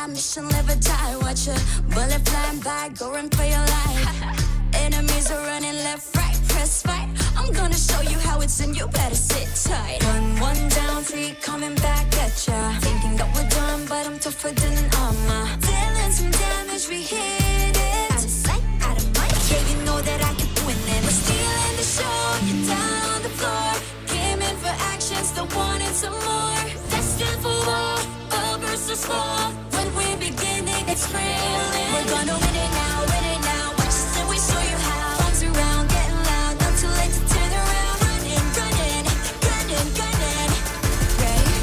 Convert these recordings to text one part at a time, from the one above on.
fly, mission live or die. Watch a bullet flying by, go run for your life. Enemies are running left, right, press fight. I'm gonna show you how it's in, you better sit tight. One down, three coming back at ya. Thinking that we're done, but I'm tougher than an armor. Dealing some damage, we hit it. Out of sight, out of mind. Yeah, you know that I keep winning. We're stealing the show, you're down on the floor. Came in for action, still wanting some more. Destined for war, all versus four. When we beginning, it's thrilling. We're gonna win it now, win it now. Watch us and we show you how. Arms around, getting loud, not too late to turn around. Running, running, gunning, gunning. Ready?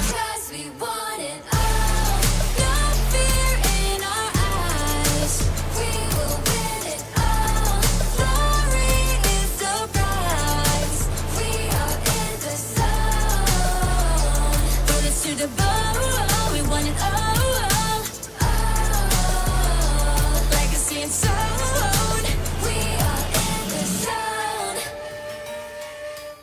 'Cause we want it all. No fear in our eyes. We will win it all. Glory is the prize. We are in the zone. Bullets to the bone, we want it all. Legacy and soul, we are in the zone.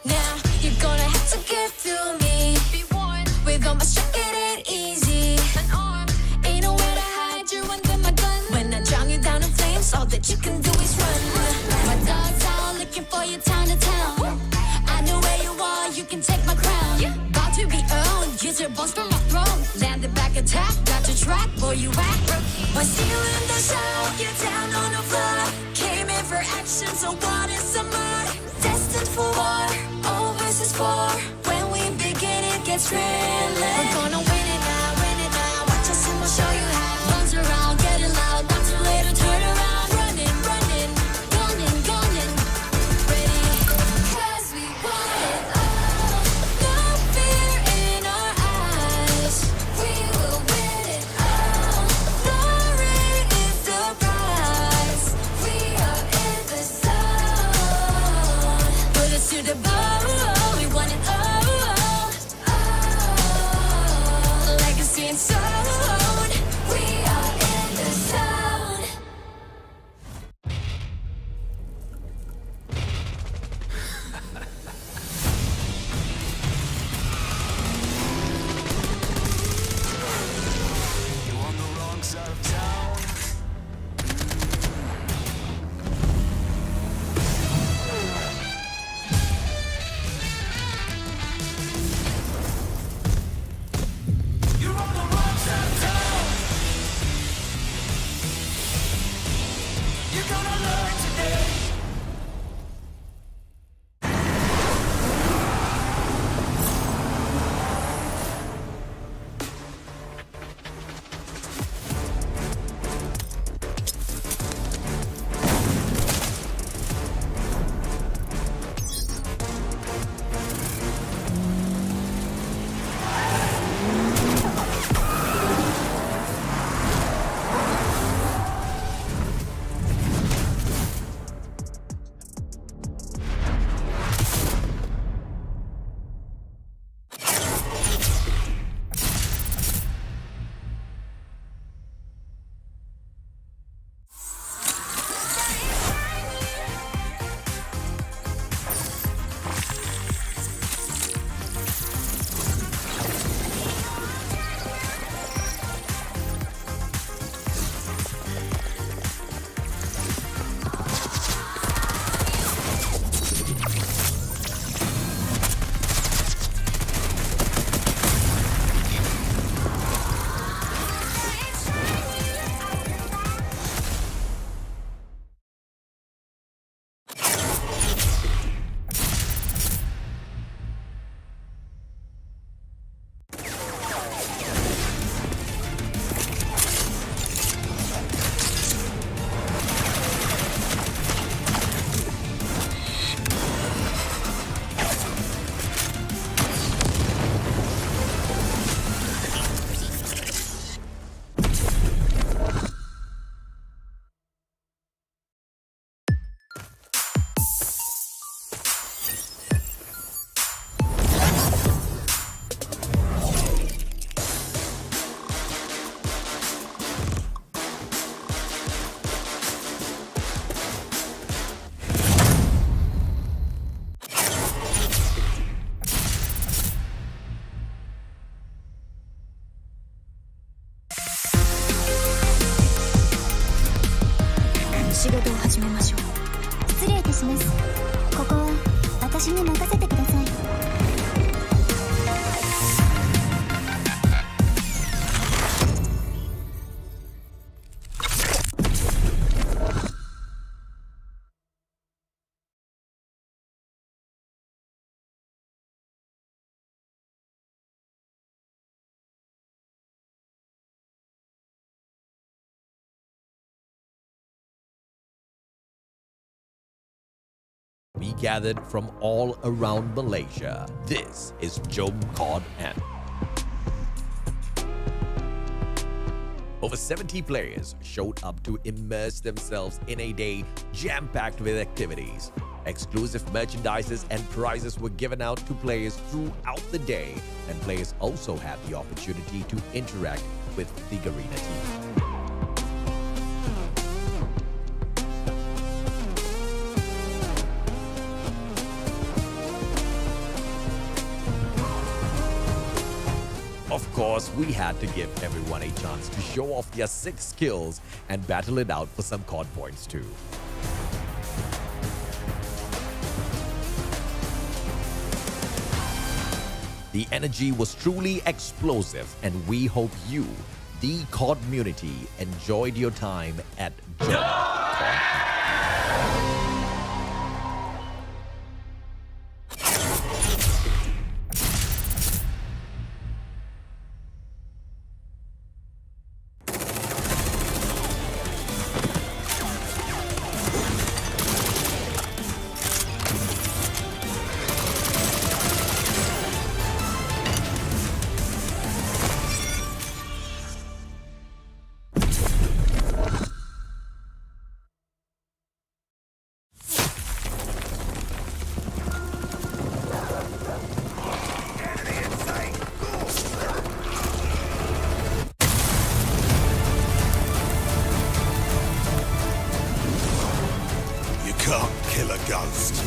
Now you're gonna have to get through me. Be one with all my strength, it ain't easy. An arm, ain't nowhere to hide. You're under my gun. When I drown you down in flames, all that you can do is run. My dog's out looking for you town to town. I know where you are, you can take my crown. About to be owned, use your bones from my throne. Landed back attack, got your track, boy you act. We're stealing the show, you're down on the floor. Came in for action, so what is some more? Destined for war, all versus four. When we begin, it gets thrilling. We're gonna win it now, win it now. Watch us and we'll show you how. Runs around, getting loud, not too late to turn around. Running, running, gunning, gunning. Ready? 'Cause we want it all. No fear in our eyes. We will win it all. Glory is the prize. We are in the zone. Bullets to the bone, we want it all. Legacy and soul, we are in the zone. You on the wrong side of town. You're on the wrong side of town. You're gonna learn today. 仕事を始めましょう。失礼いたします。ここは私に任せてください。We gathered from all around Malaysia. This is Jom COD M. Over 70 players showed up to immerse themselves in a day jam-packed with activities. Exclusive merchandises and prizes were given out to players throughout the day, and players also had the opportunity to interact with the Garena team. Of course, we had to give everyone a chance to show off their 6 skills and battle it out for some COD points too. The energy was truly explosive, and we hope you, the COD community, enjoyed your time at COD. Can't kill a ghost.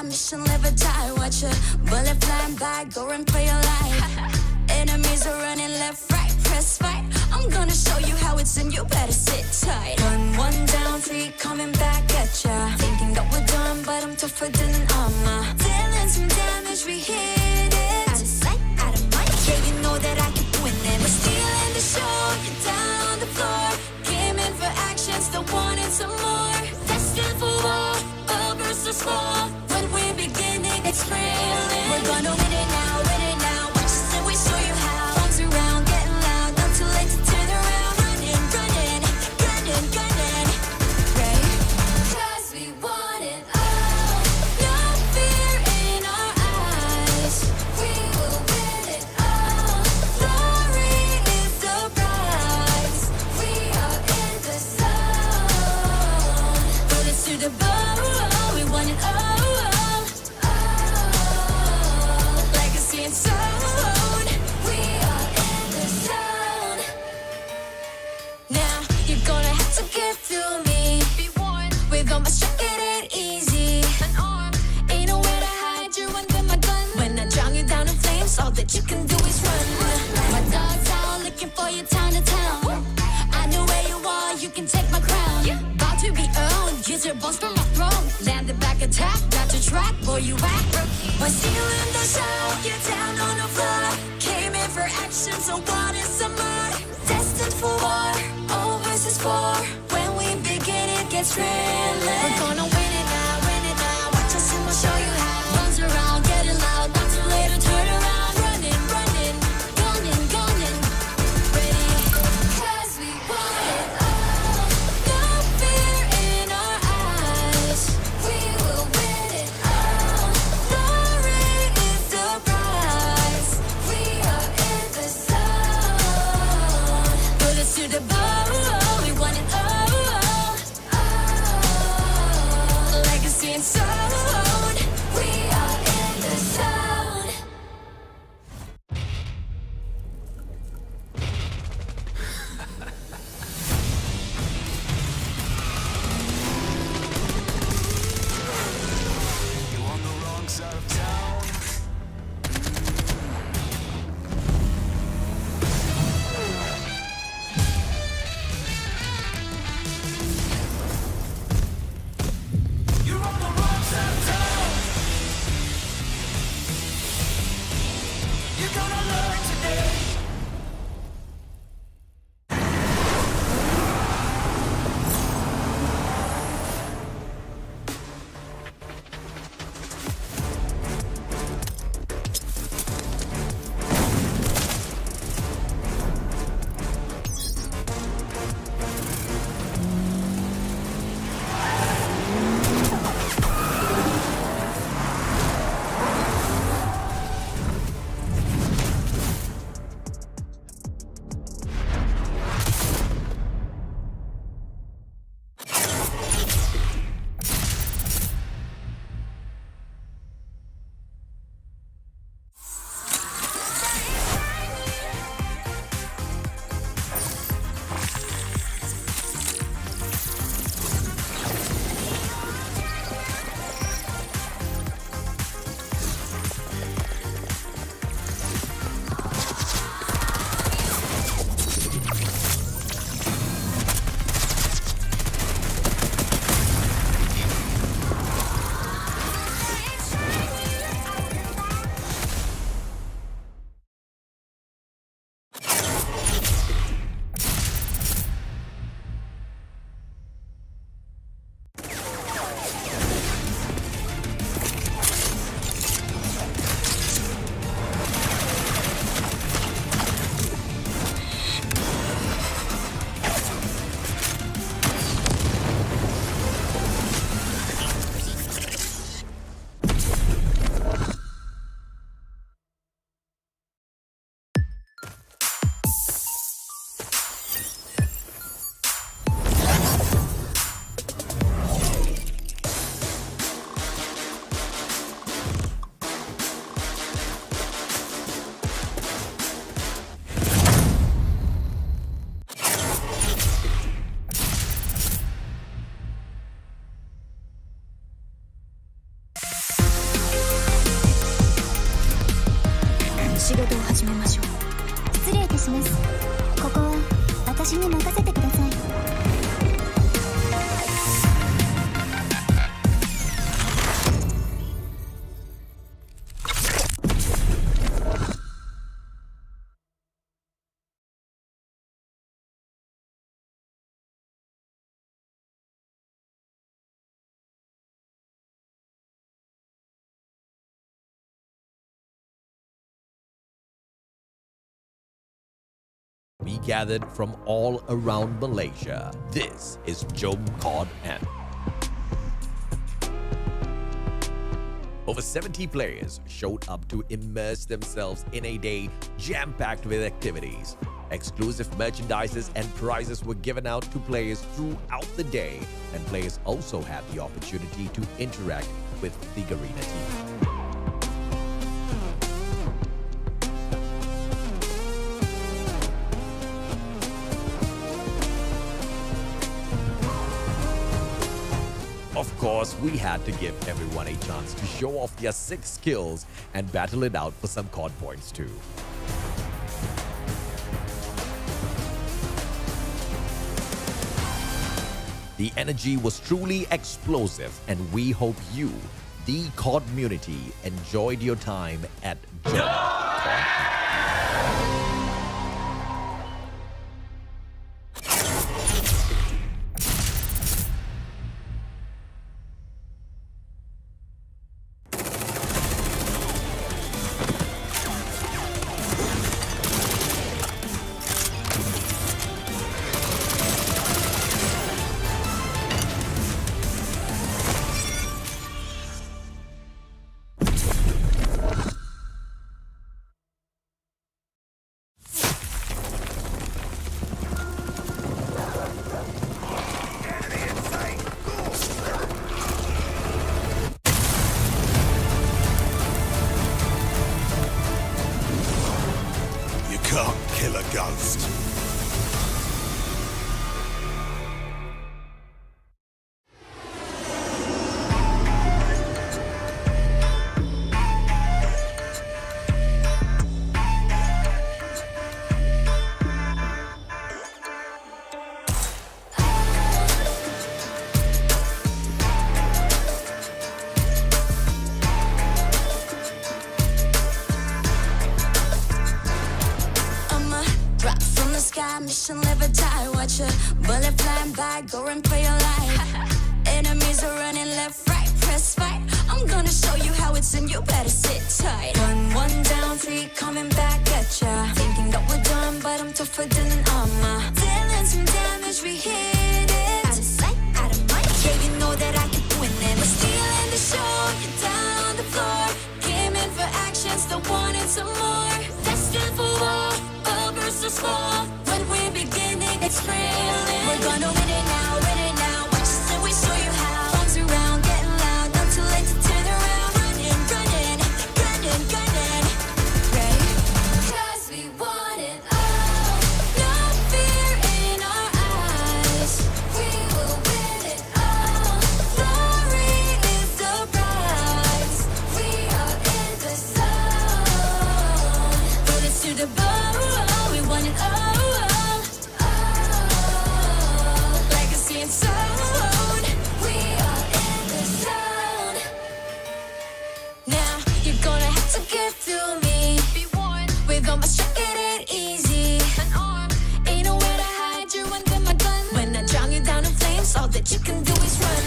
Mission live or die, watch a bullet flying by, go and play your life. Enemies are running left, right, press fight. I'm gonna show you how it's in, you better sit tight. One down, 3 coming back at ya. Thinking that we're done, but I'm tougher than an armor. Dealing some damage, we hit it. Out of sight, out of mind, yeah, you know that I keep winning. We're stealing the show, you're down on the floor. Game in for action, still wanting some more. Destined for war, all versus small. It's thrilling. We're gonna win it now, win it now. Watch us and we show you how. Arms around, getting loud, not too late to turn around. Running, running, gunning, gunning. Ready? 'Cause we want it all. No fear in our eyes. We will win it all. Glory is the prize. We are in the zone. Bullets to the bone. We want it all. Zone. We are in the zone. Now you're gonna have to get through me. Be warned, with all my strength it ain't easy. An arm, ain't nowhere to hide. You're under my gun. When I drown you down in flames, all that you can do is run. My dog's out looking for you town to town. I know where you are, you can take my crown. About to be owned, use your bones from my throne. Landed back attack, got your track, boy you act. We're stealing the show, you're down on the floor. Came in for action, so what is some more? Destined for war, all versus 4. When we begin, it gets thrilling. We're gonna win it now, win it now. Watch us and we'll show you how. Runs around, getting loud, not too late to turn around. Running, running, gunning, gunning. Ready? 'Cause we want it all. No fear in our eyes. We will win it all. Glory is the prize. We are in the zone. Bullets to the bone. We want it all. 仕事を始めましょう。失礼いたします。ここは私に任せてください。We gathered from all around Malaysia. This is Jom COD N. Over 70 players showed up to immerse themselves in a day jam-packed with activities. Exclusive merchandises and prizes were given out to players throughout the day, and players also had the opportunity to interact with the Garena team. Of course, we had to give everyone a chance to show off their sick skills and battle it out for some COD points too. The energy was truly explosive, and we hope you, the COD community, enjoyed your time at Jom COD. Can't kill a ghost. Mission live or die, watch a bullet flying by, go and play your life. Enemies are running left, right, press fight. I'm gonna show you how it's and you better sit tight. One down, three coming back at ya. Thinking that we're done, but I'm tougher than an armor. Dealing some damage, we hit it. Out of sight, out of mind, yeah, you know that I keep winning. We're stealing the show, you're down on the floor. Came in for action, still wanting some more. Destined for war, all versus fall. When we're beginning, it's thrilling. We're gonna win it now, win it now. Watch us and we show you how. Arms around, getting loud, not too late to turn around. Running, running, gunning, gunning. Ready? 'Cause we want it all. No fear in our eyes. We will win it all. Glory is the prize. We are in the zone. Bullets to the bone. We want it all. All that you can do is run.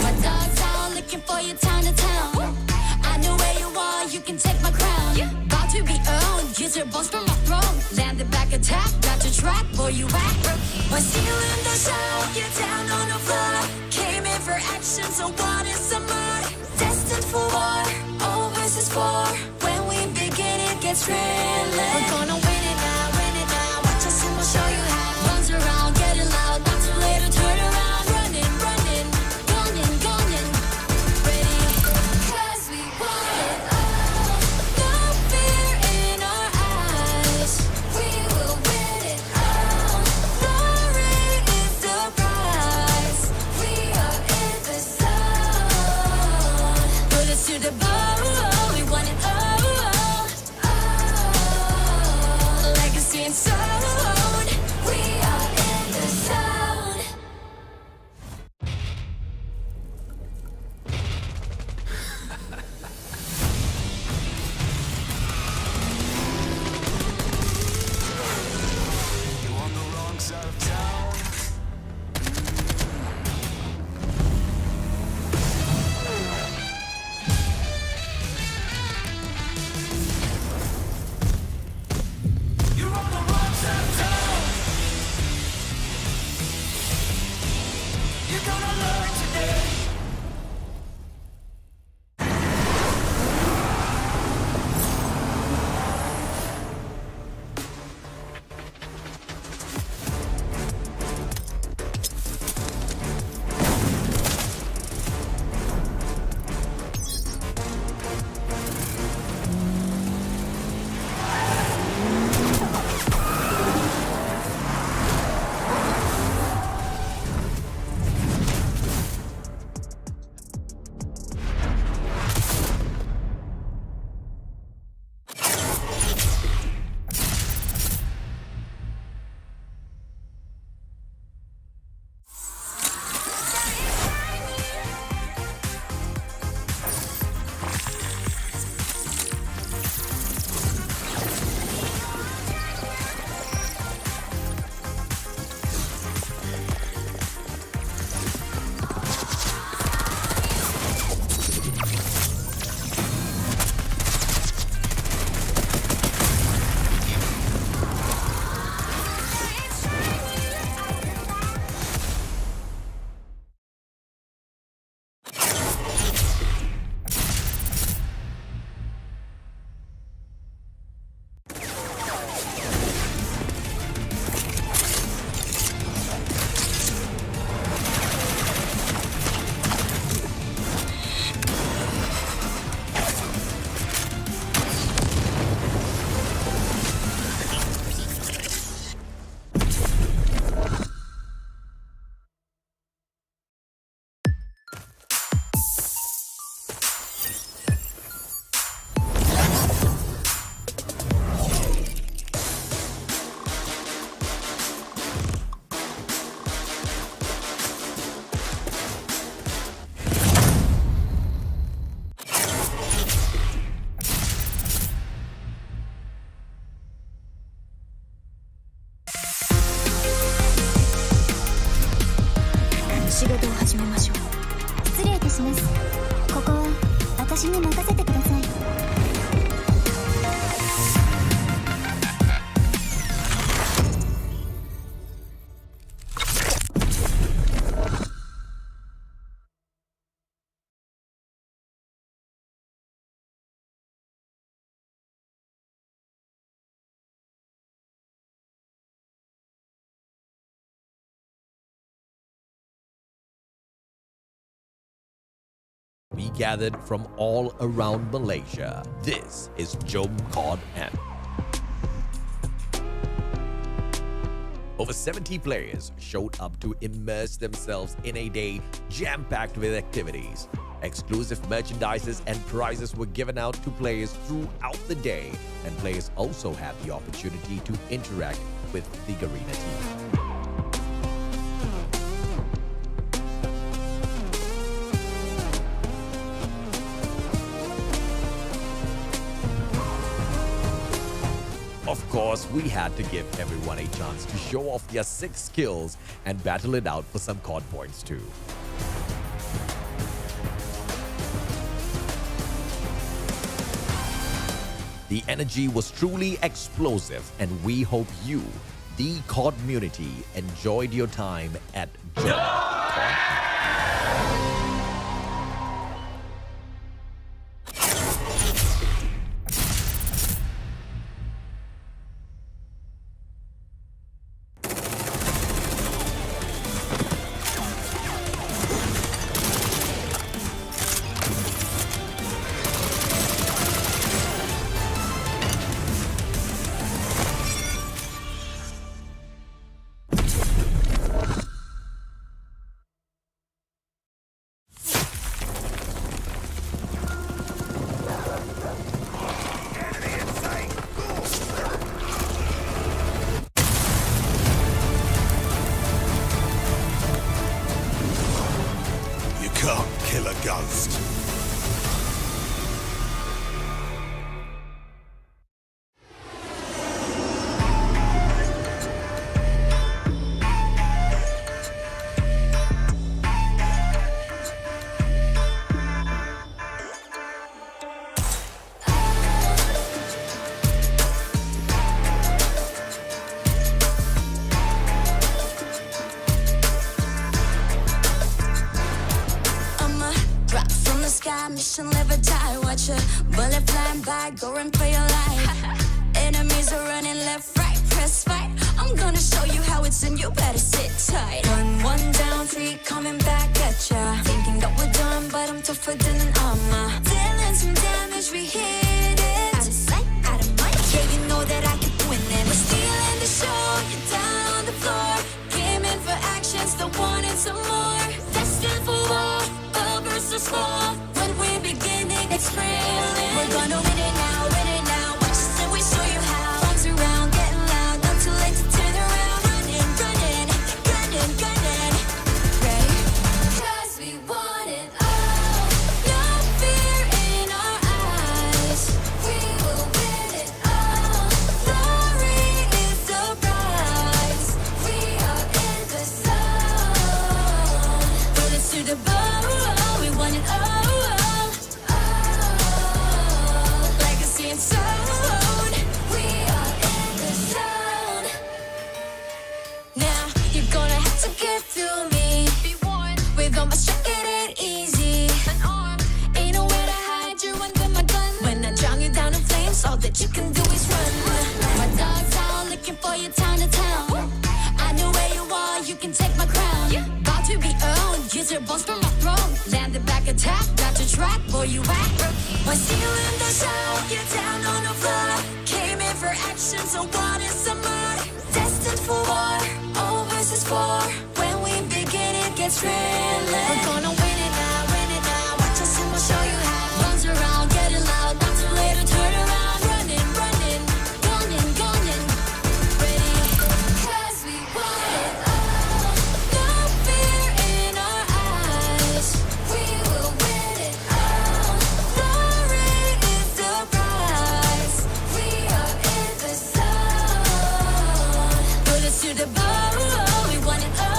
My dog's out looking for you town to town. I know where you are, you can take my crown. About to be owned, use your bones from my throne. Landed back attack, got your track, boy you act rookie. We're stealing the show, get down on the floor. Came in for action, so what is some more? Destined for war, all versus four. When we begin, it gets thrilling. We're gonna win it now, win it now. Watch us and we'll show you how. Runs around, getting loud, not too late to turn around. We します。ここは私に任せてください。We gathered from all around Malaysia. This is COD M. Over 70 players showed up to immerse themselves in a day jam-packed with activities. Exclusive merchandises and prizes were given out to players throughout the day, and players also had the opportunity to interact with the Garena team. Of course, we had to give everyone a chance to show off their 6 skills and battle it out for some COD points too. The energy was truly explosive, and we hope you, the COD community, enjoyed your time at COD. Can't kill a ghost. Mission live or die, watch a bullet flying by, go and play your life. Enemies are running left, right, press fight. I'm gonna show you how it's in, you better sit tight. One down, 3 coming back at ya. Thinking that we're done, but I'm tougher than an armor. Dealing some damage, we hit it. Out of sight, out of mind, yeah, you know that I could win it. We're stealing the show, you're down on the floor. Came in for action, still wanted some more. Destined for war, all versus 4. It's thrilling. We're gonna win it now, win it now. Watch us and we show you how. Bombs around, getting loud, not too late to turn around. Running, running, gunning, gunning. Ready? 'Cause we want it all. No fear in our eyes. We will win it all. Glory is the prize. We are in the zone. Put us to the bone. We want it all. Zone. We are in the zone. Now you're gonna have to get through me. Be one with all my strength, get it easy. An arm ain't nowhere to hide. You're under my gun. When I drown you down in flames, all that you can do is run. My dog's out looking for you town to town. I know where you are. You can take my crown. About to be owned. Use your bones from my throne. Land the back attack. Got your track. Boy, you act. When stealing the show, you're down on the floor. Came in for action, so wanted some more. Destined for war, all versus 4. When we begin, it gets thrilling. We're gonna win it now, win it now. Watch us and we'll show you how. Bombs around, getting loud, not too late to turn around. Running, running, gunning, gunning. Ready? 'Cause we want it all. No fear in our eyes. We will win it all. Glory is the prize. We are in the zone. Put us to the bone. We want it all.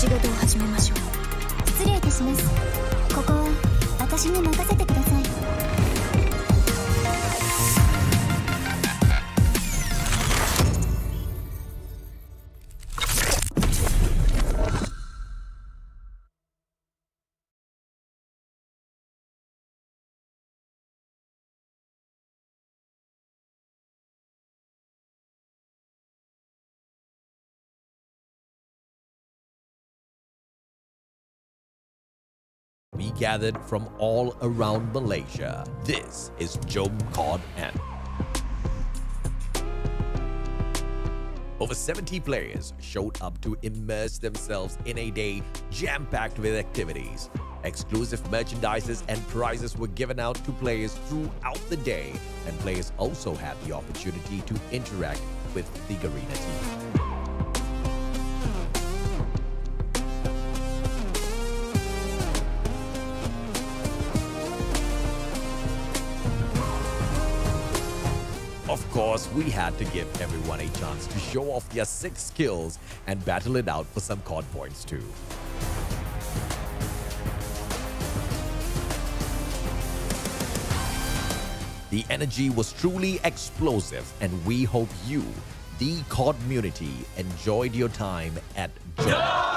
仕事を始めましょう。失礼いたします。ここは私に任せてください。We gathered from all around Malaysia. This is Jom COD N. Over 70 players showed up to immerse themselves in a day jam-packed with activities. Exclusive merchandises and prizes were given out to players throughout the day, and players also had the opportunity to interact with the Garena team. Of course, we had to give everyone a chance to show off their 6 skills and battle it out for some COD points too. The energy was truly explosive, and we hope you, the COD community, enjoyed your time at COD.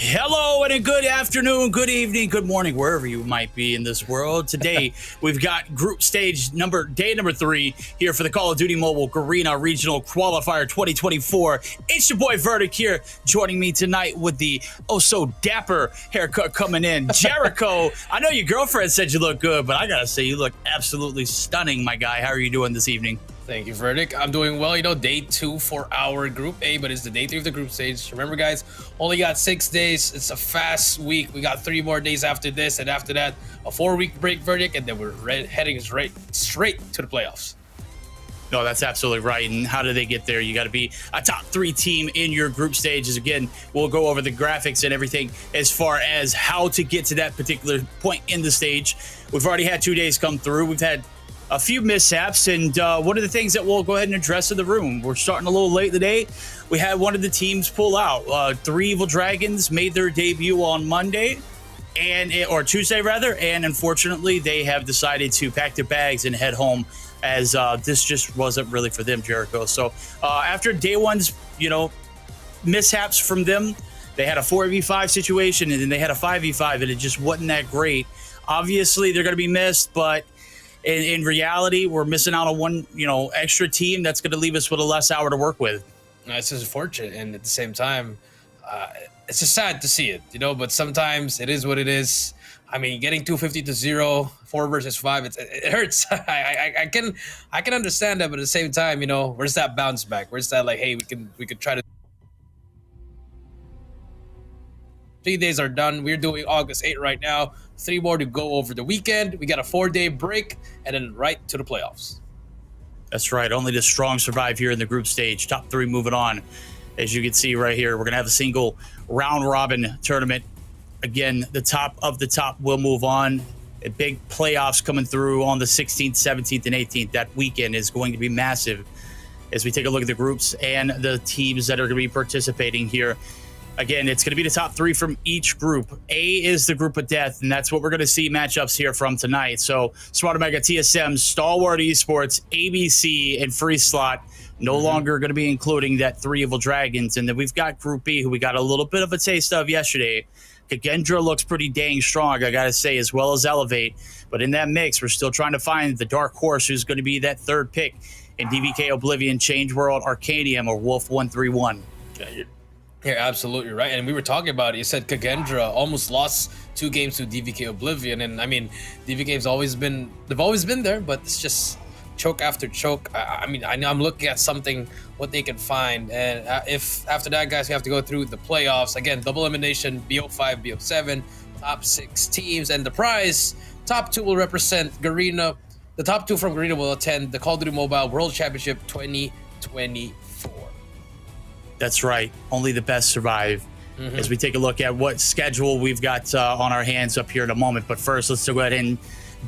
Hello and a good afternoon, good evening, good morning, wherever you might be in this world. Today, we've got group stage day number 3 here for the Call of Duty Mobile Garena Regional Qualifier 2024. It's your boy Verdict here, joining me tonight with the oh-so-dapper haircut coming in. Jericho, I know your girlfriend said you look good, but I gotta say, you look absolutely stunning, my guy. How are you doing this evening? Thank you, Verdict. I'm doing well. You know, day 2 for our Group A, but it's the day 3 of the group stage. Remember, guys, only got 6 days. It's a fast week. We got 3 more days after this, and after that, a 4-week break, Verdict, and then we're heading straight to the playoffs. No, that's absolutely right. And how do they get there? You got to be a top 3 team in your group stages. Again, we'll go over the graphics and everything as far as how to get to that particular point in the stage. We've already had 2 days come through. We've had a few mishaps, and one of the things that we'll go ahead and address in the room, we're starting a little late today. We had one of the teams pull out. 3 Evil Dragons made their debut on Monday, or Tuesday rather, and unfortunately they have decided to pack their bags and head home, as this just wasn't really for them, Jericho. So after day 1's mishaps from them, they had a 4v5 situation, and then they had a 5v5, and it just wasn't that great. Obviously they're going to be missed, but in reality, we're missing out on one, extra team that's going to leave us with a less hour to work with. It's just unfortunate, and at the same time, it's just sad to see it, but sometimes it is what it is. I mean, getting 250-0, 4 versus 5, it hurts. I can understand that, but at the same time, where's that bounce back? Where's that, like, hey, we could try to. 3 days are done. We're doing August 8 right now. 3 more to go over the weekend. We got a 4-day break, and then right to the playoffs. That's right. Only the strong survive here in the group stage. Top 3 moving on. As you can see right here, we're going to have a single round-robin tournament. Again, the top of the top will move on. A big playoffs coming through on the 16th, 17th, and 18th. That weekend is going to be massive as we take a look at the groups and the teams that are going to be participating here. Again, it's going to be the top 3 from each group. A is the group of death, and that's what we're going to see matchups here from tonight. So, Smart Omega, TSM, Stalwart Esports, ABC, and Free Slot no longer going to be including that 3 Evil Dragons. And then we've got Group B, who we got a little bit of a taste of yesterday. Kagendra looks pretty dang strong, I got to say, as well as Elevate. But in that mix, we're still trying to find the dark horse who's going to be that 3rd pick in DVK Oblivion, Change World, Arcanium, or Wolf 131. Okay. You're absolutely right, and we were talking about it. You said Kagendra almost lost 2 games to DVK Oblivion, and I mean, DVK's always been there, but it's just choke after choke. I mean, I know I'm looking at something what they can find, and if after that, guys, we have to go through the playoffs again. Double elimination, BO5, BO7, top 6 teams, and the prize: top 2 will represent Garena. The top 2 from Garena will attend the Call of Duty Mobile World Championship 2024. That's right. Only the best survive. As we take a look at what schedule we've got on our hands up here in a moment. But first, let's go ahead and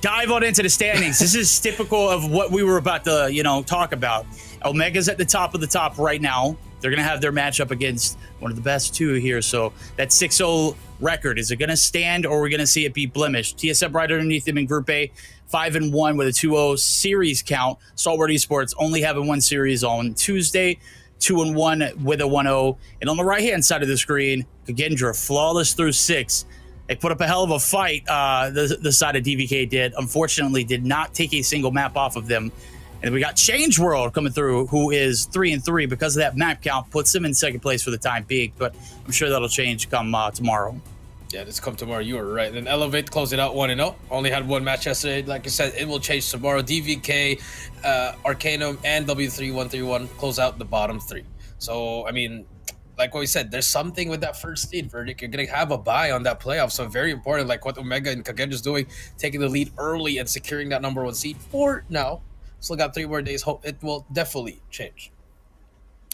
dive on into the standings. This is typical of what we were about to, talk about. Omega's at the top of the top right now. They're going to have their matchup against one of the best two here. So that 6-0 record, is it going to stand or are we going to see it be blemished? TSM right underneath them in Group A, 5-1 with a 2-0 series count. Saltward Esports only having one series on Tuesday, 2-1 with a 1-0. And on the right-hand side of the screen, Kagendra, flawless through 6. They put up a hell of a fight, the side of DVK did. Unfortunately, did not take a single map off of them. And we got Change World coming through, who is 3-3 because of that map count, puts them in second place for the time being. But I'm sure that'll change come tomorrow. Yeah, this come tomorrow. You were right. Then Elevate closed it out 1-0. Only had one match yesterday. Like I said, it will change tomorrow. DVK, Arcanum, and W3131 close out the bottom 3. So, I mean, like what we said, there's something with that first seed verdict. You're going to have a bye on that playoff. So very important, like what Omega and Kagendra's doing, taking the lead early and securing that number 1 seed for now. Still got 3 more days. Hope it will definitely change.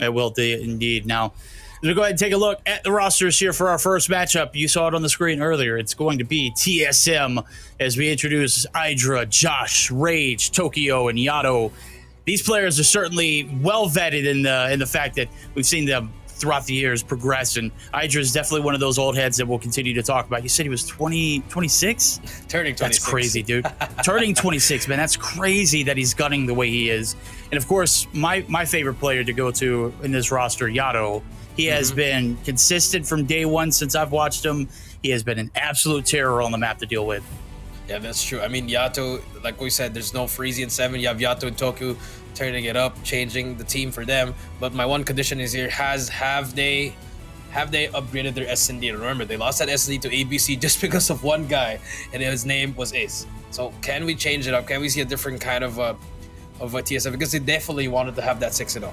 It will indeed. Now, we'll go ahead and take a look at the rosters here for our first matchup. You saw it on the screen earlier. It's going to be TSM as we introduce Hydra, Josh, Rage, Tokyo, and Yato. These players are certainly well vetted in the fact that we've seen them throughout the years progress, and Hydra is definitely one of those old heads that we'll continue to talk about. You said he was 26? Turning 26. That's crazy, dude. Turning 26, man. That's crazy that he's gunning the way he is. And of course, my favorite player to go to in this roster, Yato. He has been consistent from day one since I've watched him. He has been an absolute terror on the map to deal with. Yeah, that's true. I mean, Yato, like we said, there's no Frisian 7. You have Yato and Tokyo turning it up, changing the team for them. But my one condition is here, have they upgraded their S&D? Remember, they lost that S&D to ABC just because of one guy, and his name was Ace. So can we change it up? Can we see a different kind of a TSM? Because they definitely wanted to have that 6-0.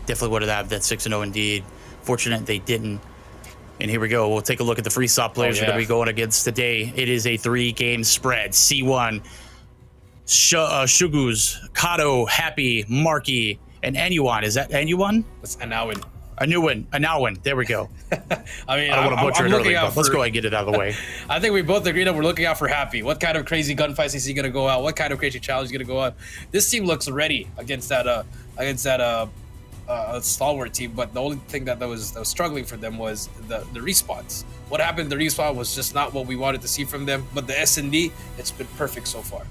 Definitely would have had that 6-0 indeed. Fortunate they didn't. And here we go. We'll take a look at the free slot players we're going to be going against today. It is a 3-game spread. C1, Shugus, Kato, Happy, Marky, and Anuan. Is that Anuan? That's Anowin. Anowin. There we go. I mean, I don't want to butcher it early, but let's go ahead and get it out of the way. I think we both agree that we're looking out for Happy. What kind of crazy gunfights is he going to go out? What kind of crazy challenge is going to go out? This team looks ready against that stalwart team, but the only thing that was struggling for them was the respawns. What happened? The respawn was just not what we wanted to see from them. But the S&D, it's been perfect so far.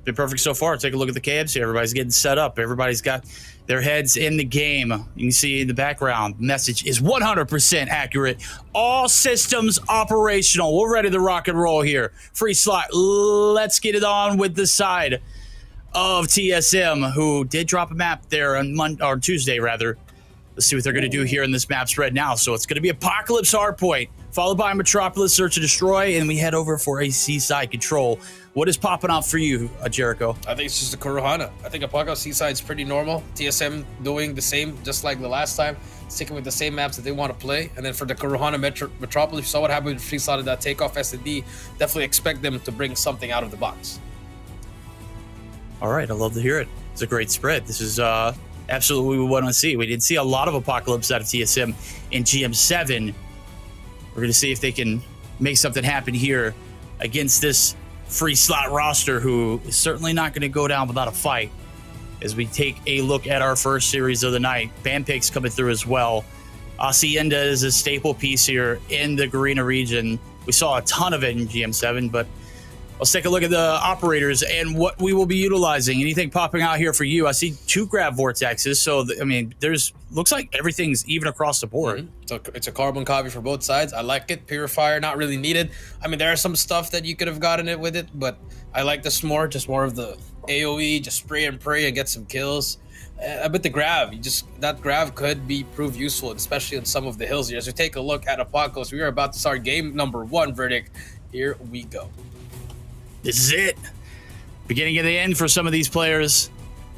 Been perfect so far. Take a look at the cabs here. Everybody's getting set up. Everybody's got their heads in the game. You can see in the background, message is 100% accurate. All systems operational. We're ready to rock and roll here. Free slot. Let's get it on with the side of TSM, who did drop a map there on Tuesday, rather. Let's see what they're going to do here in this map spread now. So it's going to be Apocalypse Hardpoint, followed by Metropolis Search and Destroy, and we head over for a Seaside Control. What is popping out for you, Jericho? I think it's just the Kurohana. I think Apocalypse Seaside is pretty normal. TSM doing the same, just like the last time, sticking with the same maps that they want to play. And then for the Kurohana Metropolis, you saw what happened with free slotted that takeoff S&D. Definitely expect them to bring something out of the box. All right, I love to hear it. It's a great spread. This is absolutely what we want to see. We did see a lot of Apocalypse out of TSM in GM7. We're going to see if they can make something happen here against this free slot roster, who is certainly not going to go down without a fight. As we take a look at our first series of the night, Bampick's coming through as well. Hacienda is a staple piece here in the Garena region. We saw a ton of it in GM7, but let's take a look at the operators and what we will be utilizing. Anything popping out here for you? I see 2 grab vortexes, so I mean, looks like everything's even across the board. So it's a carbon copy for both sides. I like it. Purifier, not really needed. I mean, there are some stuff that you could have gotten it with it, but I like this more. Just more of the AOE, just spray and pray and get some kills. But the grav, that grav could prove useful, especially in some of the hills here. As we take a look at Apocalypse, we are about to start game number 1 verdict. Here we go. This is it. Beginning of the end for some of these players.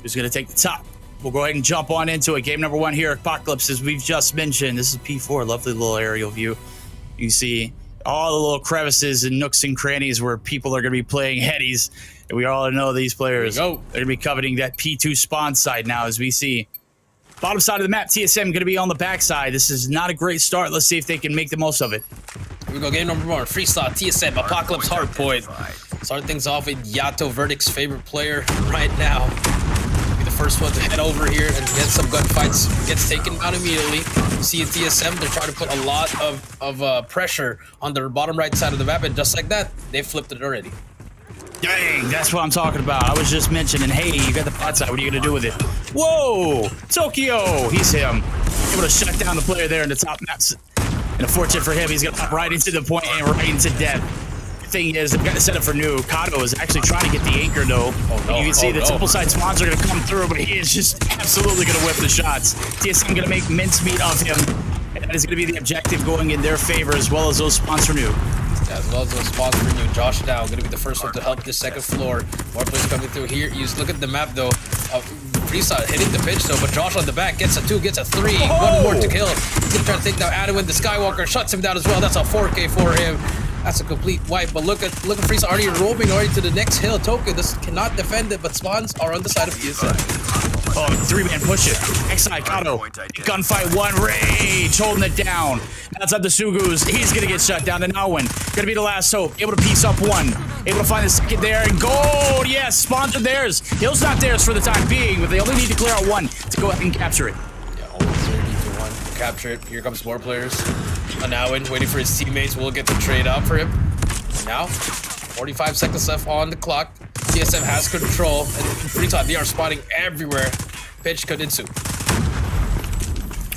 Who's going to take the top? We'll go ahead and jump on into it. Game number 1 here, Apocalypse, as we've just mentioned. This is P4, lovely little aerial view. You see all the little crevices and nooks and crannies where people are going to be playing headies. And we all know these players are going to be coveting that P2 spawn site now, as we see Bottom side of the map, TSM going to be on the backside. This is not a great start. Let's see if they can make the most of it. Here we go, game number 1. Free slot, TSM, Apocalypse Hardpoint. Start things off with Yato, Verdict's favorite player right now. Be the first one to head over here and get some gunfights. Gets taken out immediately. You see in TSM, they're trying to put a lot of pressure on the bottom right side of the map, and just like that, they flipped it already. Dang, that's what I'm talking about. I was just mentioning, hey, you got the bot side. What are you going to do with it? Whoa! Tokyo! He's him. Able to shut down the player there in the top maps. And unfortunate for him, he's going to pop right into the point and right into death. The thing is, they've got to set up for new. Kato is actually trying to get the anchor, though. Oh, no. You can see the triple side spawns are going to come through, but he is just absolutely going to whip the shots. TSM going to make mincemeat of him. And that is going to be the objective going in their favor, as well as those spawns for new. Yeah, as well as those spawns for new. Josh now going to be the first one to help this second floor. More players coming through here. You just look at the map, though. Freestyle hitting the pitch, though, but Josh on the back gets a 2, gets a 3. Oh! 1 more to kill. He's going to try to take down Adwin. The Skywalker shuts him down as well. That's a 4K for him. That's a complete wipe. But look at Freestyle already roving already to the next hill. Tokyo, this cannot defend it, but spawns are on the side of TSM. Oh, 3-man push it. Xi, Kato. Gunfight 1, Rage, holding it down. Outside the Sugus, he's gonna get shut down. And Nawin, gonna be the last hope. Able to piece up 1. Able to find the second there. And gold, yes, spawns are theirs. Hill's not theirs for the time being, but they only need to clear out 1 to go ahead and capture it. Yeah, almost 30-1. Capture it. Here comes more players. Nawin waiting for his teammates. Will get the trade out for him. Now, 45 seconds left on the clock. TSM has control, and free time, they are spotting everywhere. Pitch could ensue.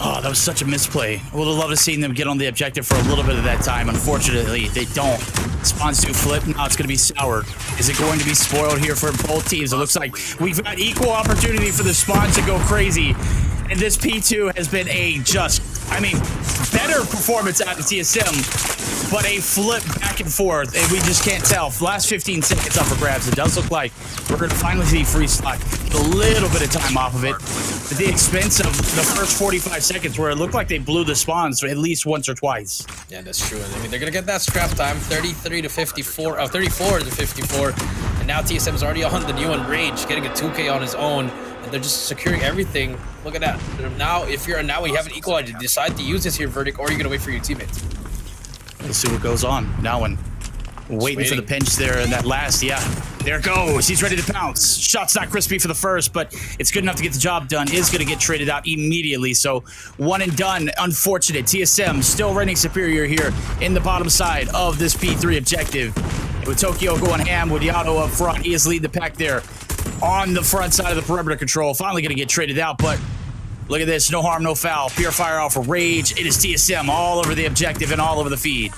Oh, that was such a misplay. I would have loved to seen them get on the objective for a little bit of that time. Unfortunately, they don't. Spawns do flip. Now it's going to be soured. Is it going to be spoiled here for both teams? It looks like we've got equal opportunity for the spawns to go crazy. And this P2 has been a better performance out of TSM, but a flip back and forth, and we just can't tell. Last 15 seconds up for grabs. It does look like we're going to finally see free slot get a little bit of time off of it at the expense of the first 45 seconds where it looked like they blew the spawns at least once or twice. Yeah, that's true. I mean, they're going to get that scrap time, 33 to 54, 34 to 54, and now TSM's already on the new one, Rage, getting a 2K on his own. They're just securing everything. Look at that. Now, if you're now, you have an equalizer. You decide to use this here, Verdict, or you're gonna wait for your teammates. Let's see what goes on. Now, waiting for the pinch there, and that last, yeah, there it goes. He's ready to pounce. Shot's not crispy for the first, but it's good enough to get the job done. Is gonna get traded out immediately. So 1 and done. Unfortunate. TSM still running superior here in the bottom side of this P3 objective. With Tokyo going ham with Yato up front, he is leading the pack there on the front side of the perimeter control. Finally going to get traded out, but look at this. No harm, no foul. Pure fire off of Rage. It is TSM all over the objective and all over the feed.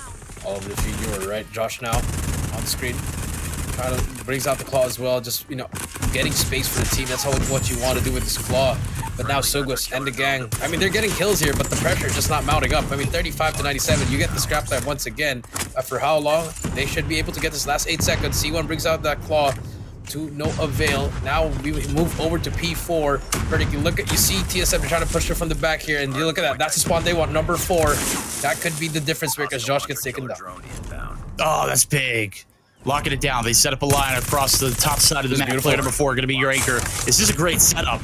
All over the feed. You were right. Josh now on the screen. Kind of brings out the claw as well. Just, getting space for the team. That's what you want to do with this claw. But now Sugus and the gang. I mean, they're getting kills here, but the pressure is just not mounting up. I mean, 35 to 97. You get the scrap time once again. For how long? They should be able to get this last 8 seconds. C1 brings out that claw. To no avail. Now we move over to P4. Verdict, you see TSM trying to push her from the back here, and you look at that. That's the spawn they want, number 4. That could be the difference because Josh gets taken down. Oh, that's big. Locking it down. They set up a line across the top side of the map. Player number 4 going to be your anchor. This is a great setup.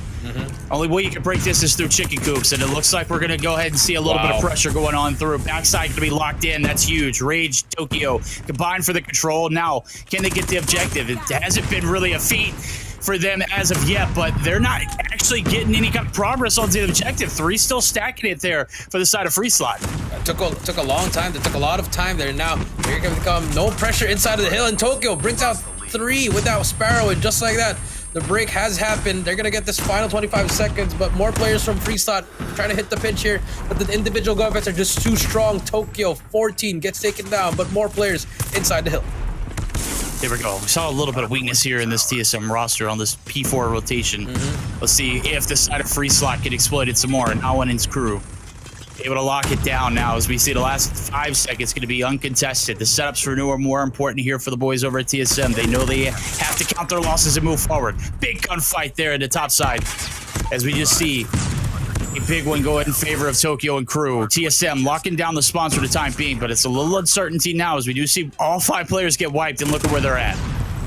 Only way you can break this is through chicken coops, and it looks like we're going to go ahead and see a little bit of pressure going on through. Backside going to be locked in. That's huge. Rage, Tokyo combined for the control. Now, can they get the objective? It hasn't been really a feat for them as of yet, but they're not actually getting any kind of progress on the objective. 3 still stacking it there for the side of free slot. It took a long time. It took a lot of time there. Now, here going to come no pressure inside of the hill, and Tokyo brings out 3 without Sparrow, and just like that, the break has happened. They're going to get this final 25 seconds, but more players from free slot trying to hit the pinch here, but the individual gunfights are just too strong. Tokyo, 14, gets taken down, but more players inside the hill. There we go. We saw a little bit of weakness here in this TSM roster on this P4 rotation. Let's see if the side of free slot get exploited some more. And Awanin's crew able to lock it down now as we see the last 5 seconds going to be uncontested. The setups for new are more important here for the boys over at TSM. They know they have to count their losses and move forward. Big gunfight there at the top side as we just see a big one go in favor of Tokyo and crew. TSM locking down the spawns for the time being, but it's a little uncertainty now as we do see all 5 players get wiped, and look at where they're at.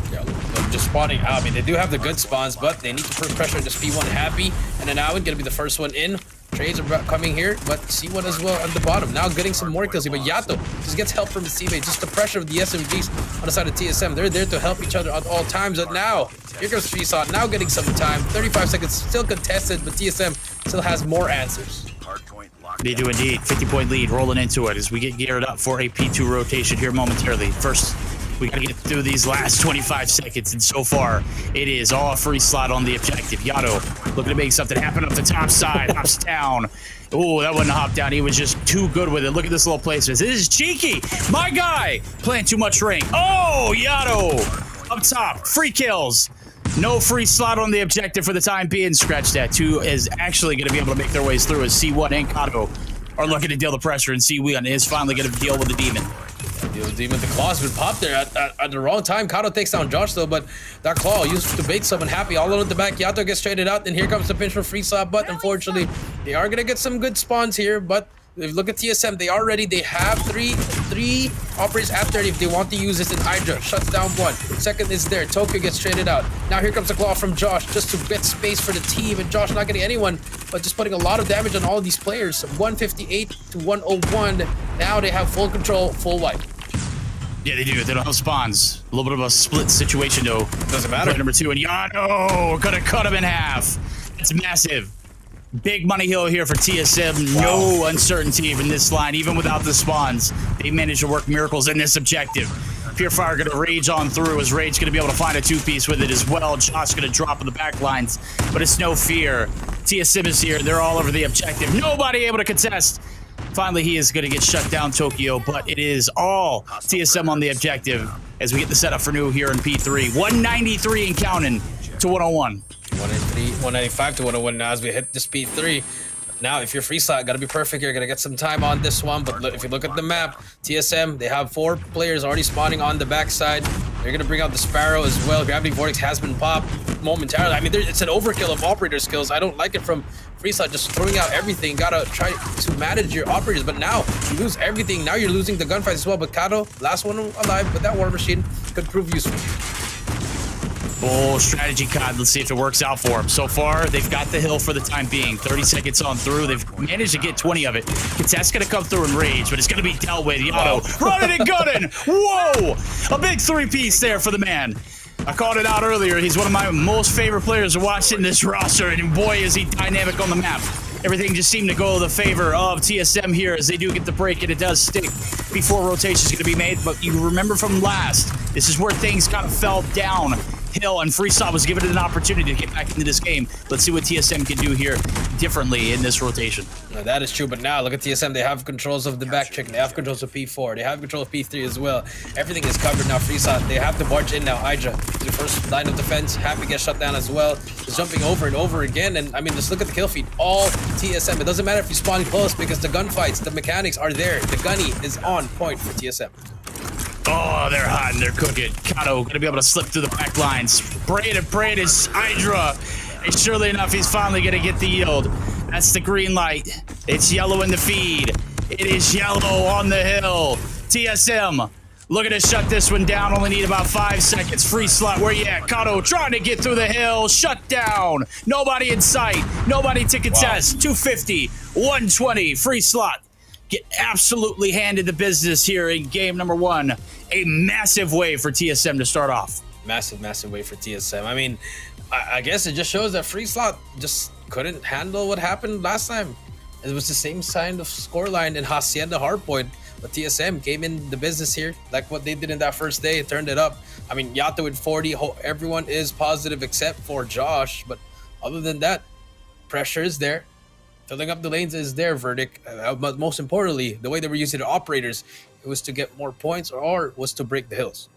Yeah, just spawning out. I mean, they do have the good spawns, but they need to put pressure on this P1 Happy. And then Alvin gonna be the first one in. Trades are coming here, but C1 as well at the bottom. Now getting some more kills here, but Yato just gets help from his teammate. Just the pressure of the SMGs on the side of TSM. They're there to help each other at all times. But now, here comes Freesot, now getting some time. 35 seconds, still contested, but TSM still has more answers. They do indeed. 50-point lead rolling into it as we get geared up for a P2 rotation here momentarily. First, we got to get through these last 25 seconds, and so far, it is all free slot on the objective. Yato looking to make something happen up the top side, hops down. Oh, that wasn't a hop down. He was just too good with it. Look at this little placement. This is cheeky. My guy playing too much ring. Oh, Yato up top. Free kills. No free slot on the objective for the time being. Scratch that. 2 is actually going to be able to make their ways through as C1 and Kato are looking to deal the pressure, and C1 is finally going to deal with the demon. The demon, the claw's been popped there at the wrong time. Kato takes down Josh though, but that claw used to bait someone Happy all along the back. Yato gets traded out, and here comes the pinch for Freesot, but unfortunately, they are going to get some good spawns here, but if you look at TSM, they are ready. They have three operators at 30 if they want to use this in Hydra. Shuts down one. Second is there. Tokyo gets traded out. Now here comes the claw from Josh just to get space for the team. And Josh not getting anyone, but just putting a lot of damage on all of these players. 158 to 101. Now they have full control, full wipe. Yeah, they do. They don't have spawns. A little bit of a split situation, though. Doesn't matter. Number 2, and Yato gonna cut him in half. It's massive. Big money hill here for TSM. Wow. No uncertainty in this line, even without the spawns. They managed to work miracles in this objective. Purefire gonna rage on through as Rage gonna be able to find a 2-piece with it as well. Josh gonna drop in the back lines, but it's no fear. TSM is here. They're all over the objective. Nobody able to contest. Finally, he is gonna get shut down, Tokyo, but it is all TSM on the objective as we get the setup for new here in P3. 193 and counting to 101. 195 to 101 now as we hit the speed 3. Now, if you're free slot, gotta be perfect. You're gonna get some time on this one. But look, if you look at the map, TSM, they have 4 players already spawning on the backside. They're gonna bring out the Sparrow as well. Gravity Vortex has been popped momentarily. I mean, it's an overkill of operator skills. I don't like it from free slot, just throwing out everything. Gotta try to manage your operators. But now, you lose everything. Now you're losing the gunfights as well. But Kato, last one alive, but that War Machine could prove useful. Full strategy COD. Let's see if it works out for them. So far, they've got the hill for the time being. 30 seconds on through. They've managed to get 20 of it. Contest's going to come through in Rage, but it's going to be dealt with. Yato running and gunning. Whoa! A big 3-piece there for the man. I called it out earlier. He's one of my most favorite players to watch in this roster, and boy, is he dynamic on the map. Everything just seemed to go the favor of TSM here as they do get the break, and it does stick before rotation's going to be made. But you remember from last, this is where things kind of fell down. Hill and Freestyle was given an opportunity to get back into this game. Let's see what TSM can do here differently in this rotation. Now, that is true, but now look at TSM. They have controls of the back chicken. They have controls of P4. They have control of P3 as well. Everything is covered now. Freestyle, they have to barge in now. Hydra, the first line of defense. Happy gets shut down as well. Just jumping over and over again. And I mean, just look at the kill feed. All TSM. It doesn't matter if you spawn close because the gunfights, the mechanics are there. The gunny is on point for TSM. Oh, they're hot and they're cooking. Kato gonna be able to slip through the back lines. Spray it is Hydra. And surely enough, he's finally gonna get the yield. That's the green light. It's yellow in the feed. It is yellow on the hill. TSM looking to shut this one down. Only need about 5 seconds. Free slot. Where you at? Kato trying to get through the hill. Shut down. Nobody in sight. Nobody to contest. Wow. 250, 120. Free slot. Get absolutely handed the business here in game number 1. A massive way for TSM to start off. Massive way for TSM. I mean, I guess it just shows that free slot just couldn't handle what happened last time. It was the same kind of scoreline in Hacienda Hardpoint, but TSM came in the business here like what they did in that first day. It turned it up. I mean, Yato with 40. Everyone is positive except for Josh, but other than that, pressure is there. Filling up the lanes is their verdict, but most importantly, the way they were using the operators, it was to get more points or was to break the hills.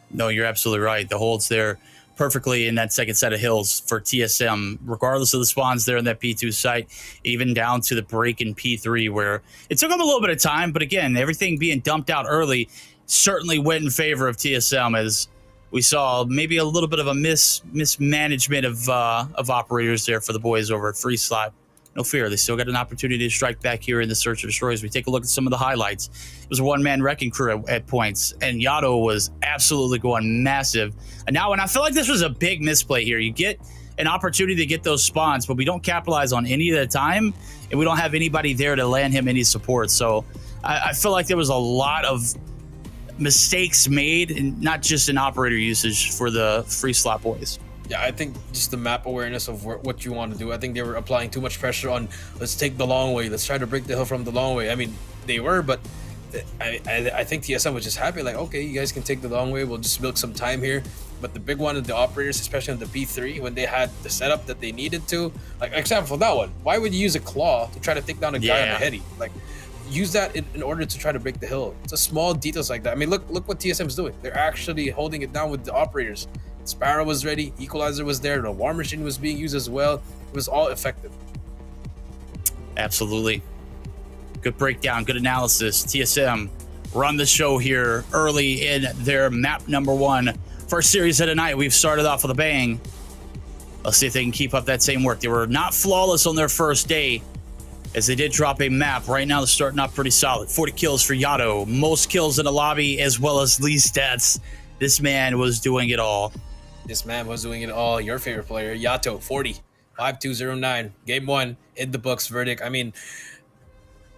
No, you're absolutely right. The hold's there perfectly in that second set of hills for TSM, regardless of the spawns there in that P2 site, even down to the break in P3 where it took them a little bit of time, but again, everything being dumped out early certainly went in favor of TSM as we saw maybe a little bit of a mismanagement of operators there for the boys over at Free Slot. no fear. They still got an opportunity to strike back here in the search and destroy. As we take a look at some of the highlights, it was a one-man wrecking crew at points, and Yato was absolutely going massive. And now, and I feel like this was a big misplay here. You get an opportunity to get those spawns, but we don't capitalize on any at a time, and we don't have anybody there to land him any support. So I feel like there was a lot of mistakes made, and not just in operator usage for the free slot boys. Yeah, I think just the map awareness of what you want to do. I think they were applying too much pressure on, let's take the long way, let's try to break the hill from the long way. I mean, they were, but I think TSM was just happy, like, okay, you guys can take the long way, we'll just milk some time here. But the big one of the operators, especially on the B3, when they had the setup that they needed to, like, example for that one, why would you use a claw to try to take down a guy on a heady? Like, use that in order to try to break the hill. It's a small details like that. I mean, look what TSM's doing. They're actually holding it down with the operators. Sparrow was ready, Equalizer was there, the War Machine was being used as well. It was all effective. Absolutely. Good breakdown, good analysis. TSM run the show here early in their map number 1. First series of the night, we've started off with a bang. Let's see if they can keep up that same work. They were not flawless on their first day, as they did drop a map. Right now, they're starting off pretty solid. 40 kills for Yato. Most kills in the lobby, as well as least stats. This man was doing it all. This man was doing it all. Your favorite player, Yato, 40, 5209. Game 1 in the books. Verdict. I mean,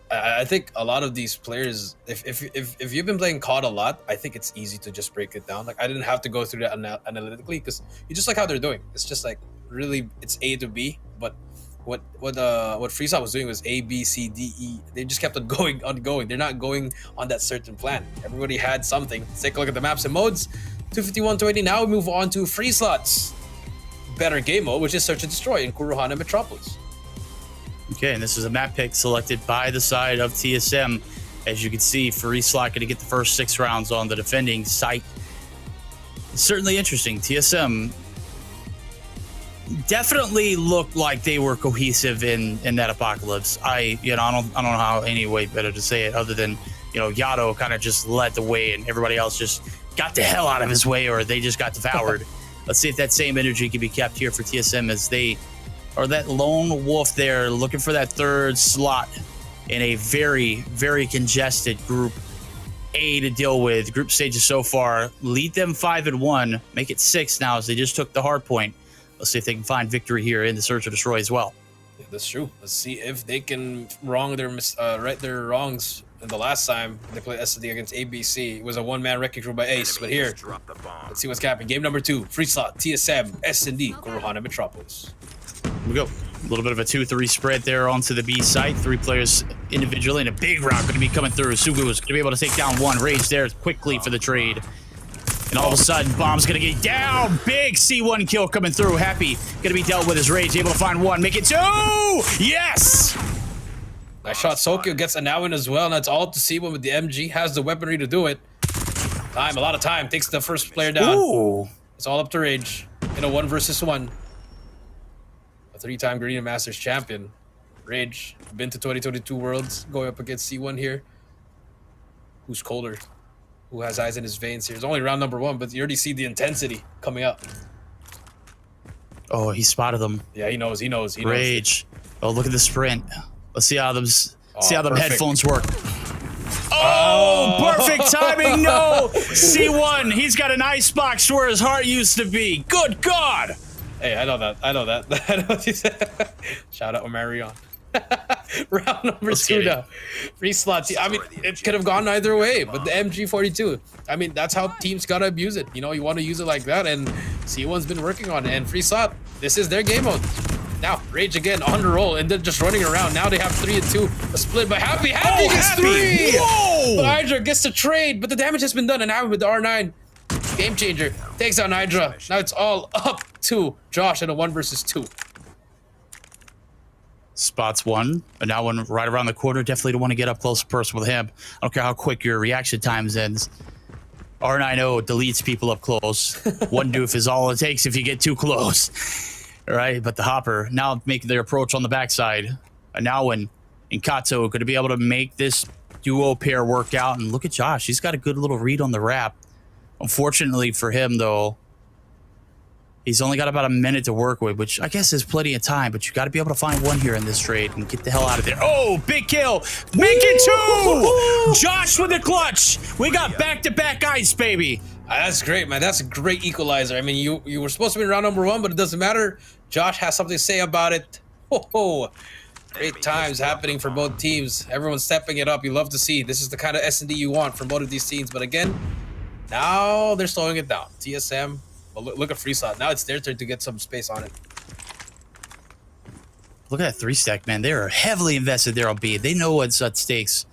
I think a lot of these players, if you've been playing COD a lot, I think it's easy to just break it down. Like, I didn't have to go through that analytically, because you just like how they're doing. It's just like, really, it's A to B. But what Freestyle was doing was A, B, C, D, E. They just kept on going. They're not going on that certain plan. Everybody had something. Let's take a look at the maps and modes. 251 to 80. Now we move on to free slots. Better game mode, which is Search and Destroy in Kuruhana Metropolis. Okay, and this is a map pick selected by the side of TSM. As you can see, free slot going to get the first 6 rounds on the defending site. It's certainly interesting. TSM definitely looked like they were cohesive in that apocalypse. I don't know how any way better to say it other than, Yato kind of just led the way and everybody else just got the hell out of his way, or they just got devoured. Let's see if that same energy can be kept here for TSM, as they are that lone wolf there looking for that 3rd slot in a very, very congested group A to deal with. Group stages so far lead them 5-1, make it 6 now, as they just took the hard point. Let's see if they can find victory here in the Search or Destroy as well. Yeah, that's true. Let's see if they can right their wrongs. The last time they played SD against ABC, it was a one-man wrecking crew by Ace. But here, let's see what's happening. Game number 2, free slot, TSM, S&D, Kuruhana Metropolis. Here we go. A little bit of a 2-3 spread there onto the B site. 3 players individually, and a big round going to be coming through. Sugu is going to be able to take down 1. Rage there quickly for the trade. And all of a sudden, Bomb's going to get down. Big C1 kill coming through. Happy going to be dealt with as Rage, able to find 1. Make it 2! Yes! Nice shot. Sokyo gets a now in as well, and that's all to see one with the MG. Has the weaponry to do it. A lot of time. Takes the first player down. Ooh. It's all up to Rage in a 1 versus 1. A 3-time Garena Masters champion. Rage, been to 2022 Worlds, going up against C1 here. Who's colder? Who has eyes in his veins here? It's only round number 1, but you already see the intensity coming up. Oh, he spotted them. Yeah, he knows. Rage. Oh, look at the sprint. Let's see how them perfect. headphones work. Oh, perfect timing. No. C1, he's got an icebox where his heart used to be. Good God. Hey, I know that. I know what you said. Shout out Marion. Round number 2 now. Free slot. I mean, it could have gone either way, but the MG42. I mean, that's how teams gotta abuse it. You want to use it like that, and C1's been working on it. And free slot, this is their game mode. Now, Rage again on the roll, and they're just running around. Now they have 3 and 2. A split by Happy. Happy gets 3! Whoa! But Hydra gets the trade, but the damage has been done, and now with the R9, game changer, takes down Hydra. Now it's all up to Josh in a 1 versus 2. Spots 1, and now one right around the corner. Definitely don't want to get up close and personal with him. I don't care how quick your reaction times ends. R9O deletes people up close. 1 doof is all it takes if you get too close. All right, but the Hopper now making their approach on the backside. And now when Kato going to be able to make this duo pair work out. And look at Josh. He's got a good little read on the wrap. Unfortunately for him, though, He's only got about a minute to work with, which I guess is plenty of time, but you got to be able to find one here in this trade and get the hell out of there. Oh, big kill. Make it 2. Josh with the clutch. We got back-to-back ice, baby. That's great, man. That's a great equalizer. I mean, you were supposed to be in round number 1, but it doesn't matter. Josh has something to say about it. Ho. Great times happening for both teams. Everyone's stepping it up. You love to see. This is the kind of S&D you want from both of these teams. But again, now they're slowing it down. TSM, well, look at Freeslot. Now it's their turn to get some space on it. Look at that 3-stack, man. They are heavily invested there on B. They know what's at stakes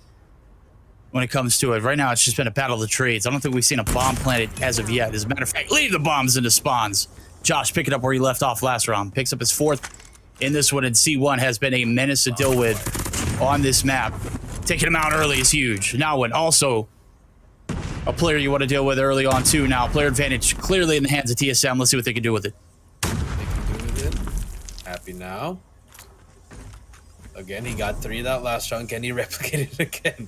when it comes to it. Right now, it's just been a battle of the trades. I don't think we've seen a bomb planted as of yet. As a matter of fact, leave the bombs into spawns. Josh picking up where he left off last round. Picks up his 4th in this one, and C1 has been a menace to deal with on this map. Taking him out early is huge. Now when also a player you want to deal with early on too. Now player advantage clearly in the hands of TSM. Let's see what they can do with it. They can do with it. Happy now. Again, he got 3 that last round. Can he replicate it again?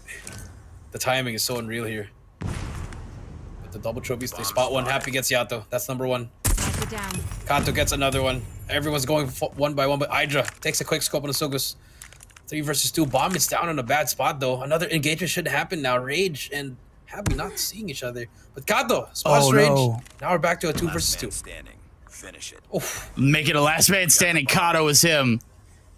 The timing is so unreal here. With the double trophies, they spot one. Happy gets Yato. That's number 1. Kato gets another one. Everyone's going one by one, but Hydra takes a quick scope on the Sogus. 3 versus 2. Bomb is down on a bad spot, though. Another engagement should happen now. Rage and Happy not seeing each other. But Kato spots Rage. No. Now we're back to a 2 versus 2. Standing. Finish it. Oof. Make it a last man standing. Kato is him.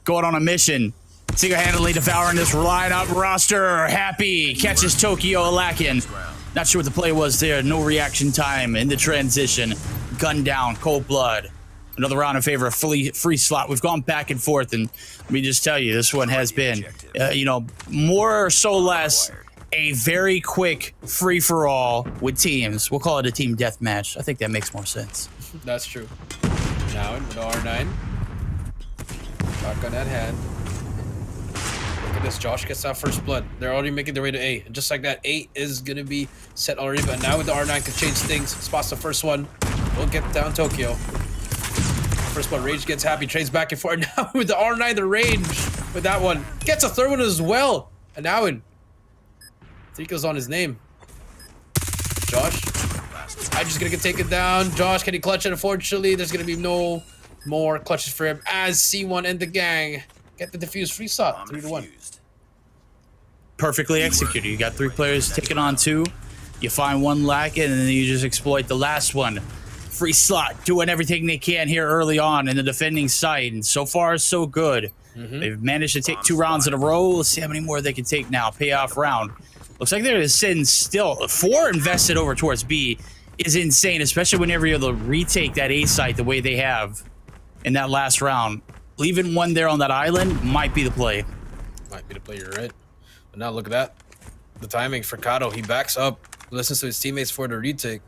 Going on a mission. Single-handedly devouring this lineup roster. Happy catches Tokyo Alakin. Not sure what the play was there. No reaction time in the transition. Gun down. Cold blood. Another round in favor of free slot. We've gone back and forth, and let me just tell you, this one has been, more or so less a very quick free-for-all with teams. We'll call it a team deathmatch. I think that makes more sense. That's true. Now with R9. Shotgun at hand. Look at this. Josh gets that first blood. They're already making their way to A. And just like that, A is going to be set already. But now with the R9 can change things. Spots the first one. We'll get down Tokyo. First one, Rage gets Happy. Trades back and forth. Now with the R9, the range with that one. Gets a third one as well. And now in. Trico's on his name. Josh. I'm just going to get taken down. Josh, can he clutch it? Unfortunately, there's going to be no more clutches for him as C1 and the gang get the defuse free shot. 3-1. Perfectly executed. You got 3 players taking on 2. You find one lacking, and then you just exploit the last one. Free slot, doing everything they can here early on in the defending side, and so far so good. They've managed to take 2 rounds in a row. Let's see how many more they can take now. Payoff round. Looks like they're sitting still. 4 invested over towards B is insane, especially whenever you're able to retake that A site the way they have in that last round. Leaving one there on that island might be the play. Might be the play, you're right. But now look at that. The timing for Kato. He backs up, listens to his teammates for the retake.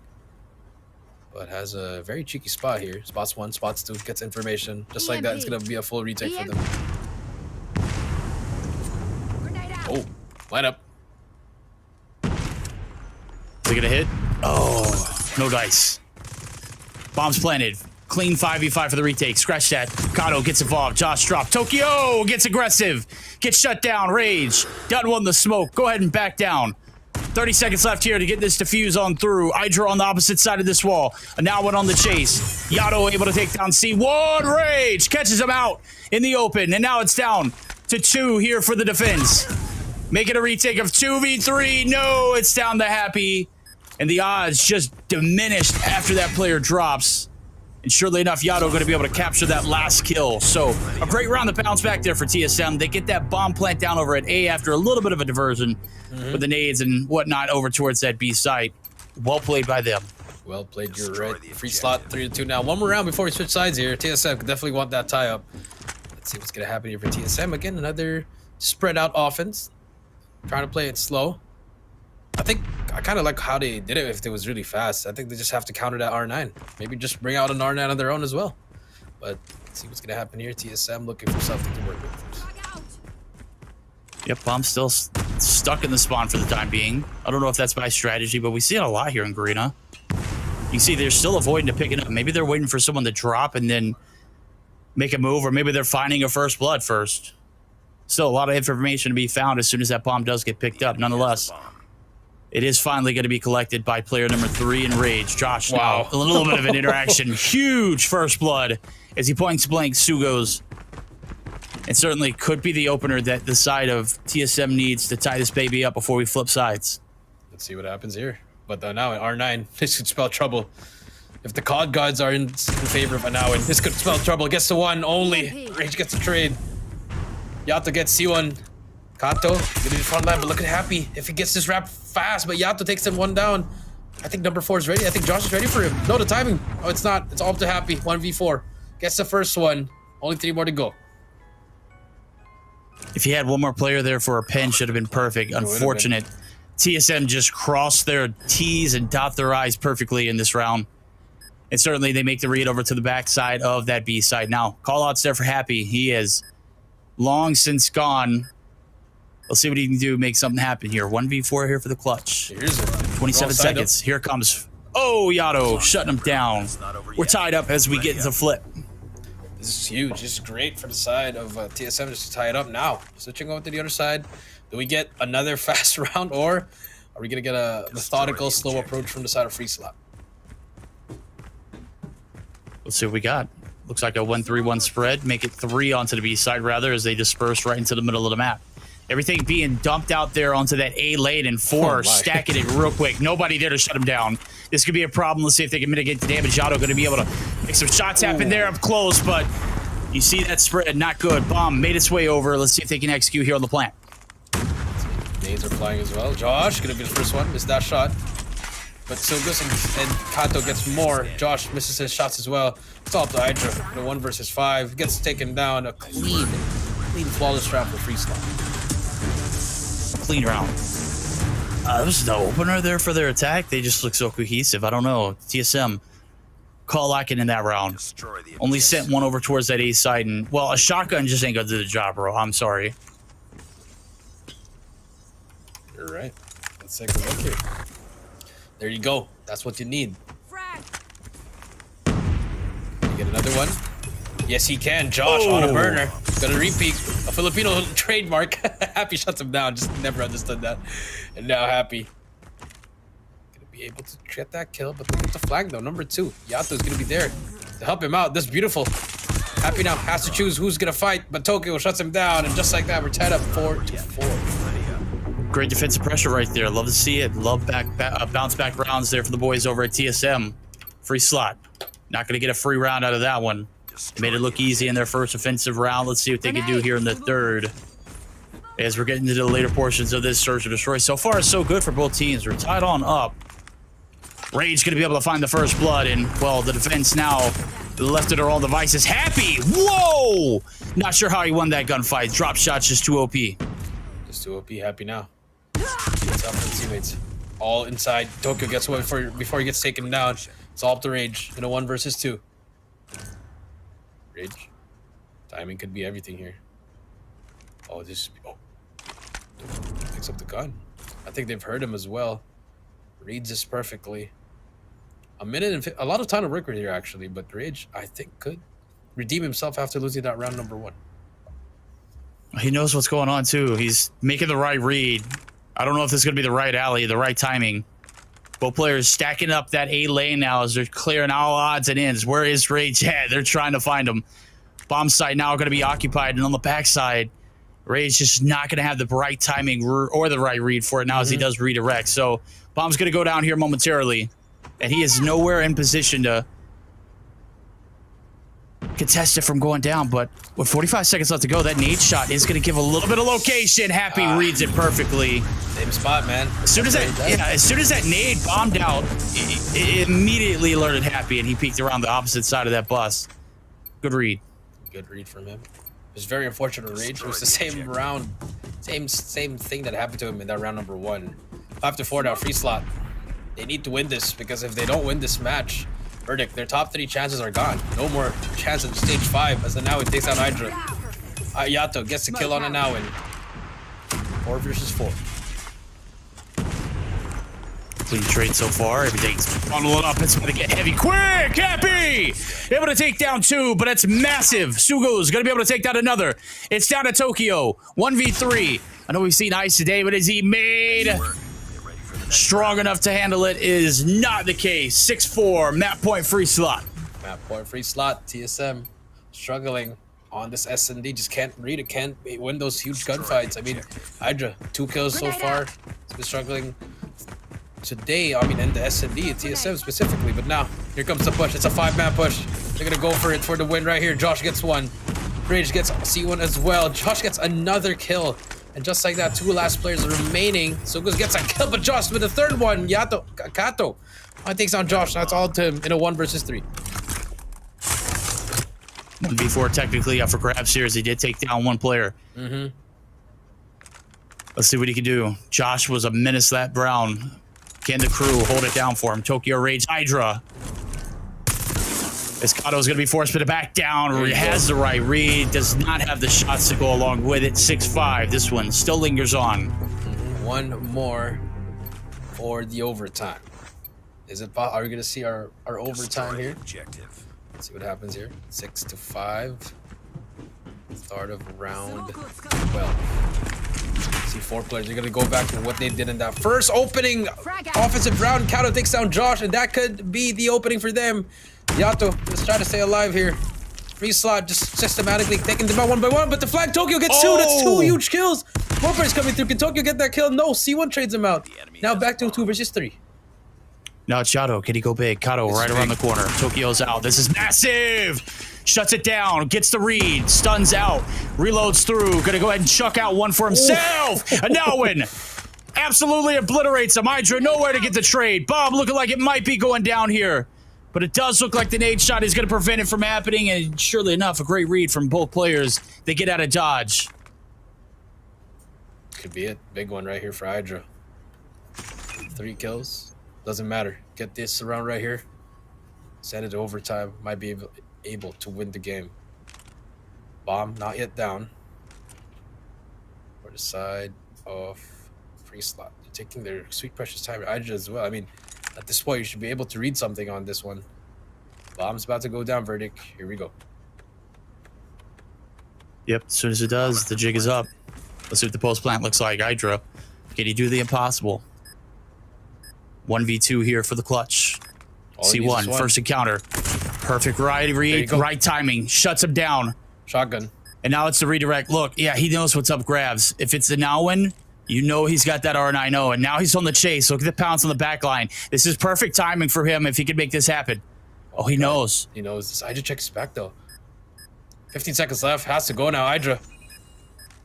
But has a very cheeky spot here. Spots 1, spots 2, gets information. Just like that, it's going to be a full retake for them. Oh, line up. Is it going to hit? Oh, no dice. Bombs planted. Clean 5v5 for the retake. Scratch that. Kato gets involved. Josh drop. Tokyo gets aggressive. Gets shut down. Rage. Done one the smoke. Go ahead and back down. 30 seconds left here to get this defuse on through. Hydra on the opposite side of this wall. And now one on the chase. Yato able to take down C1. Rage catches him out in the open. And now it's down to 2 here for the defense. Make it a retake of 2v3. No, it's down to Happy. And the odds just diminished after that player drops. And surely enough, Yato going to be able to capture that last kill. So a great round to bounce back there for TSM. They get that bomb plant down over at A after a little bit of a diversion with the nades and whatnot over towards that B site. Well played by them. Well played, you're right. Free slot, 3-2 now. One more round before we switch sides here. TSM could definitely want that tie up. Let's see what's going to happen here for TSM. Again, another spread out offense. Trying to play it slow. I think I kind of like how they did it if it was really fast. I think they just have to counter that R9. Maybe just bring out an R9 on their own as well. But let's see what's going to happen here. TSM looking for something to work with. Yep, bomb's still stuck in the spawn for the time being. I don't know if that's by strategy, but we see it a lot here in Garena. You see they're still avoiding to pick it up. Maybe they're waiting for someone to drop and then make a move, or maybe they're finding a first blood first. Still a lot of information to be found as soon as that bomb does get picked up. Nonetheless, It is finally going to be collected by player number 3 in Rage. Josh, Wow. now a little bit of an interaction. Huge first blood as he points blank Sugos. And certainly could be the opener that the side of TSM needs to tie this baby up before we flip sides. Let's see what happens here. But now at R9, this could spell trouble. If the COD gods are in favor of Anowin, this could spell trouble. Gets the one only. Rage gets the trade. Yato gets C1. Kato, gonna be front line, but look at Happy. If he gets this wrap fast, but Yato takes him one down. I think number 4 is ready. I think Josh is ready for him. No, the timing. Oh, it's not. It's all up to Happy. 1v4. Gets the first one. Only 3 more to go. If he had one more player there for a pen, should have been perfect. Unfortunate. TSM just crossed their T's and dot their I's perfectly in this round. And certainly they make the read over to the backside of that B side. Now, call-out's there for Happy. He is long since gone. Let's see what he can do, make something happen here. 1v4 here for the clutch. Here's it. 27 seconds. Here comes... Oh, Yato shutting him down. We're tied up as we get into flip. This is huge. This is great for the side of TSM just to tie it up now. Switching over to the other side. Do we get another fast round, or are we going to get a methodical, slow approach from the side of Free Slot? Let's see what we got. Looks like a 1-3-1 spread. Make it 3 onto the B side, rather, as they disperse right into the middle of the map. Everything being dumped out there onto that A lane, and 4 stacking it real quick. Nobody there to shut him down. This could be a problem. Let's see if they can mitigate the damage. Yato going to be able to make some shots happen there up close, but you see that spread, not good. Bomb made its way over. Let's see if they can execute here on the plant. Nades are flying as well. Josh going to be the first one. Missed that shot. But Silgus and Kato gets more. Josh misses his shots as well. It's all up to Hydra. The 1 versus 5. Gets taken down. A clean, flawless trap for Free Slot. Clean round. There's no opener there for their attack. They just look so cohesive. I don't know. TSM call locking in that round. Only sent one over towards that A side, and well, a shotgun just ain't gonna do the job, bro. I'm sorry. You're right. Let's take a look here. There you go. That's what you need. You get another one. Yes, he can. Josh on a burner. Gonna repeat. A Filipino trademark. Happy shuts him down. Just never understood that. And now Happy. Gonna be able to get that kill, but look at the flag though. Number 2. Yato's gonna be there to help him out. This is beautiful. Happy now has to choose who's gonna fight, but Tokyo shuts him down, and just like that, we're tied up 4-4. Great defensive pressure right there. Love to see it. Love bounce back rounds there for the boys over at TSM. Free Slot. Not gonna get a free round out of that one. Made it look easy in their first offensive round. Let's see what they can do here in the third. As we're getting into the later portions of this Search and Destroy. So far, so good for both teams. We're tied on up. Rage going to be able to find the first blood. And, well, the defense now left it on all devices. Happy! Whoa! Not sure how he won that gunfight. Drop shot's just too OP. Just too OP. Happy now. What's up with teammates? All inside. Tokyo gets away before he gets taken down. It's all up to Rage in a 1 versus 2. Rage. Timing could be everything here. Oh, this. Oh. Picks up the gun. I think they've heard him as well. Reads this perfectly. A minute and a lot of time to work with here, actually. But Rage, I think, could redeem himself after losing that round number 1. He knows what's going on, too. He's making the right read. I don't know if this is going to be the right alley, the right timing. Both players stacking up that A lane now as they're clearing all odds and ends. Where is Rage at? They're trying to find him. Bomb site now going to be occupied, and on the backside, Rage just not going to have the right timing or the right read for it now as he does redirect. So Bomb's going to go down here momentarily, and he is nowhere in position to contest it from going down. But with 45 seconds left to go, that nade shot is going to give a little bit of location. Happy reads it perfectly. Same spot, man. As soon as that nade bombed out, it immediately alerted Happy, and he peeked around the opposite side of that bus. Good read. Good read from him. It was very unfortunate. Rage. It was the same round, same thing that happened to him in that round number 1. 5-4 now. Free Slot. They need to win this, because if they don't win this match, verdict, their top 3 chances are gone. No more chance in stage 5 as Anowin takes out Hydra. Yato gets the kill on Anowin. 4 versus 4. Clean trade so far. Everything's bundling up. It's going to get heavy quick. Happy! Able to take down 2, but that's massive. Sugo's going to be able to take down another. It's down to Tokyo. 1v3. I know we've seen Ice today, but is he made? strong enough to handle it is not the case. 6-4, map point free slot. Map point free slot. TSM struggling on this S&D. Just can't read it. Can't win those huge gunfights. I mean, Hydra 2 kills so far. It's been struggling today. I mean, in the S&D, TSM specifically. But now here comes the push. It's a 5-man push. They're gonna go for it for the win right here. Josh gets one. Bridge gets C1 as well. Josh gets another kill. And just like that, 2 last players remaining. Sugos gets a kill, but Josh with the 3rd one. Kato takes on Josh. That's all to him in a 1 versus 3. 1v4 technically up for grabs here as he did take down 1 player. Let's see what he can do. Josh was a menace that Brown. Can the crew hold it down for him? Tokyo Rage Hydra. As Kato's going to be forced to back down. He has the right read. Does not have the shots to go along with it. 6-5. This one still lingers on. 1 more for the overtime. Is it? Are we going to see our overtime here? Objective. Let's see what happens here. 6-5. Start of round 12. See 4 players. They're going to go back to what they did in that first opening offensive round. Kato takes down Josh, and that could be the opening for them. Yato, let's try to stay alive here. Free slot, just systematically taking them out 1 by 1, but the flag Tokyo gets 2. That's 2 huge kills. More players coming through. Can Tokyo get that kill? No, C1 trades him out. Now back to 2 versus 3. Now it's Yato. Can he go big? Kato right around the corner. Tokyo's out. This is massive. Shuts it down. Gets the read. Stuns out. Reloads through. Gonna go ahead and chuck out 1 for himself. And now win. Absolutely obliterates him. Hydra nowhere to get the trade. Bomb looking like it might be going down here. But it does look like the nade shot is going to prevent it from happening. And surely enough, a great read from both players. They get out of dodge. Could be it. Big one right here for Hydra. 3 kills. Doesn't matter. Get this round right here. Send it to overtime. Might be able to win the game. Bomb not yet down. For the side of free slot. They're taking their sweet precious time. Hydra as well. I mean, at this point, you should be able to read something on this one. Bomb's about to go down, Verdict. Here we go. Yep, as soon as it does, the jig is up. Let's see what the post plant looks like. Hydra, can he do the impossible? 1v2 here for the clutch. C1, first encounter. Perfect right read, right timing. Shuts him down. Shotgun. And now it's the redirect. Look, yeah, he knows what's up grabs. If it's the now win, you know he's got that R9O, and now he's on the chase. Look at the pounce on the back line. This is perfect timing for him if he can make this happen. Oh, he knows. He knows. This Hydra checks back, though. 15 seconds left. Has to go now, Hydra.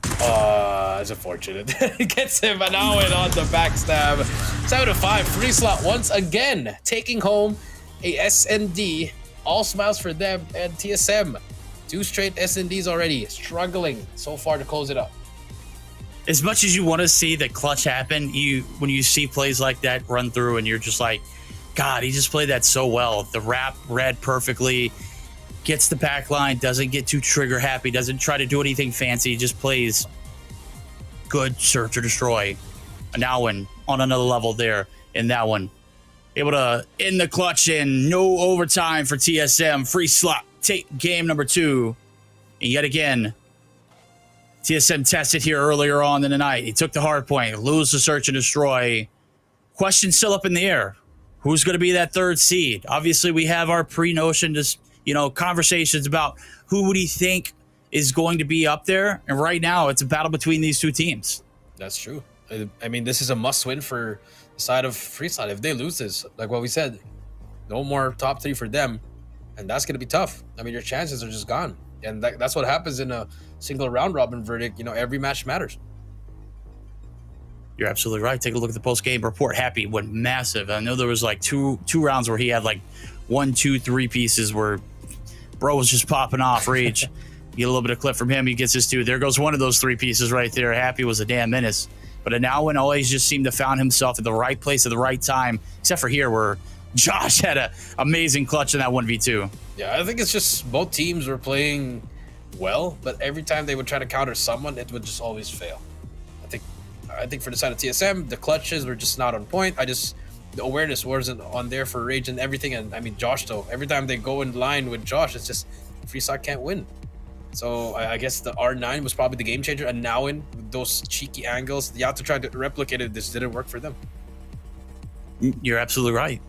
It's unfortunate. Gets him an Owen on the backstab. 7-5. Free slot once again. Taking home a S&D. All smiles for them and TSM. 2 straight S&Ds already. Struggling so far to close it up. As much as you want to see the clutch happen, when you see plays like that run through and you're just like, God, he just played that so well. The wrap read perfectly, gets the back line, doesn't get too trigger happy, doesn't try to do anything fancy, just plays good search or destroy. And now on another level there in that one. Able to end the clutch in no overtime for TSM. Free slot, take game number 2. And yet again, TSM tested here earlier on in the night. He took the hard point, lose the search and destroy. Question still up in the air. Who's going to be that 3rd seed? Obviously, we have our pre-notion, just, conversations about who would he think is going to be up there. And right now, it's a battle between these 2 teams. That's true. I mean, this is a must-win for the side of Freeslot. If they lose this, like what we said, no more top 3 for them. And that's going to be tough. I mean, your chances are just gone. And that's what happens in a single round robin Verdict. Every match matters. You're absolutely right. Take a look at the post-game report. Happy went massive. I know there was like two rounds where he had like 1, 2, 3 pieces where bro was just popping off. Rage. Get a little bit of clip from him. He gets his 2. There goes one of those 3 pieces right there. Happy was a damn menace. But now and always just seemed to found himself at the right place at the right time, except for here where Josh had an amazing clutch in that 1v2. Yeah, I think it's just both teams were playing well, but every time they would try to counter someone, it would just always fail. I think for the side of TSM, the clutches were just not on point. The awareness wasn't on there for Rage and everything. And I mean, Josh, though, every time they go in line with Josh, it's just Freeslot can't win. So I guess the R9 was probably the game changer. And now with those cheeky angles, Yato tried to replicate it. This didn't work for them. You're absolutely right.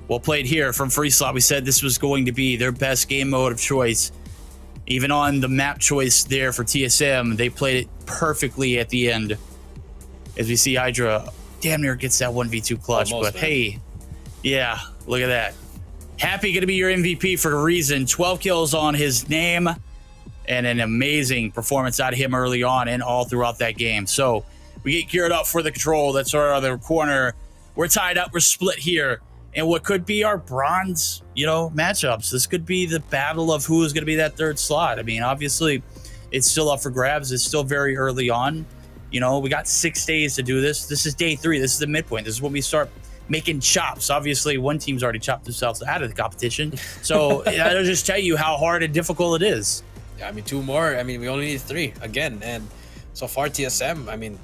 Well played here from Free Slot. We said this was going to be their best game mode of choice. Even on the map choice there for TSM, they played it perfectly at the end. As we see Hydra damn near gets that 1v2 clutch. Almost, but man. hey, yeah, look at that. Happy going to be your MVP for a reason. 12 kills on his name and an amazing performance out of him early on and all throughout that game. So we get geared up for the control. That's our other corner. We're tied up. We're split here. And what could be our bronze, matchups. This could be the battle of who is going to be that third slot. I mean, obviously, it's still up for grabs. It's still very early on. We got 6 days to do this. This is day 3. This is the midpoint. This is when we start making chops. Obviously, one team's already chopped themselves out of the competition. So that'll just tell you how hard and difficult it is. Yeah, I mean, 2 more. I mean, we only need 3 again. And so far, TSM, I mean,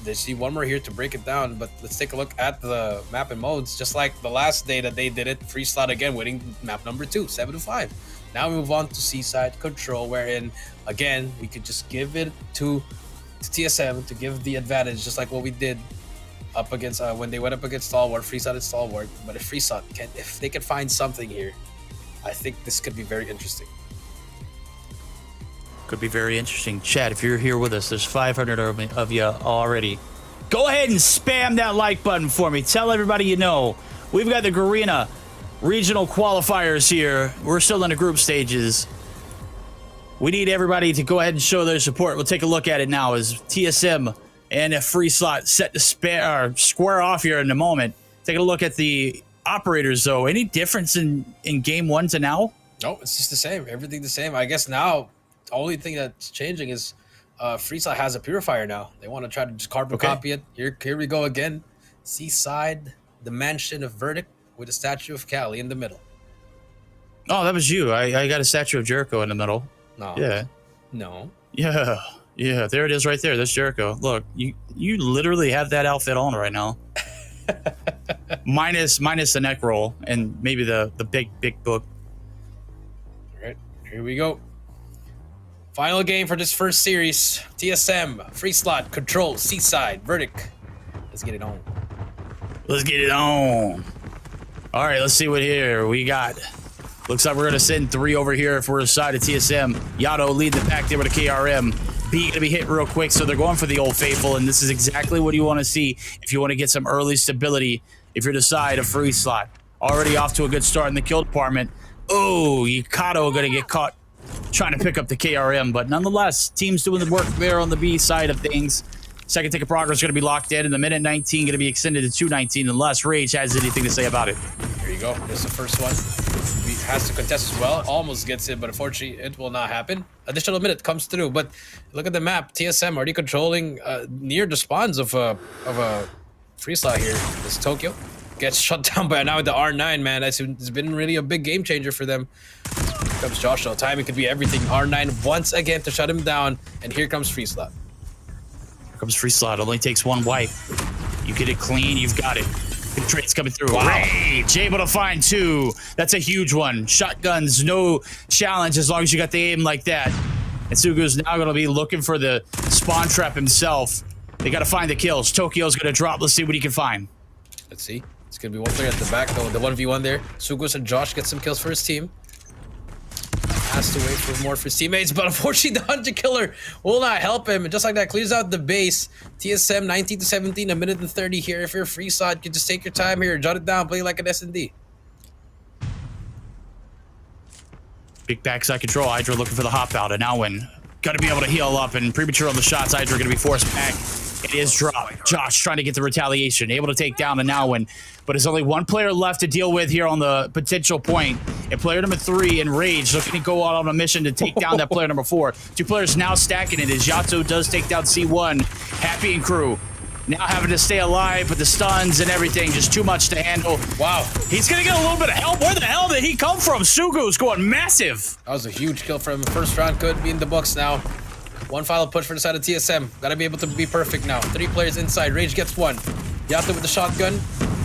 they see 1 more here to break it down. But let's take a look at the map and modes. Just like the last day that they did it, Free Slot again, winning map number 2, 7-5. Now we move on to Seaside Control, wherein, again, we could just give it to TSM to give the advantage, just like what we did up against when they went up against Stalwart. Free Slot and Stalwart. But if Free Slot if they can find something here, I think this could be very interesting. Could be very interesting. Chad, if you're here with us, there's 500 of you already. Go ahead and spam that like button for me. Tell everybody you know. We've got the Garena regional qualifiers here. We're still in the group stages. We need everybody to go ahead and show their support. We'll take a look at it now as TSM and a Free Slot set to square off here in a moment. Taking a look at the operators, though. Any difference in game 1 to now? No, it's just the same. Everything the same. I guess now the only thing that's changing is Free Slot has a purifier now. They want to try to just carbon copy it. Here we go again. Seaside, the mansion of Verdict with a statue of Cali in the middle. Oh, that was you. I got a statue of Jericho in the middle. No. Yeah. No. Yeah, there it is right there. That's Jericho. Look, you literally have that outfit on right now. minus the neck roll and maybe the big book. All right, here we go. Final game for this first series. TSM, Free Slot, Control, Seaside, Verdict. Let's get it on. Let's get it on. All right, let's see what here we got. Looks like we're going to send 3 over here for the side of TSM. Yato lead the pack there with a KRM. B going to be hit real quick, so they're going for the Old Faithful, and this is exactly what you want to see if you want to get some early stability if you're the side of Free Slot. Already off to a good start in the kill department. Oh, Yakato going to get caught trying to pick up the KRM, but nonetheless, team's doing the work there on the B side of things. Second tick of progress going to be locked in, and the minute 19 going to be extended to 2:19 unless Rage has anything to say about it. Here you go. There's the first one. He has to contest as well. Almost gets it, but unfortunately, it will not happen. Additional minute comes through, but look at the map. TSM already controlling near the spawns of a Free Slot here. This Tokyo gets shut down by now with the R9, man. It's been really a big game changer for them. Here comes Josh, though. Timing could be everything. R9 once again to shut him down, and here comes Free Slot. Here comes Free Slot. Only takes 1 wipe. You get it clean, you've got it. Good trades coming through. Wow. Rage able to find 2. That's a huge one. Shotguns, no challenge as long as you got the aim like that. And Sugu's now going to be looking for the spawn trap himself. They got to find the kills. Tokyo's going to drop. Let's see what he can find. Let's see. It's going to be one player at the back, though. The 1v1 there. Sugus and Josh get some kills for his team. Has to wait for more for his teammates, but unfortunately the Hunter Killer will not help him. And just like that, clears out the base. TSM 19-17, a minute and 30 here. If you're Free Slot, you can just take your time here, jot it down, play like an S&D. Big backside control. Hydra looking for the hop out. And now when got to be able to heal up and premature on the shots. Hydra going to be forced back. It is dropped. Josh trying to get the retaliation. Able to take down a Nowin. But there's only 1 player left to deal with here on the potential point. And player number 3 in Rage looking to go out on a mission to take down that player number 4. 2 players now stacking it as Yato does take down C1. Happy and crew. Now having to stay alive with the stuns and everything. Just too much to handle. Wow. He's going to get a little bit of help. Where the hell did he come from? Sugu's going massive. That was a huge kill for him. First round could be in the books now. 1 final push for the side of TSM. Gotta be able to be perfect now. 3 players inside. Rage gets 1. Yato with the shotgun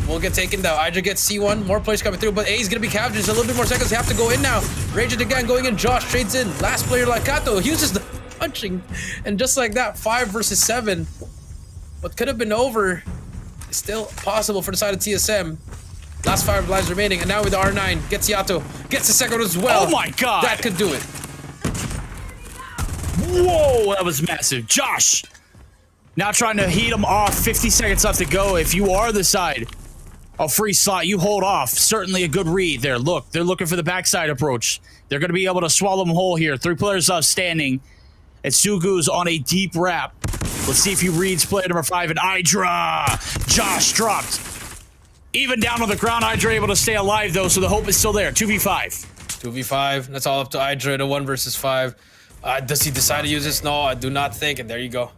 will get taken down. Hydra gets C1. More players coming through, but A's gonna be captured. There's a little bit more seconds. They have to go in now. Rage again going in. Josh trades in. Last player Lakato uses the punching. And just like that, 5 versus 7. What could have been over still possible for the side of TSM. Last 5 lives remaining, and now with the R9, gets Yato, gets the second as well. Oh my god! That could do it. Whoa, that was massive. Josh, now trying to heat him off. 50 seconds left to go. If you are the side of free slot, you hold off. Certainly a good read there. Look, they're looking for the backside approach. They're going to be able to swallow them whole here. 3 players left standing. And Sugu's on a deep wrap. Let's see if he reads player number 5 and Hydra. Josh dropped. Even down on the ground, Hydra able to stay alive though, so the hope is still there. 2v5. 2v5. That's all up to Hydra, the 1 versus 5. Does he decide to use this? No, I do not think. And there you go.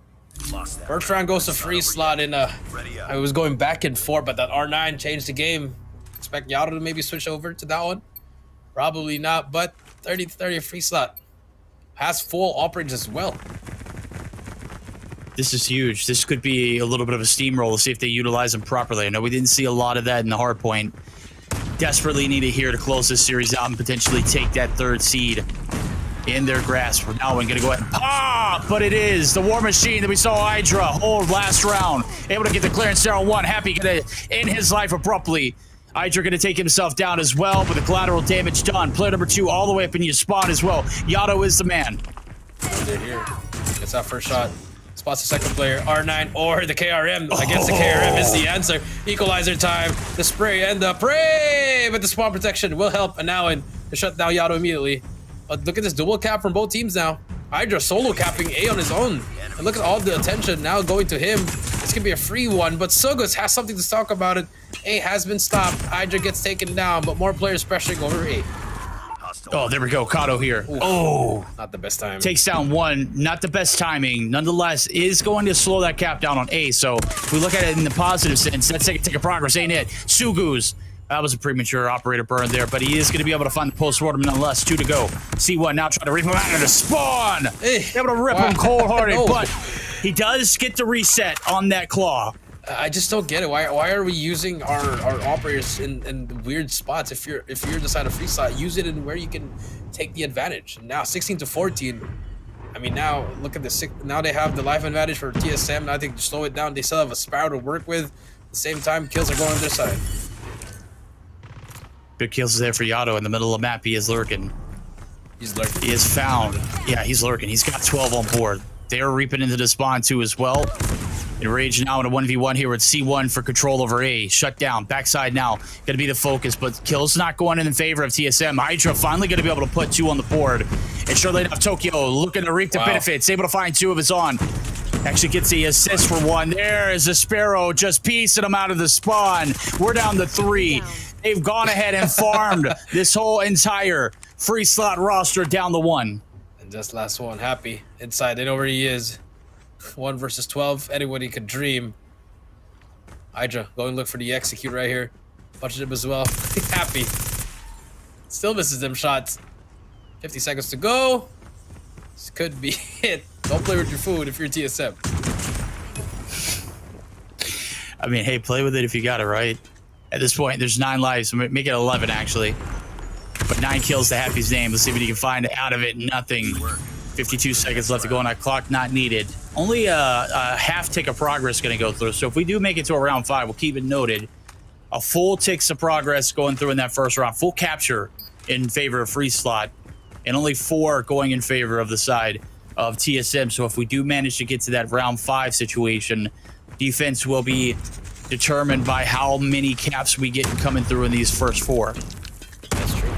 First round goes to free slot in I was going back and forth, but that R9 changed the game. Expect Yato to maybe switch over to that one. Probably not, but 30-30 free slot. Has full operators as well. This is huge. This could be a little bit of a steamroll to see if they utilize them properly. I know we didn't see a lot of that in the hard point. Desperately needed here to close this series out and potentially take that 3rd seed in their grasp. Now we're gonna go ahead and pop, but it is the War Machine that we saw Hydra hold last round. Able to get the clearance there on 1. Happy gonna end his life abruptly. Hydra gonna take himself down as well, but the collateral damage done. Player number 2 all the way up in your spot as well. Yato is the man. They're here. Gets that first shot. Spots the second player. R9 or the KRM. I guess the KRM is the answer. Equalizer time. The spray and the pray, but the spawn protection will help. And now in to shut down Yato immediately. But look at this double cap from both teams now. Hydra solo capping A on his own. And look at all the attention now going to him. This could be a free one, but Sogus has something to talk about it. A has been stopped. Hydra gets taken down, but more players pressuring over A. Oh, there we go. Kato here. Oof. Oh. Not the best time. Takes down 1. Not the best timing. Nonetheless, is going to slow that cap down on A. So if we look at it in the positive sense, that's take a progress, ain't it? Sugu's. That was a premature operator burn there, but he is going to be able to find the post-mortem nonetheless. 2 to go. C1 now trying to rip him out of the spawn. Able to rip him cold-hearted, but he does get the reset on that claw. I just don't get it. Why are we using our operators in weird spots? If you're the side of free slot, use it in where you can take the advantage. And now 16-14. I mean, now look at the now they have the life advantage for TSM. Now I think to slow it down, they still have a Sparrow to work with. At the same time, kills are going on their side. Good kills there for Yato in the middle of the map. He is lurking. He's lurking. He is found. Yeah, he's lurking. He's got 12 on board. They are reaping into the spawn too as well. Enraged now in a 1v1 here with C1 for control over A. Shut down. Backside now. Going to be the focus, but kills not going in favor of TSM. Hydra finally going to be able to put 2 on the board. And surely enough, Tokyo looking to reap the benefits. Able to find 2 of his own. Actually gets the assist for 1. There is a Sparrow just piecing him out of the spawn. We're down to 3. They've gone ahead and farmed this whole entire free slot roster down to 1. And just last one. Happy. Inside. They know where he is. 1 versus 12. Anybody could dream. Hydra, go and look for the execute right here. Punches him as well. Happy. Still misses them shots. 50 seconds to go. This could be it. Don't play with your food if you're TSM. I mean, hey, play with it if you got it, right? At this point, there's 9 lives. Make it 11, actually. But 9 kills to Happy's name. Let's see what he can find out of it. Nothing. 52 seconds left to go on that clock. Not needed. Only a half tick of progress going to go through. So if we do make it to a round 5, we'll keep it noted. A full ticks of progress going through in that first round. Full capture in favor of free slot. And only 4 going in favor of the side of TSM. So if we do manage to get to that round 5 situation, defense will be determined by how many caps we get coming through in these first 4. That's true.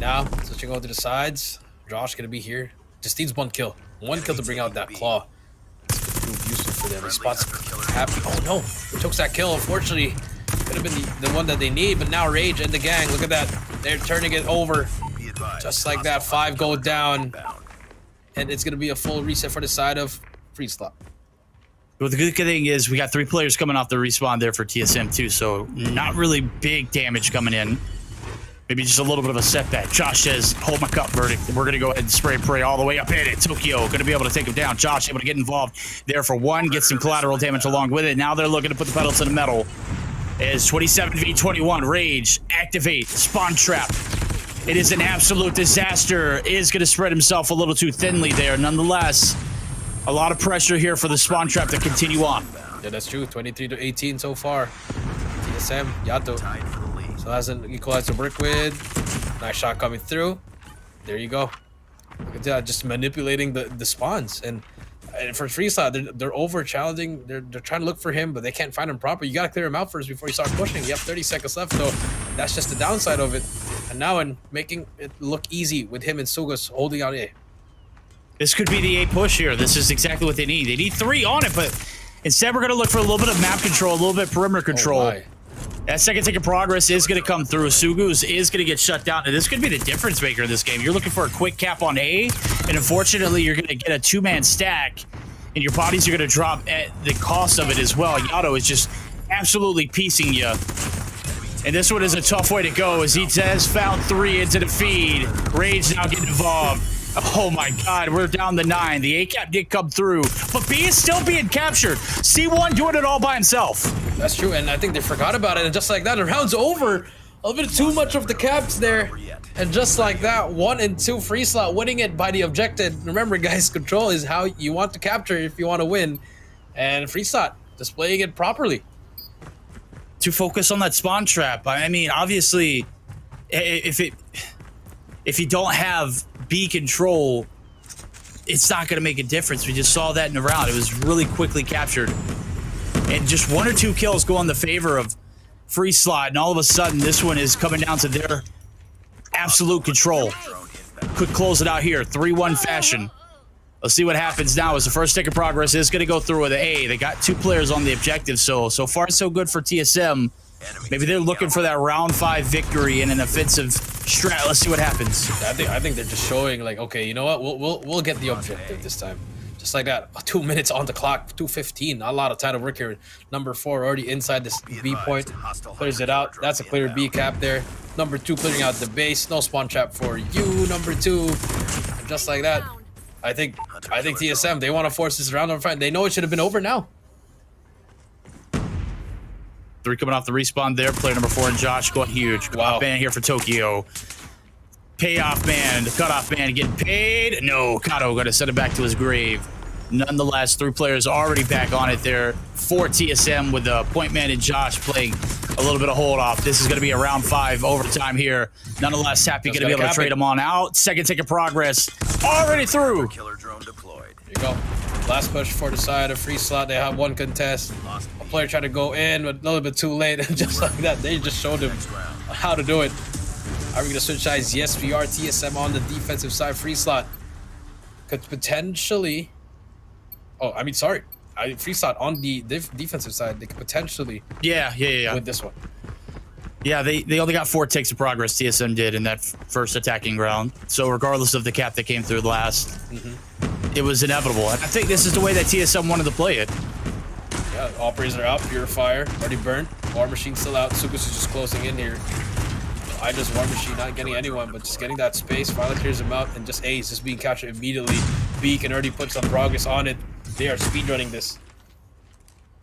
Now, switching over to the sides. Josh gonna be here. Just needs 1 kill. 1 kill to bring out that claw. It's gonna prove useful for them. The spot's happy. Oh no! Chokes that kill. Unfortunately, could have been the one that they need, but now Rage and the gang, look at that. They're turning it over. Just like that, 5 go down. And it's gonna be a full reset for the side of free slot. Well, the good thing is we got 3 players coming off the respawn there for TSM too, so not really big damage coming in. Maybe just a little bit of a setback. Josh says, hold my cup, verdict. We're going to go ahead and spray and pray all the way up in it. Tokyo going to be able to take him down. Josh able to get involved there for 1, get some collateral damage along with it. Now they're looking to put the pedal to the metal. As 27v21, Rage, activate, spawn trap. It is an absolute disaster. Is going to spread himself a little too thinly there. Nonetheless, a lot of pressure here for the spawn trap to continue on. Yeah, that's true. 23-18 so far. TSM, Yato. So has an equalizer to work with. Nice shot coming through. There you go. Look at that, just manipulating the spawns. And for Freeslot, they're over challenging. They're trying to look for him, but they can't find him proper. You gotta clear him out first before you start pushing. You have 30 seconds left, though. That's just the downside of it. And now in making it look easy with him and Sugas holding out A. This could be the A push here. This is exactly what they need. They need 3 on it, but instead we're going to look for a little bit of map control, a little bit of perimeter control. Oh, That second tick of progress is going to come through. Sugus is going to get shut down. And this could be the difference maker in this game. You're looking for a quick cap on A, and unfortunately, you're going to get a 2-man stack, and your bodies are going to drop at the cost of it as well. Yato is just absolutely piecing you. And this one is a tough way to go as he has found 3 into the feed. Rage now getting involved. Oh my God, we're down to 9. The A-cap did come through, but B is still being captured. C1 doing it all by himself. That's true, and I think they forgot about it, and just like that, the round's over. A little bit too much of the caps there, and just like that, 1 and 2 Freeslot winning it by the objective. Remember, guys, control is how you want to capture if you want to win, and Freeslot displaying it properly. To focus on that spawn trap. I mean, obviously, if you don't have B control, it's not going to make a difference. We just saw that in the round. It was really quickly captured. And just 1 or 2 kills go in the favor of Freeslot, and all of a sudden, this one is coming down to their absolute control. Could close it out here, 3-1 fashion. Let's see what happens now as the first tick of progress is going to go through with an A. They got 2 players on the objective, so far so good for TSM. Maybe they're looking for that round 5 victory in an offensive strat. Let's see what happens. I think they're just showing like, okay, you know what? We'll get the objective this time. Just like that. 2 minutes on the clock, 2:15. Not a lot of time to work here. Number 4 already inside this B point. Clears it out. That's a clear B cap there. Number 2 clearing out the base. No spawn trap for you. Number 2. And just like that. I think TSM, they want to force this round on front. They know it should have been over now. 3 coming off the respawn there. Player number 4 and Josh going huge. Wow. Man here for Tokyo. Payoff man, the cutoff man getting paid. No, Kato going to send it back to his grave. Nonetheless, 3 players already back on it there for TSM with the point man and Josh playing a little bit of hold off. This is going to be a round 5 overtime here. Nonetheless, Happy going to be able to trade them on out. Second tick of progress already through. Killer drone deployed. There you go. Last push for the side of Freeslot. They have 1 contest. A player tried to go in, but a little bit too late. And just like that, they just showed him how to do it. Are we going to switch sides? Yes, we are. TSM on the defensive side. Freeslot could potentially... Oh, I mean, sorry. Freeslot on the defensive side. They could potentially... Yeah. With this one. Yeah, they only got 4 ticks of progress, TSM did, in that first attacking round. So regardless of the cap that came through last, it was inevitable. And I think this is the way that TSM wanted to play it. Yeah, operators are out. Purifier already burnt. War Machine still out. Sukus is just closing in here. I just War Machine not getting anyone, but just getting that space. Finally clears him out, and just A is just being captured immediately. B can already put some progress on it. They are speedrunning this.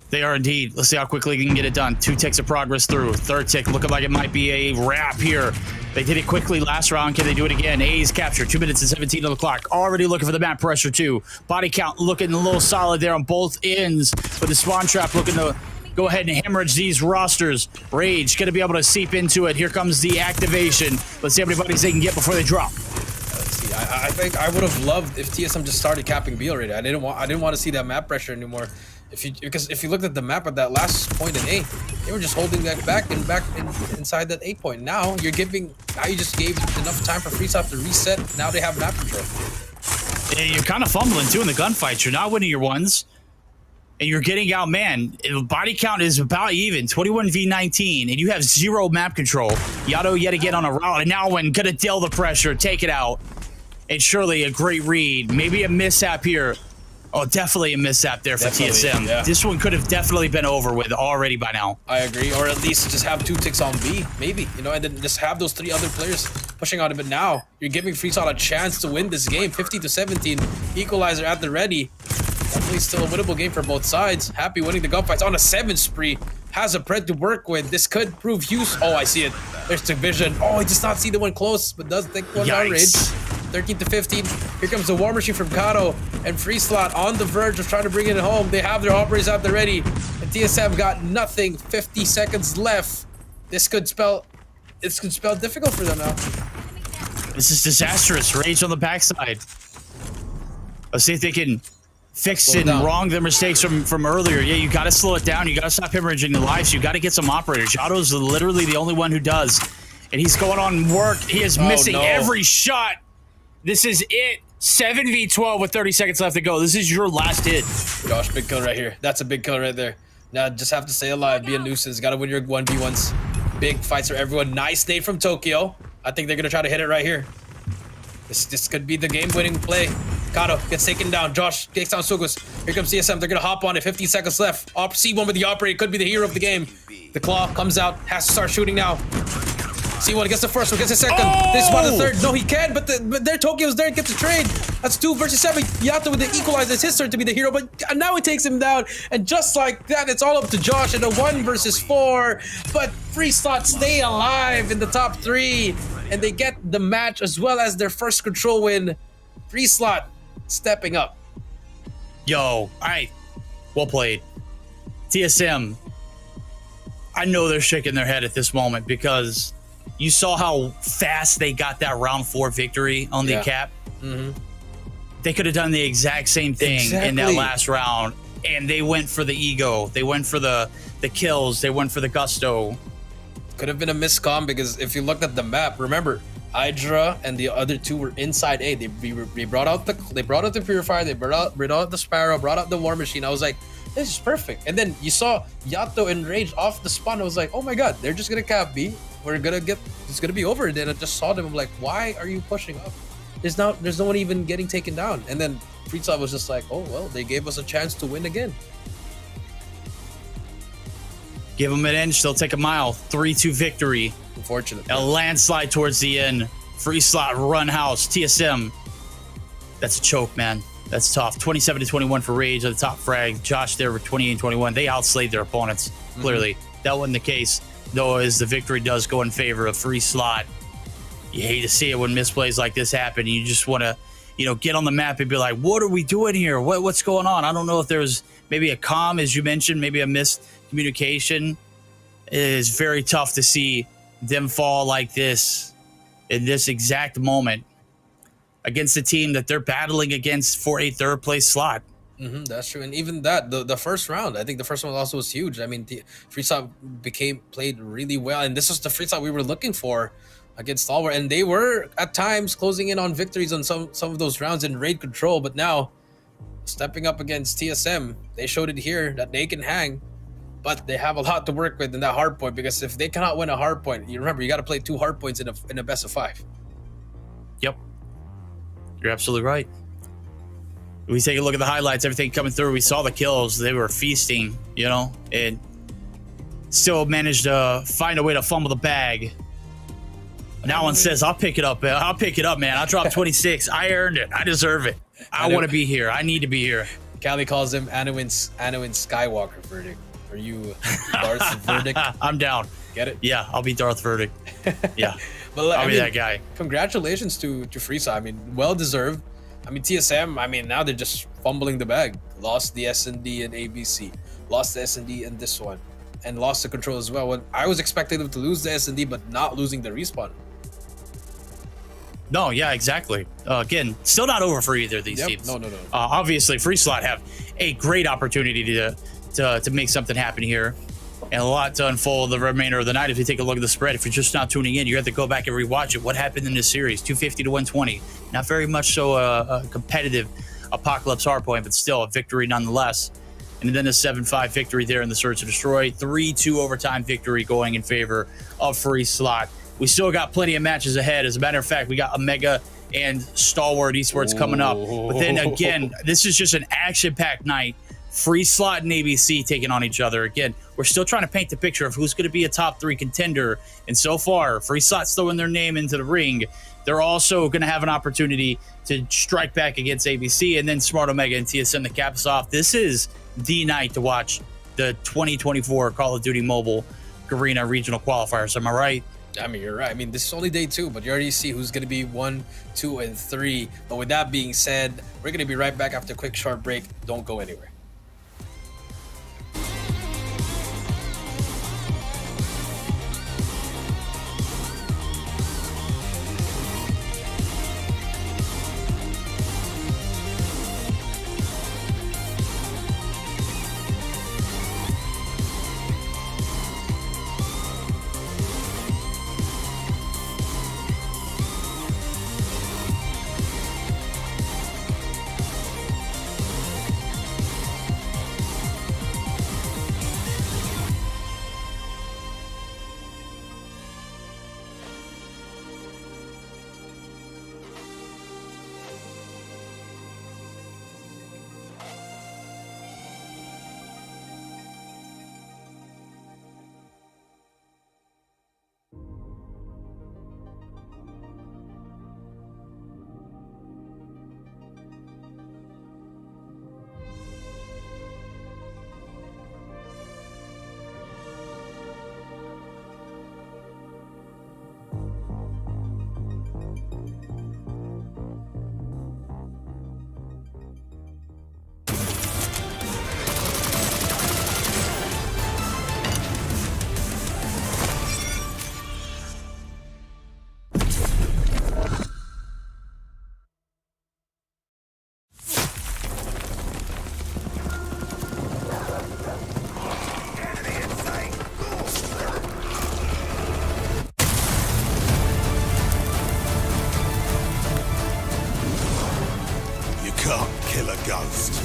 They are indeed. Let's see how quickly we can get it done. 2 ticks of progress through. 3rd tick looking like it might be a wrap here. They did it quickly last round. Can they do it again? A's captured. 2 minutes and 17 on the clock. Already looking for the map pressure too. Body count looking a little solid there on both ends. But the spawn trap looking to go ahead and hemorrhage these rosters. Rage going to be able to seep into it. Here comes the activation. Let's see how many bodies they can get before they drop. Let's see. I think I would have loved if TSM just started capping B already. I didn't want to see that map pressure anymore. Because if you looked at the map at that last point in A, they were just holding that back inside that A point. Now you just gave enough time for Freeslot to reset. Now they have map control. Yeah, you're kind of fumbling too in the gunfights. You're not winning your ones, and you're getting out. Man, body count is about even, 21 v 19, and you have 0 map control. Yato yet again on a route, and now when gonna deal the pressure, take it out, and surely a great read. Maybe a mishap here. Oh, definitely a mishap there for TSM. Yeah. This one could have definitely been over with already by now. I agree, or at least just have 2 ticks on B, maybe, and then just have those 3 other players pushing on it. But now you're giving Freeslot a chance to win this game, 50-17, equalizer at the ready. Definitely still a winnable game for both sides. Happy winning the gunfights on a 7 spree. Has a Pred to work with. This could prove use. Oh, I see it. There's the vision. Oh, he does not see the one close, but does think one outrage. 13-15. Here comes the War Machine from Kato. and Free Slot on the verge of trying to bring it home. They have their operators out there ready, and TSM got nothing. 50 seconds left. This could spell difficult for them now. This is disastrous. Rage on the backside. Let's see if they can fix and wrong their mistakes from earlier. Yeah, you got to slow it down. You got to stop hemorrhaging the lives. You got to get some operators. Yato's literally the only one who does. And he's going on work. He is missing every shot. This is it. 7v12 with 30 seconds left to go. This is your last hit. Gosh, big kill right here. That's a big kill right there. Now just have to stay alive, be a nuisance. Got to win your 1v1s. Big fights for everyone. Nice nade from Tokyo. I think they're going to try to hit it right here. This could be the game-winning play. Kato gets taken down. Josh takes down Sugus. Here comes CSM. They're going to hop on it. 15 seconds left. C1 with the operator. Could be the hero of the game. The claw comes out. Has to start shooting now. C1 gets the first one. Gets the second. This one the third. No, he can. But there Tokyo's there. Gets the trade. That's 2 versus 7. Yato with the equalizer. It's his turn to be the hero. But now it takes him down. And just like that, it's all up to Josh in a 1 versus 4. But Free Slot stay alive in the top 3. And they get the match as well as their first control win. Free Slot stepping up. Yo, all right. Well played. TSM, I know they're shaking their head at this moment because you saw how fast they got that round 4 victory on the cap. They could have done the exact same thing in that last round, and they went for the ego. They went for the kills. They went for the gusto. Could have been a miscom because if you looked at the map, remember, Hydra and the other 2 were inside A. They brought out the Purifier, they brought out the Sparrow, brought out the War Machine. I was like, this is perfect. And then you saw Yato and Rage off the spawn. I was like, oh my god, they're just gonna cap B. It's gonna be over. And then I just saw them. I'm like, why are you pushing up? There's no one even getting taken down. And then Free Slot was just like, oh well, they gave us a chance to win again. Give them an inch, they'll take a mile. 3-2 victory. Unfortunately. A landslide towards the end. Free Slot run house. TSM. That's a choke, man. That's tough. 27-21 for Rage at the top frag. Josh there with 28-21. They outslayed their opponents, clearly. That wasn't the case, though, as the victory does go in favor of Free Slot. You hate to see it when misplays like this happen. You just want to, get on the map and be like, what are we doing here? What's going on? I don't know if there's maybe a comm, as you mentioned, maybe a miscommunication. It is very tough to see them fall like this in this exact moment against a team that they're battling against for a 3rd place slot. That's true. And even that, the first round, I think the first one also was huge. I mean, the Free Slot played really well. And this was the Free Slot we were looking for against Stalwart. And they were at times closing in on victories on some of those rounds in raid control. But now, stepping up against TSM, they showed it here that they can hang. But they have a lot to work with in that hard point, because if they cannot win a hard point, you remember, you got to play 2 hard points in a best of 5. Yep. You're absolutely right. We take a look at the highlights, everything coming through. We saw the kills. They were feasting, and still managed to find a way to fumble the bag. Now one says, I'll pick it up, man. I dropped 26. I earned it. I deserve it. I want to be here. I need to be here. Callie calls him Anowin Skywalker verdict. Are you Darth Verdict? I'm down. Get it? Yeah, I'll be Darth Verdict. Yeah, but I'll be that guy. Congratulations to Free Slot. I mean, well deserved. I mean, TSM. I mean, now they're just fumbling the bag. Lost the S&D and ABC. Lost the S&D in this one, and lost the control as well. When I was expecting them to lose the S&D, but not losing the respawn. No, yeah, exactly. Again, still not over for either of these teams. No. Obviously, Free Slot have a great opportunity to make something happen here, and a lot to unfold the remainder of the night. If you take a look at the spread, if you're just not tuning in, you have to go back and rewatch it. What happened in this series? 250 to 120. Not very much so a competitive Apocalypse hardpoint, but still a victory nonetheless. And then a 7-5 victory there in the Search and Destroy. 3-2 overtime victory going in favor of Free Slot. We still got plenty of matches ahead. As a matter of fact, we got Omega and Stalwart eSports coming up. But then again, this is just an action-packed night. Free Slot and ABC taking on each other. Again, we're still trying to paint the picture of who's going to be a top 3 contender. And so far, Free Slot's throwing their name into the ring. They're also going to have an opportunity to strike back against ABC, and then Smart Omega and TSM to cap us off. This is the night to watch the 2024 Call of Duty Mobile Garena Regional Qualifiers. Am I right? I mean, you're right. I mean, this is only day 2, but you already see who's going to be 1, 2, and 3. But with that being said, we're going to be right back after a quick short break. Don't go anywhere. Kill a ghost.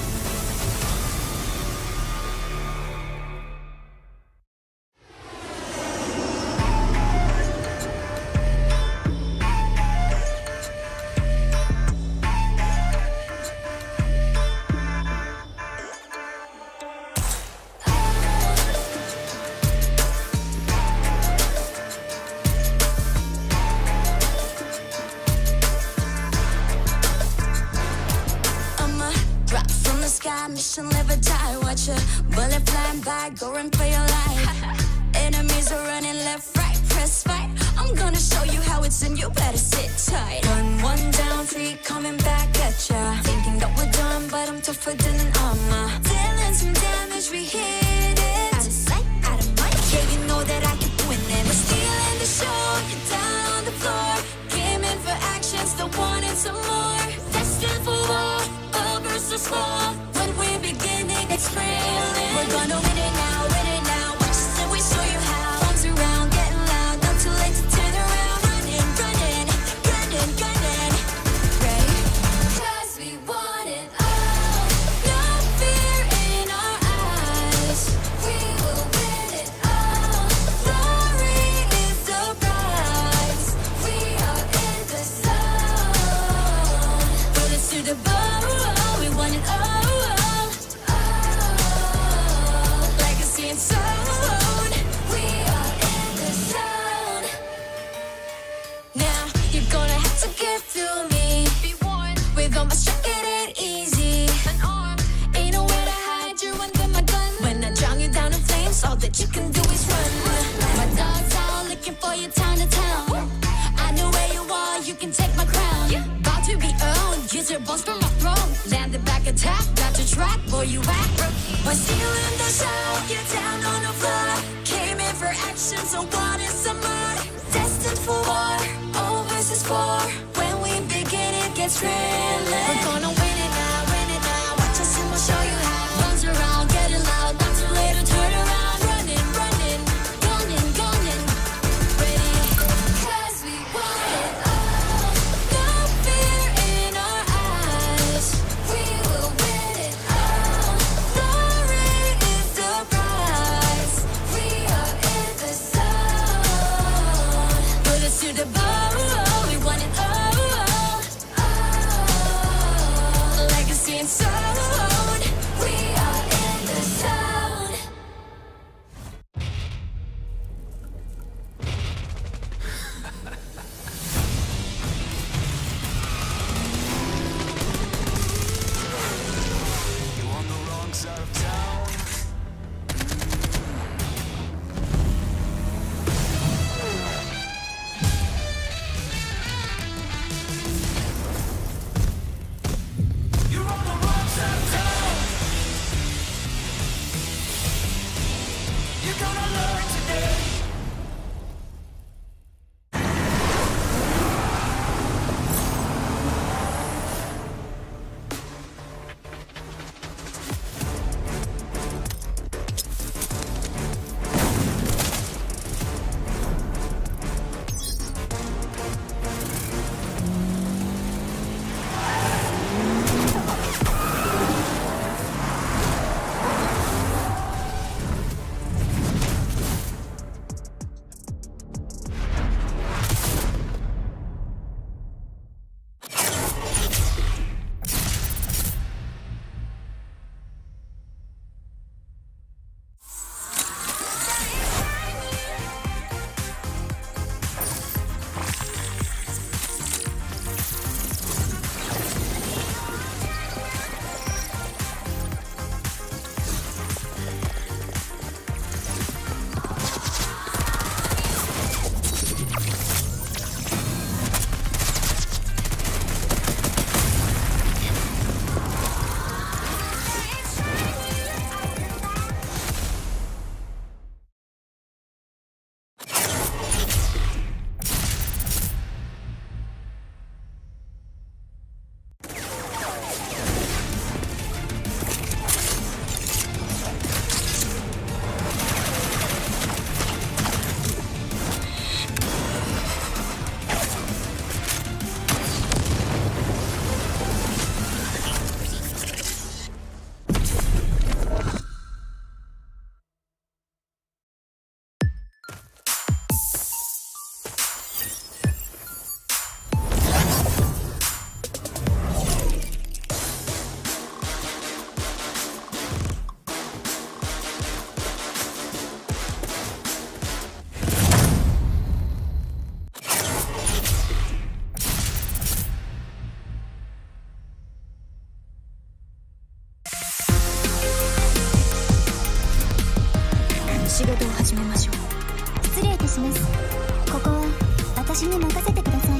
Mission live or die, watch a bullet flying by, going for your life. Enemies are running left, right, press fight. I'm gonna show you how it's in, you better sit tight. One down, 3 coming back at ya. Thinking that we're done, but I'm tougher than an armor. Dealing some damage, we hit it. Out of sight, out of mind, yeah, you know that I keep winning. We're stealing the show, you're down on the floor. Came in for action, still wanting some more. Destined for war, all versus 4. It's thrilling. We're gonna win it now, win it now. Watch us and we show you how. Arms around, getting loud, not too late to turn around. Running, running, gunning, gunning. Ready? 'Cause we want it all. No fear in our eyes. We will win it all. Glory is the prize. We are in the zone. Put us to the bone. We want it all. Zone. We are in the zone. Now you're gonna have to get through me. Be warned, with all my strength it ain't easy. An arm, ain't nowhere to hide. You're under my gun. When I drown you down in flames, all that you can do is run. My dog's out looking for you town to town. I know where you are, you can take my crown. About to be owned, use your bones from my throne. Landed back attack, got your track, boy you act. We're stealing the show, you're down on the floor. Came in for action, so what is some more? Destined for war, all versus 4. When we begin, it gets thrilling. We're gonna win it now, win it now. Watch us and we'll show you how. Guns around, getting loud, not too late to turn around. Running, running, gunning, gunning. Ready? 'Cause we want it all. No fear in our eyes. We will win it all. Glory is the prize. We are in the zone. Put us to the bone. We want it all. 仕事を始めましょう。失礼いたします。ここは私に任せてください。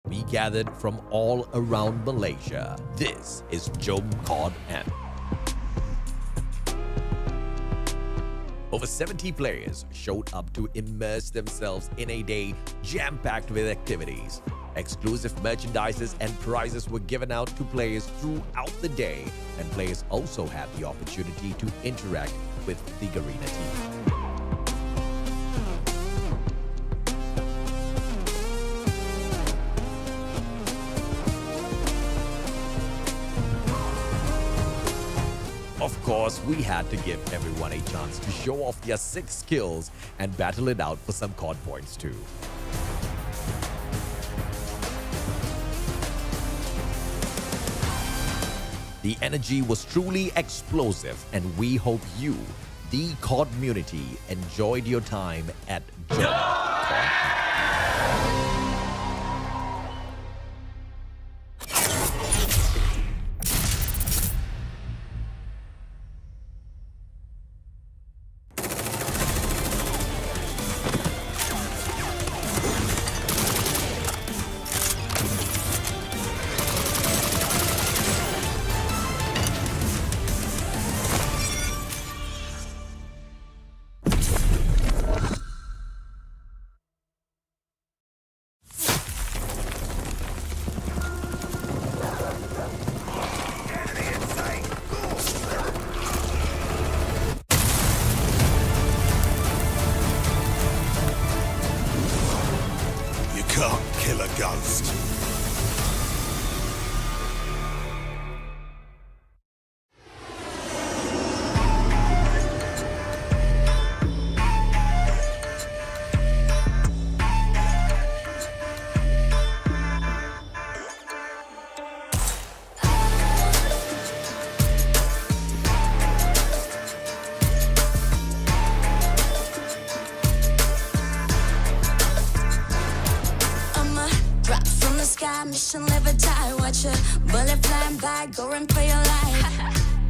We gathered from all around Malaysia. This is COD M. Over 70 players showed up to immerse themselves in a day jam-packed with activities. Exclusive merchandises and prizes were given out to players throughout the day, and players also had the opportunity to interact with the Garena team. Of course, we had to give everyone a chance to show off their 6 skills and battle it out for some COD points too. The energy was truly explosive, and we hope you, the COD community, enjoyed your time at COD. You can't kill a ghost. I'ma drop from the sky, mission live or die. Watch a bullet flying by, go run for your life.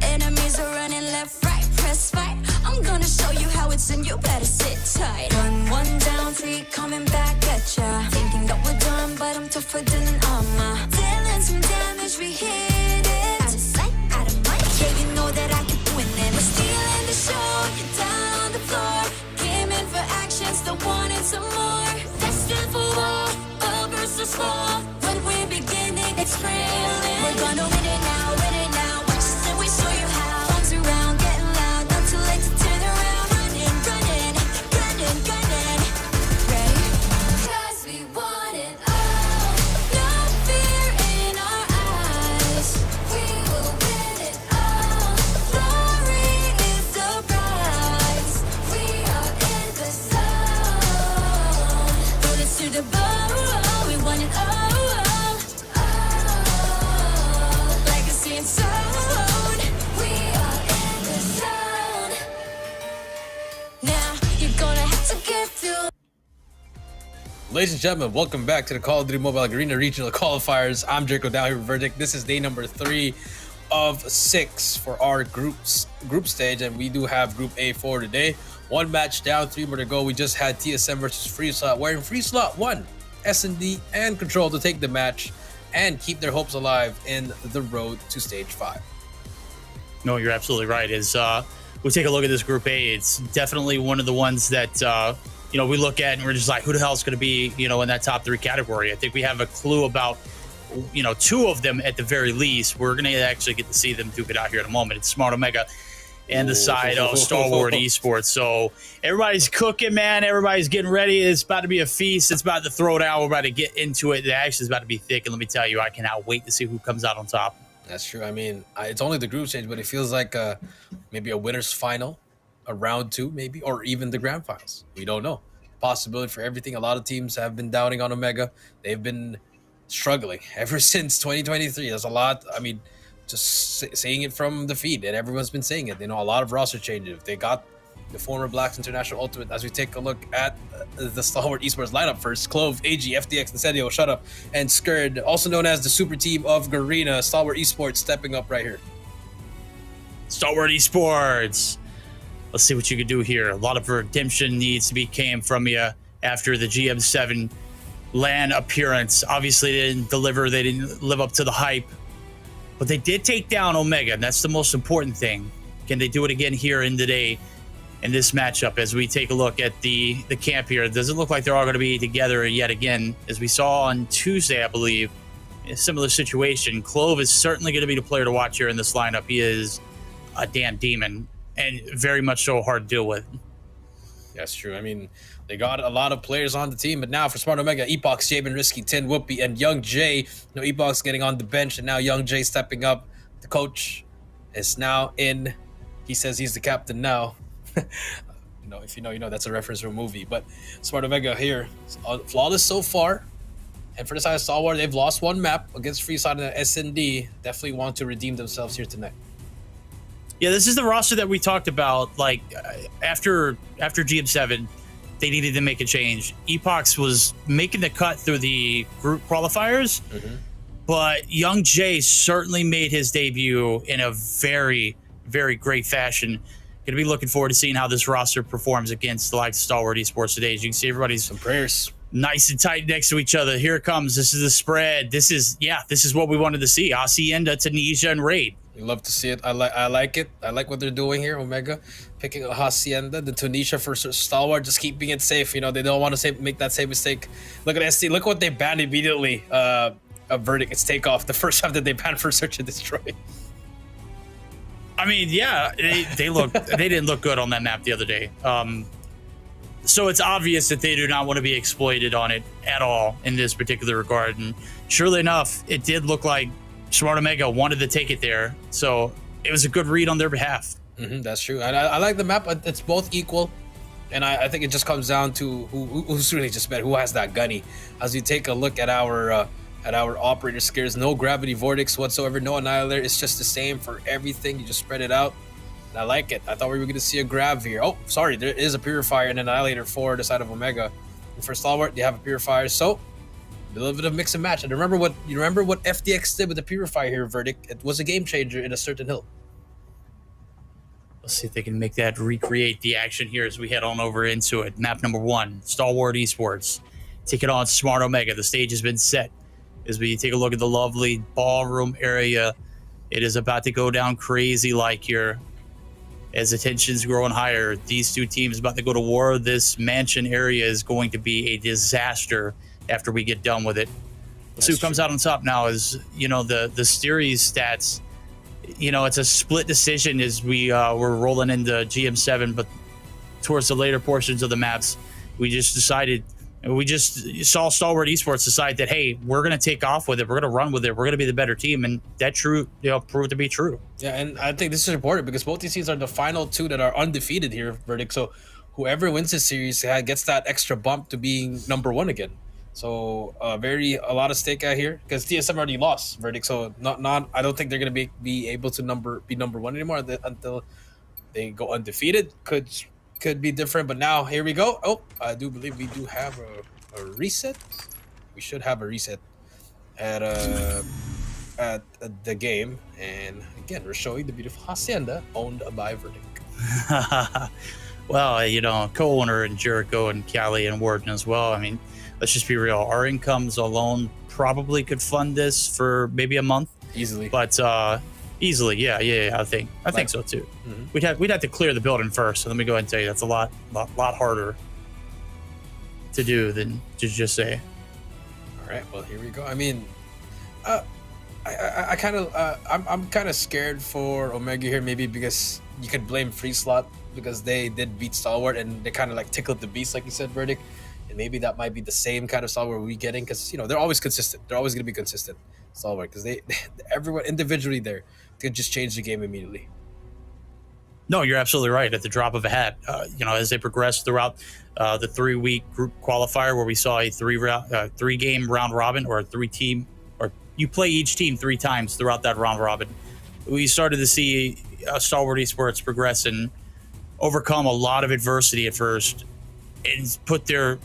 Enemies are running left, right, press fight. I'm gonna show you how it's in, you better sit tight. One down, 3 coming back at ya. Thinking that we're done, but I'm tougher than an armor. Dealing some damage, we hit it. Out of sight, out of mind. Yeah, you know that I can win it. We're stealing the show, you're down on the floor. Came in for action, still wanting some more. Destined for war, all versus 4. When we're beginning, it's thrilling. We're gonna win it now, win it now. Watch us and we show you how. Arms around, getting loud, not too late to turn around. Running, running, gunning, gunning. Ready? 'Cause we want it all. No fear in our eyes. We will win it all. Glory is the prize. We are in the zone. Bullets to the bone, we want it all. Legacy and soul. We are in the zone. Now you're gonna have to get through. Ladies and gentlemen, welcome back to the Call of Duty Mobile Garena Regional Qualifiers. I'm Draco down here with Verdict. This is day number 3 of 6 for our group stage, and we do have Group A for today. 1 match down, 3 more to go. We just had TSM versus Free Slot, where in Free Slot 1, S&D and Control to take the match and keep their hopes alive in the road to stage 5. No, you're absolutely right. As we take a look at this Group A, it's definitely one of the ones that we look at and we're just like, who the hell is going to be in that top 3 category? I think we have a clue about 2 of them at the very least. We're going to actually get to see them duke it out here in a moment. It's Smart Omega and the side of Stalwart eSports. So everybody's cooking, man. Everybody's getting ready. It's about to be a feast. It's about to throw down. We're about to get into it. The action is about to be thick. And let me tell you, I cannot wait to see who comes out on top. That's true. I mean, it's only the group stage, but it feels like maybe a winner's final, a round 2 maybe, or even the grand finals. We don't know. possibility for everything. A lot of teams have been doubting on Omega. They've been struggling ever since 2023. There's a lot. I mean, just saying it from the feed, and everyone's been saying it. A lot of roster changes. They got the former Blacks International Ultimate. As we take a look at the Stalwart Esports lineup first, Clove, AG, FDX, Incendio, Shut Up, and Skurd, also known as the super team of Garena. Stalwart Esports stepping up right here. Stalwart Esports. Let's see what you can do here. A lot of redemption needs to be came from you after the GM7 LAN appearance. Obviously, they didn't deliver. They didn't live up to the hype. But they did take down Omega, and that's the most important thing. Can they do it again here in today in this matchup as we take a look at the camp here? Does it look like they're all going to be together yet again? As we saw on Tuesday, I believe, in a similar situation, Clove is certainly going to be the player to watch here in this lineup. He is a damn demon and very much so hard to deal with. That's true. I mean, they got a lot of players on the team, but now for Smart Omega, Epoch, Jabin, Risky, Tin, Whoopi, and Young Jay. Epoch's getting on the bench, and now Young Jay stepping up. The coach is now in. He says he's the captain now. If you know, that's a reference to a movie. But Smart Omega here, flawless so far. And for the side of Stalwart, they've lost one map against Freeside and SND. Definitely want to redeem themselves here tonight. Yeah, this is the roster that we talked about. Like after GM7, they needed to make a change. Epoch was making the cut through the group qualifiers, but Young Jay certainly made his debut in a very, very great fashion. Going to be looking forward to seeing how this roster performs against the likes of Stalwart Esports today. As you can see, everybody's some prayers nice and tight next to each other. Here it comes. This is the spread. This is what we wanted to see. Hacienda, Tunisia, and Raid. We love to see it. I like it. I like what they're doing here. Omega picking a Hacienda, the Tunisia for Stalwart, just keeping it safe. They don't want to make that same mistake. Look at ST. Look what they banned immediately. A verdict. It's takeoff. The first time that they banned for search and destroy. I mean, yeah, they didn't look good on that map the other day. So it's obvious that they do not want to be exploited on it at all in this particular regard. And surely enough, it did look like Smart Omega wanted to take it there. So it was a good read on their behalf. That's true. And I like the map. It's both equal. And I think it just comes down to who's really just better, who has that gunny. As we take a look at our operator skills, no gravity vortex whatsoever, no annihilator. It's just the same for everything. You just spread it out. And I like it. I thought we were going to see a grav here. Oh, sorry. There is a purifier and an annihilator for the side of Omega. And for Stalwart, they have a purifier. So a little bit of mix and match. And remember what FDX did with the purifier here, verdict. It was a game changer in a certain hill. Let's see if they can make that recreate the action here as we head on over into it. Map number 1, Stalwart Esports. Take it on Smart Omega. The stage has been set. As we take a look at the lovely ballroom area, it is about to go down crazy like here. As the tension's growing higher, these two teams about to go to war. This mansion area is going to be a disaster after we get done with it. Let's see who comes out on top now. Is the series stats. It's a split decision as we're rolling into GM7, but towards the later portions of the maps, we just saw Stalwart Esports decide that, hey, we're going to take off with it. We're going to run with it. We're going to be the better team. And that proved to be true. Yeah, and I think this is important because both these teams are the final two that are undefeated here, verdict. So whoever wins this series gets that extra bump to being number 1 again. So a lot of stake out here because TSM already lost, verdict. So not I don't think they're going to be able to be number 1 anymore until they go undefeated. Could be different, but now here we go. Oh, I do believe we do have a reset. We should have a reset at the game, and again we're showing the beautiful Hacienda owned by Verdict. Well, co-owner and Jericho and Cali and Warden as well. I mean, let's just be real. Our incomes alone probably could fund this for maybe a month easily. But easily, yeah. I think so too. We'd have to clear the building first. So let me go ahead and tell you that's a lot harder to do than to just say. All right, well here we go. I mean, I'm kind of scared for Omega here, maybe because you could blame Free Slot because they did beat Stalwart and they kind of like tickled the beast, like you said, Verdict. And maybe that might be the same kind of Stalwart we're getting because they're always consistent. They're always going to be consistent, Stalwart, because everyone individually there could just change the game immediately. No, you're absolutely right. At the drop of a hat, as they progressed throughout the 3-week group qualifier, where we saw a three-game round robin, or you play each team 3 times throughout that round robin. We started to see Stalwart Esports progress and overcome a lot of adversity at first, and put their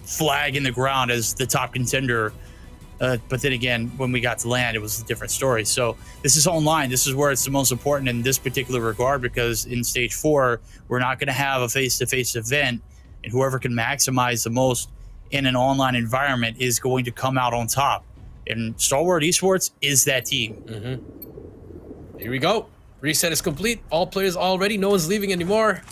flag in the ground as the top contender. But then again, when we got to land, it was a different story. So this is online. This is where it's the most important in this particular regard, because in stage 4, we're not going to have a face-to-face event, and whoever can maximize the most in an online environment is going to come out on top. And Stalwart Esports is that team. Here we go. Reset is complete. All players already. No one's leaving anymore.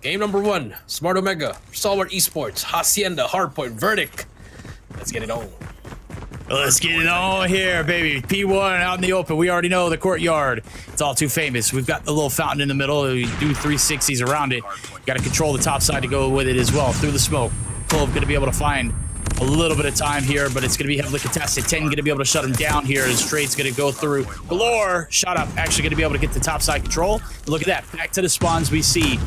Game number 1. Smart Omega, Stalwart Esports, Hacienda, Hardpoint, Verdict. Let's get it on. Let's get it on here, baby. P1 out in the open. We already know the courtyard. It's all too famous. We've got the little fountain in the middle. We do 360s around it. Got to control the top side to go with it as well. Through the smoke. Clove going to be able to find a little bit of time here, but it's going to be heavily contested. 10 going to be able to shut him down here as Trade's going to go through. Galore, shot up. Actually going to be able to get the top side control. Look at that. Back to the spawns we see.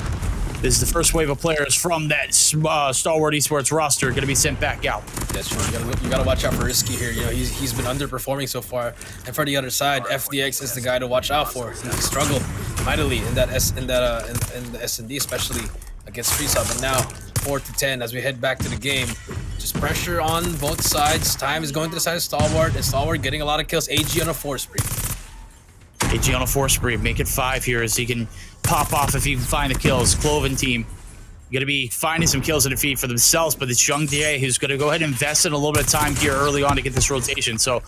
This is the first wave of players from that Stalwart Esports roster going to be sent back out. That's true. You gotta watch out for Risky here. He's been underperforming so far. And for the other side, FDX is the guy to watch out for. He struggled mightily in the S&D, especially against Freesub. And now 4-10 as we head back to the game. Just pressure on both sides. Time is going to the side of Stalwart, and Stalwart getting a lot of kills. AG on a 4 spree. AG on a 4 spree. Make it 5 here as he can pop off if he can find the kills. Cloven team going to be finding some kills in the feed for themselves, but it's Young DA who's going to go ahead and invest in a little bit of time here early on to get this rotation. So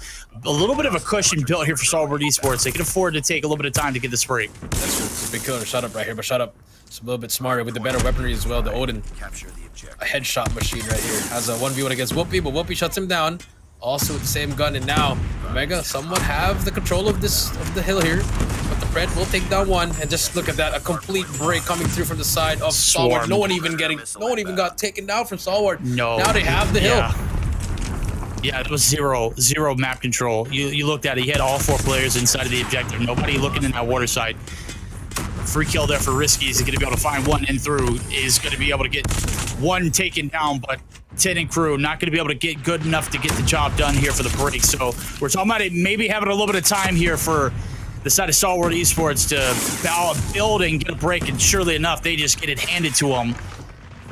a little bit of a cushion built here for Stalwart Esports. They can afford to take a little bit of time to get the spree. That's true. It's a big killer. Shut up right here, but shut up. It's a little bit smarter with the better weaponry as well. The Odin, a headshot machine right here. Has a 1v1 against Whoopi, but Whoopi shuts him down. Also with the same gun, and now Omega somewhat have the control of the hill here. But the Pred will take down one, and just look at that, a complete break coming through from the side of Stalwart. No one even got taken down from Stalwart. No. Now they have the hill. Yeah, it was zero map control. You looked at it, he had all 4 players inside of the objective. Nobody looking in that water side. Free kill there for Risky. He's going to be able to find one in through. Is going to be able to get one taken down, but 10 and crew not going to be able to get good enough to get the job done here for the break. So we're talking about it maybe having a little bit of time here for the side of Stalwart Esports to build and get a break, and surely enough, they just get it handed to them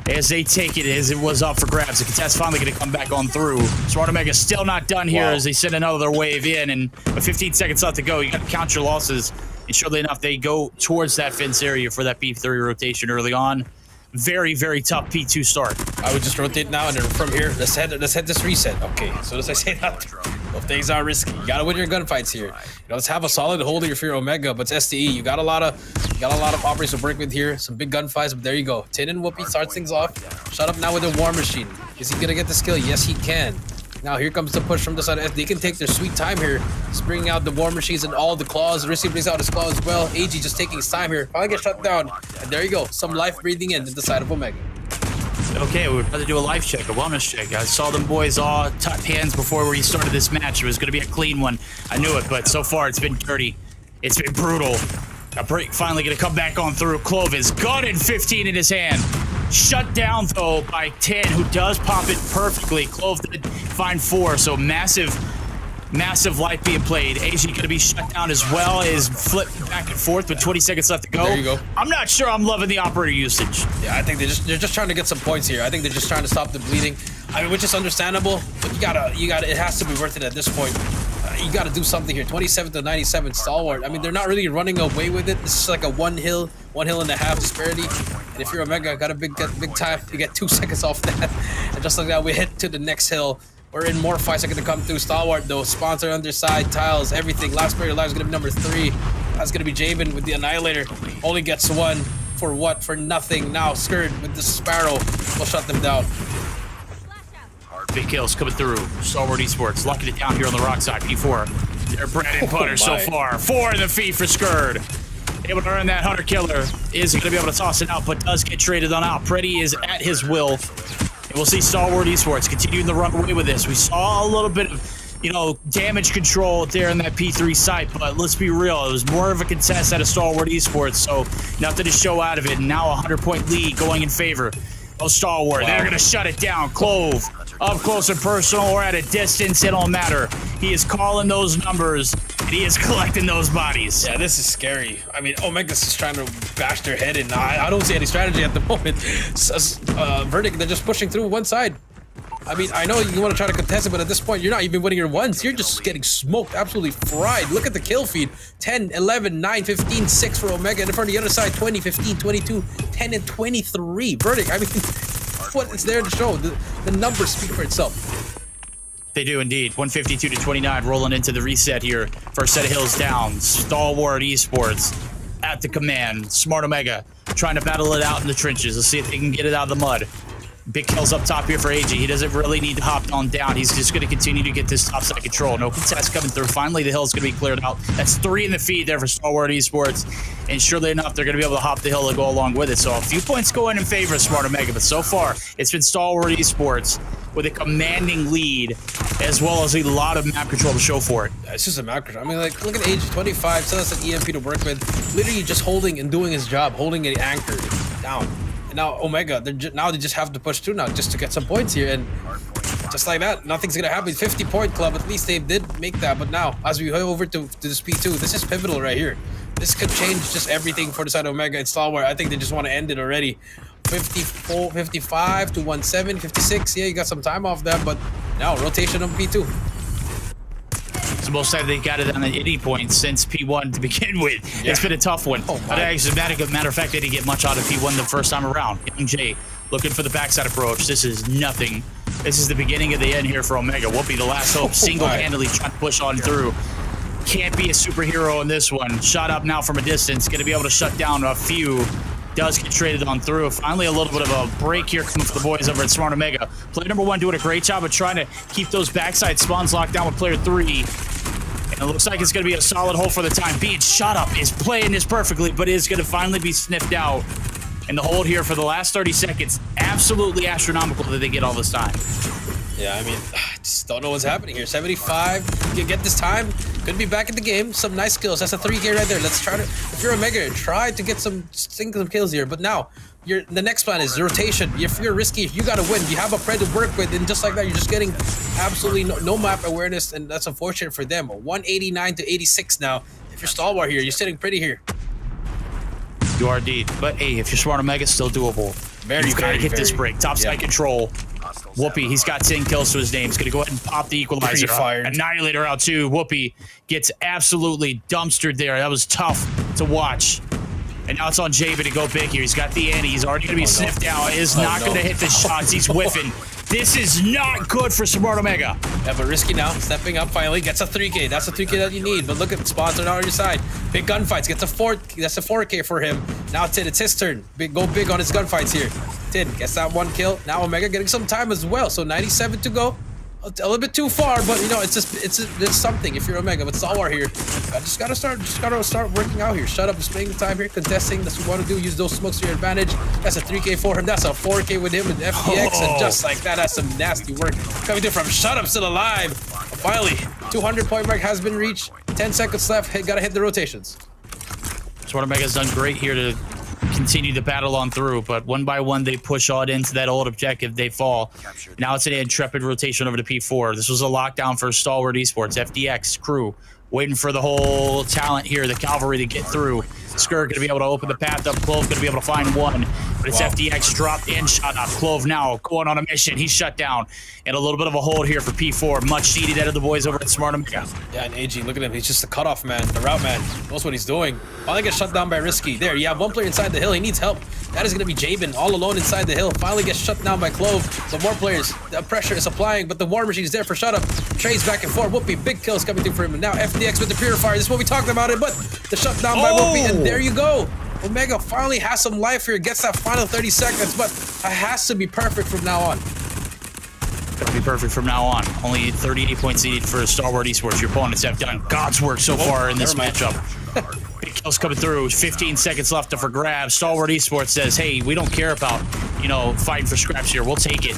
as they take it as it was up for grabs. The contest finally going to come back on through. Smart Omega still not done here as they send another wave in, and with 15 seconds left to go, you got to count your losses. And surely enough, they go towards that fence area for that P3 rotation early on. Very, very tough P2 start. I would just rotate now, and then from here, let's head this reset. Okay, so as I say that, well, things are risky. You gotta win your gunfights here. Let's have a solid hold here for your Omega, but it's STE. You got a lot of operators to break with here. Some big gunfights, but there you go. Tin and Whoopi starts things off. Shut up now with the War Machine. Is he gonna get the skill? Yes, he can. Now here comes the push from the side. They can take their sweet time here. Just bringing out the War Machines and all the claws. Risky brings out his claw as well. AG just taking his time here. Finally get shut down. And there you go. Some life breathing in the side of Omega. Okay, we're about to do a life check, a wellness check. I saw them boys all tap hands before we started this match. It was going to be a clean one. I knew it, but so far it's been dirty. It's been brutal. A break finally going to come back on through. Clovis, gun and 15 in his hand. Shut down, though, by 10, who does pop it perfectly. Clove did find 4, so massive life being played. AG going to be shut down as well as flip back and forth with 20 seconds left to go. There you go. I'm not sure I'm loving the operator usage. Yeah, I think they're just trying to get some points here. I think they're just trying to stop the bleeding. I mean, which is understandable, but you gotta, it has to be worth it at this point. You gotta do something here. 27-97 Stalwart. I mean, they're not really running away with it. This is like a one hill and a half disparity. And if you're Omega, got a big time. You get 2 seconds off that. And just like that, we head to the next hill. We're in more fights are gonna come through. Stalwart though, sponsor underside, tiles, everything. Last player alive is gonna be number 3. That's gonna be Jabin with the Annihilator. Only gets 1. For what? For nothing. Now Skirt with the Sparrow will shut them down. Big kills coming through. Stalwart Esports locking it down here on the rock side. P4. They're bread and butter so far. 4 in the feed for Skurd. Able to earn that Hunter Killer. Is going to be able to toss it out, but does get traded on out. Pretty is at his will. And we'll see Stalwart Esports continuing the run away with this. We saw a little bit of, you know, damage control there in that P3 site, but let's be real, it was more of a contest at a Stalwart Esports, so nothing to show out of it. And now a 100-point lead going in favor of Stalwart. Wow. They're going to shut it down. Clove, up close and personal or at a distance, it don't matter. He is calling those numbers, and he is collecting those bodies. Yeah, this is scary. I mean, Omega's just trying to bash their head in. I don't see any strategy at the moment. Verdict, they're just pushing through one side. I mean, I know you want to try to contest it, but at this point, you're not even winning your ones. You're just getting smoked, absolutely fried. Look at the kill feed. 10, 11, 9, 15, 6 for Omega. And from the other side, 20, 15, 22, 10, and 23. Verdict, I mean, what is there to show? The numbers speak for itself. They do indeed. 152 to 29, rolling into the reset here. First set of hills down. Stalwart Esports at the command. Smart Omega trying to battle it out in the trenches. Let's see if they can get it out of the mud. Big kills up top here for AG. He doesn't really need to hop on down. He's just going to continue to get this top side control. No contest coming through. Finally, the hill's going to be cleared out. That's 3 in the feed there for Stalwart Esports. And surely enough, they're going to be able to hop the hill and go along with it. So a few points going in favor of Smart Omega. But so far, it's been Stalwart Esports with a commanding lead, as well as a lot of map control to show for it. It's just a map control. I mean, like, look at age 25, still has an EMP to work with. Literally just holding and doing his job, holding it anchored down. Now Omega, now they just have to push through now just to get some points here, and just like that, nothing's gonna happen. 50-point club, at least they did make that. But now, as we go over to this P2, this is pivotal right here. This could change just everything for the side of Omega and Stalwart. I think they just want to end it already. 54, 55 to 17, 56. Yeah, you got some time off that, but now rotation on P2. It's the most time they got it on any point since P1 to begin with. Yeah. It's been a tough one. Oh, but as a matter of fact, they didn't get much out of P1 the first time around. Young Jay looking for the backside approach. This is nothing. This is the beginning of the end here for Omega. Whoopi, the last hope, single-handedly trying to push on through. Can't be a superhero in this one. Shot up now from a distance. Going to be able to shut down a few. Does get traded on through. Finally, a little bit of a break here coming for the boys over at Smart Omega. Player number 1 doing a great job of trying to keep those backside spawns locked down with player 3. And it looks like it's going to be a solid hole for the time being. Shot up is playing this perfectly, but is going to finally be sniffed out. And the hold here for the last 30 seconds, absolutely astronomical that they get all this time. Yeah, I mean, I just don't know what's happening here. 75, you can get this time. Could be back in the game. Some nice kills. That's a 3K right there. Let's try to, if you're Omega, try to get some single kills here. But now, the next plan is rotation. If you're risky, you got to win. You have a prey to work with, and just like that, you're just getting absolutely no map awareness, and that's unfortunate for them. 189 to 86 now. If you're Stalwart here, you're sitting pretty here. You are indeed. But hey, if you're Smart Omega, it's still doable. You've got to hit this break. Top side control. Whoopi, he's got 10 kills to his name. He's going to go ahead and pop the equalizer. Annihilator out too. Whoopi gets absolutely dumpstered there. That was tough to watch. And now it's on Javen to go big here. He's got the Annie. He's already going to be sniffed out. Is not going to hit the shots. He's whiffing. This is not good for Smart Omega. Yeah, but risky now. Stepping up finally. Gets a 3K. That's a 3K that you need. But look at the spawns are now on your side. Big gunfights. Gets a 4. That's a 4K for him. Now Tid, it's his turn. Go big on his gunfights here. Tid gets that 1 kill. Now Omega getting some time as well. So 97 to go. A little bit too far, but you know, it's something if you're Omega. But Stalwart here, just gotta start working out here. Shut up, spending the time here, contesting. That's what you want to do. Use those smokes to your advantage. That's a 3K for him. That's a 4K with him with FTX, and just like that, that's some nasty work coming through from Shut Up, still alive. Finally, 200-point mark has been reached. 10 seconds left. Hey, gotta hit the rotations. Smart Omega's done great here to continue the battle on through, but one by one they push on into that old objective. They fall. Now it's an intrepid rotation over to P4. This was a lockdown for Stalwart Esports. FDX crew waiting for the whole talent here, the cavalry, to get through. Skur gonna be able to open the path up. Clove gonna be able to find one, but it's FDX dropped and shot up. Clove now going on a mission. He's shut down, and a little bit of a hold here for P4. Much needed out of the boys over at Smart Omega. Yeah, and AG, look at him. He's just the cutoff man, the route man. Knows what he's doing. Finally gets shut down by Risky. There, you have one player inside the hill. He needs help. That is gonna be Jabin all alone inside the hill. Finally gets shut down by Clove. So more players. The pressure is applying, but the war machine is there for shut up. Trades back and forth. Whoopi, big kills coming through for him. And now FDX with the purifier. This is what we talked about it, but the shutdown by Whoopi, and there you go. Omega finally has some life here, gets that final 30 seconds, but it has to be perfect from now on. Gotta be perfect from now on. Only 38 points needed for Stalwart Esports. Your opponents have done God's work so far in this matchup. Big kills coming through. 15 seconds left for grabs. Stalwart Esports says, hey, we don't care about, you know, fighting for scraps here. We'll take it.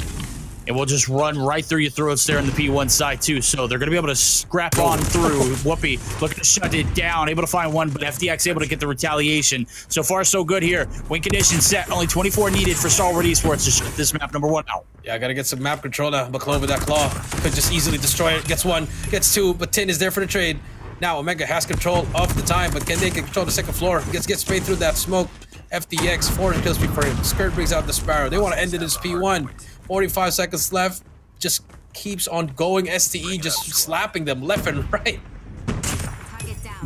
and we'll just run right through your throats there on the P1 side too. So they're going to be able to scrap on through. Whoopi looking to shut it down, able to find one, but FDX able to get the retaliation. So far, so good here. Win condition set, only 24 needed for Stalwart Esports to shut this map number 1 out. Yeah, I gotta get some map control now. McClove with that claw could just easily destroy it. Gets one, gets two, but Tin is there for the trade. Now Omega has control of the time, but can they control the second floor? Gets sprayed through that smoke. FDX, 4 kills before him. Skirt brings out the Sparrow. They want to end it as P1. 45 seconds left. Just keeps on going. STE just slapping them left and right.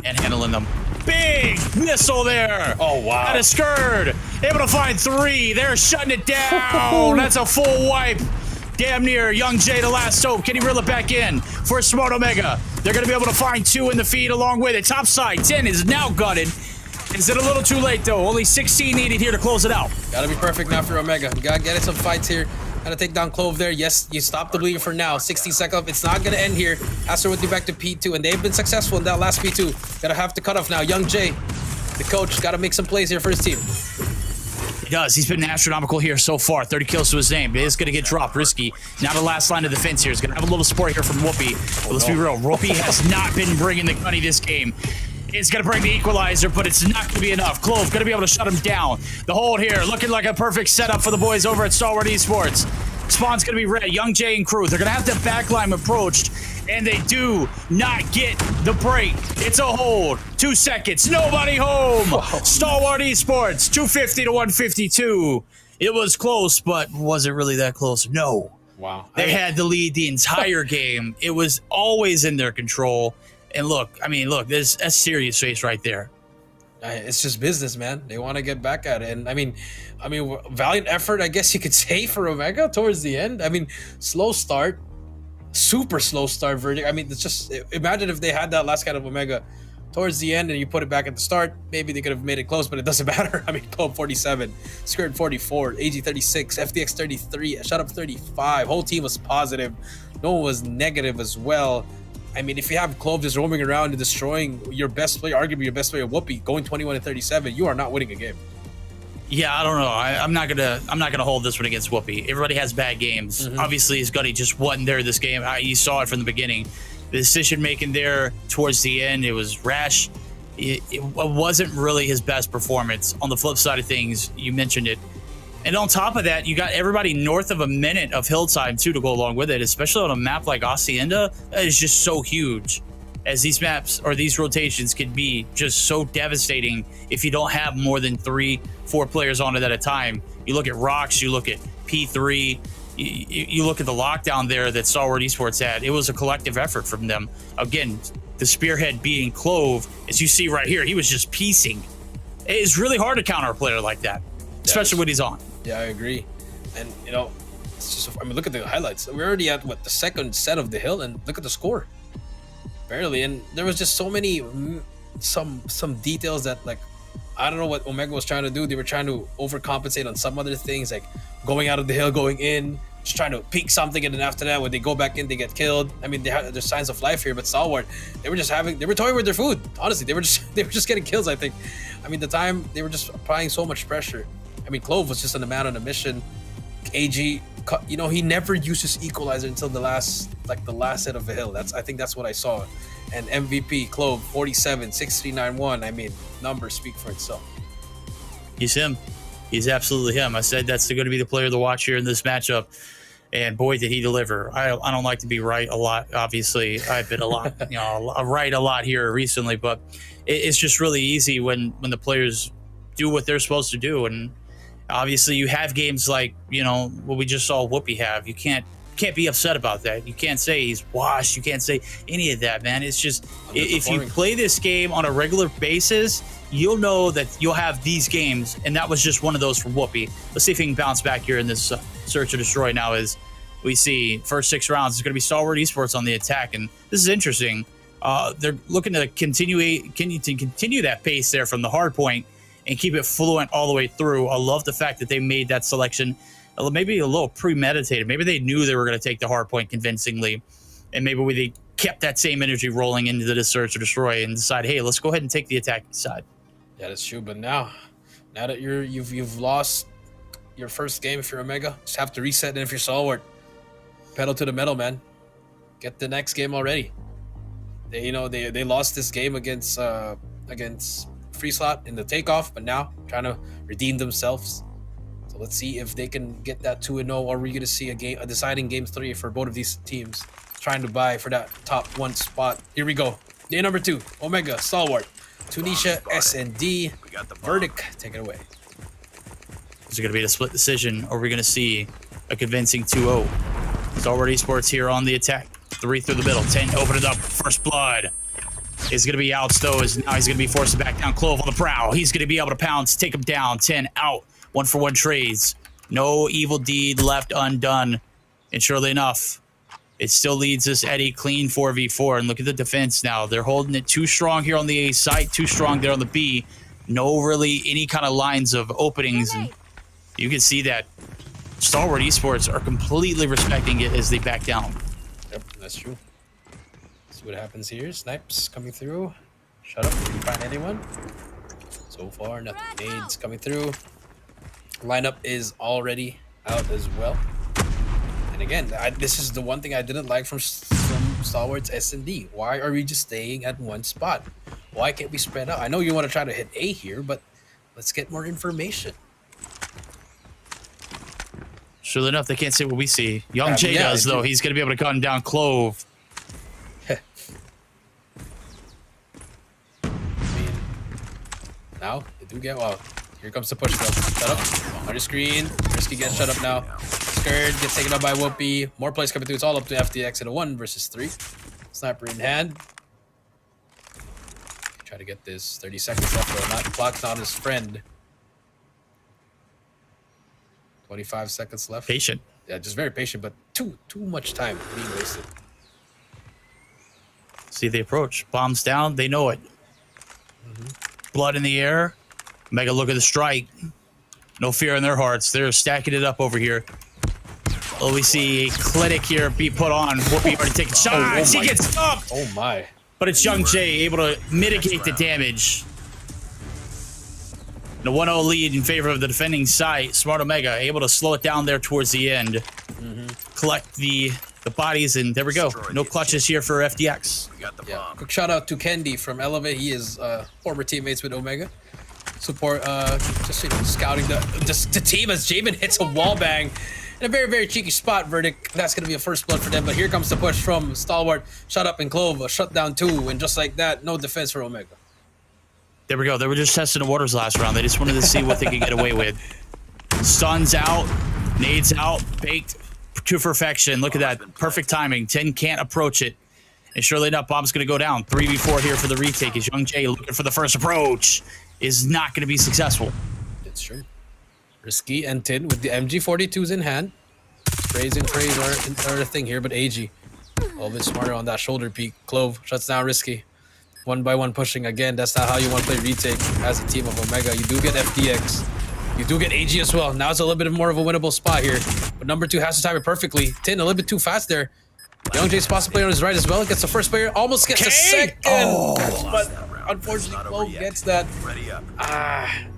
And handling them. Big missile there. Oh, wow. That is Skurd. Able to find 3. They're shutting it down. That's a full wipe. Damn near. Young Jay, the last hope. Can he reel it back in for Smart Omega? They're going to be able to find 2 in the feed along with it. Top side, 10 is now gutted. Is it a little too late, though? Only 16 needed here to close it out. Gotta be perfect now for Omega. You gotta get in some fights here. Gotta take down Clove there. Yes, you stop the bleeding for now. 16 seconds. It's not gonna end here. Aster with you back to P2, and they've been successful in that last P2. Gotta have the cutoff now. Young Jay, the coach, gotta make some plays here for his team. He does. He's been astronomical here so far. 30 kills to his name. It is going to get dropped. Risky. Now the last line of defense here is going to have a little support here from Whoopi. But let's be real. Whoopi has not been bringing the gunny this game. It's going to bring the equalizer, but it's not going to be enough. Clove going to be able to shut him down. The hold here looking like a perfect setup for the boys over at Stalwart Esports. Spawn's going to be red. Young Jay and crew. They're going to have the backline approached, and they do not get the break. It's a hold. 2 seconds. Nobody home. Whoa. Stalwart Esports, 250 to 152. It was close, but was it really that close? No. Wow. They had the lead the entire game. It was always in their control. And look, I mean, look, there's a serious face right there. It's just business, man. They want to get back at it. And I mean, valiant effort, I guess you could say, for Omega towards the end. I mean, slow start, super slow start verdict. I mean, it's just, imagine if they had that last kind of Omega towards the end and you put it back at the start, maybe they could have made it close, but it doesn't matter. I mean, Club 47, Skirt 44, AG 36, FDX 33, Shut Up 35. Whole team was positive. No one was negative as well. I mean, if you have Clove just roaming around and destroying your best player, arguably your best player, Whoopi, going 21 and 37, you are not winning a game. Yeah, I don't know. I'm not gonna hold this one against Whoopi. Everybody has bad games. Obviously, his gunny just wasn't there this game. You saw it from the beginning. The decision making there towards the end, it was rash. It wasn't really his best performance. On the flip side of things, you mentioned it. And on top of that, you got everybody north of a minute of hill time, too, to go along with it, especially on a map like Hacienda. That is just so huge, as these maps or these rotations can be just so devastating if you don't have more than 3-4 players on it at a time. You look at Rocks, you look at P3, you look at the lockdown there that Stalwart Esports had. It was a collective effort from them. Again, the spearhead being Clove, as you see right here, he was just piecing. It's really hard to counter a player like that, especially when he's on. Yeah, I agree. And, you know, it's just, I mean, look at the highlights. We're already at, what, the second set of the hill, and look at the score. Barely. And there was just so many, some details that, like, I don't know what Omega was trying to do. They were trying to overcompensate on some other things, like going out of the hill, going in, just trying to peek something, and then after that, when they go back in, they get killed. I mean, there's signs of life here, but Stalwart, they were toying with their food. Honestly, they were just getting kills, I think. I mean, the time, they were just applying so much pressure. I mean, Clove was just a man on a mission. AG, you know, he never uses equalizer until the last set of the hill. I think that's what I saw. And MVP, Clove, 47, 6391. I mean, numbers speak for itself. He's him. He's absolutely him. I said that's going to be the player to watch here in this matchup. And boy, did he deliver. I don't like to be right a lot, obviously. I've been right a lot here recently, but it's just really easy when the players do what they're supposed to do. And obviously, you have games like, you know, what we just saw Whoopi have. You can't be upset about that. You can't say he's washed. You can't say any of that, man. It's just, if you play this game on a regular basis, you'll know that you'll have these games, and that was just one of those for Whoopi. Let's see if he can bounce back here in this search or destroy now. As we see, first 6 rounds is going to be Stalwart Esports on the attack, and this is interesting. They're looking to continue that pace there from the hard point and keep it fluent all the way through. I love the fact that they made that selection maybe a little premeditated. Maybe they knew they were going to take the hard point convincingly, and maybe they kept that same energy rolling into the search or destroy and decide, hey, let's go ahead and take the attacking side. Yeah, that's true. But now that you've lost your first game, if you're Omega, just have to reset. And if you're Stalwart, pedal to the metal, man. Get the next game already. They lost this game against Free Slot in the takeoff, but now trying to redeem themselves. So let's see if they can get that 2-0, or we're gonna see a deciding game 3 for both of these teams, trying to vie for that top 1 spot. Here we go. Day number 2, Omega, Stalwart, Tunisia, S&D, Verdict, take it away. Is it going to be a split decision, or are we going to see a convincing 2-0? Stalwart eSports here on the attack. 3 through the middle. 10 open it up. First blood is going to be out. Stowe is now he's going to be forced to back down. Clove on the prow. He's going to be able to pounce, take him down. 10 out. 1-for-1 trades. No evil deed left undone. And surely enough, it still leads us Eddie clean 4v4. And look at the defense now. They're holding it too strong here on the A site. Too strong there on the B. No really any kind of lines of openings. And you can see that Stalwart eSports are completely respecting it as they back down. Yep, that's true. See what happens here. Snipes coming through. Shut up. Did you find anyone? So far, nothing. Nades coming through. Lineup is already out as well. And again, this is the one thing I didn't like from Stalwart's S&D. Why are we just staying at one spot? Why can't we spread out? I know you want to try to hit A here, but let's get more information. Surely enough, they can't see what we see. Young Jay does, though. He's going to be able to gun down Clove. Now, they do get... Well, here comes the push, though. Shut up. On your screen. Risky gets shut up now. Scared, gets taken up by Whoopi. More plays coming through. It's all up to FDX at a 1 versus 3. Sniper in hand. Try to get this. 30 seconds left, though. Not, clock's not his friend. 25 seconds left. Patient. Yeah, just very patient, but too much time being wasted. See the approach. Bombs down. They know it. Blood in the air. Mega look at the strike. No fear in their hearts. They're stacking it up over here. Well, we see a clinic here be put on. Whoopi already taking shots. He gets stopped. Oh my. But it's Young Jay able to mitigate the damage. The 1-0 lead in favor of the defending side. Smart Omega able to slow it down there towards the end. Collect the bodies, and there we go. No clutches here for FDX. Yeah. Quick shout out to Kendi from Elevate. He is former teammates with Omega. Support, just scouting the team as Jamin hits a wall bang in a very, very cheeky spot. Verdict. That's going to be a first blood for them. But here comes the push from Stalwart. Shut up and Clove. A shutdown 2. And just like that, no defense for Omega. There we go. They were just testing the waters last round. They just wanted to see what they could get away with. Stuns out. Nades out. Baked to perfection. Look at that. Perfect timing. 10 can't approach it. And surely enough, Bomb's going to go down. 3v4 here for the retake. Is Young Jay looking for the first approach. Is not going to be successful. It's true. Risky and Tin with the MG42s in hand. Sprays and trays are a thing here, but AG a little bit smarter on that shoulder peek. Clove shuts down Risky. 1 by 1 pushing again. That's not how you want to play retake as a team of Omega. You do get FDX. You do get AG as well. Now it's a little bit more of a winnable spot here. But number 2 has to time it perfectly. Tin a little bit too fast there. Young Jay's supposed to play on his right as well. Gets the first player. Almost gets a second. But unfortunately, Clove gets that.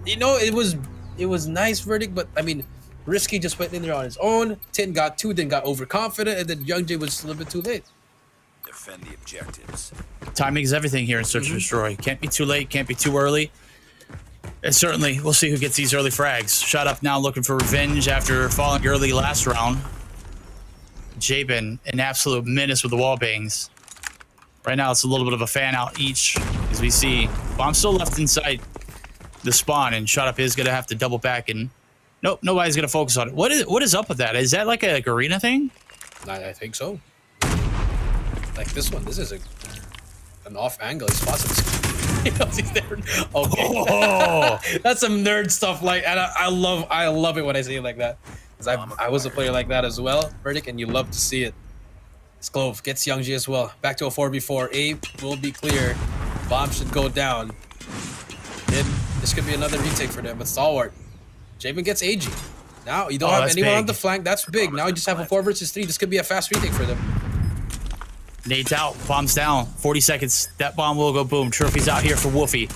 You know, it was nice Verdict, but I mean, Risky just went in there on his own. Tin got 2, then got overconfident, and then Young Jay was a little bit too late. Defend the objectives. Timing is everything here in Search and Destroy. Can't be too late, can't be too early. And certainly, we'll see who gets these early frags. Shot up now looking for revenge after falling early last round. Jabin, an absolute menace with the wall bangs. Right now, it's a little bit of a fan out each, as we see. Bomb still left inside the spawn, and Shot up is going to have to double back, and nope, nobody's going to focus on it. What is up with that? Is that like a Garena thing? I think so. Like this one. This is an off angle. He spots him. He knows he's there. Okay. Oh. That's some nerd stuff. Like, and I love it when I see it like that. Because I was a player like that as well, Verdict, and you love to see it. Clove gets Young Jay as well. Back to a 4v4. A will be clear. Bomb should go down. Then this could be another retake for them, but Stalwart. Jamin gets AG. Now you don't have anyone on the flank. That's big. Now you just have a 4 versus 3. This could be a fast retake for them. Nade's out. Bomb's down. 40 seconds. That bomb will go boom. Trophy's out here for Wolfie.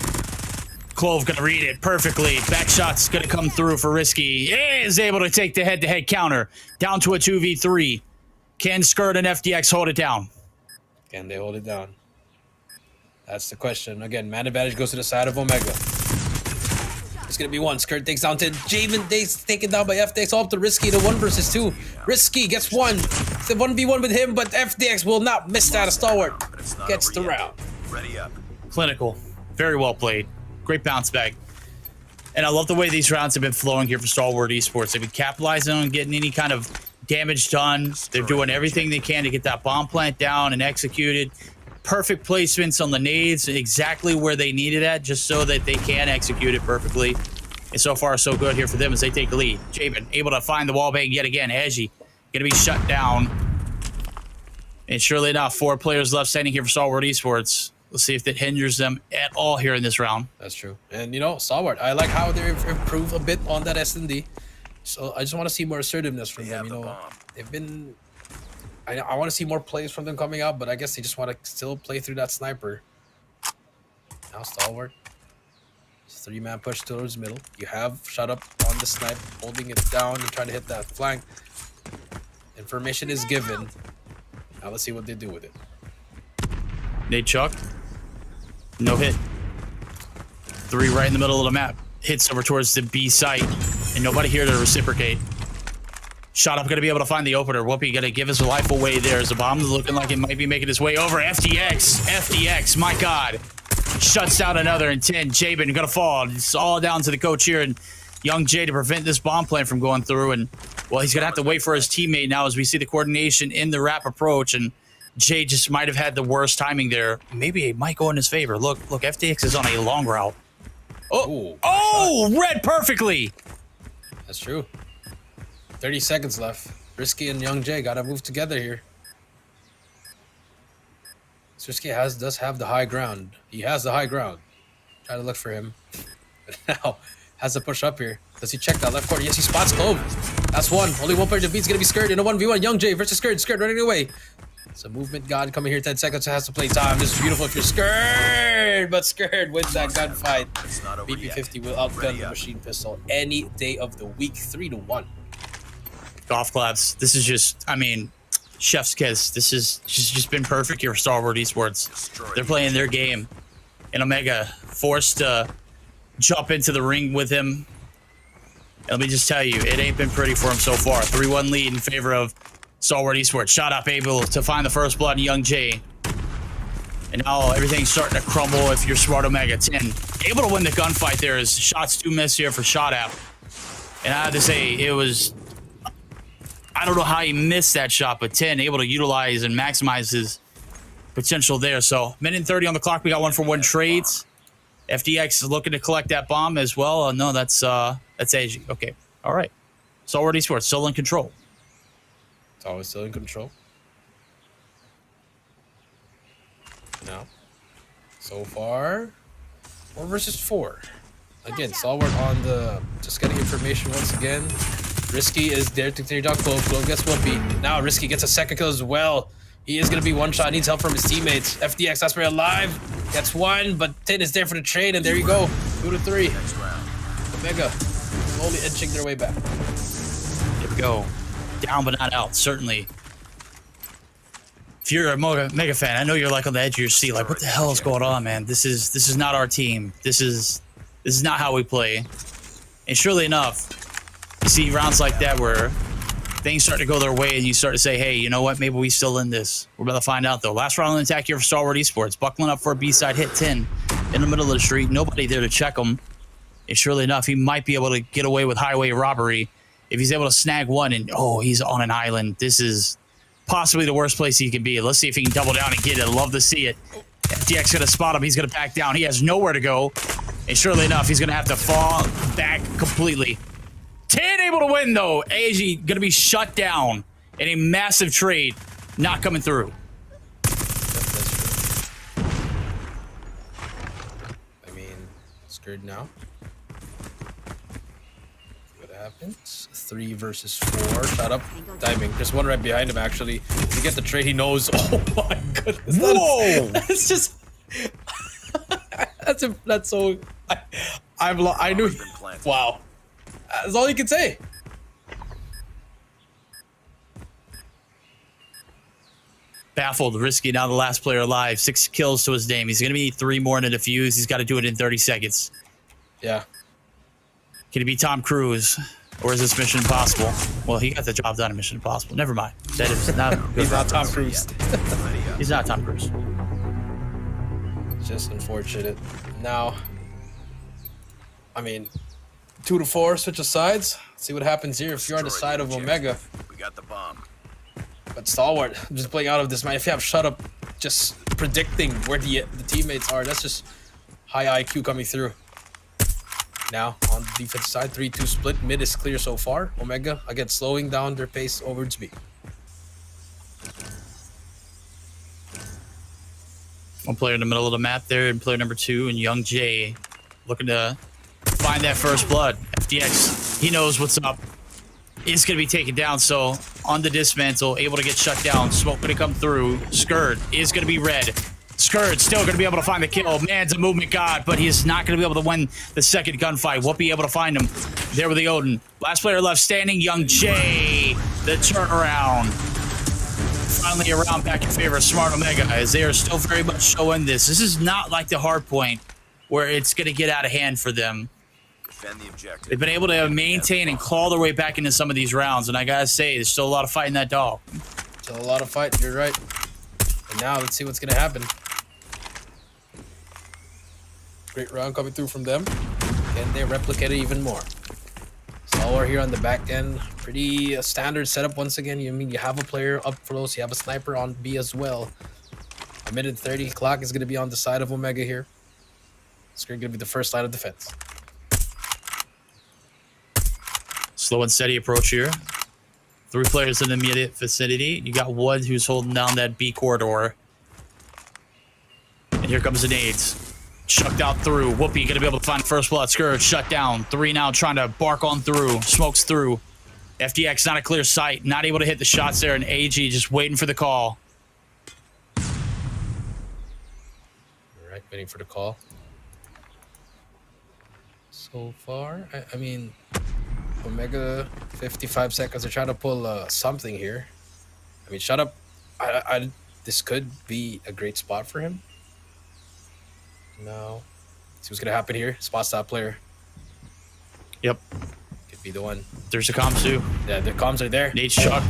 Clove gonna read it perfectly. Back shot's gonna come through for Risky. He is able to take the head-to-head counter. Down to a 2v3. Can Skirt and FDX hold it down? Can they hold it down? That's the question. Again, man advantage goes to the side of Omega. It's gonna be one. Skirt takes down 10. Javen takes taken down by FDX. All up to Risky. The 1 versus 2. Risky gets 1. It's a 1v1 with him, but FDX will not miss that. A stalwart gets the round. Ready up. Clinical. Very well played. Great bounce back. And I love the way these rounds have been flowing here for Stalwart Esports. They've been capitalizing on getting any kind of damage done. They're doing everything they can to get that bomb plant down and executed. Perfect placements on the nades, exactly where they need it at, just so that they can execute it perfectly. And so far, so good here for them as they take the lead. Jabin able to find the wall bang yet again. Heji going to be shut down. And surely enough, 4 players left standing here for Stalwart Esports. Let's see if that hinders them at all here in this round. That's true. And, you know, Stalwart, I like how they've improved a bit on that S&D. So I just want to see more assertiveness from them. You know, they've been... I want to see more plays from them coming out, but I guess they just want to still play through that sniper. Now Stalwart. 3-man push towards middle. You have shut up on the snipe, holding it down and trying to hit that flank. Information is given. Now let's see what they do with it. Nade chuck. No hit. 3 right in the middle of the map. Hits over towards the B site. And nobody here to reciprocate. Shot up, going to be able to find the opener. Whoopi going to give his life away there as the bomb looking like it might be making its way over. FDX, my God. Shuts down another and 10. Jabin going to fall. It's all down to the coach here and Young Jay to prevent this bomb plant from going through. And, well, he's going to have to wait for his teammate now as we see the coordination in the wrap approach. And Jay just might have had the worst timing there. Maybe it might go in his favor. Look, FDX is on a long route. Oh, read perfectly. That's true. 30 seconds left. Risky and Young Jay gotta move together here. Risky does have the high ground. He has the high ground. Try to look for him. But now has to push up here. Does he check that left corner? Yes, he spots Clove. That's one. Only one player defeats gonna be Skirt in a 1v1. Young Jay versus Skirt. Skirt running away. It's a movement god coming here. 10 seconds. Has to play time. This is beautiful if you're Skirt, but Skirt wins that gunfight. BP50 will outgun the machine pistol any day of the week. 3-1. Golf claps. This is just, I mean, chef's kiss. This is just been perfect here for Stalwart Esports. They're playing their game. And Omega forced to jump into the ring with him. And let me just tell you, it ain't been pretty for him so far. 3-1 lead in favor of Stalwart Esports. Shot up, able to find the first blood in Young Jay. And now everything's starting to crumble if you're smart Omega. 10. Able to win the gunfight there as shots do miss here for Shot App. And I have to say, it was... I don't know how he missed that shot, but 10 able to utilize and maximize his potential there. So, minute and 30 on the clock. We got 1-for-1 trades. FDX is looking to collect that bomb as well. No, that's AG. Okay. All right. Stalwart Esports still in control. It's always still in control. Now, so far, 4 versus 4. Again, Stalwart on the just getting information once again. Risky is there to clear down Clove. Clove gets Whoopi. Now Risky gets a second kill as well. He is going to be one shot. Needs help from his teammates. FDX, that's very alive. Gets 1, but 10 is there for the trade, and there you go. 2-3. Omega slowly inching their way back. There we go. Down but not out, certainly. If you're a Mega fan, I know you're like on the edge of your seat. Like, what the hell is going on, man? This is not our team. This is not how we play. And surely enough, you see rounds like that where things start to go their way and you start to say, hey, you know what? Maybe we still in this. We're about to find out, though. Last round on the attack here for Stalwart Esports. Buckling up for a B-side hit 10 in the middle of the street. Nobody there to check him. And surely enough, he might be able to get away with highway robbery if he's able to snag one. And, oh, he's on an island. This is possibly the worst place he can be. Let's see if he can double down and get it. I'd love to see it. FDX going to spot him. He's going to back down. He has nowhere to go. And surely enough, he's going to have to fall back completely. 10 able to win, though. AG going to be shut down in a massive trade. Not coming through. I mean, scared now. What happens? 3 versus 4. Shut up. Timing. There's one right behind him, actually. To get the trade, he knows. Oh, my goodness. Whoa! That's just... that's so... I knew... Wow. That's all you can say. Baffled, risky, now the last player alive. 6 kills to his name. He's going to need 3 more in a defuse. He's got to do it in 30 seconds. Yeah. Can it be Tom Cruise? Or is this Mission Impossible? Well, he got the job done in Mission Impossible. Never mind. That is not a good He's not Tom reference. Cruise. He's not Tom Cruise. Just unfortunate. Now, I mean, 2 to 4, switch of sides. See what happens here if you're on the side of Omega. We got the bomb. But Stalwart, just playing out of this, man. If you have Shut Up, just predicting where the teammates are, that's just high IQ coming through. Now, on the defense side, 3-2 split. Mid is clear so far. Omega, again, slowing down their pace over its B. One player in the middle of the map there, and player number 2, and Young Jay looking to find that first blood. FDX, he knows what's up. Is going to be taken down, so on the dismantle, able to get shut down. Smoke going to come through. Skurd is going to be red. Skurd still going to be able to find the kill. Man's a movement god, but he is not going to be able to win the second gunfight. Won't be able to find him there with the Odin. Last player left standing, Young Jay. The turnaround. Finally around back in favor of Smart Omega, as they are still very much showing this. This is not like the hard point where it's going to get out of hand for them. Defend the objective. They've been able to maintain and claw their way back into some of these rounds, and I gotta say, there's still a lot of fight in that dog. Still a lot of fight, you're right. And now, let's see what's going to happen. Great round coming through from them. Can they replicate it even more? Stalwart here on the back end. Pretty standard setup once again. You mean you have a player up close, you have a sniper on B as well. A minute 30 clock is going to be on the side of Omega here. It's going to be the first line of defense. Slow and steady approach here. 3 players in the immediate vicinity. You got Wood who's holding down that B corridor. And here comes the nades. Chucked out through. Whoopi gonna be able to find first blood. Scourge shut down. 3 now trying to bark on through. Smokes through. FDX not a clear sight. Not able to hit the shots there. And AG just waiting for the call. All right, waiting for the call. So far, I mean, Omega, 55 seconds. They're trying to pull something here. I mean, Shut Up. This could be a great spot for him. No. See what's gonna happen here. Spots that player. Yep. Could be the one. There's the comms too. Yeah, the comms are there. Nade shot.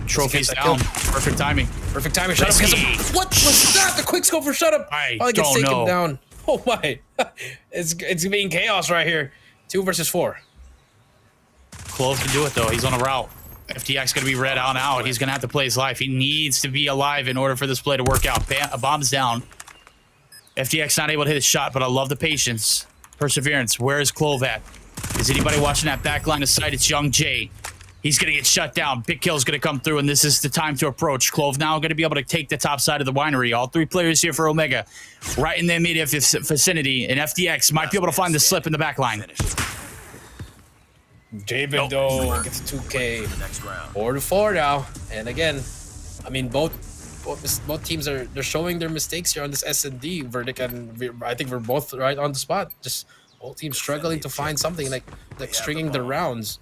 Trophies Let's get down. that kill. Perfect timing. Perfect timing. Shut Up. Gets him. What was that? The quick scope for Shut Up. I Probably gets don't taken know. down. Oh my. It's being chaos right here. 2 versus 4. Clove can do it though. He's on a route. FTX gonna be red on out. He's gonna have to play his life. He needs to be alive in order for this play to work out. A bomb's down. FTX not able to hit his shot, but I love the patience. Perseverance. Where is Clove at? Is anybody watching that back line of sight? It's Young Jay. He's gonna get shut down. Big kill's gonna come through, and this is the time to approach. Clove now gonna be able to take the top side of the winery. All 3 players here for Omega. Right in the immediate vicinity, and FTX might be able to find the slip in the back line. Jabin though gets 2K. Next round. 4 to 4 now. And again, I mean both teams they're showing their mistakes here on this S&D verdict, and I think we're both right on the spot. Just both teams struggling to find something like stringing the rounds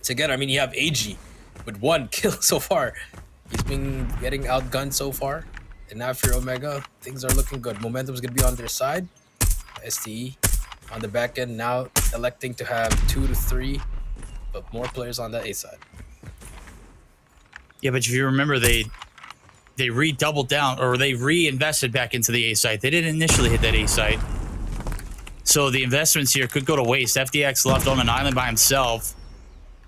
together. I mean, you have AG with 1 kill so far. He's been getting outgunned so far. And now for Omega, things are looking good. Momentum's gonna be on their side. STE on the back end now electing to have 2 to 3, but more players on that A side. Yeah, but if you remember, they redoubled down, or they reinvested back into the A site. They didn't initially hit that A site. So the investments here could go to waste. FDX left on an island by himself.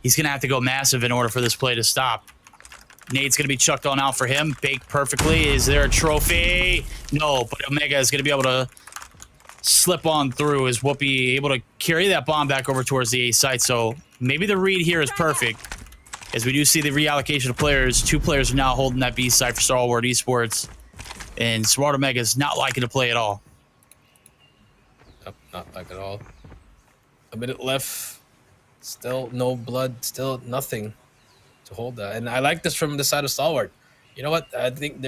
He's going to have to go massive in order for this play to stop. Nade's going to be chucked on out for him. Baked perfectly. Is there a trophy? No, but Omega is going to be able to slip on through. Is Whoopi able to carry that bomb back over towards the A site? So maybe the read here is perfect. As we do see the reallocation of players, 2 players are now holding that B side for Stalwart eSports. And Smart Omega is not liking to play at all. Nope, not like at all. A minute left. Still no blood. Still nothing to hold that. And I like this from the side of Stalwart. You know what? I think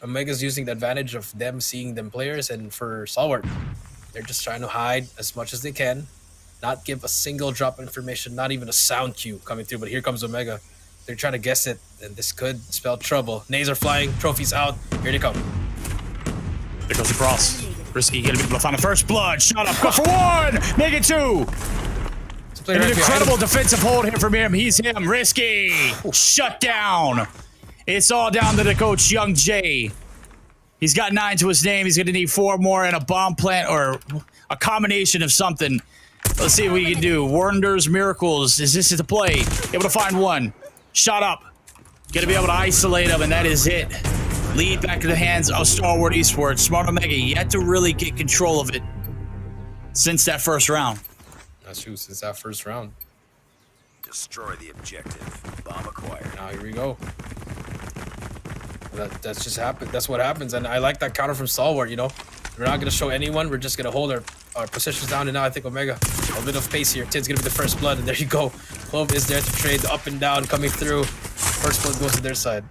Omega's using the advantage of them seeing them players. And for Stalwart, they're just trying to hide as much as they can. Not give a single drop of information, not even a sound cue coming through. But here comes Omega. they're trying to guess it, and this could spell trouble. Nades are flying, trophies out. Here they come. There goes across. Risky gonna be able to find the first blood. Shot up. Go for one. Make it two. Player And right an behind incredible him. defensive hold here from him. He's him. Risky. Shut down. It's all down to the coach, Young J. He's got 9 to his name. He's going to need 4 more and a bomb plant or a combination of something. Let's see what we can do. Wonders, miracles. Is this the play? Able to find one. Shot up. Going to be able to isolate him, and that is it. Lead back to the hands of Stalwart Esports. Smart Omega yet to really get control of it since that first round. That's true, since that first round. Destroy the objective. Bomb acquired. Now here we go. That's just happened. That's what happens, and I like that counter from Stalwart. You know, we're not gonna show anyone. We're just gonna hold our positions down. And now I think Omega a bit of pace here. Tin's gonna be the first blood, and there you go. Clove is there to trade the up and down coming through. First blood goes to their side.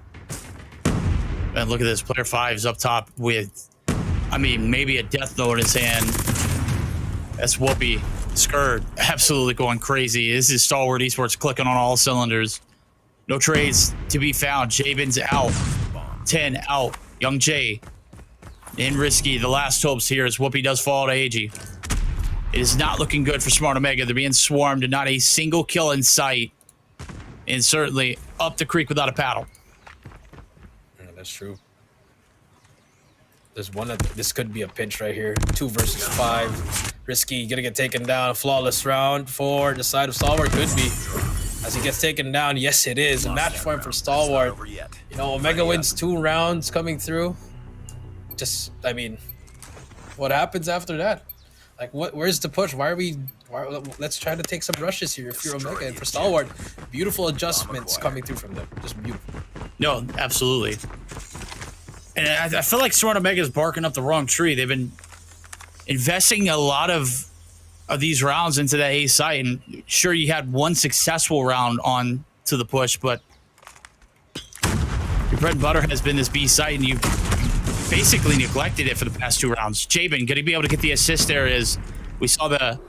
And look at this. Player 5 is up top with, I mean, maybe a death note in his hand. That's Whoopi. Skurd absolutely going crazy. This is Stalwart Esports clicking on all cylinders. No trades to be found. Jabin's out. 10 out. Young J in Risky. The last hopes here as Whoopi does fall to AG. It is not looking good for Smart Omega. They're being swarmed and not a single kill in sight. And certainly up the creek without a paddle. Yeah, that's true. There's one that this could be a pinch right here. 2 versus 5. Risky gonna get taken down. Flawless round for the side of Stalwart. Could be. As he gets taken down, yes it is. A match point for Stalwart. You know, Omega wins 2 rounds coming through. Just, I mean, what happens after that? Like, where's the push? Let's try to take some rushes here if you're Omega. And for Stalwart, beautiful adjustments coming through from them. Just beautiful. No, absolutely. And I feel like Smart Omega is barking up the wrong tree. They've been investing a lot of these rounds into that A site, and sure, you had one successful round on to the push, but your bread and butter has been this B site, and you've basically neglected it for the past 2 rounds. Jabin going to be able to get the assist there as we saw the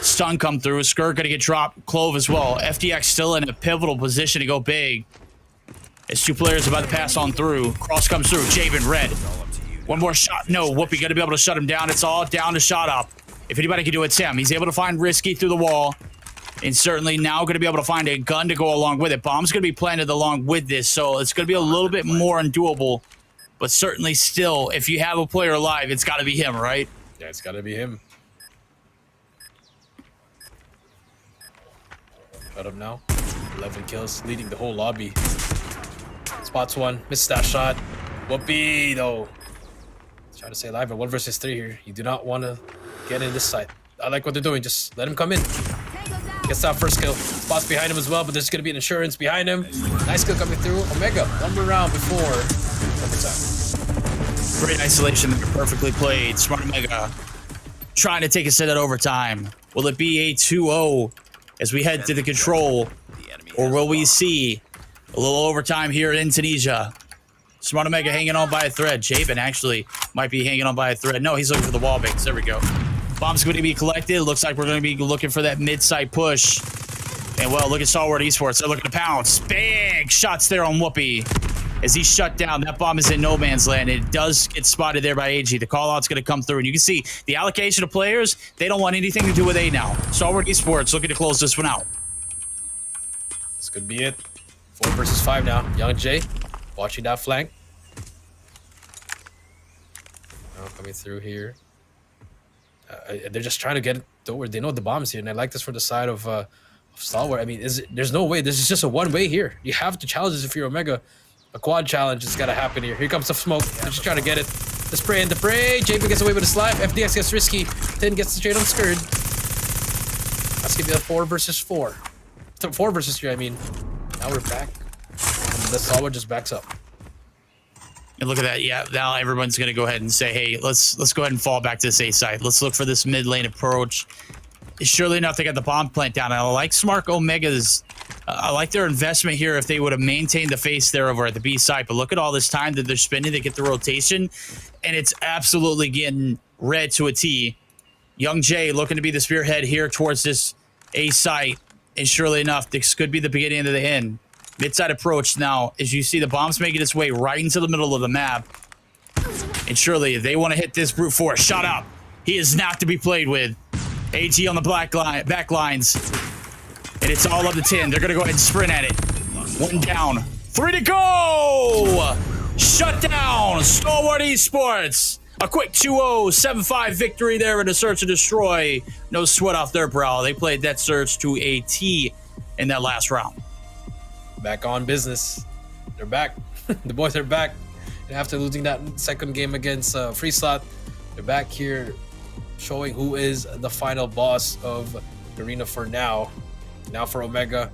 stun come through. Skurd going to get dropped. Clove as well. FDX still in a pivotal position to go big. As 2 players about to pass on through. Cross comes through. Jabin red. One more shot. No, Whoopi going to be able to shut him down. It's all down to shot up. If anybody can do it, it's him. He's able to find Risky through the wall. And certainly now going to be able to find a gun to go along with it. Bomb's going to be planted along with this. So it's going to be a little bit more undoable. But certainly still, if you have a player alive, it's got to be him, right? Yeah, it's got to be him. Got him now. 11 kills, leading the whole lobby. Spots one, missed that shot. Whoopi, though. Trying to stay alive at 1 versus 3 here. You do not want to get in this side. I like what they're doing. Just let him come in. Gets that first kill. Spots behind him as well, but there's going to be an insurance behind him. Nice kill coming through. Omega, 1 more round before overtime. Great isolation there, perfectly played. Smart Omega trying to take us to that overtime. Will it be a 2-0 as we head to the control? Or will we see a little overtime here in Tunisia? Smart Omega hanging on by a thread. Jabin actually might be hanging on by a thread. No, he's looking for the wall banks. There we go. Bomb's going to be collected. Looks like we're going to be looking for that mid-side push. And, well, look at Stalwart Esports. They're looking to pounce. Big shots there on Whoopi as he's shut down. That bomb is in no man's land. It does get spotted there by AG. The call-out's going to come through. And you can see the allocation of players, they don't want anything to do with A now. Stalwart Esports looking to close this one out. This could be it. 4 versus 5 now. Young J watching that flank. Now coming through here. They're just trying to get it over. They know the bomb's here, and I like this for the side of Stalwart. I mean, there's no way. This is just a one-way here. You have to challenge this if you're Omega. A quad challenge has got to happen here. Here comes the smoke. They're just trying to get it. The spray and the spray. JP gets away with a slap. FDX gets Risky. 10 gets straight on Skurd. That's going to be a 4 versus 4. 4 versus 3, I mean. Now we're back. And the Stalwart just backs up. And look at that. Yeah, now everyone's going to go ahead and say, hey, let's go ahead and fall back to this A side. Let's look for this mid lane approach. Surely enough, they got the bomb plant down. I like Smart Omega's. I like their investment here if they would have maintained the face there over at the B side. But look at all this time that they're spending to get the rotation. And it's absolutely getting red to a T. Young J looking to be the spearhead here towards this A site. And surely enough, this could be the beginning of the end. Midside approach now, as you see the bombs making its way right into the middle of the map. And surely they want to hit this brute force. Shut up. He is not to be played with. AT on the back lines. And it's all up to 10. They're going to go ahead and sprint at it. 1 down. 3 to go. Shut down. Stalwart eSports. A quick 2-0, 7-5 victory there in a search and destroy. No sweat off their brow. They played that search to a T in that last round. Back on business. They're back. The boys are back. And after losing that second game against Free Slot, they're back here showing who is the final boss of Garena for now. Now for Omega,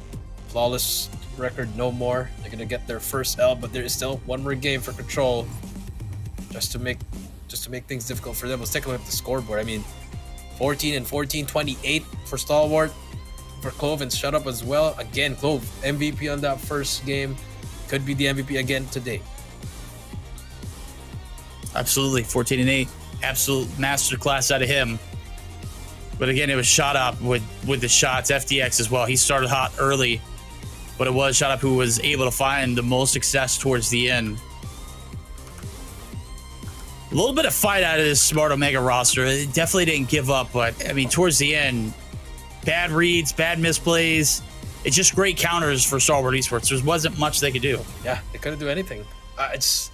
flawless record no more. They're gonna get their first L, but there is still one more game for Control, just to make things difficult for them. Let's take a look at the scoreboard. I mean, 14 and 14, 28 for Stalwart, for Clove and Shut Up as well. Again, Clove MVP on that first game, could be the MVP again today. Absolutely, 14 and 8, absolute masterclass out of him. But again, it was Shut Up with the shots. FDX as well. He started hot early, but it was Shut Up who was able to find the most success towards the end. A little bit of fight out of this Smart Omega roster. It definitely didn't give up, but I mean, towards the end, bad reads, bad misplays. It's just great counters for Stalwart Esports. There wasn't much they could do. Yeah, they couldn't do anything. It's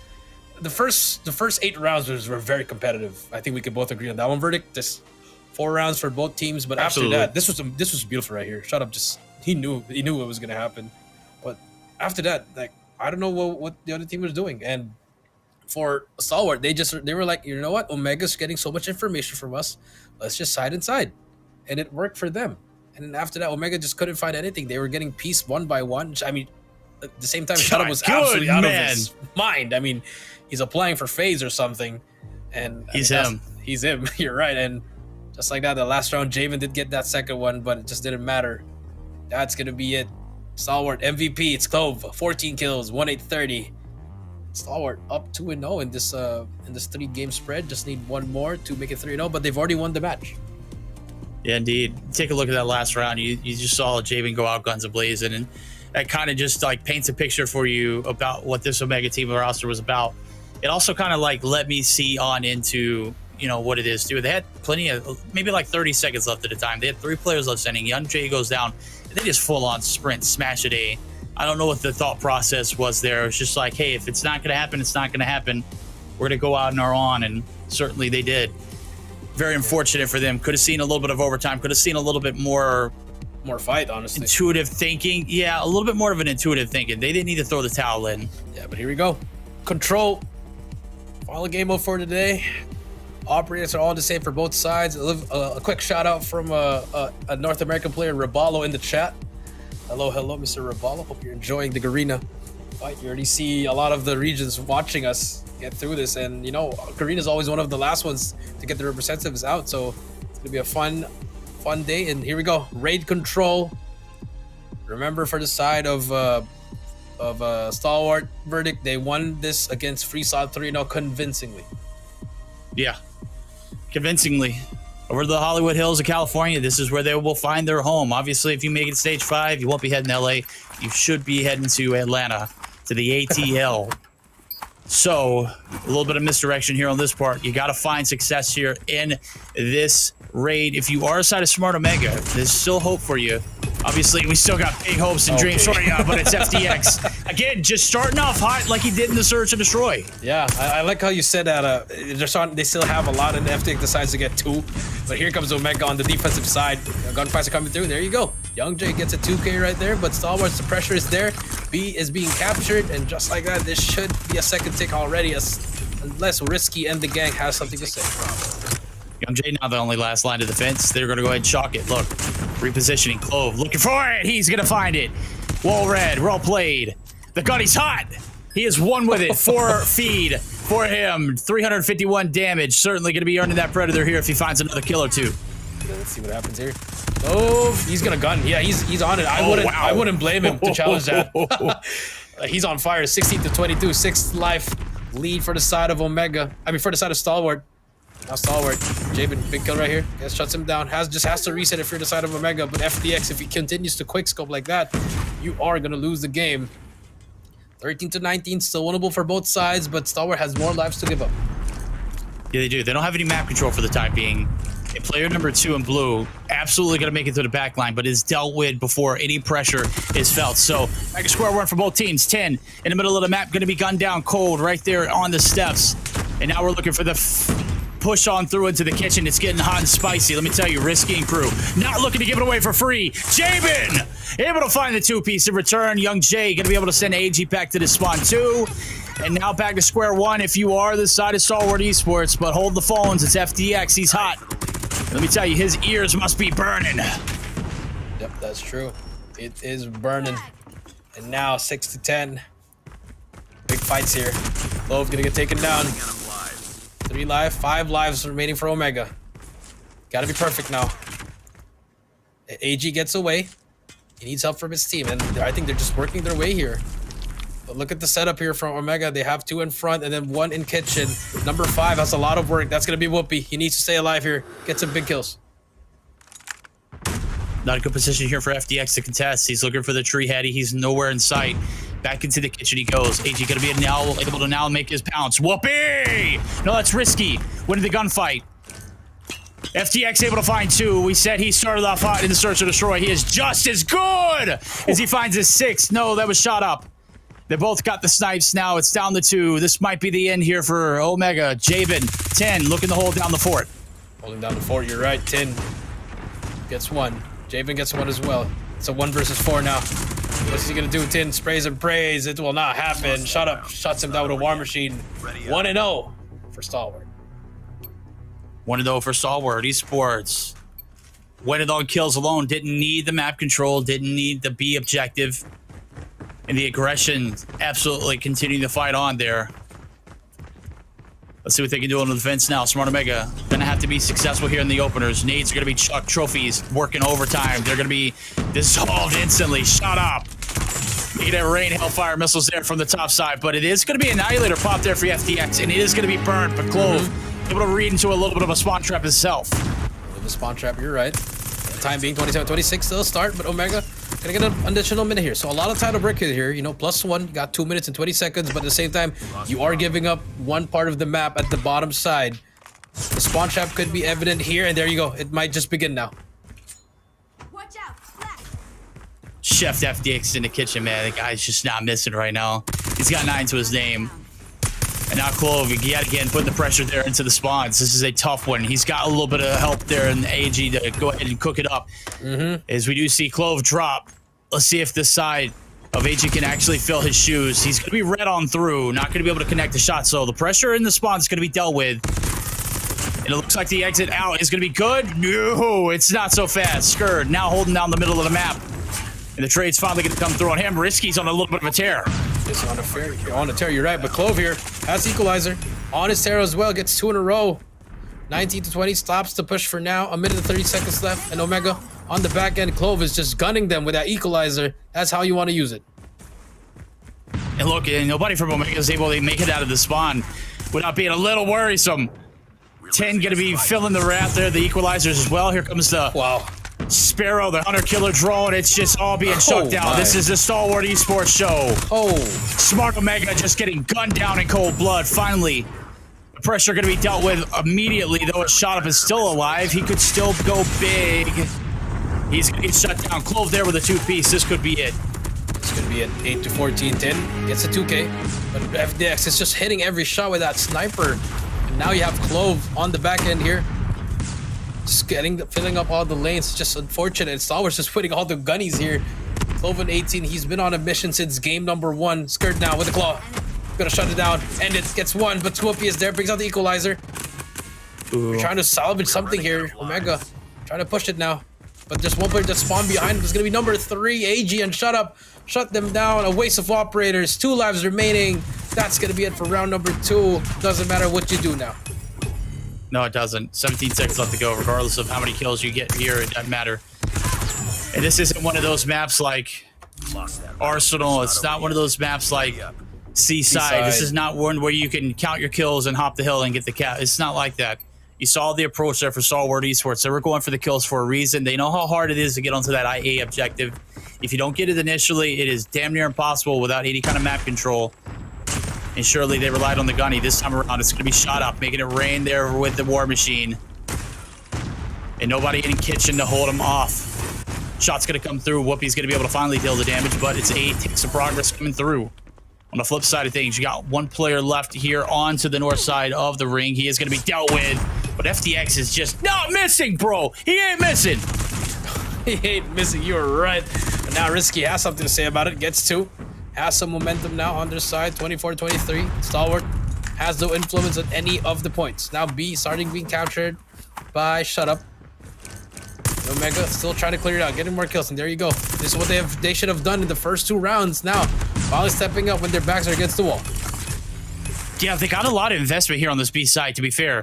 the first 8 rounds were very competitive. I think we could both agree on that one. Verdict, just 4 rounds for both teams. But Absolutely. after that, this was beautiful right here. Shut Up, just he knew what was gonna happen. But after that, like, I don't know what the other team was doing. And for Stalwart, they were like, you know what, Omega's getting so much information from us, let's just side and side, and it worked for them. And then after that, Omega just couldn't find anything. They were getting pieced one by one. I mean, at the same time, Shut Up was absolutely out of his mind. I mean, he's applying for phase or something, and He's him. He's him. You're right. And just like that, the last round, Javen did get that second one, but it just didn't matter. That's gonna be it. Stalwart MVP. It's Clove. 14 kills, 1-8-30. Stalwart up 2-0 in this 3-game spread. Just need one more to make it 3-0, but they've already won the match. Yeah, indeed. Take a look at that last round. You just saw Javen go out guns a-blazing, and that kind of just like paints a picture for you about what this Omega team roster was about. It also kind of like let me see on into, you know, what it is too. They had plenty of, maybe like 30 seconds left at a time. They had 3 players left standing. Young Jay goes down, and they just full on sprint, smash it A. I don't know what the thought process was there. It's just like, hey, if it's not going to happen, it's not going to happen. We're going to go out on our own, and certainly they did. Very unfortunate for them. Could have seen a little bit of overtime. Could have seen a little bit more fight, honestly. Intuitive thinking. Yeah, a little bit more of an intuitive thinking. They didn't need to throw the towel in. Yeah, but here we go. Control. Final game mode for today. Operators are all the same for both sides. A quick shout out from a North American player, Rabalo, in the chat. Hello, Mr. Rabalo. Hope you're enjoying the Garena fight. You already see a lot of the regions watching us get through this, and you know, Garena is always one of the last ones to get the representatives out. So it's gonna be a fun day. And here we go. Raid Control. Remember, for the side of Stalwart, Verdict, they won this against Free Slot 3-0 convincingly. Yeah, convincingly. Over the Hollywood Hills of California, this is where they will find their home. Obviously, if you make it stage 5, you won't be heading to LA. You should be heading to Atlanta, to the ATL. So, a little bit of misdirection here on this part. You got to find success here in this raid. If you are a side of Smart Omega, there's still hope for you. Obviously, we still got big hopes and dreams for you, but it's FDX. Again, just starting off hot like he did in the Search and Destroy. Yeah, I like how you said that. They still have a lot, and FDX decides to get 2. But here comes Omega on the defensive side. Gunfights are coming through. There you go. Young Jay gets a 2K right there, but Stalwart's, the pressure is there. B is being captured, and just like that, this should be a second tick already, unless Risky and the gang has something to say. Young Jay now the only last line of defense. They're going to go ahead and shock it. Look, repositioning. Clove looking for it. He's going to find it. Well read. Well played. The gunny's hot. He is one with it. 4 feed for him. 351 damage. Certainly going to be earning that Predator here if he finds another kill or 2. Let's see what happens here. Oh, he's going to gun. Yeah, he's on it. I wouldn't blame him to challenge that. He's on fire. 16 to 22. 6th life lead for the side of Omega. I mean, for the side of Stalwart. Now Stalwart. Jabin, big kill right here. Guess shuts him down. Just has to reset if you're the side of Omega. But FDX, if he continues to quickscope like that, you are gonna lose the game. 13-19, still winnable for both sides, but Stalwart has more lives to give up. Yeah, they do. They don't have any map control for the time being. And player number 2 in blue, absolutely going to make it to the back line, but is dealt with before any pressure is felt. So, back to square one for both teams. 10 in the middle of the map, going to be gunned down cold right there on the steps. And now we're looking for the push on through into the kitchen. It's getting hot and spicy. Let me tell you, Risky and crew, not looking to give it away for free. Jabin, able to find the 2-piece in return. Young Jay going to be able to send AG back to the spawn 2. And now back to square one if you are the side of Stalwart Esports, but hold the phones. It's FDX. He's hot. Let me tell you, his ears must be burning. Yep, that's true. It is burning. And now 6-10. Big fights here. Clove gonna get taken down. 3 lives, 5 lives remaining for Omega. Gotta be perfect now. AG gets away. He needs help from his team, and I think they're just working their way here. But look at the setup here from Omega. They have 2 in front and then 1 in kitchen. Number 5 has a lot of work. That's going to be Whoopi. He needs to stay alive here. Get some big kills. Not a good position here for FDX to contest. He's looking for the tree heady. He's nowhere in sight. Back into the kitchen he goes. AG going to be able to now make his pounce. Whoopi! No, that's Risky. Winning the gunfight. FTX able to find 2. We said he started off hot in the search and destroy. He is just as good as he finds his 6th. No, that was shot up. They both got the snipes now. It's down to 2. This might be the end here for Omega. Jabin, 10, looking to hold down the fort. Holding down the fort, you're right. 10 gets 1. Jabin gets 1 as well. It's a 1 versus 4 now. What's he gonna do? 10 sprays and prays. It will not happen. Shut up. Shuts him down with a war machine. 1-0 for Stalwart. 1-0 for Stalwart Esports. Went it on kills alone. Didn't need the map control. Didn't need the B objective. And the aggression absolutely continuing to fight on there. Let's see what they can do on the defense now. Smart Omega gonna have to be successful here in the openers. Nades are gonna be chucked trophies, working overtime. They're gonna be dissolved instantly. Shut up. You get rain hellfire missiles there from the top side, but it is gonna be Annihilator pop there for FTX, and it is gonna be burnt. But Clove able to read into a little bit of a spawn trap himself. A little spawn trap, you're right. The time being 27-26 still start, but Omega gonna get an additional minute here. So a lot of title break here, you know, +1, you got 2 minutes and 20 seconds, but at the same time, you are giving up one part of the map at the bottom side. The spawn trap could be evident here, and there you go. It might just begin now. Watch out! Flash. Chef FDX in the kitchen, man. The guy's just not missing right now. He's got 9 to his name. And now Clove, yet again, putting the pressure there into the spawns. This is a tough one. He's got a little bit of help there in the AG to go ahead and cook it up. As we do see Clove drop. Let's see if this side of AG can actually fill his shoes. He's going to be red on through, not going to be able to connect the shot. So the pressure in the spawn is going to be dealt with. And it looks like the exit out is going to be good. No, it's not so fast. Skurd now holding down the middle of the map. And the trade's finally going to come through on him. Risky's on a little bit of a tear. It's on a tear, you're right. But Clove here has Equalizer. On his tear as well, gets 2 in a row. 19-20, stops the push for now. 1 minute and 30 seconds left. And Omega on the back end. Clove is just gunning them with that Equalizer. That's how you want to use it. And look, nobody from Omega is able to make it out of the spawn without being a little worrisome. 10 going to be filling the wrap there. The Equalizers as well. Here comes the... Wow. Sparrow, the hunter-killer drone. It's just all being shut down. My. This is the Stalwart Esports show. Oh. Smart Omega just getting gunned down in cold blood. Finally, the pressure going to be dealt with immediately, though a shot up is still alive. He could still go big. He's going to get shut down. Clove there with a 2-piece. This could be it. It's going to be at 8-14. 10 gets a 2K. But FDX is just hitting every shot with that sniper. And now you have Clove on the back end here. Just filling up all the lanes. It's just unfortunate. Stalwart's just putting all the gunnies here. Clove in 18. He's been on a mission since game number 1. Skurd now with the claw. Gonna shut it down. And it gets 1, but Swoopy is there. Brings out the Equalizer. We're trying to salvage something here. Omega trying to push it now. But there's one player that spawned behind him. It's gonna be number 3, AG, and shut up. Shut them down. A waste of operators. 2 lives remaining. That's gonna be it for round number 2. Doesn't matter what you do now. No, it doesn't. 17 seconds left to go. Regardless of how many kills you get here, it doesn't matter. And this isn't one of those maps like Arsenal. It's not one of those maps like Seaside. This is not one where you can count your kills and hop the hill and get the cap. It's not like that. You saw the approach there for Stalwart Esports. They were going for the kills for a reason. They know how hard it is to get onto that IA objective. If you don't get it initially, it is damn near impossible without any kind of map control. And surely they relied on the gunny. This time around, it's going to be shot up, making it rain there with the War Machine. And nobody in kitchen to hold him off. Shot's going to come through. Whoopi's going to be able to finally deal the damage, but it's 8 ticks of progress coming through. On the flip side of things, you got one player left here onto the north side of the ring. He is going to be dealt with, but FTX is just not missing, bro. He ain't missing. He ain't missing. You were right. And now Risky has something to say about it. Gets 2. Has some momentum now on their side. 24-23. Stalwart has no influence on any of the points. Now B starting being captured by Shut Up. Omega still trying to clear it out, getting more kills, and there you go. This is what they should have done in the first 2 rounds. Now, finally stepping up when their backs are against the wall. Yeah, they got a lot of investment here on this B side, to be fair.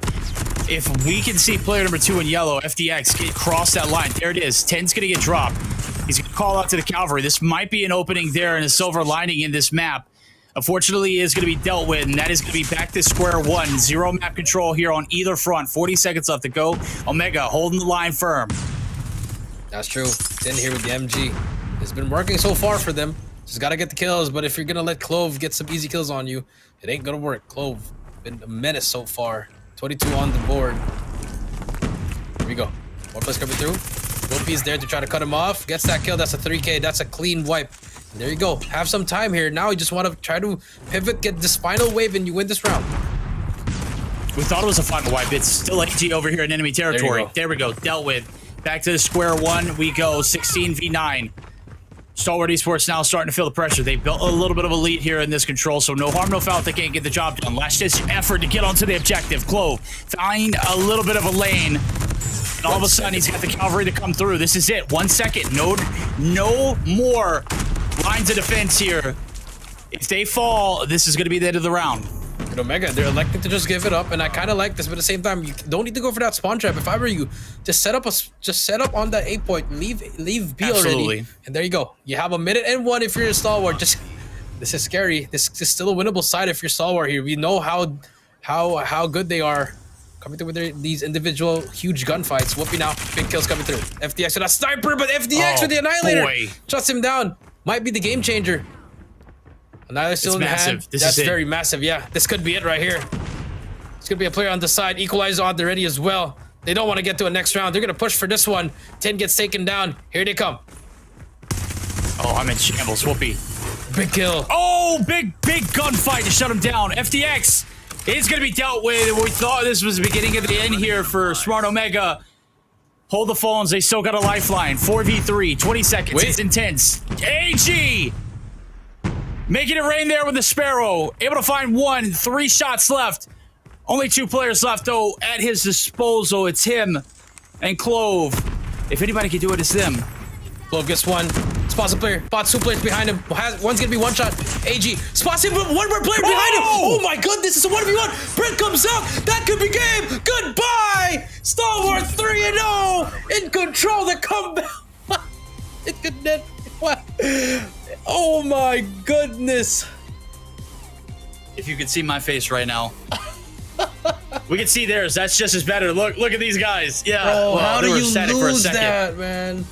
If we can see player number 2 in yellow, FDX, get cross that line. There it is. 10's going to get dropped. He's going to call out to the cavalry. This might be an opening there and a silver lining in this map. Unfortunately, he is going to be dealt with, and that is going to be back to square one. 0 map control here on either front. 40 seconds left to go. Omega holding the line firm. That's true. 10 here with the MG. It's been working so far for them. Just got to get the kills, but if you're going to let Clove get some easy kills on you, it ain't going to work. Clove, been a menace so far. 22 on the board. Here we go. More plays coming through. Whoopi's there to try to cut him off. Gets that kill. That's a 3K. That's a clean wipe. And there you go. Have some time here. Now you just want to try to pivot, get this final wave, and you win this round. We thought it was a final wipe. It's still AG over here in enemy territory. There we go. Dealt with. Back to the square one we go. 16v9. Stalwart Esports now starting to feel the pressure. They built a little bit of a lead here in this control, so no harm, no foul if they can't get the job done. Last ditch effort to get onto the objective. Clove, find a little bit of a lane. And all of a sudden, he's got the cavalry to come through. This is it. 1 second. No more lines of defense here. If they fall, this is going to be the end of the round. And Omega, they're electing to just give it up, and I kind of like this, but at the same time, you don't need to go for that spawn trap. If I were you, just set up on that 8 point, leave B already, and there you go. You have 1 minute and 1 if you're a Stalwart. This is scary. This is still a winnable side if you're Stalwart here. We know how good they are coming through with these individual huge gunfights. Whoopie now, big kills coming through. FDX with a sniper, but FDX with the Annihilator shuts him down. Might be the game changer. Annihilator still in the hand. That's very massive. Yeah, this could be it right here. It's gonna be a player on the side. Equalizer on the ready as well. They don't want to get to a next round. They're gonna push for this one. 10 gets taken down. Here they come. Oh, I'm in shambles. Whoopie. Big kill. Oh, big gunfight to shut him down. FDX is going to be dealt with. We thought this was the beginning of the end here for Smart Omega. Hold the phones. They still got a lifeline. 4v3, 20 seconds. It's intense. AG making it rain there with the Sparrow. Able to find 1. 3 shots left. Only 2 players left, though, at his disposal. It's him and Clove. If anybody can do it, it's them. Clove gets 1. Spots a player. Spots 2 players behind him. One's gonna be 1 shot. AG spots him, 1 more player behind him. Oh my goodness, it's a 1v1. Brent comes out. That could be game. Goodbye. Stalwart 3-0 in control. The comeback. It could net. What? Oh my goodness. If you could see my face right now. We can see theirs. That's just as better. Look at these guys. Yeah. Bro, how do you lose that, man?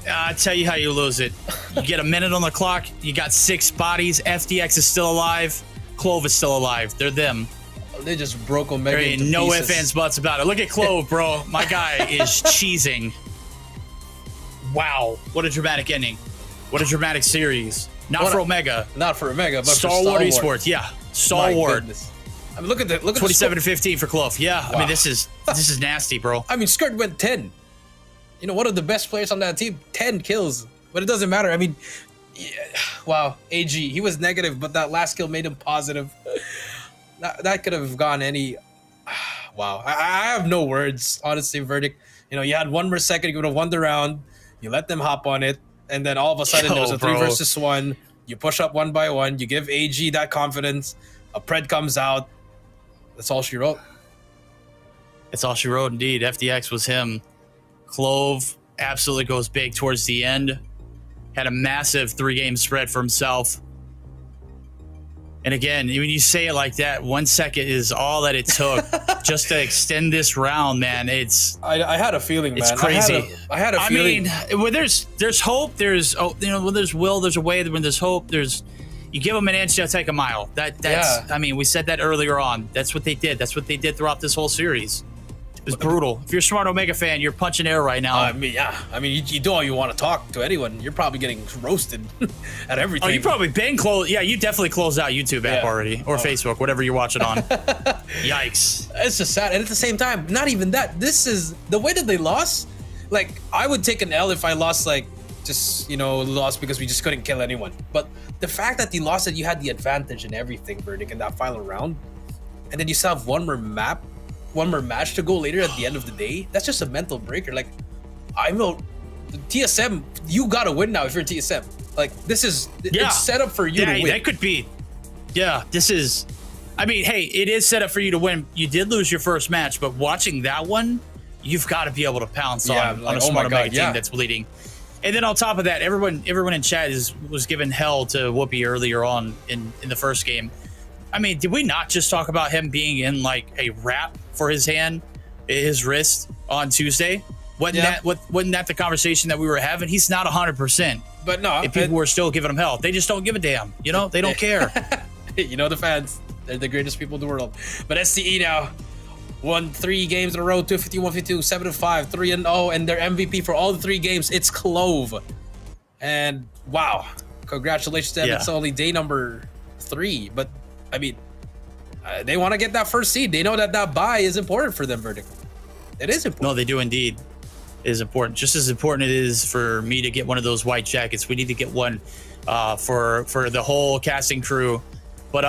I tell you how you lose it. You get a minute on the clock. You got 6 bodies. FDX is still alive. Clove is still alive. They're them. They just broke Omega There ain't no ifs, ands, buts about it. Look at Clove, bro. My guy is cheesing. Wow. What a dramatic ending. What a dramatic series. Not for Omega. Not for Omega, but Stalwart for Stalwart. Esports. Yeah. Stalwart. I mean, look at 27-15 for Clove. Yeah. Wow. I mean, this is nasty, bro. I mean, Skirt went 10. You know, one of the best players on that team, 10 kills. But it doesn't matter. I mean, yeah, wow, AG, he was negative, but that last kill made him positive. That could have gone any... Wow, I have no words, honestly, verdict. You know, you had 1 more second, you would have won the round. You let them hop on it, and then all of a sudden there was a 3 versus 1. You push up 1 by 1. You give AG that confidence. A Pred comes out. That's all she wrote. That's all she wrote, indeed. FDX was him. Clove absolutely goes big towards the end. Had a massive 3-game spread for himself. And again, when you say it like that, 1 second is all that it took just to extend this round, man. I had a feeling, man. It's crazy. I had a feeling. I mean, when there's hope, when there's will, there's a way. When there's hope, you give them an inch, they'll take a mile. That's I mean, we said that earlier on. That's what they did. That's what they did throughout this whole series. It was brutal. If you're a Smart Omega fan, you're punching air right now. I mean, yeah. I mean, you do all you want to talk to anyone. You're probably getting roasted at everything. Oh, you probably been closed. Yeah, you definitely closed out YouTube app already, or Facebook, whatever you're watching on. Yikes! It's just sad, and at the same time, not even that. This is the way that they lost. Like, I would take an L if I lost, like, just lost because we just couldn't kill anyone. But the fact that you lost it, you had the advantage in everything, Verdict, in that final round, and then you still have one more match to go later at the end of the day. That's just a mental breaker. Like, I know TSM, you gotta win now if you're TSM. Like, it's set up for you to win. That could be. Yeah, this is. I mean, hey, it is set up for you to win. You did lose your first match, but watching that one, you've got to be able to pounce on a Smart Omega team that's bleeding. And then on top of that, everyone in chat was giving hell to Whoopi earlier on in the first game. I mean, did we not just talk about him being in like a wrap for his wrist on Tuesday? Wasn't that the conversation that we were having? He's not 100%. But no, and people were still giving him hell. They just don't give a damn. They don't care. The fans, they're the greatest people in the world. But SCE now won 3 games in a row, 250, 152, 7-5, 3-0, and their MVP for all the 3 games, it's Clove. And wow, congratulations to them. It's only day number 3, but I mean, they want to get that first seed. They know that bye is important for them, Verdict. It is important. No, they do indeed. It is important. Just as important it is for me to get one of those white jackets. We need to get one for the whole casting crew. But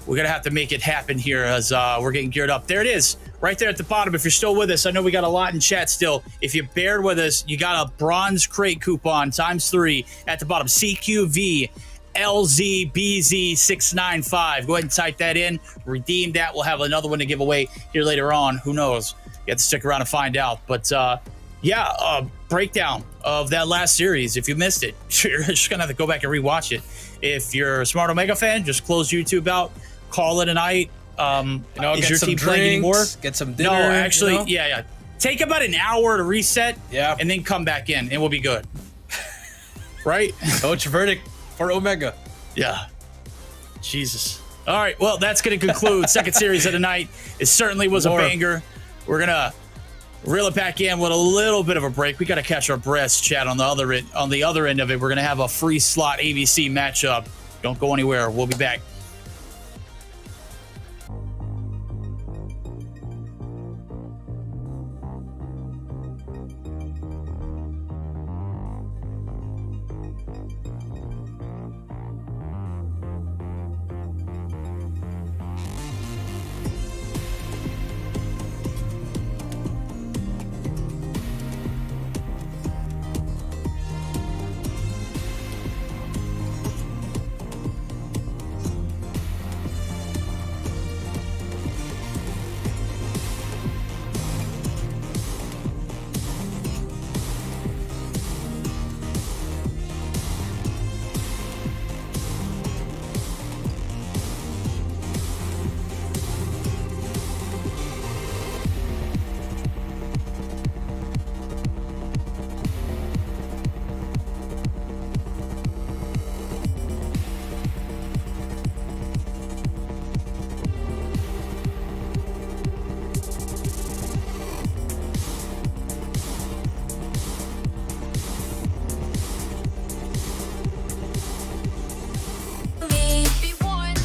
we're going to have to make it happen here as we're getting geared up. There it is, right there at the bottom. If you're still with us, I know we got a lot in chat still. If you bared with us, you got a bronze crate coupon ×3 at the bottom. CQV LZBZ695. Go ahead and type that in. Redeem that. We'll have another one to give away here later on. Who knows? You have to stick around to find out. But breakdown of that last series. If you missed it, you're just going to have to go back and rewatch it. If you're a Smart Omega fan, just close YouTube out. Call it a night. Is your team playing anymore? Get some dinner. No, actually, take about an hour to reset. Yeah. And then come back in, and we'll be good. Right? Coach Verdict for Omega. Yeah. Jesus. All right. Well, that's going to conclude second series of the night. It certainly was a banger. We're going to reel it back in with a little bit of a break. We got to catch our breaths, chat. On the other end of it, we're going to have a free slot ABC matchup. Don't go anywhere. We'll be back.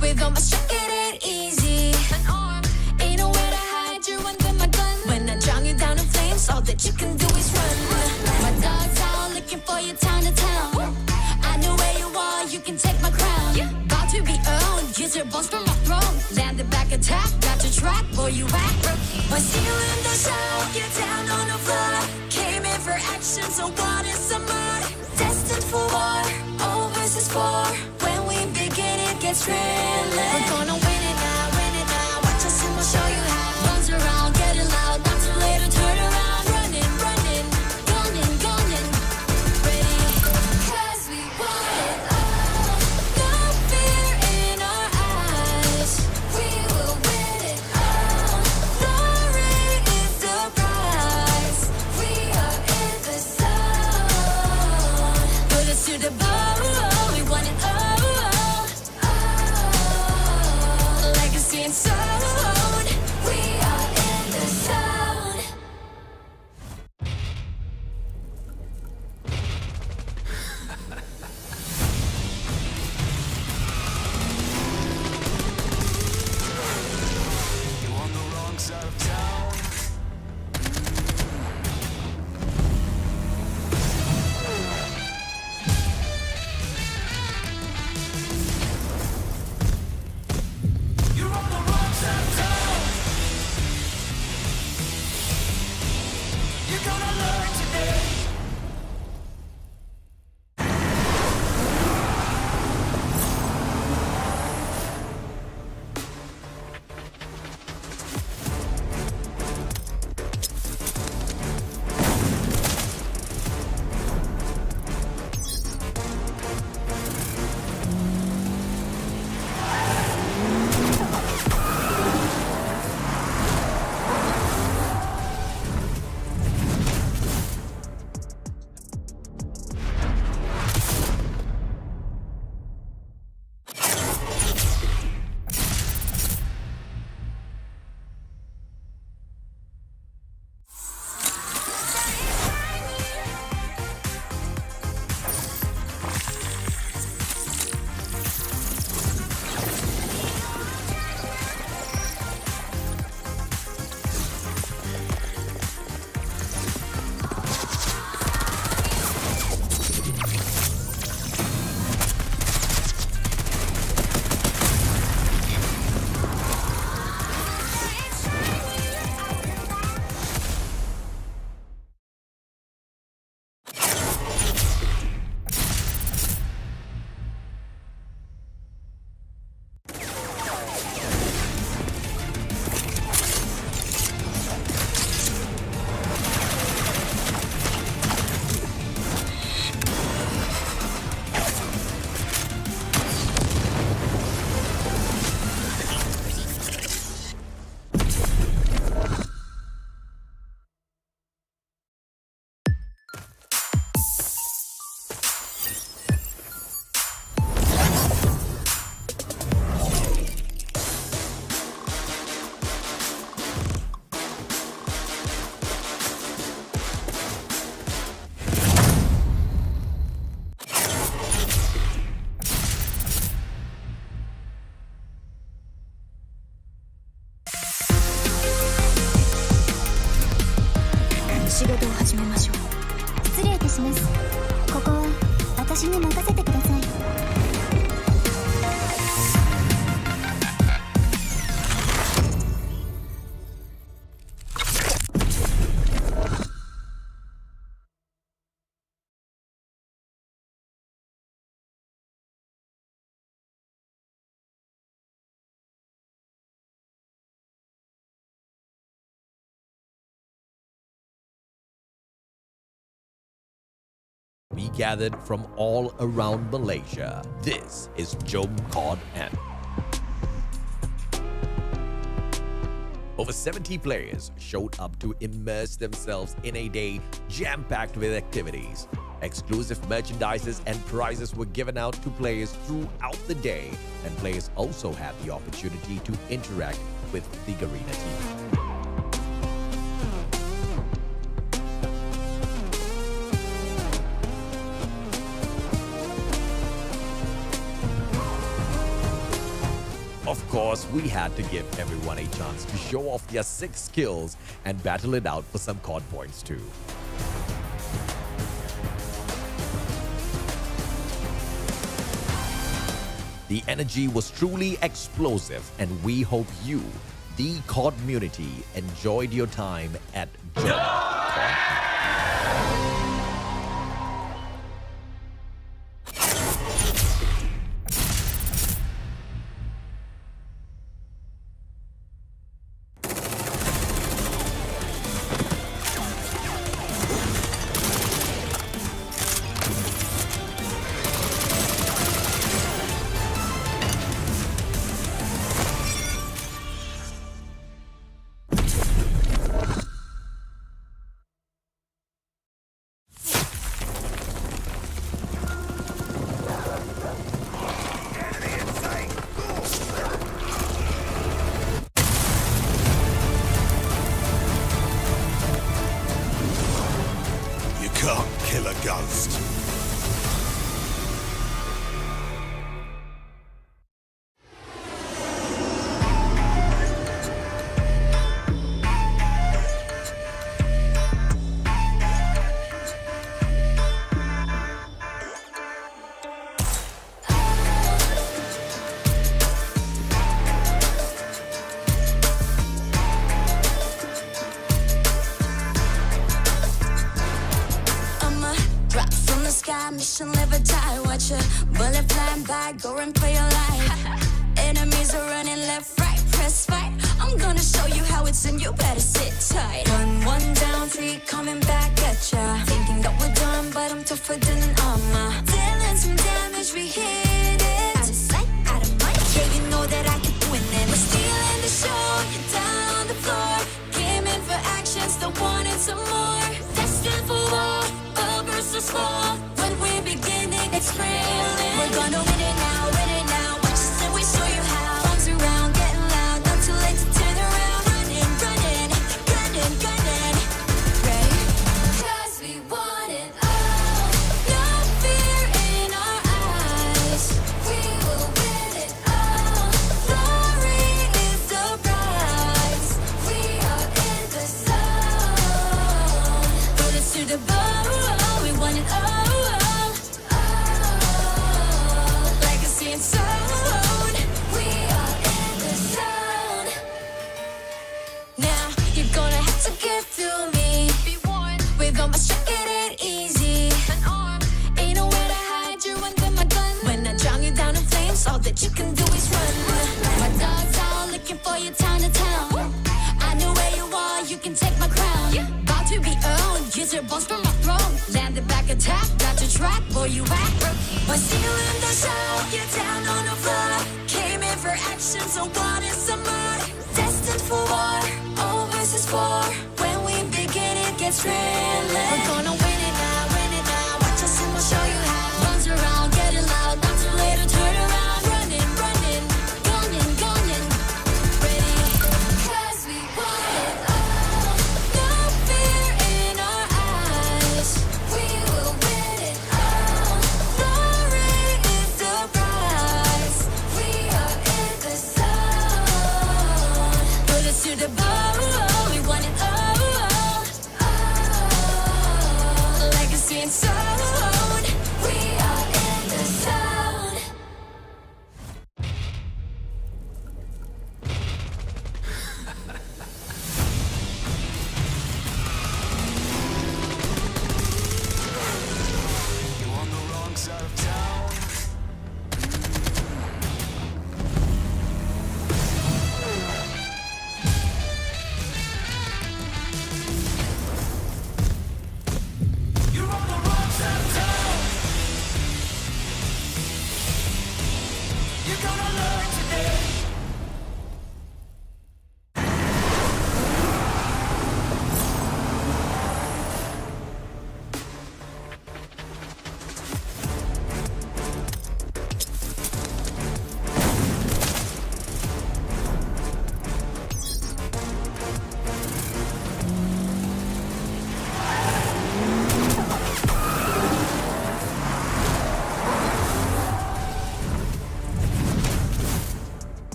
With all my strength, it ain't easy. An arm ain't nowhere to hide. You're under my gun. When I drown you down in flames, all that you can do is run. My dog's out looking for your time to tell. I know where you are, you can take my crown. About to be owned, use your bones from my throne. Landed back attack, got your track, boy, you act. My ceiling the show, get down on the floor. Came in for action, so what is some more? Destined for war, all versus 4. When we begin, it gets real. We're gonna win it now, win it now. Watch us and we'll show you how. Runs around, getting loud, not too late to turn around. Running, running, gunning, gunning. Ready, 'cause we want it all. No fear in 私に任せてください。We gathered from all around Malaysia. This is Jom COD M. Over 70 players showed up to immerse themselves in a day jam-packed with activities. Exclusive merchandises and prizes were given out to players throughout the day, and players also had the opportunity to interact with the Garena team. Of course, we had to give everyone a chance to show off their 6 skills and battle it out for some COD points too. The energy was truly explosive, and we hope you, the COD community, enjoyed your time at COD. Can't kill a ghost. Mission live or die, watch a bullet flying by, go run for your life. Enemies are running left, right, press fight. I'm gonna show you how it's in, you better sit tight. One down, 3 coming back at ya. Thinking that we're done, but I'm tougher than an armor. Dealing some damage, we hit it. Out of sight, out of mind, yeah, you know that I keep winning. We're stealing the show, you're down on the floor. Came in for action, still wanted some more. Destined for war, all versus small. It's thrilling. We're gonna win it now, win it now. Watch us and we show you how. Arms around, getting loud, not too late to turn around. Running, running, gunning, gunning. Ready? 'Cause we want it all. No fear in our eyes. We will win it all. Glory is the prize. We are in the zone. Put us to the bone. We want it all. Zone. We are in the zone. Now you're gonna have to get through me. Be warned, with all my strength it ain't easy. An arm, ain't nowhere to hide. You're under my gun. When I drown you down in flames, all that you can do is run. My dog's out looking for you town to town. I know where you are, you can take my crown. About to be owned, use your bones from my throne. Landed back attack, got your track, boy you act. We're stealing the show, you're down on the floor. Came in for action, so what is some more? Destined for war, all versus 4. When we begin, it gets thrilling. We're gonna win it now, win it now. Watch us and we'll show you how. Runs around, getting loud, not too late to turn around. Running, running, gunning, gunning. Ready? 'Cause we want it all. No fear in our eyes. We will win it all. Glory is the prize. We are in the zone. Put us to the bone. We want it all.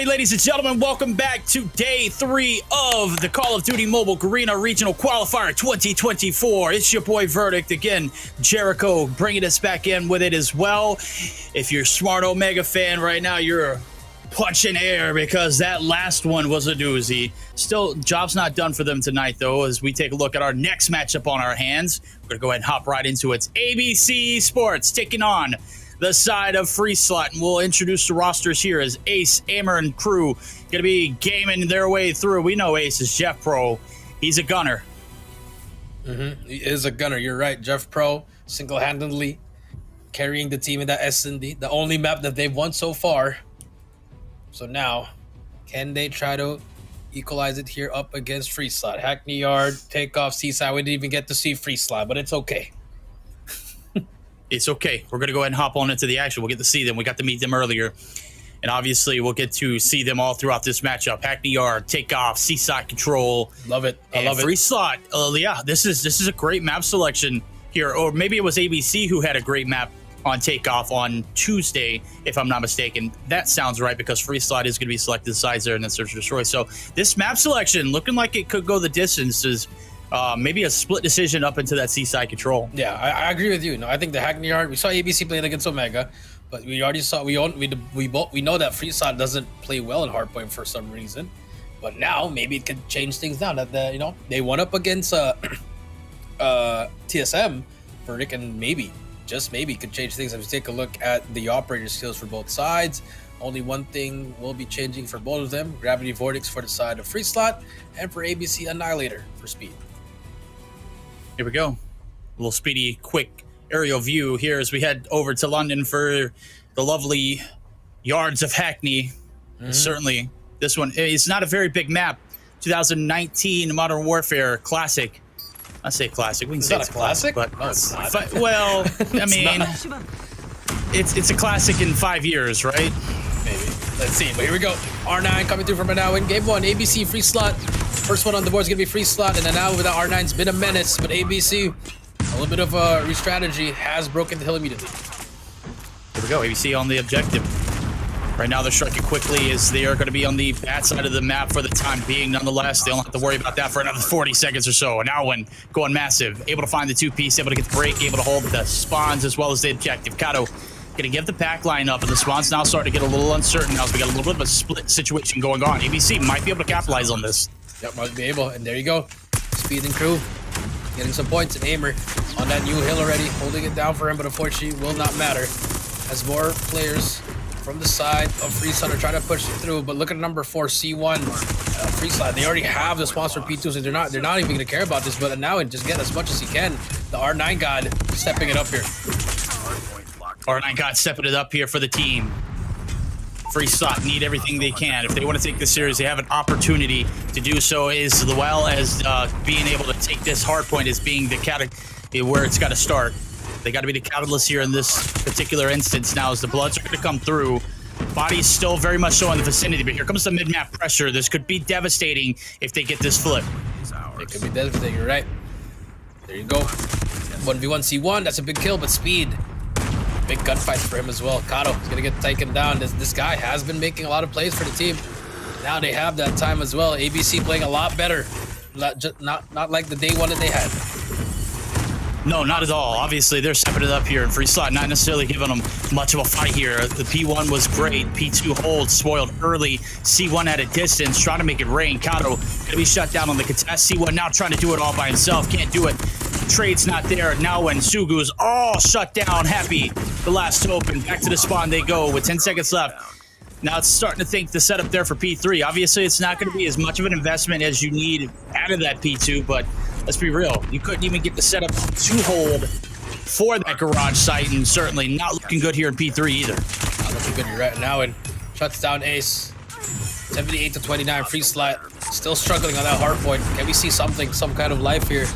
right, ladies and gentlemen, welcome back to day 3 of the Call of Duty Mobile Garena Regional Qualifier 2024. It's your boy Verdict again, Jericho, bringing us back in with it as well. If you're a smart Omega fan right now, you're punching air because that last one was a doozy. Still, job's not done for them tonight, though, as we take a look at our next matchup on our hands. We're going to go ahead and hop right into it. It's ABC eSports taking on the side of Free Slot, and we'll introduce the rosters here as Ace, Amer, and crew going to be gaming their way through. We know Ace is Jeff Pro. He's a gunner. He is a gunner. You're right. Jeff Pro single-handedly carrying the team in that S&D, the only map that they've won so far. So now, can they try to equalize it here up against Free Slot? Hackney Yard, Takeoff, Seaside. We didn't even get to see Free Slot, but it's okay. It's okay. We're going to go ahead and hop on into the action. We'll get to see them. We got to meet them earlier. And obviously, we'll get to see them all throughout this matchup. Hackney Yard, Takeoff, Seaside Control. Love it. I love Free it. Slot. Yeah, this is a great map selection here. Or maybe it was ABC who had a great map on Takeoff on Tuesday, if I'm not mistaken. That sounds right, because Free Slot is going to be selected sides there and then Search and Destroy. So this map selection, looking like it could go the distance, is maybe a split decision up into that Seaside Control. Yeah, I agree with you. No, I think the Hackney Yard, we saw ABC playing against Omega, but we already saw, we know that Free Slot doesn't play well in Hardpoint for some reason. But now maybe it could change things down. That they won up against TSM, Verdict, and maybe, just maybe, could change things. If you take a look at the operator skills for both sides, only one thing will be changing for both of them: Gravity Vortex for the side of Free Slot, and for ABC Annihilator for speed. Here we go. A little speedy, quick aerial view here as we head over to London for the lovely yards of Hackney. Certainly, this one is not a very big map. 2019 Modern Warfare Classic. I say classic. We can say It's it's not a classic? but No, it's not. well, I mean, not. it's a classic in 5 years, right? Maybe. Let's see. But here we go. R9 coming through from now in game 1. ABC Free Slot. First one on the board is going to be Free Slot. And then now without R9's been a menace. But ABC, a little bit of a re-strategy, has broken the hill immediately. Here we go. ABC on the objective. Right now they're striking quickly as they are going to be on the bad side of the map for the time being. Nonetheless, they don't have to worry about that for another 40 seconds or so. And now when going massive, able to find the 2-piece, able to get the break, able to hold the spawns as well as the objective. Kato going to give the pack line up, and the spawns now starting to get a little uncertain now, so we got a little bit of a split situation going on. ABC might be able to capitalize on this. Yep, might be able. And there you go. Speed and crew getting some points. And Amer on that new hill already, holding it down for him, but unfortunately will not matter as more players from the side of Free Slot are trying to push through. But look at number 4, C1, Free Slot. They already have the sponsor P2, so they're not even going to care about this. But now, and just get as much as he can. The R9 God stepping it up here. R9 God stepping it up here for the team. Free Slot need everything they can. If they want to take this series, they have an opportunity to do so, as well as being able to take this hard point as being the where it's got to start. They got to be the catalyst here in this particular instance now, as the Bloods are going to come through. Body's still very much so in the vicinity, but here comes the mid-map pressure. This could be devastating if they get this flip. It could be devastating, you're right. There you go. 1v1 C1, that's a big kill, but speed. Big gunfight for him as well. Kato is going to get taken down. This guy has been making a lot of plays for the team. Now they have that time as well. ABC playing a lot better. Not like the day one that they had. No, not at all. Obviously, they're stepping it up here, and Free Slot not necessarily giving them much of a fight here. The P1 was great. P2 hold spoiled early. C1 at a distance, trying to make it rain. Kato going to be shut down on the contest. C1 now trying to do it all by himself. Can't do it. Trade's not there. Now when Sugu's all shut down, happy. The last to open. Back to the spawn they go with 10 seconds left. Now it's starting to think the setup there for P3. Obviously, it's not going to be as much of an investment as you need out of that P2, but let's be real. You couldn't even get the setup to hold for that garage site, and certainly not looking good here in P3 either. Not looking good, you're right. Now, and shuts down Ace. 78-29. Free Slot still struggling on that hard point. Can we see something, some kind of life here?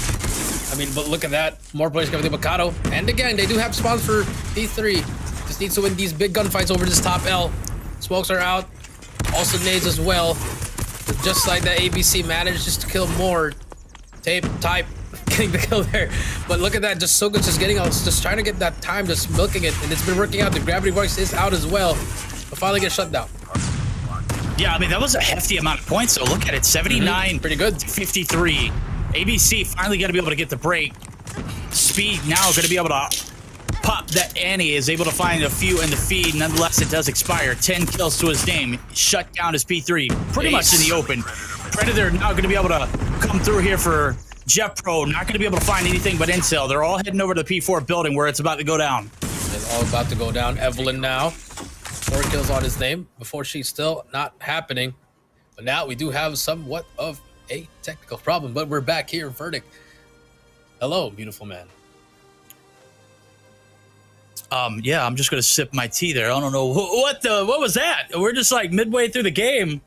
I mean, but look at that. More players coming to Mikado. And again, they do have spawns for P3. Just needs to win these big gunfights over this top L. Smokes are out. Also nades as well. But just like that, ABC managed just to kill more. Type getting the kill there. But look at that, just so good, just getting out, just trying to get that time, just milking it, and it's been working out. The gravity voice is out as well, but finally gets shut down. Yeah, I mean, that was a hefty amount of points. So look at it, 79, Pretty good. 53. ABC finally going to be able to get the break. Speed now going to be able to pop that Annie, is able to find a few in the feed. Nonetheless, it does expire. 10 kills to his name. Shut down his P3 pretty much in the open. Predator now going to be able to come through here for Jeff Pro. Not going to be able to find anything but intel. They're all heading over to the P4 building where it's about to go down. It's all about to go down. Evelyn now. 4 kills on his name before she's still not happening. But now we do have somewhat of a technical problem. But we're back here in Verdict. Hello, beautiful man. Yeah, I'm just gonna sip my tea there. I don't know what was that. We're just like midway through the game,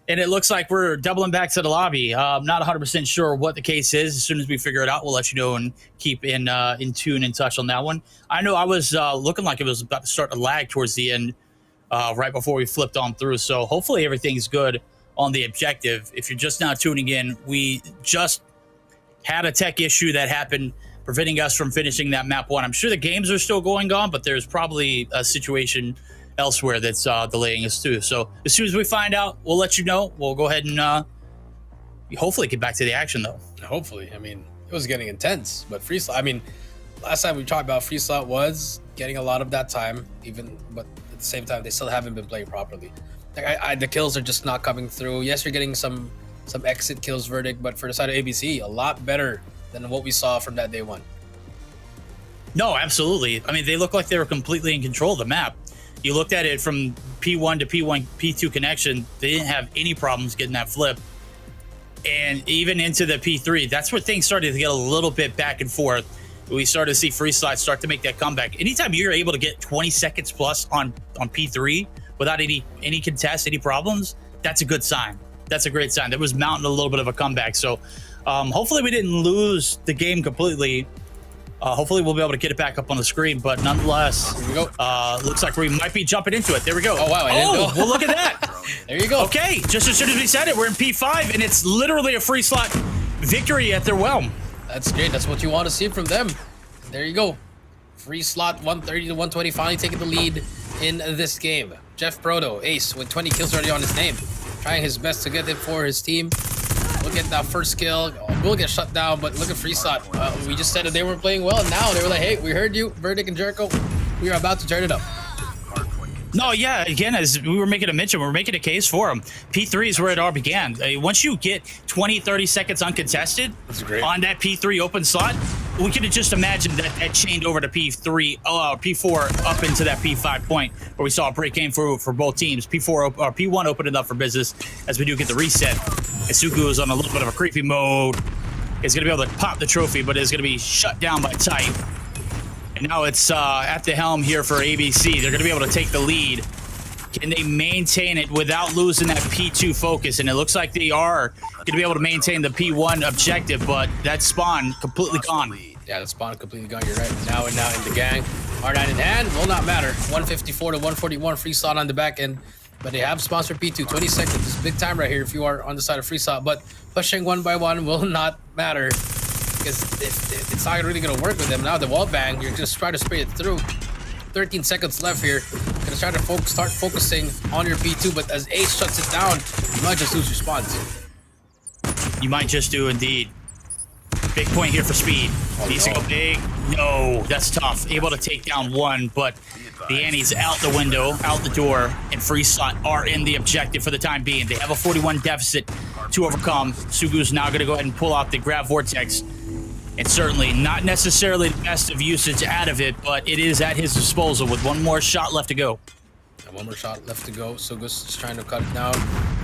and it looks like we're doubling back to the lobby. Not 100% sure what the case is. As soon as we figure it out, we'll let you know and keep in tune and touch on that one. I know I was looking like it was about to start to lag towards the end, right before we flipped on through. So hopefully everything's good on the objective. If you're just now tuning in, we just had a tech issue that happened, preventing us from finishing that map 1. I'm sure the games are still going on, but there's probably a situation elsewhere that's delaying us too. So as soon as we find out, we'll let you know. We'll go ahead and hopefully get back to the action, though. Hopefully. I mean, it was getting intense, but free slot, I mean, last time we talked about free slot was getting a lot of that time, but at the same time, they still haven't been playing properly. Like the kills are just not coming through. Yes, you're getting some exit kills, Verdict, but for the side of ABC, a lot better than what we saw from that day 1. No, absolutely. I mean, they look like they were completely in control of the map. You looked at it from P1 to P1, P2 connection. They didn't have any problems getting that flip. And even into the P3, that's where things started to get a little bit back and forth. We started to see free slots start to make that comeback. Anytime you're able to get 20 seconds plus on P3 without any contest, any problems, that's a good sign. That's a great sign. That was mounting a little bit of a comeback. So hopefully we didn't lose the game completely. Hopefully we'll be able to get it back up on the screen, but nonetheless, Here we go. looks like we might be jumping into it. There we go. Oh, wow, I didn't know. Well, look at that. There you go. Okay, just as soon as we said it, we're in P5, and it's literally a free slot victory at their whelm. That's great. That's what you want to see from them. There you go. Free slot 130 to 120, finally taking the lead in this game. Jeff Proto, ace, with 20 kills already on his name. Trying his best to get it for his team. We'll get that first kill. We'll get shut down, but look at free slot. We just said that they weren't playing well, and now they were like, hey, we heard you, Verdict and Jericho. We are about to turn it up. No, yeah, again, as we were making a mention, we're making a case for them. P3 is where it all began. Once you get 20, 30 seconds uncontested on that P3 open slot, we could have just imagined that chained over to P4 up into that P5 point where we saw a break game for both teams. P1 opening up for business as we do get the reset. Isuku is on a little bit of a creepy mode. Is going to be able to pop the trophy, but is going to be shut down by Type. And now it's at the helm here for ABC. They're going to be able to take the lead. Can they maintain it without losing that P2 focus? And it looks like they are going to be able to maintain the P1 objective, but that spawn completely gone. Yeah, the spawn completely gone. You're right. Now in the gang. R9 in hand will not matter. 154 to 141 free slot on the back end. But they have sponsored P2. 20 seconds. This is big time right here if you are on the side of free slot. But pushing one by one will not matter. Because it's not really going to work with them. Now the wall bang, you're just trying to spray it through. 13 seconds left here. Gonna try to start focusing on your P2, but as Ace shuts it down, you might just lose your spawns. You might just do indeed. Big point here for speed. Needs to go big. No, that's tough. Able to take down one, but the Annie's out the window, out the door, and free slot are in the objective for the time being. They have a 41 deficit to overcome. Sugu's now going to go ahead and pull out the grab vortex. And certainly not necessarily the best of usage out of it, but it is at his disposal with one more shot left to go. And one more shot left to go. Sugu's just trying to cut it down.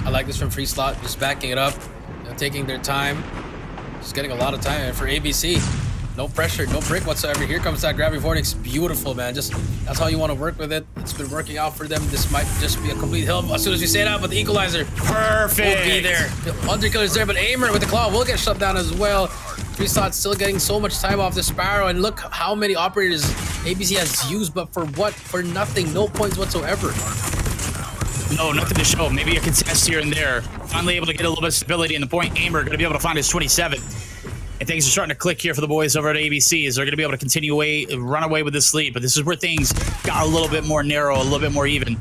I like this from free slot, just backing it up, taking their time. Just getting a lot of time. And for ABC, no pressure, no break whatsoever. Here comes that gravity vortex. Beautiful, man. Just that's how you want to work with it. It's been working out for them. This might just be a complete hill as soon as we say that, but the equalizer Perfect. will be there. The underkiller is there, but Aimer with the claw will get shut down as well. Free slot still getting so much time off the Sparrow, and look how many operators ABC has used, but for what? For nothing. No points whatsoever. No, nothing to show. Maybe a contest here and there. Finally able to get a little bit of stability in the point. Aimer going to be able to find his 27. And things are starting to click here for the boys over at ABC as they're going to be able to run away with this lead. But this is where things got a little bit more narrow, a little bit more even.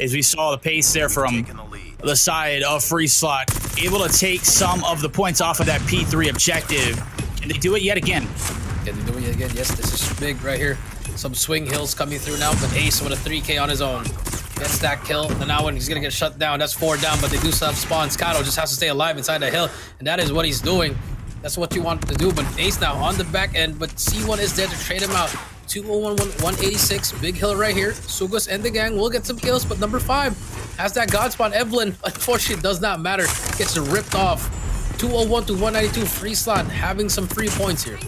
As we saw the pace there from the side of Free Slot, able to take some of the points off of that P3 objective. Can they do it yet again? Can they do it again? Yes, this is big right here. Some swing hills coming through now, but Ace with a 3K on his own. Gets that kill, and now when he's gonna get shut down, that's 4 down, but they do still have spawns. Kato just has to stay alive inside the hill, and that is what he's doing. That's what you want to do, but Ace now on the back end, but C1 is there to trade him out. 201, 186, big hill right here. Sugus and the gang will get some kills, but number 5 has that God spawn. Evelyn, unfortunately, does not matter. Gets ripped off. 201 to 192, Free Slot having some free points here.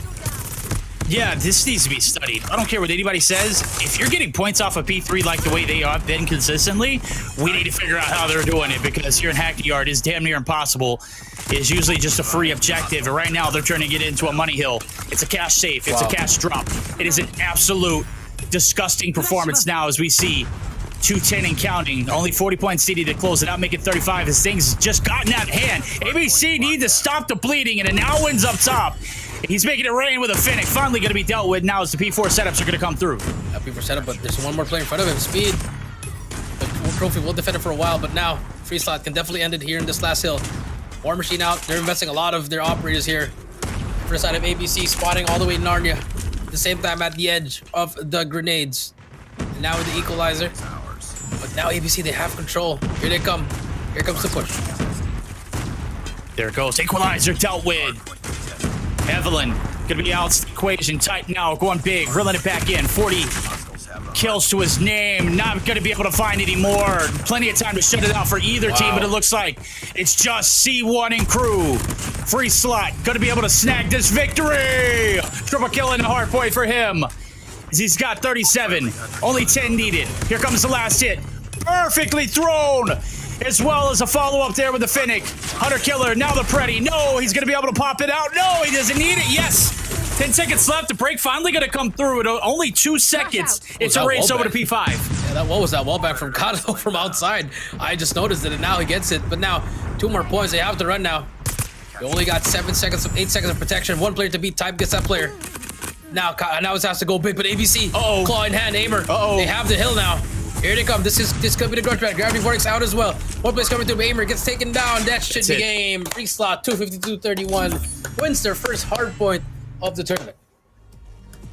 Yeah, this needs to be studied. I don't care what anybody says. If you're getting points off of P3 like the way they have been consistently, we need to figure out how they're doing it, because here in Hackney Yard is damn near impossible. It's usually just a free objective, and right now they're turning it into a money hill. It's a cash safe. It's a cash drop. It is an absolute disgusting performance now as we see 210 and counting. Only 40 points needed to close it out, make it 35 as things just gotten out of hand. ABC need to stop the bleeding, and it now wins up top. He's making it rain with a Finnick. Finally going to be dealt with now as the P4 setups are going to come through. P4 setup, but there's one more player in front of him. Speed. The trophy will defend it for a while, but now Free Slot can definitely end it here in this last hill. War Machine out. They're investing a lot of their operators here. First side of ABC spotting all the way in Narnia. At the same time at the edge of the grenades. And now with the equalizer. But now ABC, they have control. Here they come. Here comes the push. There it goes. Equalizer dealt with. Evelyn gonna be out of the equation. Tight now, going big, reeling it back in. 40 kills to his name. Not gonna be able to find any more. Plenty of time to shut it out for either team, but it looks like it's just C1 and crew. Free Slot gonna be able to snag this victory. Triple kill in the hard point for him. He's got 37, only 10 needed. Here comes the last hit. Perfectly thrown. As well as a follow-up there with the Finnick. Hunter Killer, now the Pretty. No, he's going to be able to pop it out. No, he doesn't need it. Yes. 10 seconds left. The break finally going to come through. Only 2 seconds. It's a race over to P5. Yeah, what was that wallback from Kato from outside? I just noticed it, and now he gets it. But now, 2 more points. They have to run now. They only got 8 seconds of protection. 1 player to beat. Type gets that player. Now it has to go big, but ABC. Claw in hand, aimer. They have the hill now. Here they come. This could be the grudge match. Gravity Vortex out as well. One place coming through. Aimer gets taken down. That should be game. Free Slot 252-31 wins their first hard point of the tournament.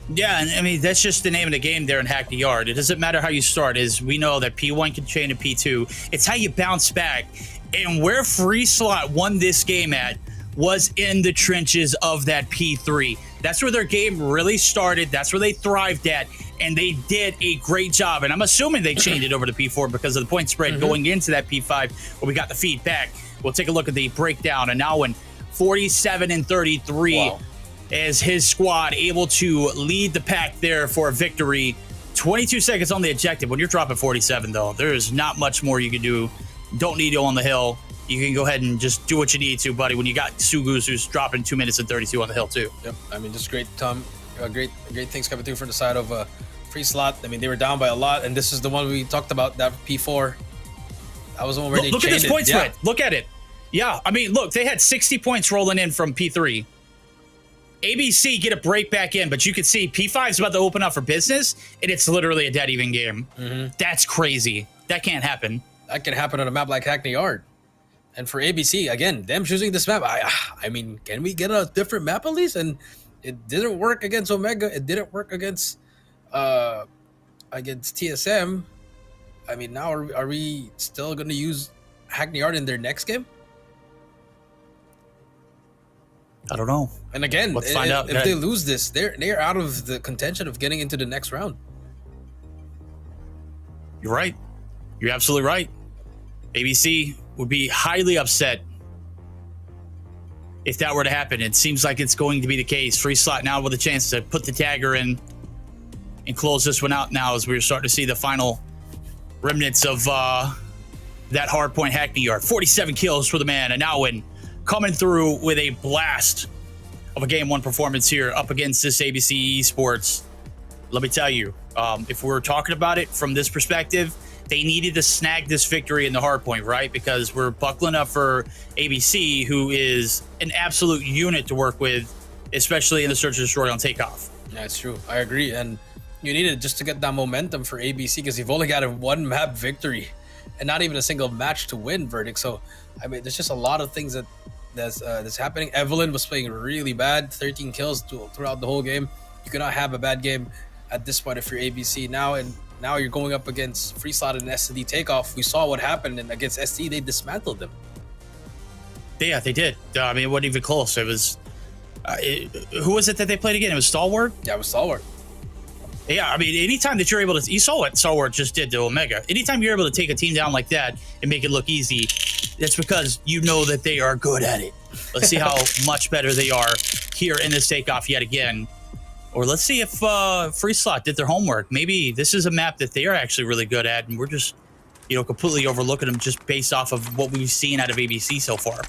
Yeah, and I mean, that's just the name of the game there in Hackney Yard. It doesn't matter how you start, as we know that P1 can chain to P2. It's how you bounce back. And where Free Slot won this game at was in the trenches of that P3. That's where their game really started. That's where they thrived at. And they did a great job. And I'm assuming they changed it over to P4 because of the point spread going into that P5 where we got the feedback. We'll take a look at the breakdown. And now in 47 and 33 as his squad able to lead the pack there for a victory. 22 seconds on the objective. When you're dropping 47, though, there's not much more you can do. Don't need to on the hill. You can go ahead and just do what you need to, buddy, when you got Sugus who's dropping 2 minutes and 32 on the hill, too. Yep. I mean, just great things coming through from the side of Free Slot. I mean, they were down by a lot, and this is the one we talked about, that P4. That was the one where they look at this point spread. Yeah. Look at it. Yeah, I mean, look, they had 60 points rolling in from P3. ABC get a break back in, but you can see P5 is about to open up for business, and it's literally a dead even game. That's crazy. That can't happen. That can happen on a map like Hackney Yard. And for ABC, again, them choosing this map, I mean, can we get a different map at least? And it didn't work against Omega. It didn't work against TSM. I mean, now are we still going to use Hackney Yard in their next game? I don't know. And again, let's find out. If they lose this, they're out of the contention of getting into the next round. You're right. You're absolutely right. ABC would be highly upset if that were to happen. It seems like it's going to be the case. Free Slot now with a chance to put the dagger in and close this one out now as we're starting to see the final remnants of that hardpoint Hackney Yard. 47 kills for the man, and now coming through with a blast of a Game 1 performance here up against this ABC eSports. Let me tell you, if we're talking about it from this perspective, they needed to snag this victory in the hardpoint, right? Because we're buckling up for ABC, who is an absolute unit to work with, especially in the search and destroy on takeoff. Yeah, it's true. I agree. And you need it just to get that momentum for ABC, because you've only got a 1 map victory and not even a single match to win Verdict. So, I mean, there's just a lot of things that's happening. Evelyn was playing really bad, 13 kills throughout the whole game. You cannot have a bad game at this point if you're ABC now, and now you're going up against Freeslot and SD Takeoff. We saw what happened, and against SD, they dismantled them. Yeah, they did. I mean, it wasn't even close. It was who was it that they played again? It was Stalwart. Yeah, it was Stalwart. Yeah, I mean, anytime that you're able to, you saw what Stalwart just did to Omega. Anytime you're able to take a team down like that and make it look easy, that's because you know that they are good at it. Let's see how much better they are here in this takeoff yet again. Or let's see if Freeslot did their homework. Maybe this is a map that they are actually really good at, and we're just, completely overlooking them just based off of what we've seen out of ABC so far.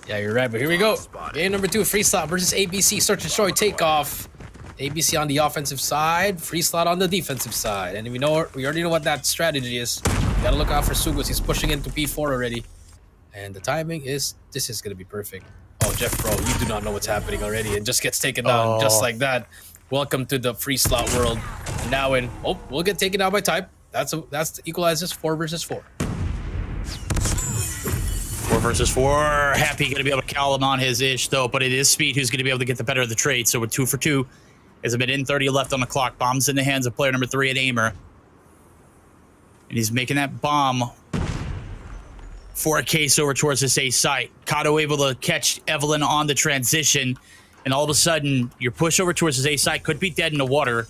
Yeah, you're right, but here we go. Game number 2, Freeslot versus ABC, Search and Destroy Takeoff. ABC on the offensive side, Freeslot on the defensive side. And we already know what that strategy is. You gotta look out for Sugus. He's pushing into P4 already. And the timing this is gonna be perfect. Oh, Jeff, bro, you do not know what's happening already. And just gets taken down just like that. Welcome to the Freeslot world. And now we'll get taken out by Type. That's the equalizers, 4 versus 4. 4 versus 4. Happy going to be able to call him on his ish, though, but it is Speed who's going to be able to get the better of the trade. So we're 2 for 2. There's a minute and 30 left on the clock. Bomb's in the hands of player number 3 at Aimer. And he's making that bomb for a case over towards this A site. Kato able to catch Evelyn on the transition. And all of a sudden, your push over towards this A site could be dead in the water.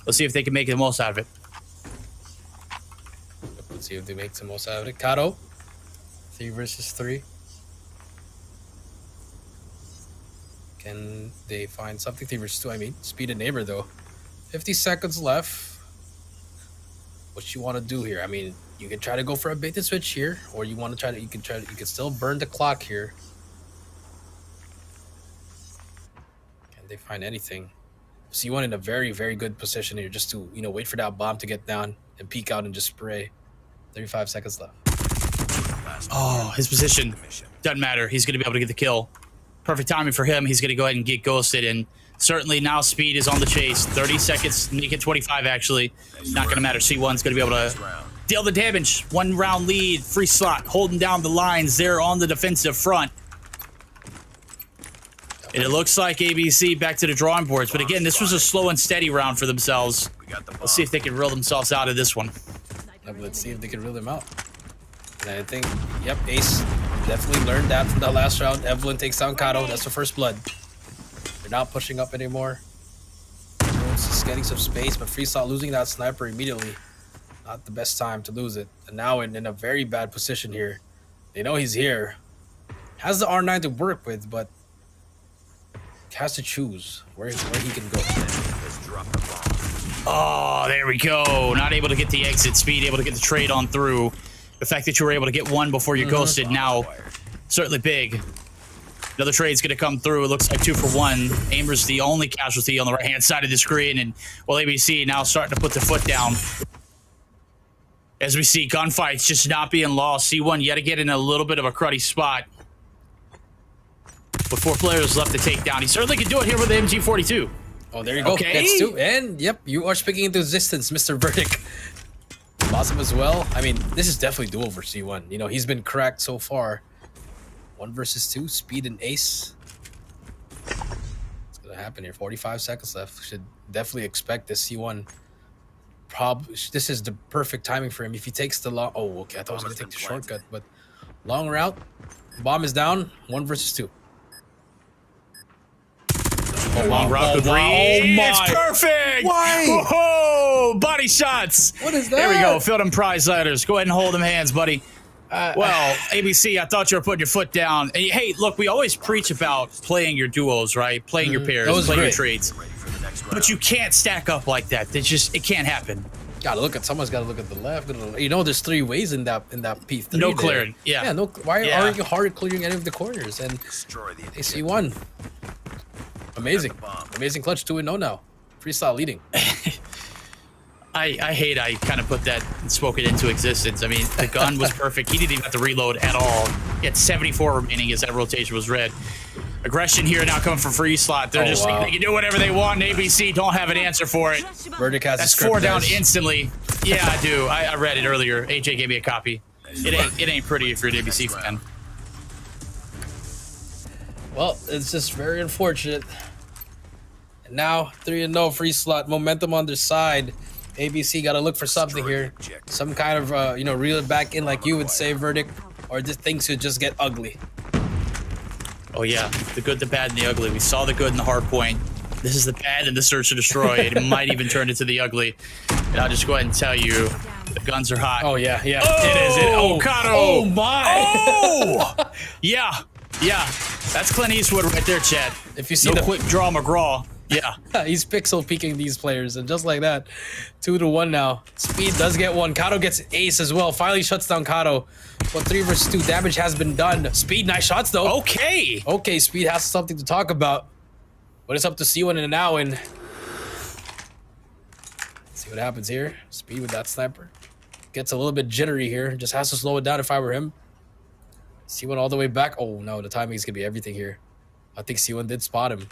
Let's see if they can make the most out of it. Let's see if they make the most out of it. Kato, 3 versus 3. Can they find something? 3 versus 2, I mean. Speed and Neighbor, though. 50 seconds left. What you want to do here? I mean, you can try to go for a bait and switch here, or you want to try to, you can still burn the clock here. Can they find anything? C1 in a very, very good position here, just to, wait for that bomb to get down and peek out and just spray. 35 seconds left. Oh, his position doesn't matter. He's going to be able to get the kill. Perfect timing for him. He's going to go ahead and get ghosted, and certainly now Speed is on the chase. 30 seconds, make it 25 actually. Not going to matter. C1's going to be able to deal the damage. 1 round lead. Freeslot holding down the lines there on the defensive front. And it looks like ABC back to the drawing boards. But again, this was a slow and steady round for themselves. Let's see if they can reel themselves out of this one. Let's see if they can reel them out. And I think, yep, Ace definitely learned that from that last round. Evelyn takes down Kato. That's the first blood. They're not pushing up anymore. Rose is getting some space, but Freeslot losing that sniper immediately. Not the best time to lose it. And now in a very bad position here. They know he's here. Has the R9 to work with, but has to choose where he can go. Oh, there we go. Not able to get the exit. Speed able to get the trade on through. The fact that you were able to get 1 before you ghosted now, certainly big. Another trade's going to come through. It looks like 2 for 1. Aimer's the only casualty on the right-hand side of the screen, and ABC now starting to put the foot down. As we see gunfights just not being lost. C1 yet again in a little bit of a cruddy spot. With 4 players left to take down. He certainly can do it here with the MG42. Oh, there you go. Okay. That's 2. And, yep, you are speaking into existence, Mr. Verdict. Awesome as well. I mean, this is definitely duel for C1. He's been cracked so far. 1 versus 2, Speed and Ace. What's going to happen here? 45 seconds left. Should definitely expect this C1. This is the perfect timing for him. If he takes the long... Oh, okay. I thought I was going to take the shortcut, but long route. Bomb is down. 1 versus 2. Long route to three. It's perfect. Why? Whoa! Body shots. What is that? There we go. Field and prize ladders. Go ahead and hold them hands, buddy. Well, ABC, I thought you were putting your foot down. And, hey, look, we always preach about playing your duos, right? Playing your pairs, playing your trades. But you can't stack up like that. It can't happen. Someone's got to look at the left. There's 3 ways in that P3. No clearing. Yeah. Yeah. Why aren't you hard clearing any of the corners? And AC1. Amazing clutch, 2-0 now. Freestyle leading. I hate I kind of put that and spoke it into existence. I mean, the gun was perfect. He didn't even have to reload at all. He had 74 remaining as that rotation was read. Aggression here now coming from Freeslot. They're like, they can do whatever they want. And ABC don't have an answer for it. Verdict has That's 4 down instantly. Yeah, I do. I read it earlier. AJ gave me a copy. It ain't pretty if you're an ABC fan. Well, it's just very unfortunate. And now 3-0 free slot, momentum on their side. ABC got to look for something here, some kind of reel it back in, like you would say, verdict, or just things could just get ugly. Oh yeah, the good, the bad, and the ugly. We saw the good and the hard point. This is the bad and the search to destroy. It might even turn into the ugly. And I'll just go ahead and tell you, the guns are hot. Oh yeah, yeah. Oh, It is. oh, Kato. Oh my. Oh, yeah. That's Clint Eastwood right there, Chad. If you see no the quick draw McGraw. Yeah. He's pixel peeking these players, and just like that, 2-1 now. Speed does get one. Kato gets ace as well. Finally shuts down Kato. But 3 versus 2 damage has been done. Speed, nice shots though. Okay. Okay, Speed has something to talk about. But it's up to C1 and now and see what happens here. Speed with that sniper. Gets a little bit jittery here. Just has to slow it down if I were him. C1 all the way back. Oh no, the timing is gonna be everything here. I think C1 did spot him.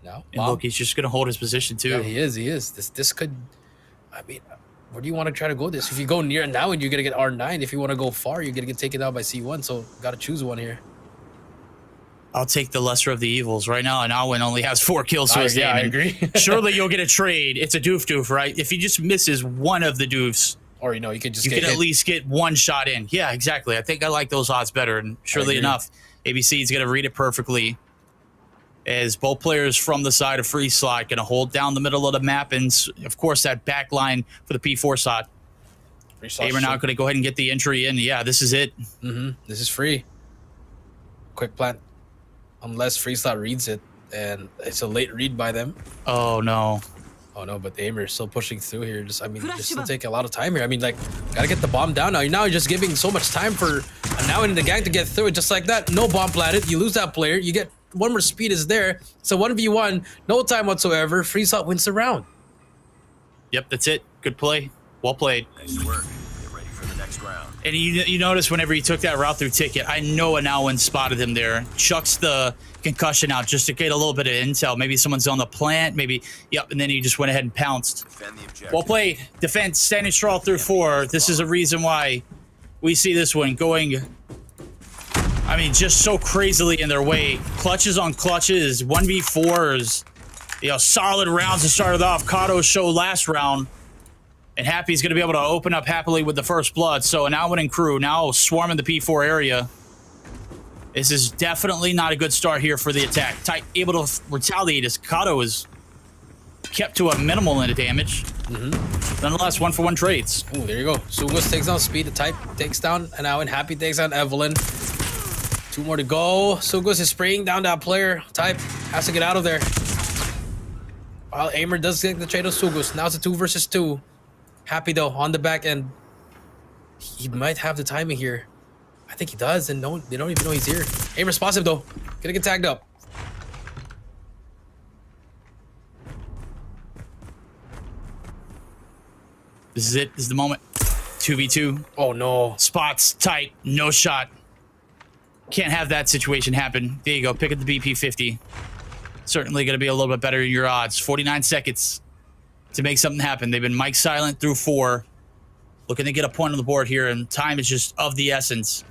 No. And look, he's just gonna hold his position too. Yeah, he is. This could, I mean, where do you want to try to go this? If you go near now and you're gonna get R9. If you want to go far, you're gonna get taken out by C1. So gotta choose one here. I'll take the lesser of the evils. Right now, and Alwyn only has 4 kills to his name. I agree. Surely you'll get a trade. It's a doof, right? If he just misses one of the doofs, Or you could just you get can hit. at least get one shot in. Yeah, exactly. I think I like those odds better. And surely agree. enough, ABC is going to read it perfectly. As both players from the side of free slot going to hold down the middle of the map. And of course, that back line for the P4 slot. We're now going to go ahead and get the entry in. Yeah, this is it. This is free. Quick plant. Unless free slot reads it. And it's a late read by them. Oh, no. Oh no, but the aimer is still pushing through here. Just still taking a lot of time here. I mean, like, gotta get the bomb down now. You're just giving so much time for now in the gang to get through it. Just like that, no bomb planted. You lose that player. You get one more speed is there. So 1v1, no time whatsoever. Free slot wins the round. Yep, that's it. Good play. Well played. Nice work. Get ready for the next round. And you notice whenever he took that route through ticket, I know an Alwyn spotted him there. Chucks the concussion out just to get a little bit of intel. Maybe someone's on the plant. Maybe, yep. And then he just went ahead and pounced. Defend the objective. Well played. Defense standing strong through 4. This is a reason why we see this one going, I mean, just so crazily in their way. Clutches on clutches, 1v4s, solid rounds to start it off. Kato's show last round. And Happy's going to be able to open up happily with the first blood. So an Alwyn and crew now swarming the P4 area. This is definitely not a good start here for the attack. Type able to retaliate as Kato is kept to a minimal in the damage. Nonetheless, 1-for-1 trades. Oh, there you go. Sugos takes down Speed. The Type takes down an Alwyn. Happy takes down Evelyn. 2 more to go. Sugos is spraying down that player. Type has to get out of there. While Aimer does get the trade of Sugos. Now it's a 2 versus 2. Happy though on the back end. He might have the timing here. I think he does, and they don't even know he's here. Aim responsive though. Gonna get tagged up. This is it. This is the moment. 2v2. Oh no. Spots tight. No shot. Can't have that situation happen. There you go. Pick up the BP50. Certainly going to be a little bit better in your odds. 49 seconds to make something happen. They've been mic silent through 4. Looking to get a point on the board here, and time is just of the essence.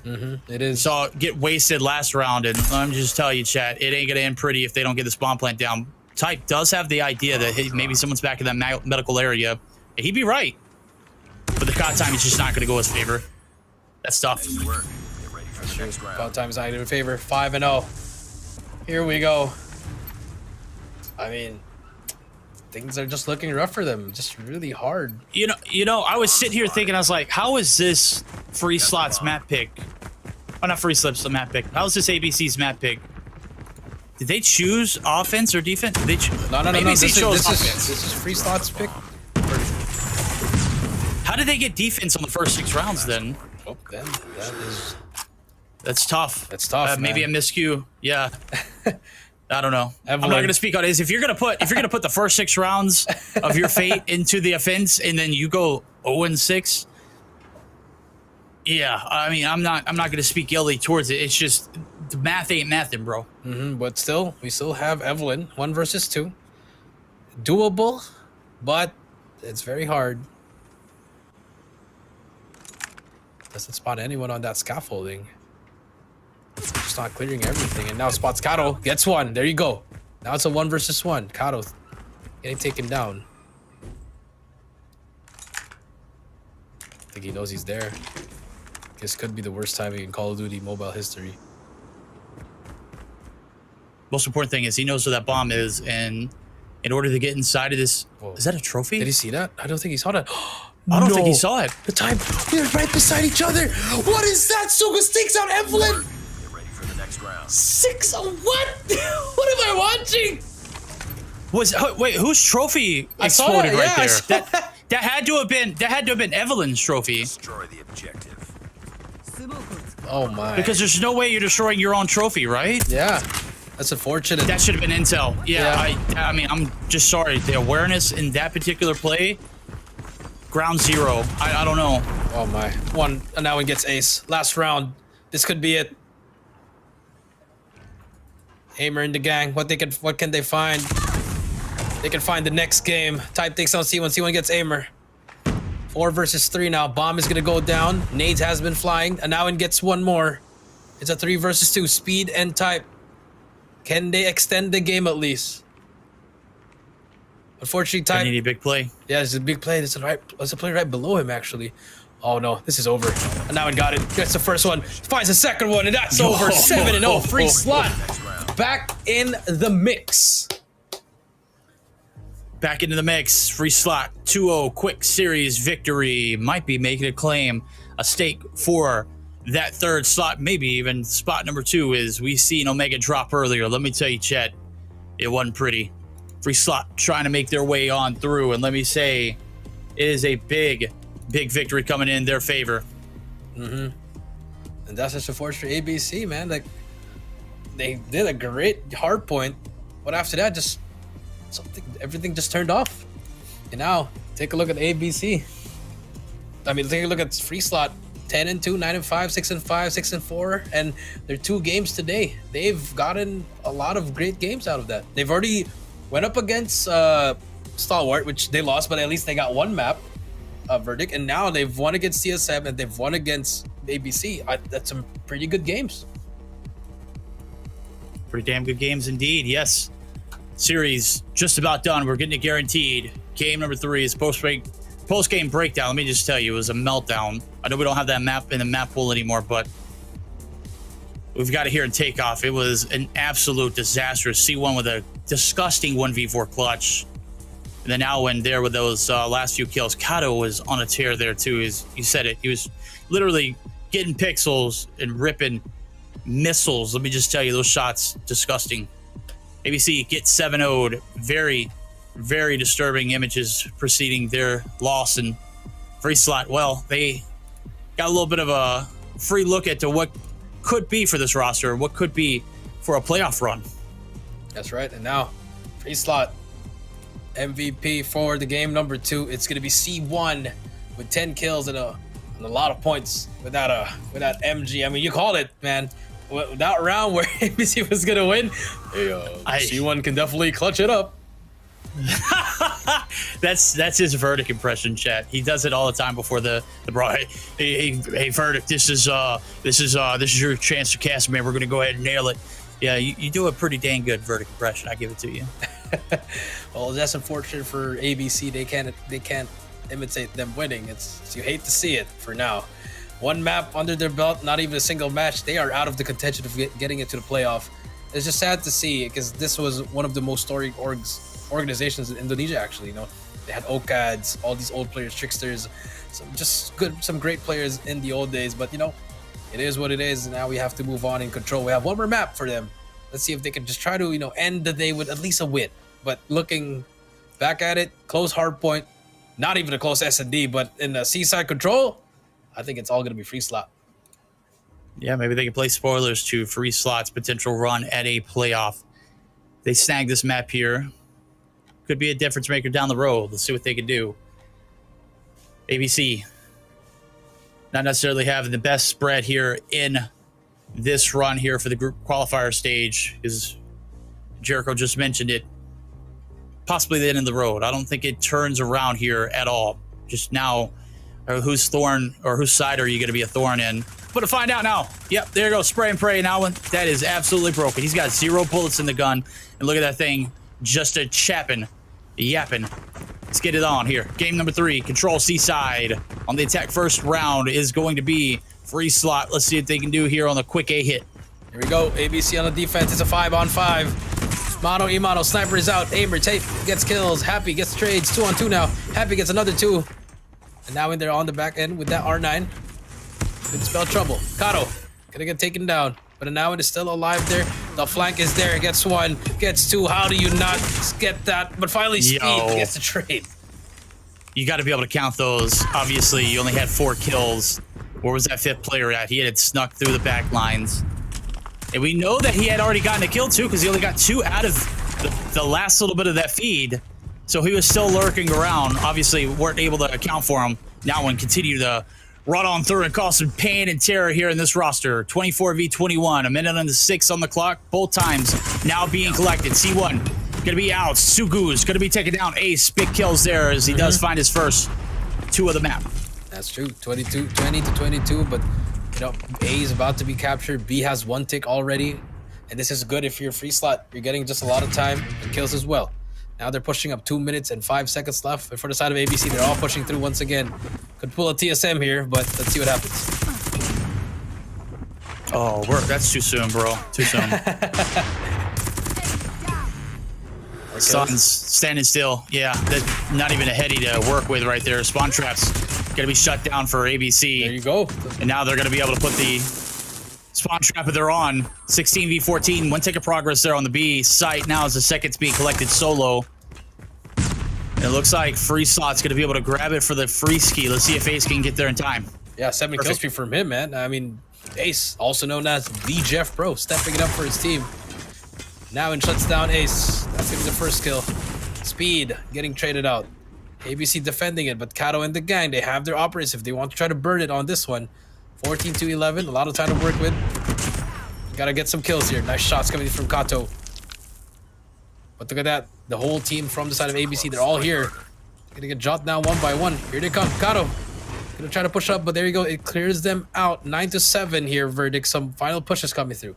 It is. Saw it get wasted last round, and let me just tell you, chat, it ain't going to end pretty if they don't get this bomb plant down. Type does have the idea that hey, maybe someone's back in that medical area. And he'd be right. But the COD time is just not going to go his favor. That's tough. Nice work. Get ready for the next round. About time's not in favor. 5-0. Here we go. I mean, things are just looking rough for them. Just really hard. You know, I was sitting here thinking, I was like, how is this free slots map pick? Oh, not free slips, the map pick. How is this ABC's map pick? Did they choose offense or defense? Did they No. ABC This chose is offense. this is free slots pick. How did they get defense on the first 6 rounds then? Oh, then That's tough. That's tough, Maybe a man. miscue. Yeah. I don't know. I'm Evelyn. not going to speak on it. If you're going to put the first 6 rounds of your fate into the offense and then you go 0-6, yeah, I mean, I'm not going to speak illy towards it. It's just the math ain't mathin', bro. But still, we still have Evelyn 1 versus 2. Doable, but it's very hard. Doesn't spot anyone on that scaffolding. Just not clearing everything. And now spots Kato. Gets one. There you go. Now it's a 1 versus 1. Kato getting taken down. I think he knows he's there. This could be the worst timing in Call of Duty mobile history. Most important thing is he knows where that bomb is, and in order to get inside of this, Whoa. is that a trophy? Did he see that? I don't think he saw that. I don't think he No. saw it. The time. They're right beside each other. What is that? Suga stakes out Evelyn. Get ready for the next round. 6. What? What am I watching? Wait, whose trophy I saw exploded that, right yeah, I there? saw That had to have been Evelyn's trophy, Destroy the objective. Oh my. because there's no way you're destroying your own trophy, right? Yeah, that's unfortunate. That should have been intel. Yeah, Yeah. I mean, I'm just sorry. The awareness in that particular play, ground zero. I don't know. Oh my. One, and now he gets ace. Last round. This could be it. Aimer in the gang. What can they find? They can find the next game. Type takes on C1. C1 gets Aimer. 4 versus 3 now. Bomb is gonna go down. Nades has been flying. And now it gets one more. It's a 3 versus 2. Speed and Type. Can they extend the game at least? Unfortunately, I Type. need a big play. Yeah, it's a big play. There's a play right below him, actually. Oh no, this is over. And now he got it. Gets the first one. Finds the second one, and that's over. 7-0. Free slot. Back in the mix. Back into the mix. Free slot. 2-0 quick series victory. Might be making a claim. A stake for that third slot. Maybe even spot number 2 is we seen Omega drop earlier. Let me tell you, Chet, it wasn't pretty. Free slot trying to make their way on through. And let me say, it is a big victory coming in their favor. And that's just a force for ABC, man. Like, they did a great hard point, but after that, just everything just turned off. And now, take a look at ABC. I mean, take a look at free slot. 10-2, 9-5, 6-5, 6-4, and they're 2 games today. They've gotten a lot of great games out of that. They've already went up against Stalwart, which they lost, but at least they got 1 map verdict, and now they've won against CSM and they've won against ABC. That's some pretty good games. Pretty damn good games indeed, yes. Series just about done. We're getting it guaranteed. Game number 3 is post-game breakdown. Let me just tell you, it was a meltdown. I know we don't have that map in the map pool anymore, but we've got it here in takeoff. It was an absolute disaster. C1 with a disgusting 1v4 clutch. And then Alwyn there with those last few kills. Kato was on a tear there too. You said it. He was literally getting pixels and ripping missiles. Let me just tell you, those shots, disgusting. ABC gets 7-0'd. Very, very disturbing images preceding their loss in free slot. Well, they got a little bit of a free look at to what could be for this roster, what could be for a playoff run. That's right. And now, free slot MVP for the game number 2. It's gonna be C1 with 10 kills and a lot of points without MG. I mean, you called it, man. That round where ABC was gonna win, C1 can definitely clutch it up. That's his verdict impression, chat. He does it all the time before the brawl. Hey, verdict. This is your chance to cast, man. We're gonna go ahead and nail it. Yeah, you do a pretty dang good verdict impression. I give it to you. Well, that's unfortunate for ABC. They can't imitate them winning. It's you hate to see it for now. 1 map under their belt, not even a single match. They are out of the contention of getting into the playoff. It's just sad to see because this was one of the most storied organizations in Indonesia. Actually, they had OCADs, all these old players, tricksters, some great players in the old days. But it is what it is. Now we have to move on in control. We have 1 more map for them. Let's see if they can just try to end the day with at least a win. But looking back at it, close hard point, not even a close S&D, but in the seaside control, I think it's all going to be free slot. Yeah, maybe they can play spoilers to free slots potential run at a playoff. They snag this map here. Could be a difference maker down the road. Let's see what they can do. ABC not necessarily having the best spread here in this run here for the group qualifier stage, because Jericho just mentioned it. Possibly the end of the road. I don't think it turns around here at all. Just now Or whose thorn or whose side are you going to be a thorn in? But to find out now. Yep, there you go. Spray and pray. Now that is absolutely broken. He's got 0 bullets in the gun. And look at that thing. Just a yapping. Let's get it on here. Game number 3. Control C side. On the attack first round is going to be free slot. Let's see what they can do here on the quick A hit. Here we go. ABC on the defense. It's a 5-on-5. Mono, E-Mono. Sniper is out. Aimer, Tape gets kills. Happy gets trades. 2-on-2 now. Happy gets another 2. And now when they're on the back end with that R9, could spell trouble. Kato gonna get taken down. But now it is still alive there. The flank is there. Gets 1, gets 2. How do you not get that? But finally, Speed gets the trade. You got to be able to count those. Obviously, you only had 4 kills. Where was that 5th player at? He had snuck through the back lines. And we know that he had already gotten a kill too, because he only got 2 out of the last little bit of that feed. So he was still lurking around. Obviously, weren't able to account for him. Now one continue to run on through and cause some pain and terror here in this roster. 24v21, a minute and 6 on the clock. Both times now being collected. C1 gonna be out. Sugu's gonna be taken down. Ace, big kills there as he does find his first 2 of the map. That's true. 20 to 22, but you know, A is about to be captured. B has 1 tick already. And this is good if you're free slot. You're getting just a lot of time and kills as well. Now they're pushing up 2 minutes and 5 seconds left. And for the side of ABC, they're all pushing through once again. Could pull a TSM here, but let's see what happens. Oh, that's too soon, bro. Too soon. Sun's standing still. Yeah, not even a heady to work with right there. Spawn traps gonna be shut down for ABC. There you go. And now they're gonna be able to put the spawn trap that they're on. 16v14. 1 tick of progress there on the B site. Now as the second's being collected solo. And it looks like Free Slot's gonna be able to grab it for the free ski. Let's see if Ace can get there in time. Yeah, 7 kill streak from him, man. I mean, Ace, also known as the Jeff Bro, stepping it up for his team. Now and shuts down Ace. That's gonna be the first kill. Speed getting traded out. ABC defending it, but Kato and the gang, they have their operators if they want to try to burn it on this one. 14 to 11, a lot of time to work with. Gotta get some kills here. Nice shots coming from Kato. But look at that. The whole team from the side of ABC, they're all here. Gonna get jot down 1 by 1. Here they come. Kato gonna try to push up, but there you go. It clears them out. 9 to 7 here, Verdict. Some final pushes coming through.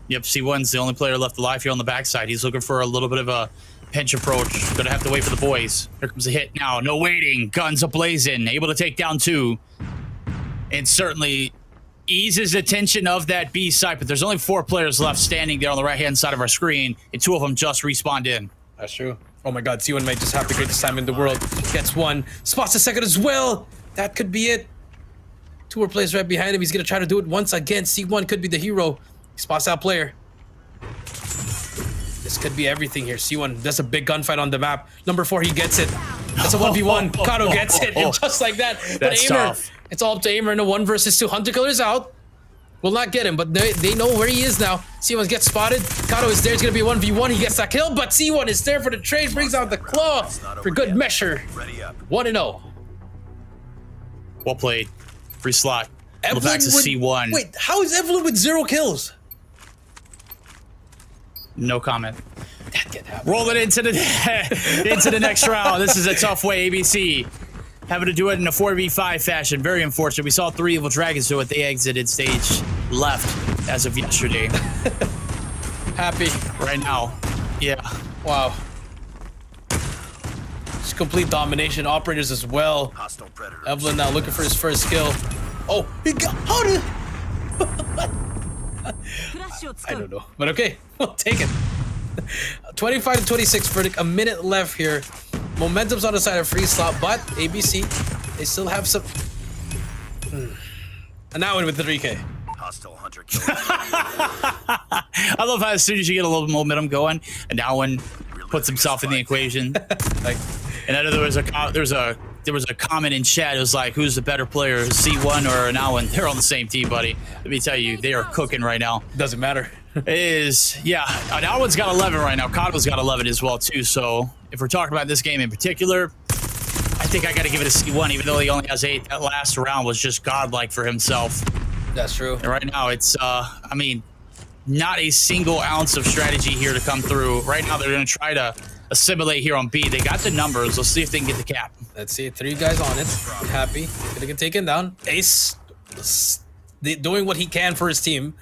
Yep, C1's the only player left alive here on the backside. He's looking for a little bit of a pinch approach. Gonna have to wait for the boys. Here comes a hit now. No waiting. Guns ablazing. Able to take down 2. And certainly eases the tension of that B site, but there's only 4 players left standing there on the right-hand side of our screen, and 2 of them just respawned in. That's true. Oh my god, C1 might just have the greatest time in the world. Gets 1. Spots a second as well. That could be it. 2 more players right behind him. He's gonna try to do it once again. C1 could be the hero. He spots that player. This could be everything here. C1 does a big gunfight on the map. Number 4, he gets it. That's a 1v1. Kato gets it, and just like that. That's but Aimer, tough. it's all up to Aimer in a 1 versus 2. Hunter Killer's out. Will not get him, but they know where he is now. C1 gets spotted. Kato is there. It's going to be a 1v1. He gets that kill, but C1 is there for the trade. Brings out the claw for good measure. 1-0. Well played. Free slot. Evelyn Back to C1. Wait, how is Evelyn with 0 kills? No comment. That can happen. Roll it into the next round. This is a tough way, ABC. Having to do it in a 4v5 fashion. Very unfortunate. We saw 3 Evil Dragons do it. They exited stage left as of yesterday. Happy. Right now. Yeah. Wow. Just complete domination. Operators as well. Evelyn now looking for his first kill. Oh, he got. How did. I don't know. But okay, we'll take it. 25 to 26 Verdict. A minute left here. Momentum's on the side of Free Slot, but ABC, they still have some. And now in with the 3K. Hostile hunter I love how as soon as you get a little momentum going, and now one puts himself in the equation. Like, and I know there was a comment in chat. It was like, who's the better player, C1 or Nawan? They're on the same team, buddy. Let me tell you, they are cooking right now. doesn't matter. It is, yeah. Nawan's got 11 right now. Kado's got 11 as well too. So if we're talking about this game in particular, I think I got to give it a C1, even though he only has 8. That last round was just godlike for himself. That's true. And right now, it's, I mean, not a single ounce of strategy here to come through. Right now, they're going to try to assimilate here on B. They got the numbers. Let's see if they can get the cap. Let's see, 3 guys on it. Happy. Gonna get taken down. Ace doing what he can for his team.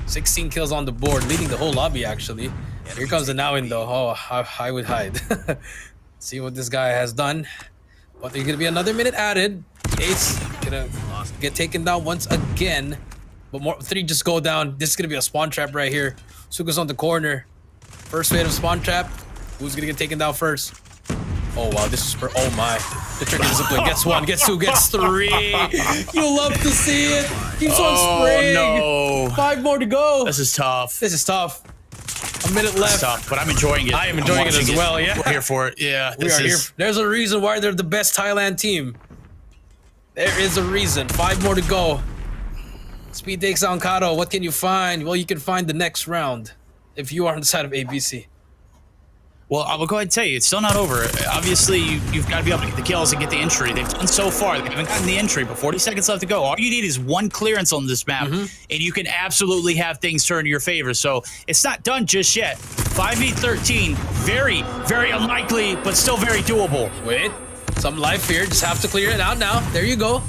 16 kills on the board, leading the whole lobby, actually. Here comes the Nowin, though. Oh, I would hide. See what this guy has done. But there's gonna be another minute added. Ace gonna get taken down once again. But more 3 just go down. This is gonna be a spawn trap right here. Suga's on the corner. First wave of spawn trap. Who's gonna get taken down first? Oh wow, this is oh my. The trick is zipline. Gets 1, gets 2, gets 3. You love to see it. Keeps on spraying. No. 5 more to go. This is tough. This is tough. A minute left. It's tough, but I'm enjoying it. I am enjoying it as well, yeah. We're here for it. Yeah. We are here. There's a reason why they're the best Thailand team. There is a reason. 5 more to go. Speed takes down Kato. What can you find? Well, you can find the next round if you are on the side of ABC. Well, I will go ahead and tell you, it's still not over. Obviously, you've got to be able to get the kills and get the entry. They've done so far. They haven't gotten the entry, but 40 seconds left to go. All you need is 1 clearance on this map, and you can absolutely have things turn to your favor. So it's not done just yet. 5v13, very, very unlikely, but still very doable. Wait, some life here. Just have to clear it out now. There you go.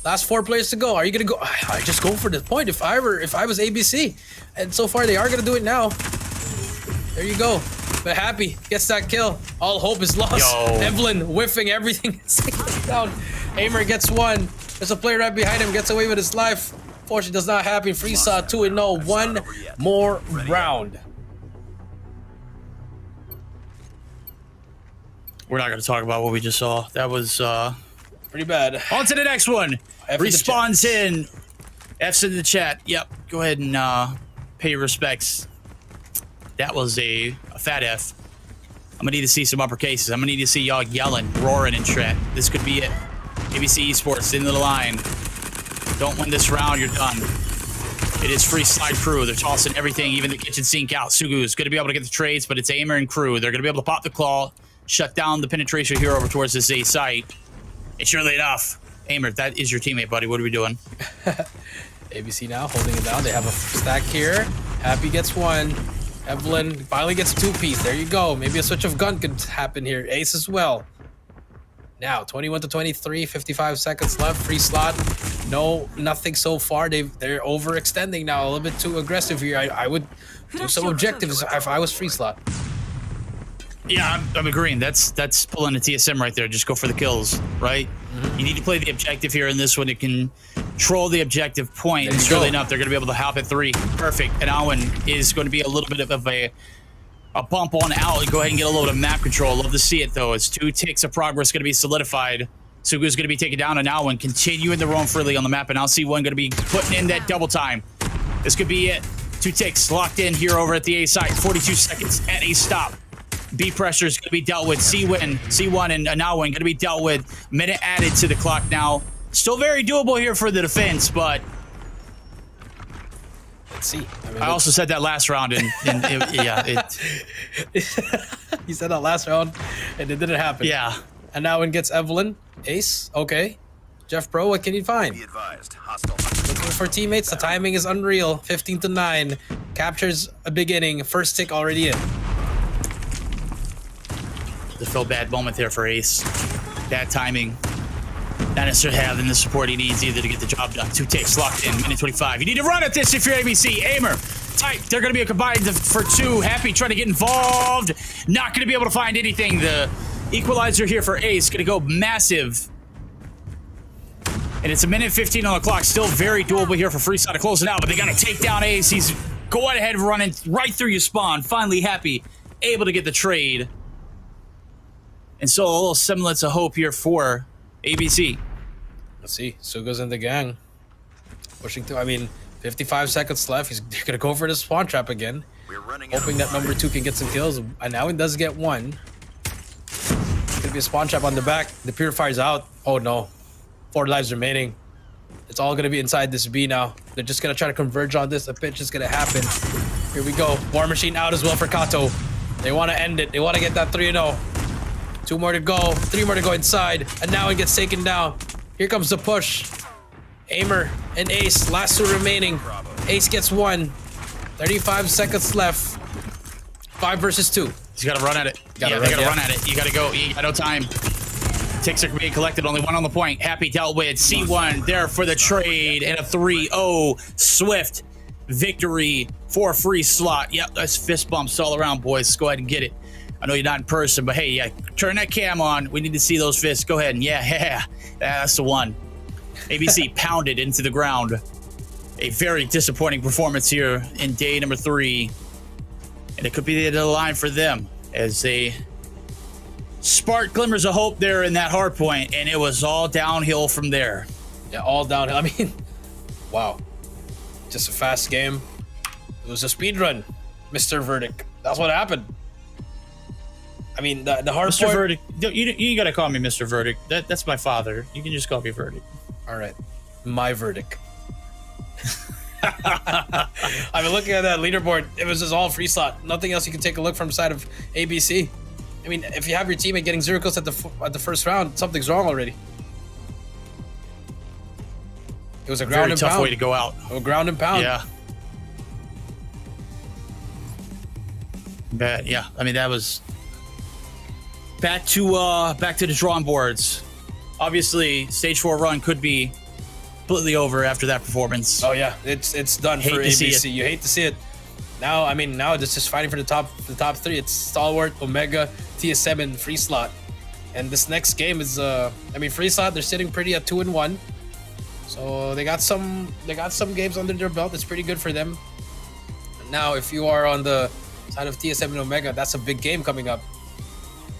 Last 4 players to go. Are you gonna go? I just go for the point. If I was ABC, and so far they are gonna do it now. There you go. But Happy gets that kill. All hope is lost. Yo. Evelyn whiffing everything down. Aimer gets 1. There's a player right behind him. Gets away with his life. Fortunately, does not happen. Freesaw 2-0. 1 more round. We're not going to talk about what we just saw. That was Pretty bad. on to the next one. F in the Respawns in. F's in the chat. Yep. Go ahead and pay your respects. That was a fat F. I'm gonna need to see some upper cases. I'm gonna need to see y'all yelling, roaring in chat. This could be it. ABC Esports into the line. Don't win this round, you're done. It is free slide crew. They're tossing everything, even the kitchen sink out. Sugu's gonna be able to get the trades, but it's Aimer and crew. They're gonna be able to pop the claw, shut down the penetration here over towards this A site. And surely enough, Aimer, that is your teammate, buddy. What are we doing? ABC now holding it down. They have a stack here. Happy gets 1. Evelyn finally gets a 2-piece. There you go. Maybe a switch of gun could happen here. Ace as well. Now, 21 to 23, 55 seconds left. Free slot. No, nothing so far. They're overextending now. A little bit too aggressive here. I would do some objectives if I was free slot. Yeah, I'm agreeing. That's pulling a TSM right there. Just go for the kills, right? You need to play the objective here in this one. It can control the objective point. And surely enough, they're going to be able to hop at 3. Perfect. And Alwyn is going to be a little bit of a bump on out. Go ahead and get a little bit of map control. Love to see it, though. It's 2 ticks of progress going to be solidified. Sugu's going to be taken down, and Alwyn continuing to roam freely on the map. And I'll see one going to be putting in that double time. This could be it. 2 ticks locked in here over at the A site. 42 seconds at a stop. B pressure is going to be dealt with. C1 and Anawin going to be dealt with. Minute added to the clock now. Still very doable here for the defense, but Let's see. I also said that last round, and He said that last round, and it didn't happen. yeah. And now it gets Evelyn. Ace. Okay. Jeff Pro, what can you find? Be advised. Hostile. Looking for teammates. The timing is unreal. 15 to 9. Captures a beginning. First tick already in. The feel bad moment there for Ace. Bad timing. Not necessarily having the support he needs either to get the job done. 2 ticks locked in. Minute 25. You need to run at this if you're ABC. Aimer. Tight. They're going to be a combined for 2. Happy trying to get involved. Not going to be able to find anything. The equalizer here for Ace. Going to go massive. And it's a minute 15 on the clock. Still very doable here for Freestyle to close it out. But they got to take down Ace. He's going ahead running right through your spawn. Finally Happy able to get the trade. And so a little semblance of hope here for ABC. Let's see. Suga's in the gang. Pushing through. I mean, 55 seconds left. He's going to go for the spawn trap again. We're running Hoping that number 2 can get some kills. And now he does get 1. Going to be a spawn trap on the back. The Purifier's out. Oh, no. 4 lives remaining. It's all going to be inside this B now. They're just going to try to converge on this. A pitch is going to happen. Here we go. War Machine out as well for Kato. They want to end it. They want to get that 3-0. 2 more to go. 3 more to go inside. And now it gets taken down. Here comes the push. Aimer and Ace. Last 2 remaining. Ace gets 1. 35 seconds left. 5 versus 2. He's got to run at it. Gotta They run, got to yeah. run at it. You got to go. You got no time. Ticks are being collected. Only one on the point. Happy dealt with. C1 there for the trade. And a 3-0 swift victory for a free slot. Yep, that's fist bumps all around, boys. Let's go ahead and get it. I know you're not in person, but hey, yeah, turn that cam on. We need to see those fists. Go ahead and yeah, that's the one. ABC pounded into the ground. A very disappointing performance here in day number 3. And it could be the end of the line for them as they spark glimmers of hope there in that hard point, and it was all downhill from there. Yeah, all downhill. I mean, wow. Just a fast game. It was a speed run, Mr. Verdict. That's what happened. I mean, the hard Mr. part. Verdict, you gotta call me Mr. Verdict. That's my father. You can just call me Verdict. All right, my verdict. I've been looking at that leaderboard. It was just all free slot. Nothing else you can take a look from the side of ABC. I mean, if you have your teammate getting 0 kills at the first round, something's wrong already. It was a ground Very and tough pound. way to go out. A ground and pound. Yeah. But yeah, I mean that was back to the drawing boards. Obviously, stage 4 run could be completely over after that performance. Oh yeah, it's done Hate for to see ABC. it. You hate to see it. Now, I mean, now it's just fighting for the top 3. It's Stalwart, Omega, TS7, Free Slot, and this next game is I mean, Free Slot, they're sitting pretty at 2-1, so they got some games under their belt. It's pretty good for them. Now, if you are on the side of TS7 and Omega, that's a big game coming up,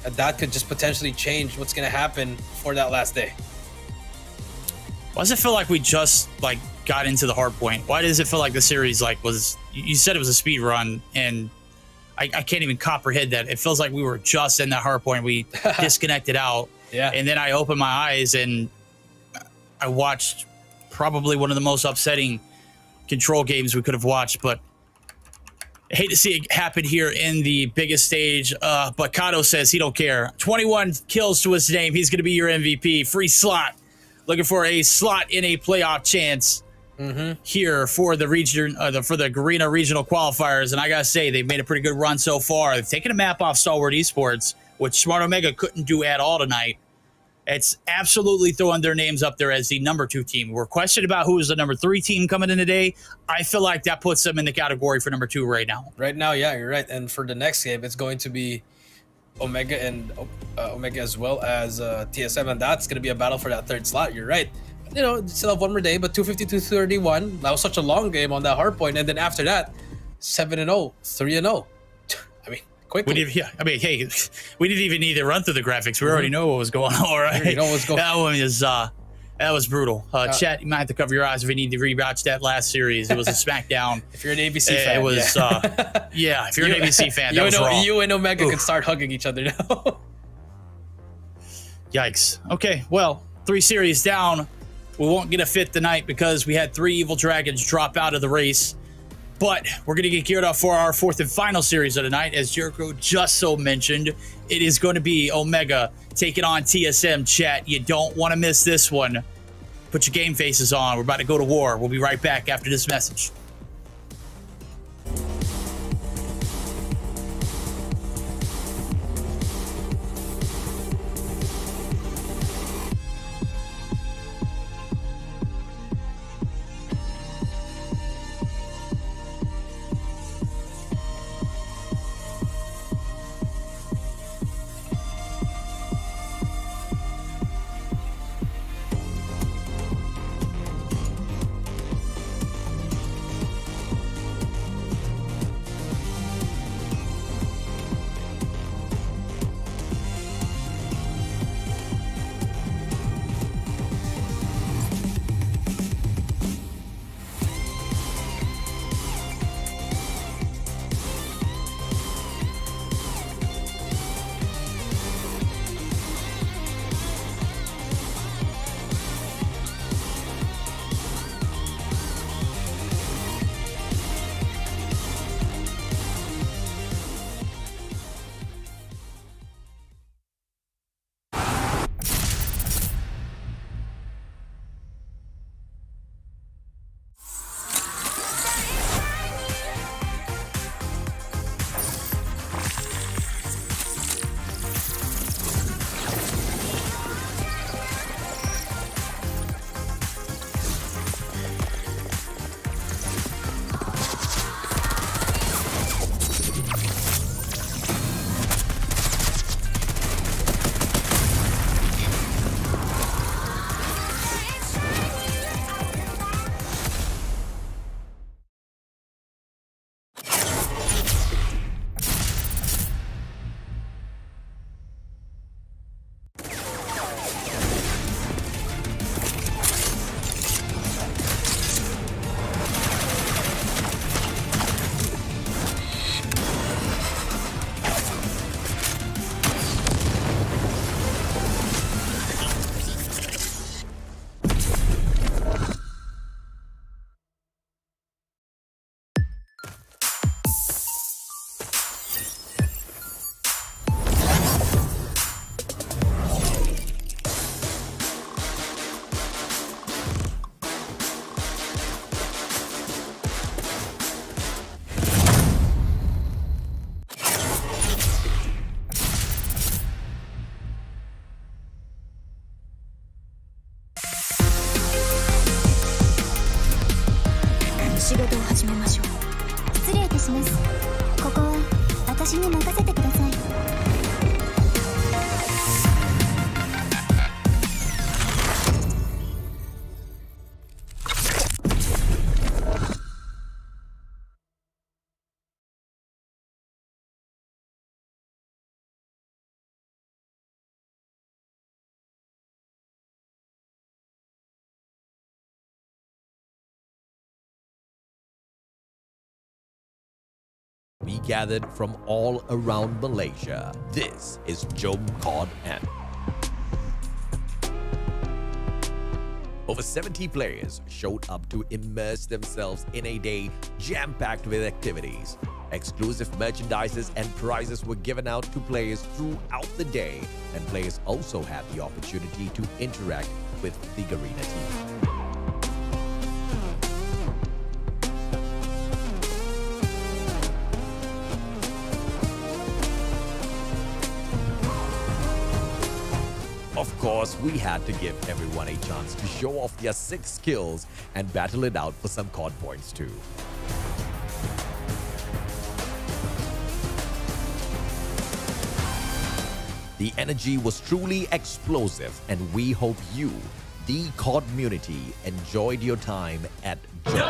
and that could just potentially change what's gonna happen for that last day. Why does it feel like we just got into the hard point? Why does it feel like the series was? You said it was a speed run, and I can't even comprehend that. It feels like we were just in that hard point. We disconnected out, Yeah. and then I opened my eyes and I watched probably one of the most upsetting control games we could have watched. But I hate to see it happen here in the biggest stage. But Kato says he don't care. 21 kills to his name. He's going to be your MVP. Free slot. Looking for a slot in a playoff chance here for the region, for the Garena regional qualifiers. And I gotta say, they've made a pretty good run so far. They've taken a map off Stalwart Esports, which Smart Omega couldn't do at all tonight. It's absolutely throwing their names up there as the number 2 team. We're questioned about who is the number 3 team coming in today. I feel like that puts them in the category for number 2 right now. Right now, yeah, you're right. And for the next game, it's going to be Omega and Omega as well as TS7. That's going to be a battle for that 3rd slot. You're right. You know, still have one more day, but 250-231. That was such a long game on that hard point. And then after that, 7-0, 3-0. I mean, quickly. Hey, we didn't even need to run through the graphics. We already know what was going on, right? already know what's going on. That was brutal. Chat, you might have to cover your eyes if you need to rewatch that last series. It was a SmackDown. If you're an ABC fan, it was. Yeah, if you're an ABC fan, that was wrong. You and Omega can start hugging each other now. Yikes. Okay, well, 3 series down. We won't get a 5th tonight because we had 3 Evil Dragons drop out of the race. But we're going to get geared up for our 4th and final series of the night. As Jericho just so mentioned, it is going to be Omega taking on TSM. Chat, you don't want to miss this one. Put your game faces on. We're about to go to war. We'll be right back after this message. します。ここは私に任せてください。We gathered from all around Malaysia. This is Jom COD M. Over 70 players showed up to immerse themselves in a day jam-packed with activities. Exclusive merchandises and prizes were given out to players throughout the day, and players also had the opportunity to interact with the Garena team. Of course, we had to give everyone a chance to show off their 6 skills and battle it out for some COD points too. The energy was truly explosive, and we hope you, the COD community, enjoyed your time at COD.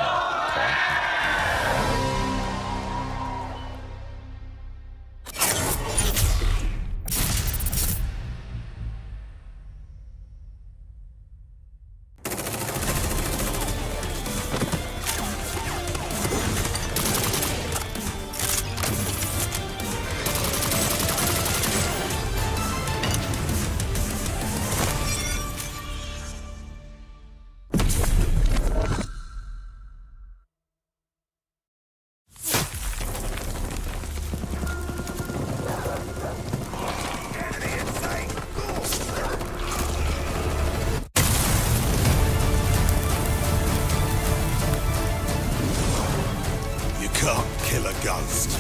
Can't kill a ghost.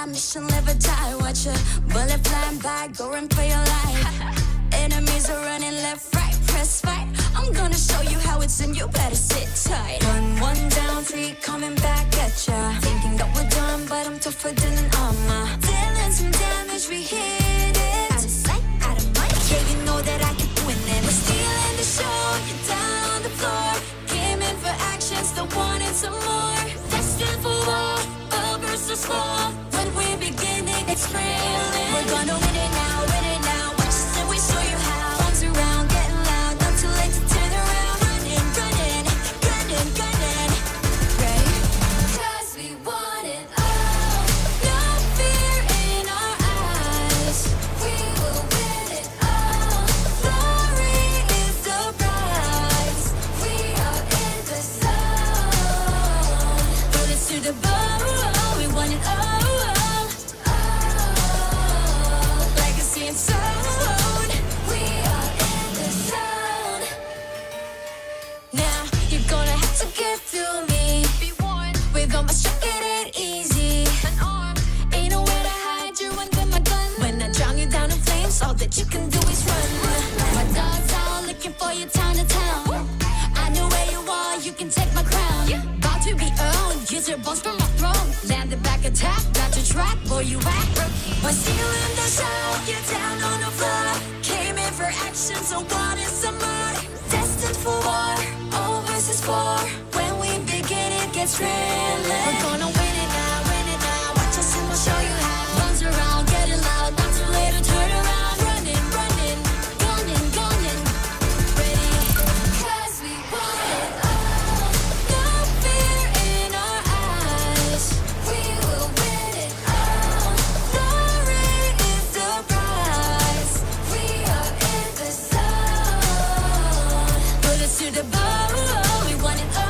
Mission live or die, watch a bullet flying by, going for your life. Enemies are running left, right, press fight. I'm gonna show you how it's in, you better sit tight. One down, 3 coming back at ya. Thinking that we're done, but I'm tougher than an armor. Dealing some damage, we hit it. Out of sight, out of mind. Yeah, you know that I keep winning. We're stealing the show, you're down on the floor. Came in for action, still wanting some more. Destined for war, all versus 4. When we're beginning, it's thrilling. We're gonna win it now, win it now. Watch us and we show you how. Arms around, getting loud, not too late to turn around. Running, running, gunning, gunning. Ready? 'Cause we want it all. No fear in our eyes. We will win it all. Glory is the prize. We are in the zone. Bullets to the bone, we want it all. Zone. We are in the zone. Now you're gonna have to get through me. Be warned, with all my strength it ain't easy. An arm, ain't nowhere to hide you under my gun. When I drown you down in flames, all that you can do is run. My dog's out looking for you town to town. I know where you are, you can take my crown. About to be owned, use your bones from my throne. Landed back attack, got your track, boy you act. We're stealing the show, you're down on the floor. Came in for action, so what is some more? Destined for war, all versus 4. When we begin, it gets thrilling. We're gonna win it now, watch us and we'll show you how. Guns around, getting loud, not too late to turn around. Running, running, gunning, gunning. Ready? 'Cause we want it all. No fear in our eyes. We will win it all. Glory is the prize. We are in the zone. Bullets to the bone, we want it all.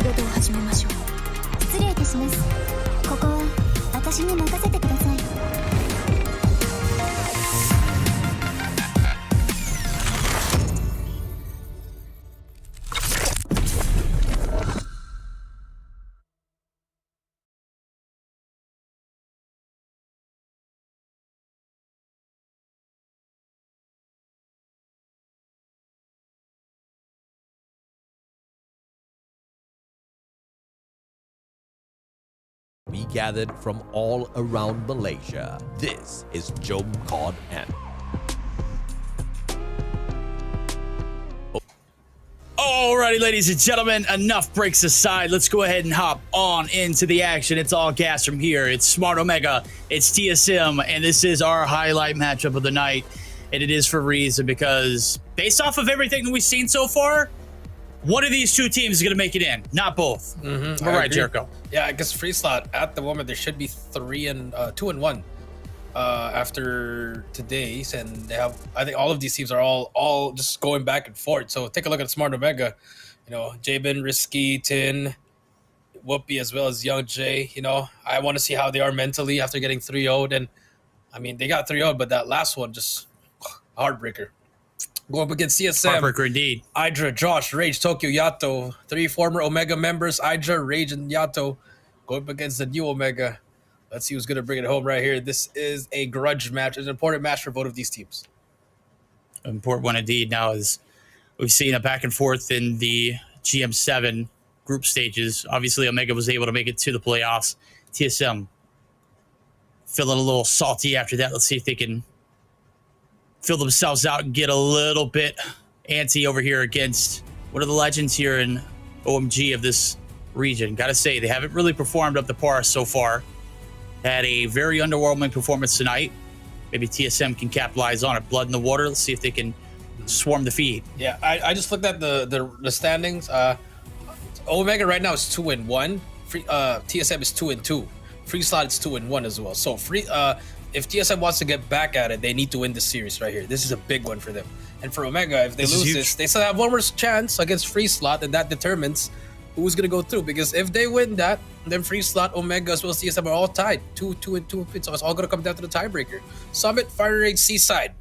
仕事を始めましょう。失礼いたします。ここは私に任せてください。We gathered from all around Malaysia. This is Jom COD and Alrighty, ladies and gentlemen, enough breaks aside. Let's go ahead and hop on into the action. It's all gas from here. It's Smart Omega, it's TSM, and this is our highlight matchup of the night. And it is for a reason, because based off of everything that we've seen so far, one of these two teams is going to make it in, not both. Mm-hmm. All right, Jericho. Yeah, I guess free slot at the moment there should be 2-1 after today's, and they have. I think all of these teams are all just going back and forth. So take a look at Smart Omega. You know, Jabin, Risky, Tin, Whoopi, as well as Young J. You know, I want to see how they are mentally after getting 3-0'd, and I mean they got 3-0'd, but that last one just heartbreaker. Go up against CSM. Heartbreaker indeed. Idra, Josh, Rage, Tokyo, Yato. 3 former Omega members, Idra, Rage, and Yato. Go up against the new Omega. Let's see who's going to bring it home right here. This is a grudge match. It's an important match for both of these teams. Important one indeed. Now, as we've seen a back and forth in the GM7 group stages. Obviously, Omega was able to make it to the playoffs. TSM feeling a little salty after that. Let's see if they can fill themselves out and get a little bit antsy over here against one of the legends here in OMG of this region. Gotta say, they haven't really performed up to par so far. Had a very underwhelming performance tonight. Maybe TSM can capitalize on it. Blood in the water. Let's see if they can swarm the feed. Yeah, I just looked at the standings. Omega right now is 2-1. TSM is 2-2. Free slot is 2-1 as well. So if TSM wants to get back at it, they need to win this series right here. This is a big one for them. And for Omega, if they lose this, they still have one more chance against Free Slot, and that determines who's going to go through. Because if they win that, then Free Slot, Omega, as well as TSM are all tied. 2-2. So it's all going to come down to the tiebreaker. Summit, Fire Rage, Seaside.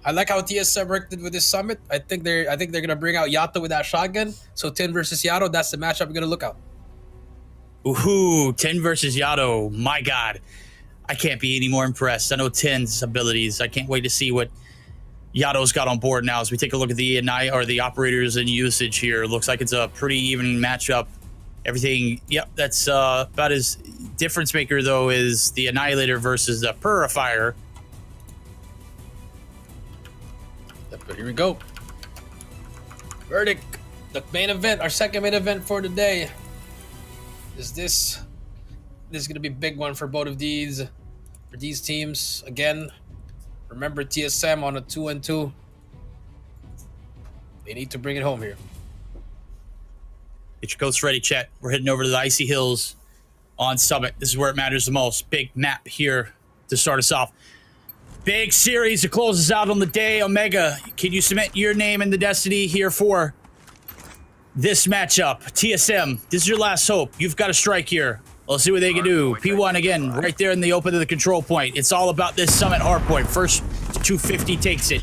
I like how TSM worked with this Summit. I think they're going to bring out Yato with that shotgun. So 10 versus Yato, that's the matchup we're going to look out. Ooh, 10 versus Yato. My God. I can't be any more impressed. I know 10's abilities. I can't wait to see what Yato's got on board now as we take a look at the the operators and usage here. Looks like it's a pretty even matchup. Everything, yep, that's about as difference maker, though, is the Annihilator versus the Purifier. But here we go. Verdict. The main event, our second main event for today. This is going to be a big one for both of these teams. Again, remember TSM on a 2-2. They need to bring it home here. Get your coats ready, chat. We're heading over to the Icy Hills on Summit. This is where it matters the most. Big map here to start us off. Big series to close us out on the day. Omega, can you submit your name and the destiny here for this matchup? TSM, this is your last hope. You've got to strike here. Let's see what they can do. P1 again, right there in the open of the control point. It's all about this Summit hardpoint. First 250 takes it.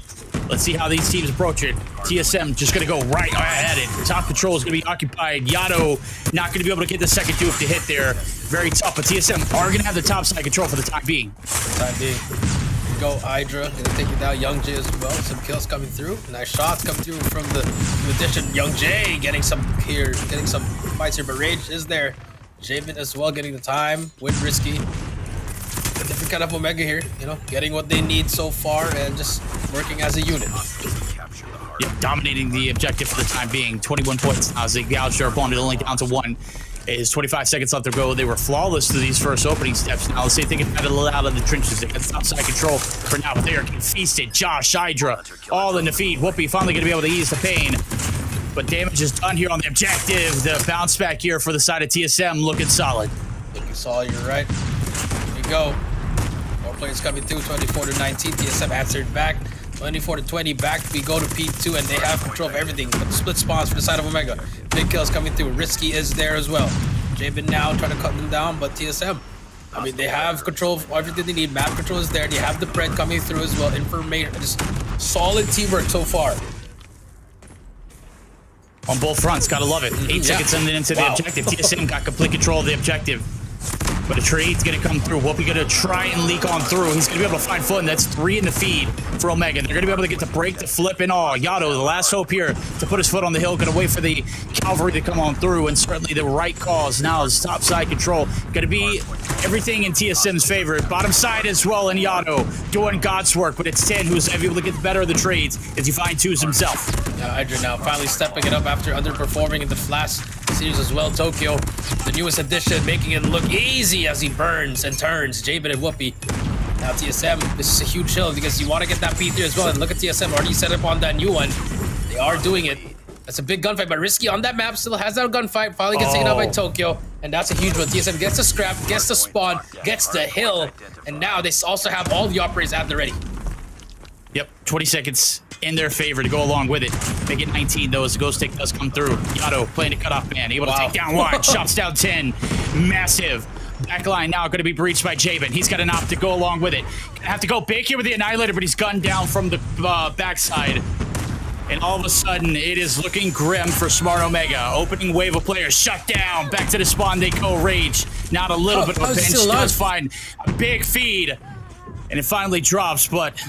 Let's see how these teams approach it. TSM just going to go right at it. Top control is going to be occupied. Yato not going to be able to get the second dupe to hit there. Very tough, but TSM are going to have the top side control for the time being. Go Hydra, gonna take it down. Young J as well. Some kills coming through. Nice shots coming through from the addition. Young J getting some fights here, but Rage is there. Javen as well getting the time with Risky. A different kind of Omega here, you know, getting what they need so far and just working as a unit. Yep, dominating the objective for the time being. 21 points now as they gouge their opponent only down to 1. It is 25 seconds left to go. They were flawless through these first opening steps. Now let's see if they can get a little out of the trenches. They got outside control for now, but they are getting feasted. Josh, Hydra, all in the feed. Whoopi finally going to be able to ease the pain. But damage is done here on the objective. The bounce back here for the side of TSM looking solid. Looking solid, you're right. Here we go. More players coming through, 24-19. TSM answered back. 24 to 20. Back we go to P2, and they have control of everything. But the split spawns for the side of Omega. Big kills coming through. Risky is there as well. Jabin now trying to cut them down, but TSM, I mean, they have control of everything they need. Map control is there. They have the bread coming through as well. Information, just solid teamwork so far. On both fronts, gotta love it. 8 seconds into the objective. TSM got complete control of the objective. But a trade's gonna come through. Whoopi gonna try and leak on through. He's gonna be able to find footing. That's 3 in the feed for Omega. They're gonna be able to get the break, the flip, and all. Yato, the last hope here to put his foot on the hill. Gonna wait for the cavalry to come on through, and certainly the right cause now is top side control. Gonna be everything in TSM's favor. Bottom side as well, and Yato doing God's work, but it's 10 who's able to get the better of the trades as he fine-tunes himself. Hydra now finally stepping it up after underperforming in the Flash series as well. Tokyo, the newest addition, making it look easy as he burns and turns. Jabin and Whoopi. Now TSM, this is a huge hill because you want to get that P3 as well. And look at TSM already set up on that new one. They are doing it. That's a big gunfight, but Risky on that map still has that gunfight. Finally gets taken out by Tokyo, and that's a huge one. TSM gets the scrap, gets the spawn, gets the hill, and now they also have all the operators at the ready. Yep, 20 seconds in their favor to go along with it. Make it 19 though as the ghost tick does come through. Yato playing a cutoff man, able to take down 1, chops down 10. Massive. Backline now going to be breached by Jabin. He's got an op to go along with it. Gonna have to go big here with the Annihilator, but he's gunned down from the backside. And all of a sudden, it is looking grim for Smart Omega. Opening wave of players shut down. Back to the spawn they go. Rage. Not a little bit of a pinch. Does find a big feed. And it finally drops, but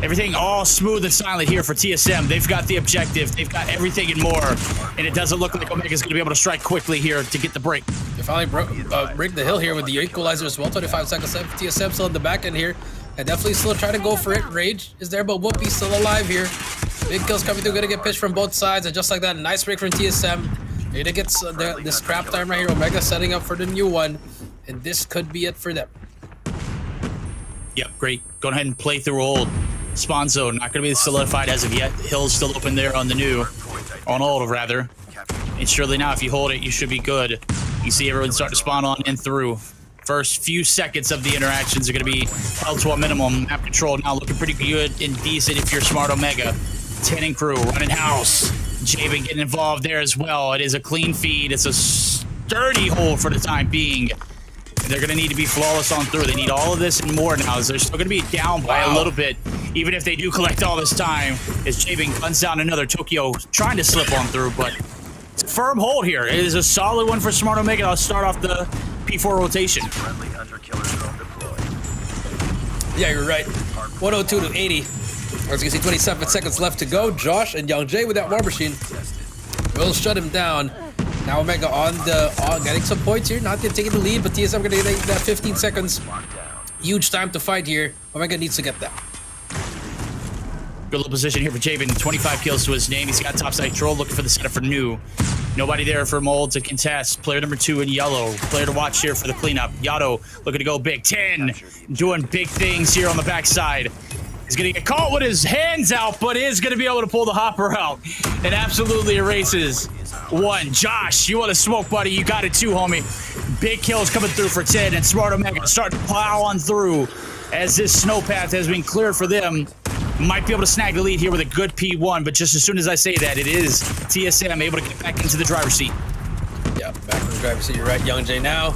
everything all smooth and silent here for TSM. They've got the objective. They've got everything and more. And it doesn't look like Omega's going to be able to strike quickly here to get the break. They finally break the hill here with the equalizer as well. 25 seconds left. TSM still in the back end here. And definitely still trying to go for it. Rage is there, but Whoopi's still alive here. Big kills coming through. Gonna get pitched from both sides. And just like that, nice break from TSM. They're gonna get the scrap time right here. Omega setting up for the new one. And this could be it for them. Yep, great. Go ahead and play through old. Spawn zone, not going to be solidified as of yet. Hill's still open there on the new. On old, rather. And surely now, if you hold it, you should be good. You see everyone start to spawn on and through. First few seconds of the interactions are going to be held to a minimum. Map control now looking pretty good and decent if you're Smart Omega. 10 and crew running house. Jabin getting involved there as well. It is a clean feed. It's a sturdy hold for the time being. They're going to need to be flawless on through. They need all of this and more now. They're still going to be down by a little bit, even if they do collect all this time. As Jabin guns down another. Tokyo trying to slip on through, but it's a firm hold here. It is a solid one for Smart Omega. I'll start off the P4 rotation. Yeah, you're right. 102 to 80. As you can see, 27 seconds left to go. Josh and Young Jay with that war machine will shut him down. Now Omega on getting some points here. Not taking the lead, but TSM gonna get that 15 seconds. Huge time to fight here. Omega needs to get that. Good little position here for Jabin. 25 kills to his name. He's got topside troll looking for the setup for new. Nobody there for Mold to contest. Player number 2 in yellow. Player to watch here for the cleanup. Yato looking to go big. 10 doing big things here on the backside. He's going to get caught with his hands out, but is going to be able to pull the hopper out. And absolutely erases 1. Josh, you want to smoke, buddy? You got it too, homie. Big kills coming through for 10, and Smart Omega starting to plow on through as this snow path has been cleared for them. Might be able to snag the lead here with a good P1, but just as soon as I say that, it is TSM able to get back into the driver's seat. Yeah, back in the driver's seat. You're right. Young Jay now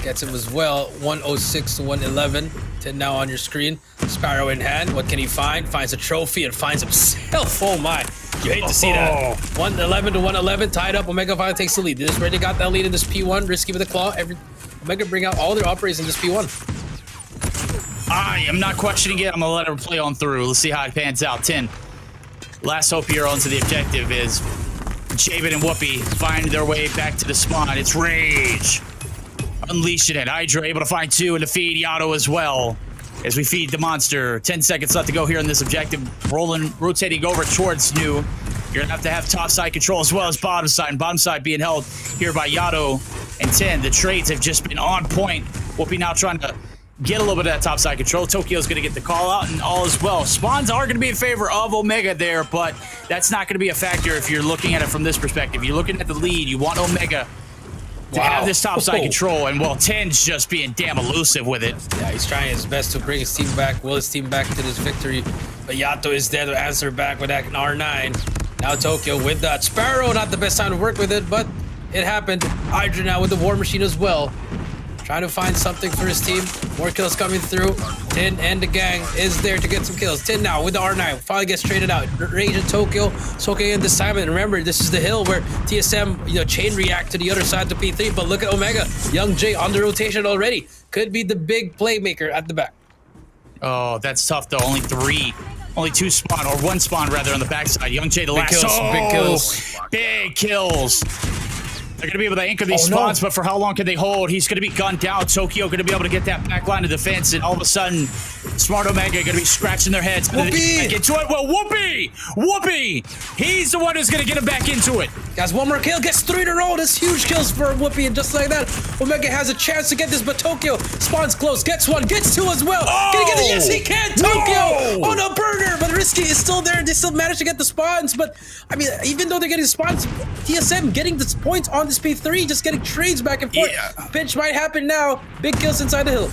gets him as well. 106 to 111. 10 now on your screen. Sparrow in hand. What can he find? Finds a trophy and finds himself. Oh my. You hate to see that. 111 to 111. Tied up. Omega finally takes the lead. This already got that lead in this P1. Risky with the claw. Omega bring out all their operators in this P1. I am not questioning it. I'm going to let her play on through. Let's see how it pans out. 10. Last hope here onto the objective is Jabin and Whoopi find their way back to the spawn. It's Rage. Unleashing it. Hydra able to find 2 and to feed Yato as well. As we feed the monster. 10 seconds left to go here in this objective. Rotating over towards new. You're going to have top side control as well as bottom side. And bottom side being held here by Yato and 10. The trades have just been on point. Whoopi now trying to get a little bit of that top side control. Tokyo's going to get the call out and all as well. Spawns are going to be in favor of Omega there, but that's not going to be a factor if you're looking at it from this perspective. You're looking at the lead. You want Omega to have this topside control. And well, 10's just being damn elusive with it. Yeah, he's trying his best to bring his team back, will his team back to this victory. But Yato is there to answer back with that R9. Now Tokyo with that Sparrow, not the best time to work with it, but it happened. Hydra now with the War Machine as well. Trying to find something for his team. More kills coming through. Tin and the gang is there to get some kills. Tin now with the R9. Finally gets traded out. Rage and Tokyo soaking in this time. And remember, this is the hill where TSM, chain react to the other side to P3. But look at Omega. Young J on the rotation already. Could be the big playmaker at the back. Oh, that's tough though. Only two spawn, or one spawn rather, on the backside. Young J the last. Big kills. Big kills. They're going to be able to anchor these spawns, but for how long can they hold? He's going to be gunned down. Tokyo going to be able to get that back line of defense, and all of a sudden, Smart Omega going to be scratching their heads. Whoopee! Get into it. Well, Whoopee! He's the one who's going to get him back into it. Guys, one more kill, gets 3 in a row. That's huge kills for Whoopi, and just like that, Omega has a chance to get this, but Tokyo spawns close, gets 1, gets 2 as well. Can he get it? Yes, he can! Tokyo! On a burner, but Risky is still there. They still manage to get the spawns, but, I mean, even though they're getting spawns, TSM getting the points on this P3, just getting trades back and forth. Yeah. Pinch might happen now. Big kills inside the hill.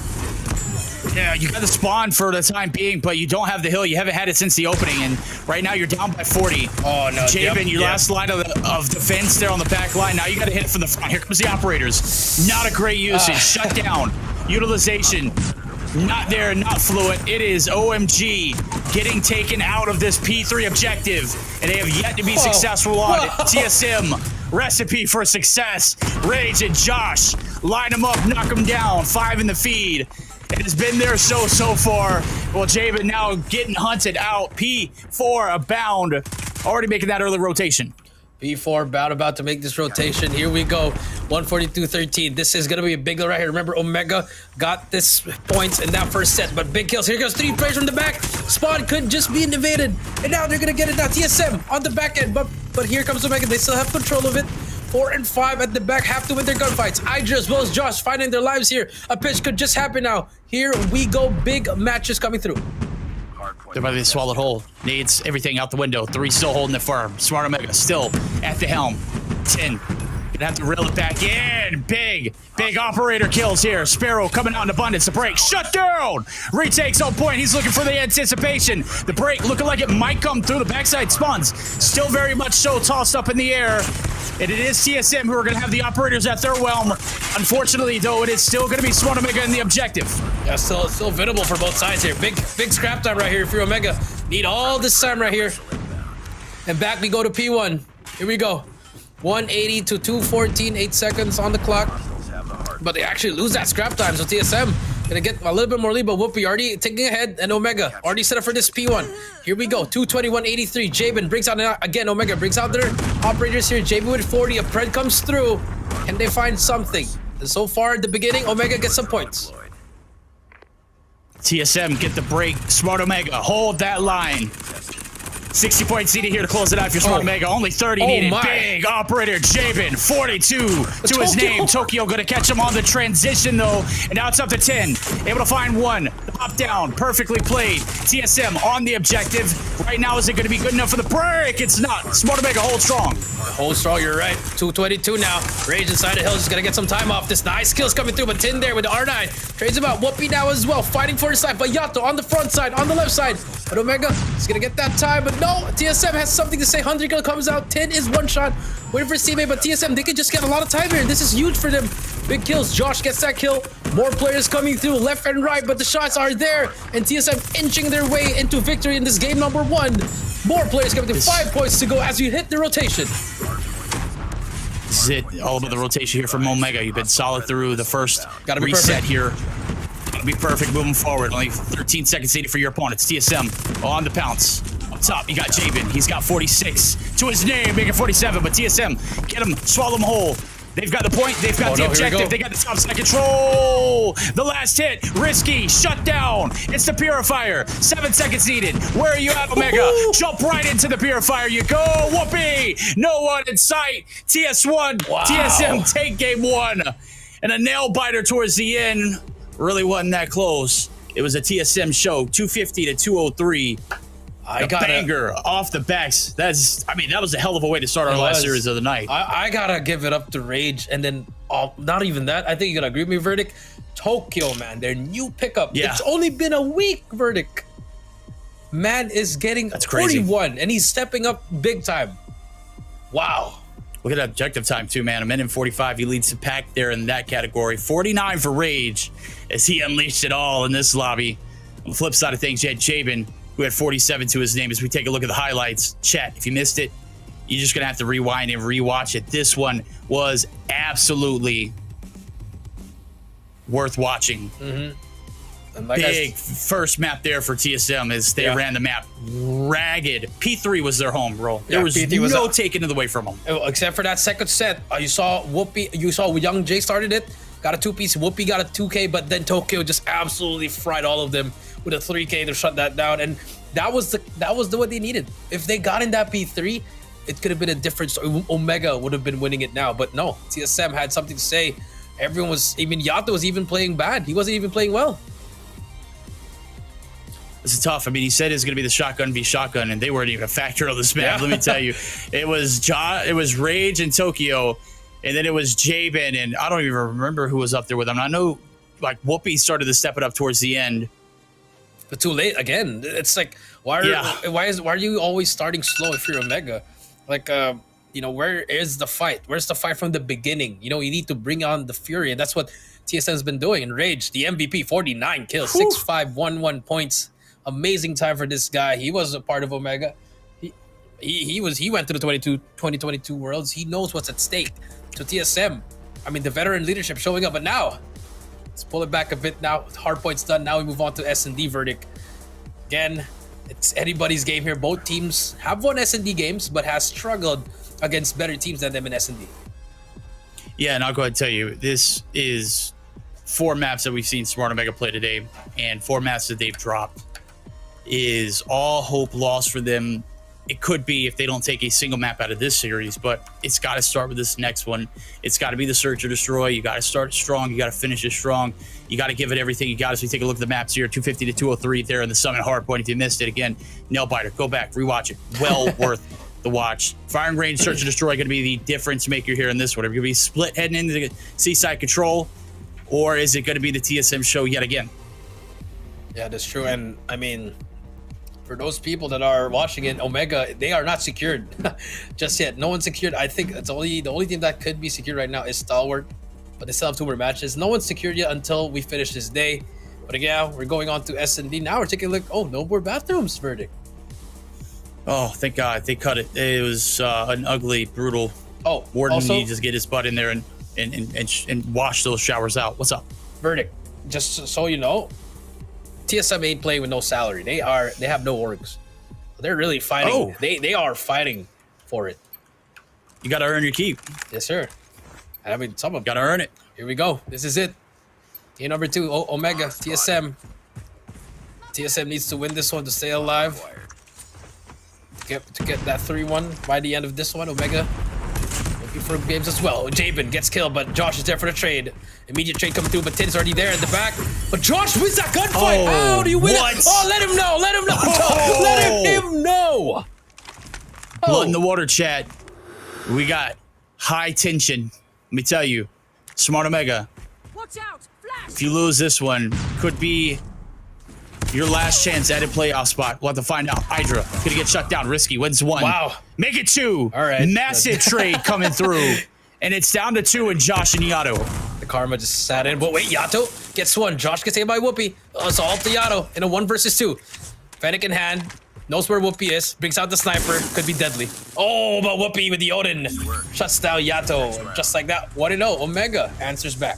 Yeah, you got the spawn for the time being, but you don't have the hill. You haven't had it since the opening, and right now you're down by 40. Oh, no. Jabin, your last line of defense there on the back line. Now you got to hit it from the front. Here comes the operators. Not a great usage. Shut down. Utilization. Not there, not fluent. It is OMG getting taken out of this P3 objective, and they have yet to be successful on it. TSM. Recipe for success. Rage and Josh line them up, knock them down. 5 in the feed. It has been there so far. Well, Jabin now getting hunted out. P4 abound. Already making that early rotation. P4 about to make this rotation. Here we go. 142-13. This is going to be a big one right here. Remember, Omega got this points in that first set, but big kills. Here goes 3 players from the back. Spawn could just be invaded, and now they're going to get it now. TSM on the back end, but here comes Omega. They still have control of it. 4 and 5 at the back have to win their gunfights. Hydra as well as Josh finding their lives here. A pitch could just happen now. Here we go. Big matches coming through. They're by the swallowed hole. Needs everything out the window. 3 still holding it firm. Smart Omega still at the helm. 10. Gonna have to reel it back in. Big operator kills here. Sparrow coming out in abundance. The break shut down. Retakes on point. He's looking for the anticipation. The break looking like it might come through the backside spawns. Still very much so tossed up in the air. And it is TSM who are going to have the operators at their realm. Unfortunately, though, it is still going to be Smart Omega in the objective. Yeah, still winnable for both sides here. Big scrap time right here for Omega. Need all this time right here. And back we go to P1. Here we go. 180 to 214, 8 seconds on the clock. But they actually lose that scrap time, so TSM gonna get a little bit more lead, but Whoopi already taking ahead, and Omega already set up for this P1. Here we go, 221.83. Jabin brings out, again, Omega brings out their operators here. Jabin with 40, a pred comes through. Can they find something? And so far at the beginning, Omega gets some points. TSM get the break. Smart Omega hold that line. 60 points needed here to close it out for Smart Omega. Only 30 needed. My. Big operator Jabin, 42 to his name. Tokyo going to catch him on the transition, though. And now it's up to 10. Able to find 1. Pop down. Perfectly played. TSM on the objective. Right now, is it going to be good enough for the break? It's not. Smart Omega hold strong. Hold strong, you're right. 222 now. Rage inside the hill. Just going to get some time off. This nice kills coming through, but Tin there with the R9. Trades him out. Whoopi now as well. Fighting for his side. But Yato on the front side, on the left side. But Omega is going to get that time, but no, TSM has something to say. 100 kill comes out. 10 is one shot. Waiting for his teammate, but TSM, they can just get a lot of time here. This is huge for them. Big kills. Josh gets that kill. More players coming through left and right, but the shots are there. And TSM inching their way into victory in this game number 1. More players coming through. 5 points to go as you hit the rotation. This is it. All about the rotation here from Omega. You've been solid through the first Gotta be reset perfect here. Gotta be perfect moving forward. Only 13 seconds needed for your opponent. It's TSM on the pounce. Up top, you got Jabin. He's got 46 to his name, making 47. But TSM, get him, swallow him whole. They've got the point. They've got the objective. They got the top side control. The last hit. Risky. Shut down. It's the Purifier. 7 seconds needed. Where are you at, Omega? Jump right into the Purifier. You go. Whoopee. No one in sight. TS1. Wow. TSM take game 1. And a nail biter towards the end. Really wasn't that close. It was a TSM show. 250 to 203. A banger off the backs. That was a hell of a way to start our last series of the night. I gotta give it up to Rage, and then not even that. I think you're gonna agree with me, Verdict. Tokyo, man, their new pickup. Yeah. It's only been a week, Verdict. Man is getting That's crazy. 41, and he's stepping up big time. Wow. Look at that objective time, too, man. A minute and 45. He leads the pack there in that category. 49 for Rage as he unleashed it all in this lobby. On the flip side of things, you had Jabin, who had 47 to his name. As we take a look at the highlights, chat, if you missed it, you're just going to have to rewind and rewatch it. This one was absolutely worth watching. And like Big first map there for TSM as they ran the map ragged. P3 was their home, bro. There was P3 was no taking it away from them. except for that second set, you saw Whoopi, you saw Young Jay started it, got a 2-piece. Whoopi got a 2K, but then Tokyo just absolutely fried all of them with a 3K to shut that down. And that was what they needed. If they got in that P3, it could have been a different story. Omega would have been winning it now, but no. TSM had something to say. Everyone was, even Yato was even playing bad. He wasn't even playing well. This is tough. I mean, he said it's going to be the shotgun v shotgun, and they weren't even a factor on this map. Let me tell you, it was Rage and Tokyo, and then it was Jabin, and I don't even remember who was up there with them. I know, like, Whoopi started to step it up towards the end, But too late again. It's like, why are you always starting slow if you're Omega? Like, where is the fight? Where's the fight from the beginning? You need to bring on the fury, and that's what TSM's been doing. And Rage, the MVP, 49 kills, 6,511 points. Amazing time for this guy. He was a part of Omega. He went to the 2022 Worlds. He knows what's at stake. So TSM, I mean, the veteran leadership showing up. But now, let's pull it back a bit now. Hardpoint's done. Now we move on to S&D Verdict. Again, it's anybody's game here. Both teams have won S&D games, but has struggled against better teams than them in S&D. Yeah, and I'll go ahead and tell you, this is 4 maps that we've seen Smart Omega play today, and 4 maps that they've dropped. Is all hope lost for them. It could be if they don't take a single map out of this series, but it's got to start with this next one. It's got to be the search or destroy. You got to start strong. You got to finish it strong. You got to give it everything you got. As we take a look at the maps here, 250 to 203 there in the Summit Hardpoint. If you missed it, again, nail biter. Go back, rewatch it. Well worth the watch. Firing range, search or destroy going to be the difference maker here in this one. Are we going to be split heading into the Seaside Control, or is it going to be the TSM show yet again? Yeah, that's true. And I mean, for those people that are watching it, Omega, they are not secured just yet. No one's secured. I think it's the only team that could be secured right now is Stalwart, but they still have 2 more matches. No one's secured yet until we finish this day. But again, we're going on to S&D. Now we're taking a look. Oh, no more bathrooms, Verdict. Oh, thank God. They cut it. It was an ugly, brutal. Oh, Warden also, needs to just get his butt in there and wash those showers out. What's up? Verdict, just so you know, TSM ain't playing with no salary. They have no orgs. They're really fighting. Oh. They are fighting for it. You got to earn your keep. Yes, sir. I mean, some of them. Got to earn it. Here we go. This is it. Team number 2, Omega, TSM. TSM needs to win this one to stay alive. To get that 3-1 by the end of this one. Omega looking for games as well. Jabin gets killed, but Josh is there for the trade. Immediate trade coming through, but Tin's already there in the back. But Josh wins that gunfight. How do you win it? Oh, let him know. Let him know. Oh. Let him know. Blood in the water, chat. We got high tension. Let me tell you, Smart Omega, Watch out! Flash! if you lose this one, could be your last chance at a playoff spot. We'll have to find out. Hydra gonna get shut down. Risky wins 1. Wow. Make it 2. All right. Massive trade coming through. And it's down to 2 and Josh and Yato. The karma just sat in. But wait, Yato gets 1. Josh gets hit by Whoopi. It's all up to Yato in a 1 versus 2. Fennec in hand. Knows where Whoopi is. Brings out the sniper. Could be deadly. Oh, but Whoopi with the Odin. Shuts down Yato. Just like that. 1-0. Omega answers back.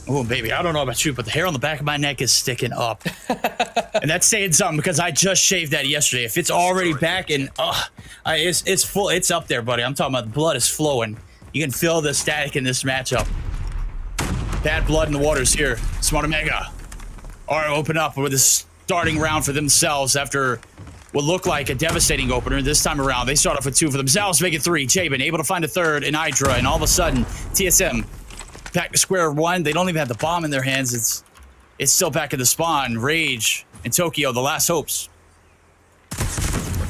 Oh, baby, I don't know about you, but the hair on the back of my neck is sticking up. And that's saying something because I just shaved that yesterday. If it's already back and it's full, it's up there, buddy. I'm talking about the blood is flowing. You can feel the static in this matchup. Bad blood in the waters here. Smart Omega are open up with a starting round for themselves after what looked like a devastating opener. This time around, they start off with 2 for themselves, make it 3. Jabin able to find a 3rd in Hydra, and all of a sudden, TSM back to square 1. They don't even have the bomb in their hands. It's still back in the spawn. Rage and Tokyo, the last hopes.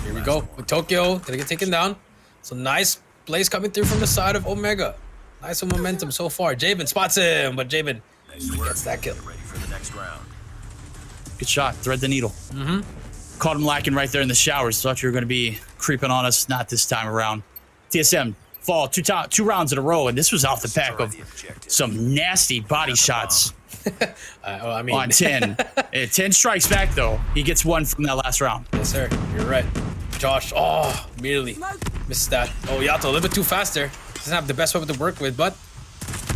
Here we go. With Tokyo gonna get taken down. So nice plays coming through from the side of Omega. Nice momentum so far. Jabin spots him, but Jabin Nice work. gets that kill. Ready for the next round. Good shot. Thread the needle. Caught him lacking right there in the showers. Thought you were going to be creeping on us. Not this time around. TSM fall two rounds in a row, and this was off the back of some nasty body shots I mean, on 10. 10 strikes back, though. He gets one from that last round. yes, sir. You're right. Josh, oh, immediately missed that. Oh, Yato, a little bit too fast there. Doesn't have the best weapon to work with, but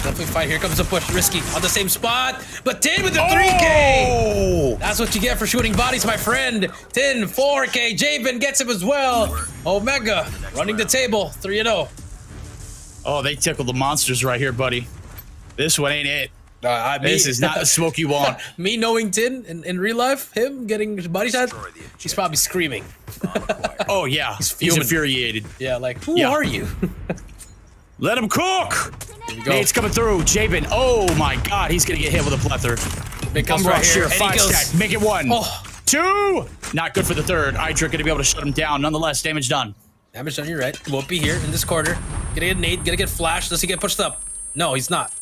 definitely fine. Here comes the push. Risky on the same spot, but 10 with the 3K. Oh! That's what you get for shooting bodies, my friend. 10, 4K. Jabin gets him as well. Omega running the table, 3-0. Oh, they tickled the monsters right here, buddy. This one ain't it. Me- This is not the smoke you want. Me knowing Tin in real life, him getting his body shot, he's probably screaming. Oh, yeah. He's fuming. infuriated. Yeah, like, who Yeah. are you? Let him cook! Here we go. Nate's coming through. Jabin. Oh, my God. He's going to get hit with a plethora. Big comes Come right here. here. And he 5 kills. stack. Make it 1. Oh. 2. Not good for the third. Hydra going to be able to shut him down. Nonetheless, damage done. Damage done, you're right. Whoopi here in this corner. Gonna get Nate, gonna get Flash. Does he get pushed up? No, he's not.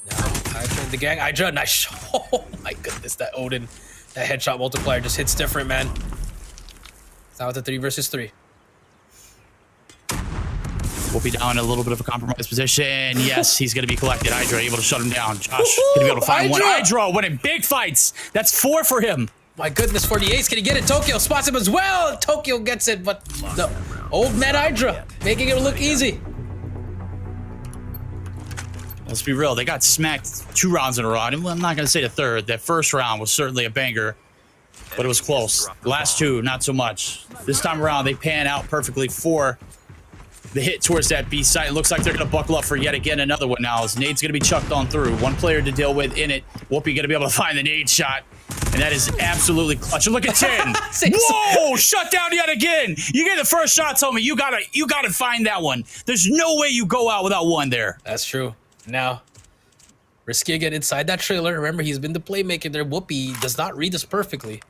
No, Hydra in the gang. Hydra, nice. Oh my goodness, that Odin, that headshot multiplier just hits different, man. It's now at the 3 versus 3. We'll be down in a little bit of a compromised position. Yes, he's going to be collected. Hydra able to shut him down. Josh going to be able to find one. Hydra! Hydra winning big fights. That's 4 for him. My goodness, for the ace, can he get it? Tokyo spots him as well. Tokyo gets it, but the old man Hydra making it look easy. Let's be real. They got smacked 2 rounds in a row. I'm not going to say the third. That first round was certainly a banger, but it was close. The last 2, not so much. This time around, they pan out perfectly for the hit towards that B site. It looks like they're going to buckle up for yet again another one now, as Nade's going to be chucked on through. 1 player to deal with in it. Whoopi going to be able to find the nade shot, and that is absolutely clutch. And look at 10. Whoa! Shut down yet again. You get the first shot, tell me you gotta find that one. There's no way you go out without 1 there. That's true. Now, Risky again inside that trailer. Remember, he's been the playmaker there. Whoopi does not read this perfectly.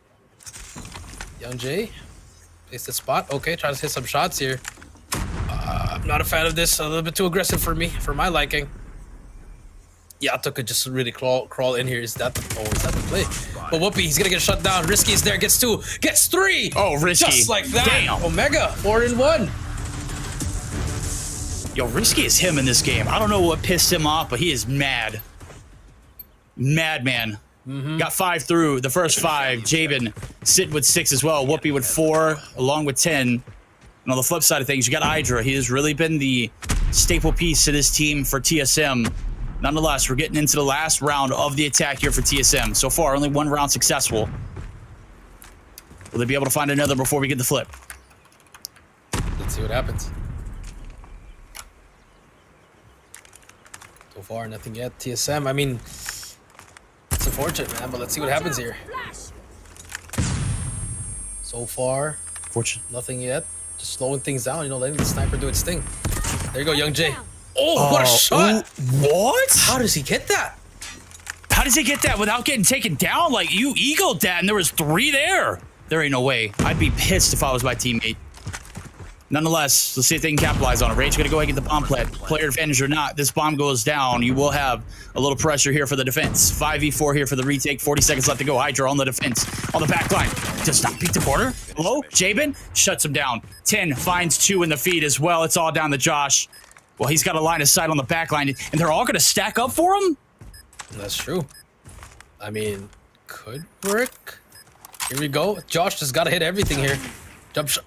Young Jay plays the spot. Okay, tries to hit some shots here. I'm not a fan of this. A little bit too aggressive for me, for my liking. Yato could just really crawl in here. Is that the play? But Whoopi, he's gonna get shut down. Risky is there. Gets 2. Gets 3. Oh, Risky. Just like that. Damn. Omega 4-1. Yo, Risky is him in this game. I don't know what pissed him off, but he is mad. Madman. Got 5 through the first 5. Jabin sitting with 6 as well. Whoopi with 4, along with 10. And on the flip side of things, you got Hydra. He has really been the staple piece to this team for TSM. Nonetheless, we're getting into the last round of the attack here for TSM. So far, only 1 round successful. Will they be able to find another before we get the flip? Let's see what happens. So far, nothing yet. TSM, I mean, it's unfortunate, man, but let's see what happens here. So far, Fortunate. nothing yet. Just slowing things down, you know, letting the sniper do its thing. There you go, Young Jay. Oh, what a shot! What? How does he get that? How does he get that without getting taken down? Like, you eagled that, and there was 3 there. There ain't no way. I'd be pissed if I was my teammate. Nonetheless, let's see if they can capitalize on it. Rage going to go ahead and get the bomb plant. Player advantage or not, this bomb goes down. You will have a little pressure here for the defense. 5v4 here for the retake. 40 seconds left to go. Hydra on the defense. On the back line. Does not beat the border. Hello? Jabin shuts him down. 10 finds 2 in the feed as well. It's all down to Josh. Well, he's got a line of sight on the back line, and they're all going to stack up for him? That's true. I mean, could work. Here we go. Josh just got to hit everything here. Jump shot.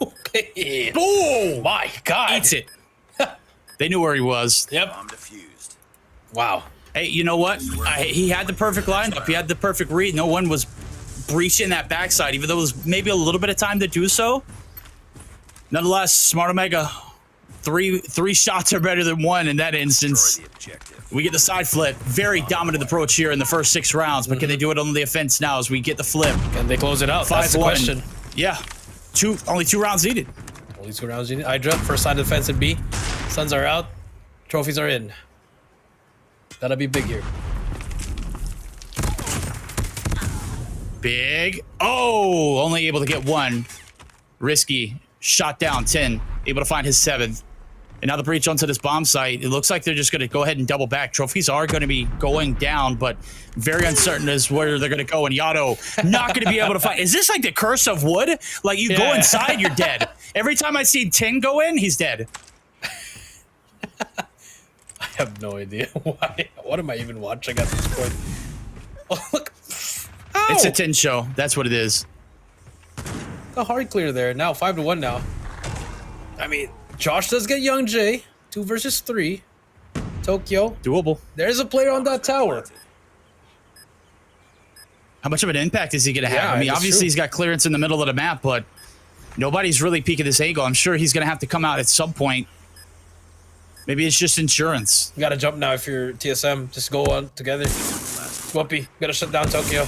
Okay. Oh! My God. Eats it. They knew where he was. Yep. Bomb defused. Wow. Hey, you know what? He had the perfect lineup. He had the perfect read. No one was breaching that backside, even though it was maybe a little bit of time to do so. Nonetheless, Smart Omega, three shots are better than 1 in that instance. Destroy the objective. We get the side flip. Very dominant approach here in the first 6 rounds, but can they do it on the offense now as we get the flip? Can they close it out? That's the 5-1. question. Yeah. Only 2 rounds needed. Only 2 rounds needed. Hydra, first side of the fence in B. Suns are out. Trophies are in. That'll be big here. Big. Oh, only able to get 1. Risky. Shot down 10. Able to find his 7th. And now the breach onto this bomb site. It looks like they're just going to go ahead and double back. Trophies are going to be going down, but very uncertain as where they're going to go. And Yato not going to be able to fight. Is this like the curse of wood? Like you go inside, you're dead. Every time I see Ting go in, he's dead. I have no idea why. What am I even watching at this point? Oh, look. Ow! It's a Tin show. That's what it is. A hard clear there. Now 5-1 now. I mean, Josh does get Young Jay. 2 versus 3. Tokyo. Doable. There's a player on that tower. How much of an impact is he going to have? Yeah, I mean, that's obviously true. he's got clearance in the middle of the map, but nobody's really peeking this angle. I'm sure he's going to have to come out at some point. Maybe it's just insurance. You gotta jump now if you're TSM. Just go on together. Whoopi, gotta shut down Tokyo.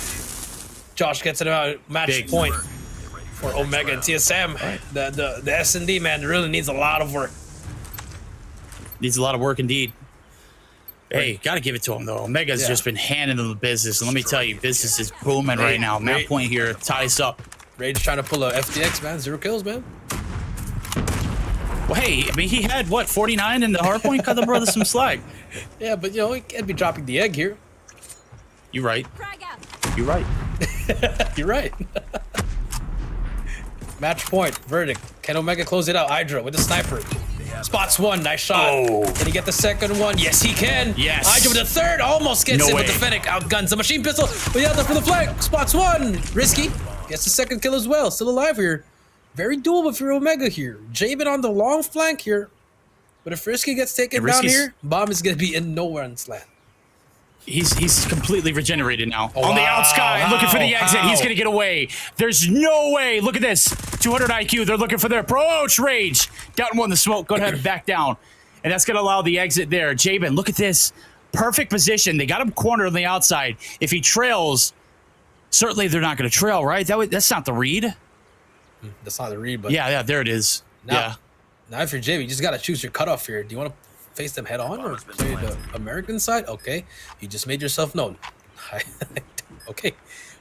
Josh gets it out. Match Big. point for Omega and TSM. Right. The S&D, man, really needs a lot of work. Needs a lot of work indeed. Hey, gotta give it to him though. Omega's just been handing them the business, and let me tell you, business is booming right now. Map point here ties up. Rage trying to pull a FTX, man. 0 kills, man. Well, hey, I mean, he had what 49 in the hardpoint. Cut the brother some slack. Yeah, but you know, he can't be dropping the egg here. You're right. You're right. You're right. Match point, verdict. Can Omega close it out? Hydra with the sniper. Spots one, nice shot. Oh. Can he get the second one? Yes, he can. Yes. Hydra with the third, almost gets No it, way. but the Fennec outguns the machine pistol. But yeah, for the flank. Spots one. Risky. Gets the second kill as well. Still alive here. Very doable for Omega here. Jabin on the long flank here. But if Risky gets taken And down Risky's- here, Bomb is going to be in nowhere in land. He's completely regenerated now. Oh, On the wow. outside, looking for the How? exit. He's going to get away. There's no way. Look at this. 200 IQ. They're looking for their approach. Rage. Down one, the smoke. Go ahead and back down. And that's going to allow the exit there. Jabin, look at this. Perfect position. They got him cornered on the outside. If he trails, certainly they're not going to trail, right? That's not the read. That's not the read, but Yeah, there it is. Now if you're JB, you just got to choose your cutoff here. Do you want to face them head on or play the American side? Okay, you just made yourself known. Okay,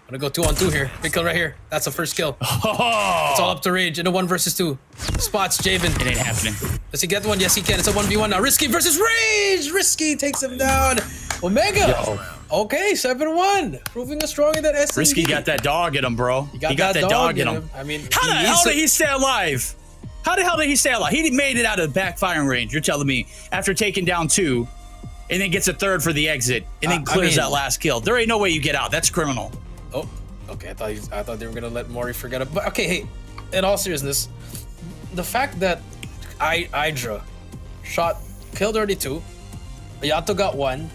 I'm going to go 2-on-2 here. Big kill right here. That's the first kill. Oh, It's all up to Rage in a 1 versus 2. Spots Javen. it ain't happening. Does he get one? Yes, he can. It's a 1v1 now. Risky versus Rage. Risky takes him down. Omega. Yo. Okay, 7-1. Proving us stronger than S&D. Risky got that dog in him, bro. He got that dog in him. I mean, How the hell did he stay alive? How the hell did he stay alive? He made it out of the back firing range, you're telling me, after taking down 2, and then gets a 3rd for the exit, and then clears that last kill. There ain't no way you get out. That's criminal. Oh, okay. I thought they were gonna let Mori forget it. But okay, hey, in all seriousness, the fact that Hydra killed already 2, Yato got 1,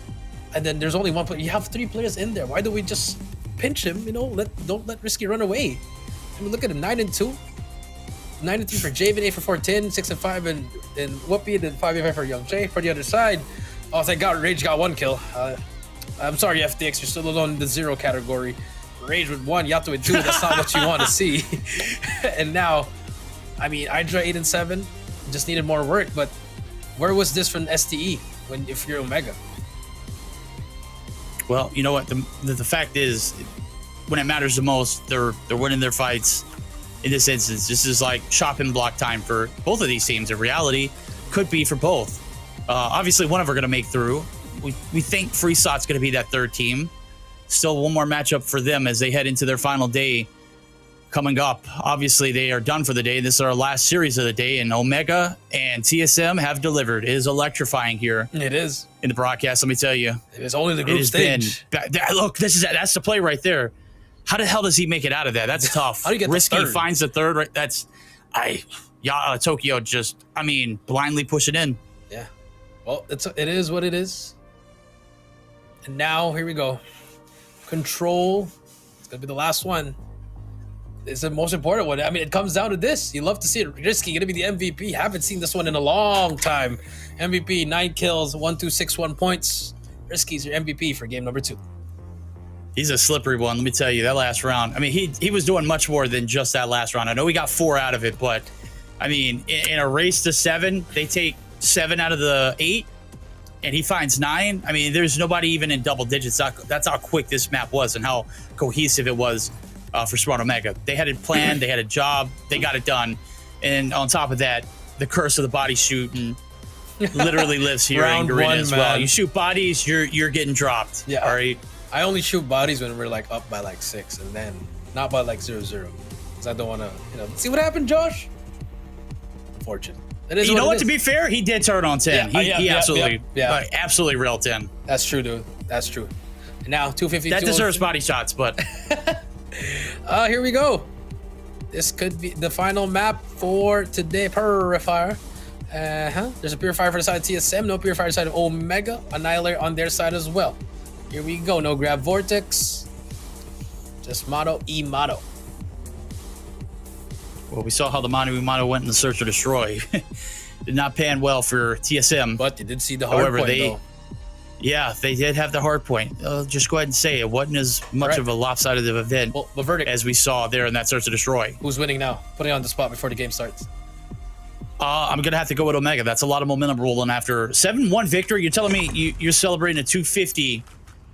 and then there's only 1 player. You have 3 players in there. Why do we just pinch him? You know, don't let Risky run away. I mean, look at him, 9-2, 9-3 for Javen, 8 for 4, 10, 6-5, and Whoopi, and then 5-5 for Young Jay. For the other side, oh thank God, Rage got 1 kill. I'm sorry, FDX, you're still alone in the 0 category. Rage with 1, Yato with 2. That's not what you want to see. And now, I mean, Hydra 8-7 just needed more work. But where was this from STE if you're Omega? Well, you know what? The fact is, when it matters the most, they're winning their fights. In this instance, this is like shopping block time for both of these teams. In reality, could be for both. Obviously, one of them are going to make through. We think FreeSot's going to be that 3rd team. Still one more matchup for them as they head into their final day coming up. Obviously, they are done for the day. This is our last series of the day, and Omega and TSM have delivered. It is electrifying here It is. in the broadcast. Let me tell you. It is only the It group has stage. look, that's the play right there. How the hell does he make it out of that? That's tough. How do you get the Risky 3rd? finds the 3rd. Right. Tokyo just, blindly pushing in. Yeah. Well, it is what it is. And now here we go. Control. It's gonna be the last one. It's the most important one. I mean, it comes down to this. You love to see it. Risky gonna be the MVP. Haven't seen this one in a long time. MVP, 9 kills, 1-2-6-1 points. Risky's your MVP for game number 2. He's a slippery one. Let me tell you, that last round. I mean, he was doing much more than just that last round. I know he got 4 out of it, but I mean, in a race to 7, they take 7 out of the 8, and he finds 9. I mean, there's nobody even in double digits. That's how quick this map was and how cohesive it was for Smart Omega. They had it planned. They had a job. They got it done. And on top of that, the curse of the body shoot and literally lives here in Round Garena one, as well. man. You shoot bodies, you're getting dropped. Yeah. All right. I only shoot bodies when we're like up by like 6, and then not by like 0-0, because I don't want to, see what happened, Josh. Unfortunate. It is You know it what? is. To be fair, he did turn on 10. He absolutely, absolutely railed 10. That's true, dude. That's true. And now 252. That deserves body shots, but Here we go. This could be the final map for today. Purifier. There's a Purifier for the side of TSM. No Purifier on the side of Omega. Annihilator on their side as well. Here we go. No grab vortex. Just motto E-motto. well, we saw how the Manu went in the search or destroy. Did not pan well for TSM. But you did see the hard However, point, they though. Yeah, they did have the hard point. Just go ahead and say it wasn't as much Right. of a lopsided event Well, the verdict. as we saw there in that search to destroy. Who's winning now? Put it on the spot before the game starts. I'm gonna have to go with Omega. That's a lot of momentum rolling after 7-1 victory. You're telling me you're celebrating a 250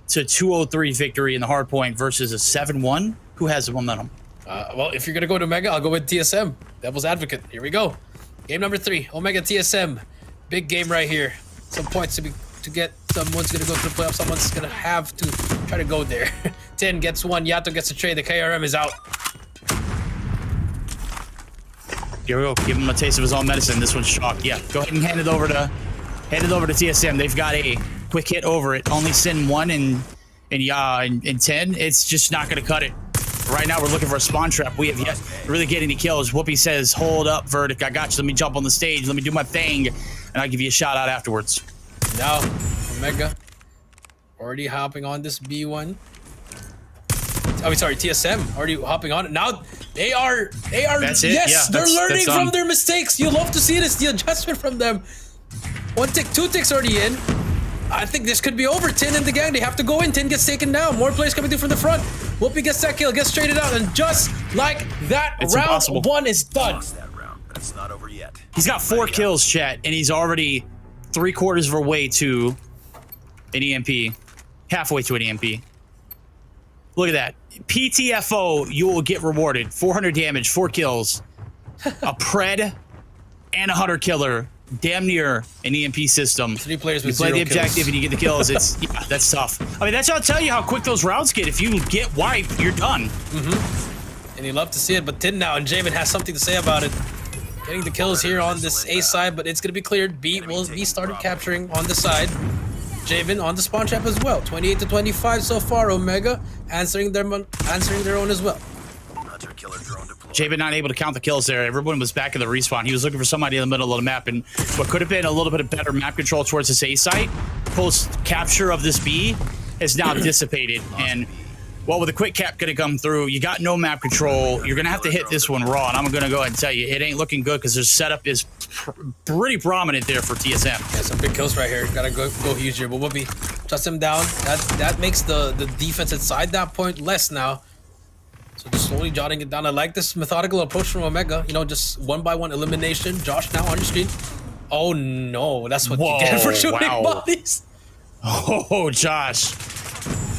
to 203 victory in the hard point versus a 7-1? Who has the momentum? Well, if you're gonna go to Omega, I'll go with TSM. Devil's advocate. Here we go. Game number 3. Omega TSM. Big game right here. Some points to get. Someone's gonna go to the playoffs. Someone's gonna have to try to go there. 10 gets 1. Yato gets a trade. The KRM is out. Here we go. Give him a taste of his own medicine. This one's shocked. Yeah, go ahead and hand it over to TSM. They've got a quick hit over it. Only send 1 and 10. It's just not gonna cut it. Right now, we're looking for a spawn trap. We have yet to really get any kills. Whoopi says, hold up, Verdict. I got you. Let me jump on the stage. Let me do my thing. And I'll give you a shout out afterwards. Now, Omega already hopping on this B1. Oh, sorry, TSM already hopping on it. Now they are. That's it. Yes, Yeah, they're learning that's from their mistakes. You love to see this. The adjustment from them. 1 tick, 2 ticks already in. I think this could be over. 10 in the gang. They have to go in. 10 gets taken down. More players coming through from the front. Whoopi gets that kill, gets traded out, and just like that, It's round impossible. 1 is done. Lost that round, but it's not over yet. He's got 4 kills, chat, and he's already 3/4 of a way to an EMP. Halfway to an EMP. Look at that. PTFO, you will get rewarded. 400 damage, 4 kills. A Pred and a Hunter Killer. Damn near an EMP system. 3 players You with play 0 the objective kills. and you get the kills. It's that's tough. I mean, that's how I'll tell you how quick those rounds get. If you get wiped, you're done. And you love to see it, but Tin now and Jamin has something to say about it. Getting the kills here on this A side, but it's going to be cleared. B will be started capturing on the side. Jamin on the spawn trap as well. 28 to 25 so far. Omega answering their own as well. Hunter killer drone deployed. Jabin not able to count the kills there. Everyone was back in the respawn. He was looking for somebody in the middle of the map, and what could have been a little bit of better map control towards this A site, post capture of this B, is now dissipated. And well, with a quick cap gonna come through, you got no map control. You're gonna have to hit this one raw, and I'm gonna go ahead and tell you, it ain't looking good because their setup is pretty prominent there for TSM. Yeah, some big kills right here. Gotta go huge here. But Whoopi shuts him down. That makes the defense inside that point less now. So just slowly jotting it down. I like this methodical approach from Omega. Just 1-by-1 elimination. Josh now on your screen. Oh no, that's what you get for shooting bodies. Oh, Josh.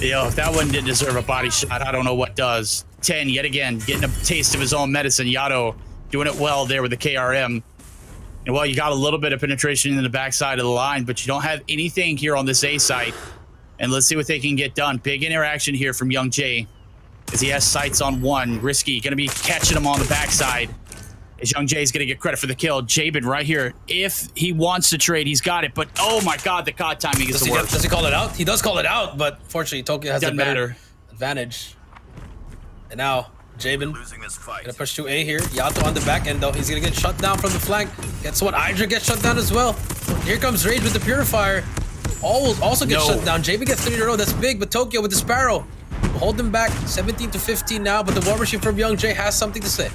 Yo, if that one didn't deserve a body shot, I don't know what does. 10, yet again, getting a taste of his own medicine. Yato doing it well there with the KRM. And well, you got a little bit of penetration in the backside of the line, but you don't have anything here on this A site. And let's see what they can get done. Big interaction here from Young Jay, as he has sights on 1. Risky, going to be catching him on the backside. As Young Jay's going to get credit for the kill. Jabin right here. If he wants to trade, he's got it. But oh my God, the COD timing is the worst. Does he call it out? He does call it out, but fortunately Tokyo has Doesn't the better matter. advantage. And now Jabin Losing this fight. gonna push to A here. Yato on the back end though. He's gonna get shut down from the flank. Guess what? Hydra gets shut down as well. Here comes Rage with the Purifier. All will also get shut down. Jabin gets 3 in a row. That's big, but Tokyo with the Sparrow will hold them back 17 to 15 now. But the War Machine from Young Jay has something to say.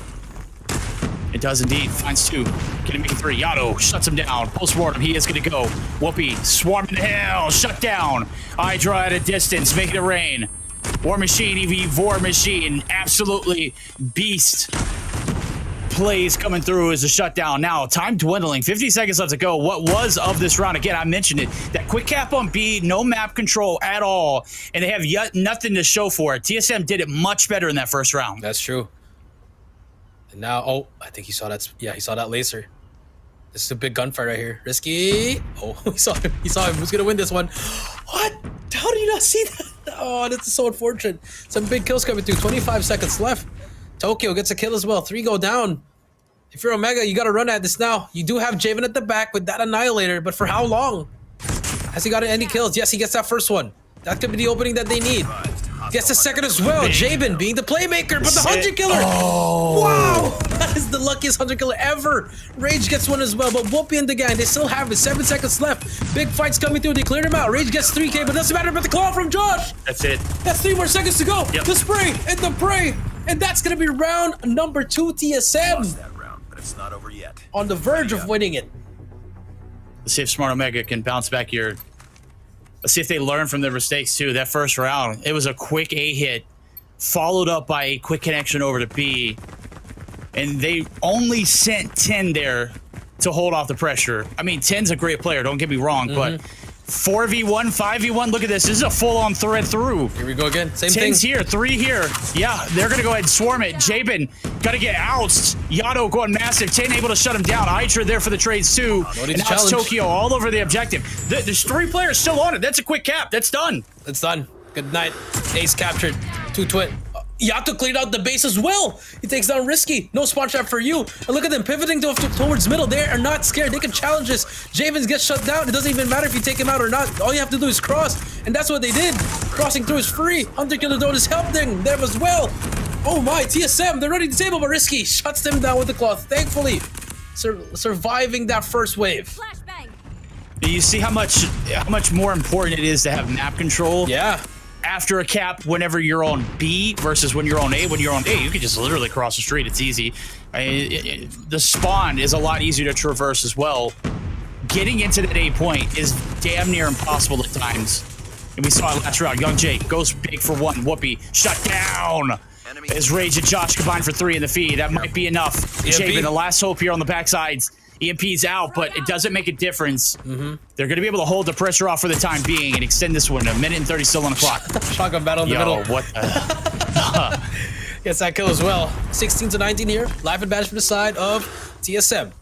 It does indeed. Finds 2. Gonna make it 3. Yato shuts him down. Post-mortem, he is gonna go. Whoopi, swarming the hill, shut down. Hydra at a distance, making it rain. War Machine, EV War Machine, absolutely beast. Plays coming through as a shutdown. Now, time dwindling. 50 seconds left to go. What was of this round? Again, I mentioned it. That quick cap on B, no map control at all, and they have yet nothing to show for it. TSM did it much better in that first round. That's true. And now, oh, I think he saw that. Yeah, he saw that laser. This is a big gunfight right here. Risky. Oh, he saw him. He saw him. Who's gonna win this one? What? How do you not see that? Oh, this is so unfortunate. Some big kills coming through. 25 seconds left. Tokyo gets a kill as well. 3 go down. If you're Omega, you gotta run at this now. You do have Javen at the back with that Annihilator, but for how long? Has he gotten any kills? Yes, he gets that first one. That could be the opening that they need. Gets the second as well. Javen being the playmaker, but the 100 killer. Oh. Wow, that is the luckiest 100 killer ever. Rage gets one as well, but Whoopi and the gang, they still have it. 7 seconds left. Big fights coming through. They cleared him out. Rage gets 3K, but doesn't matter about the claw from Josh. That's it. That's 3 more seconds to go. Yep. The spray and the prey. And that's going to be round number 2 TSM. Lost that round, but it's not over yet. On the verge of winning it. Let's see if Smart Omega can bounce back here. Let's see if they learn from their mistakes too. That first round, it was a quick A hit, followed up by a quick connection over to B. And they only sent 10 there to hold off the pressure. I mean, 10's a great player, don't get me wrong, but 4v1, 5v1, look at this. This is a full-on thread through. Here we go again. Same thing. 10's here, 3 here. Yeah, they're going to go ahead and swarm it. Jabin got to get ousted. Yato going massive. 10 able to shut him down. Hydra there for the trades too. No need And to now it's challenge. Tokyo all over the objective. There's 3 players still on it. That's a quick cap. That's done. It's done. Good night. Ace captured. 2 twin. Yato cleared out the base as well. He takes down Risky. No spawn trap for you. And look at them pivoting towards middle. They are not scared. They can challenge this. Javens gets shut down. It doesn't even matter if you take him out or not. All you have to do is cross. And that's what they did. Crossing through is free. Hunter Killer Drone is helping them as well. Oh my, TSM. They're ready to disable, but Risky shuts them down with the cloth. Thankfully, surviving that first wave. Flashbang. You see how much more important it is to have map control. Yeah. After a cap, whenever you're on B versus when you're on A. When you're on A, you can just literally cross the street. It's easy. The spawn is a lot easier to traverse as well. Getting into that A point is damn near impossible at times. And we saw it last round. Young Jake goes big for 1. Whoopi shut down. As Rage and Josh combined for 3 in the feed. That might be enough. Jabin, the last hope here on the backsides. EMP's out, but it doesn't make a difference. They're going to be able to hold the pressure off for the time being and extend this one. 1:30 still on the clock. Shotgun battle in the middle. What? Gets that kill as well. 16 to 19 here. Life advantage for the side of TSM.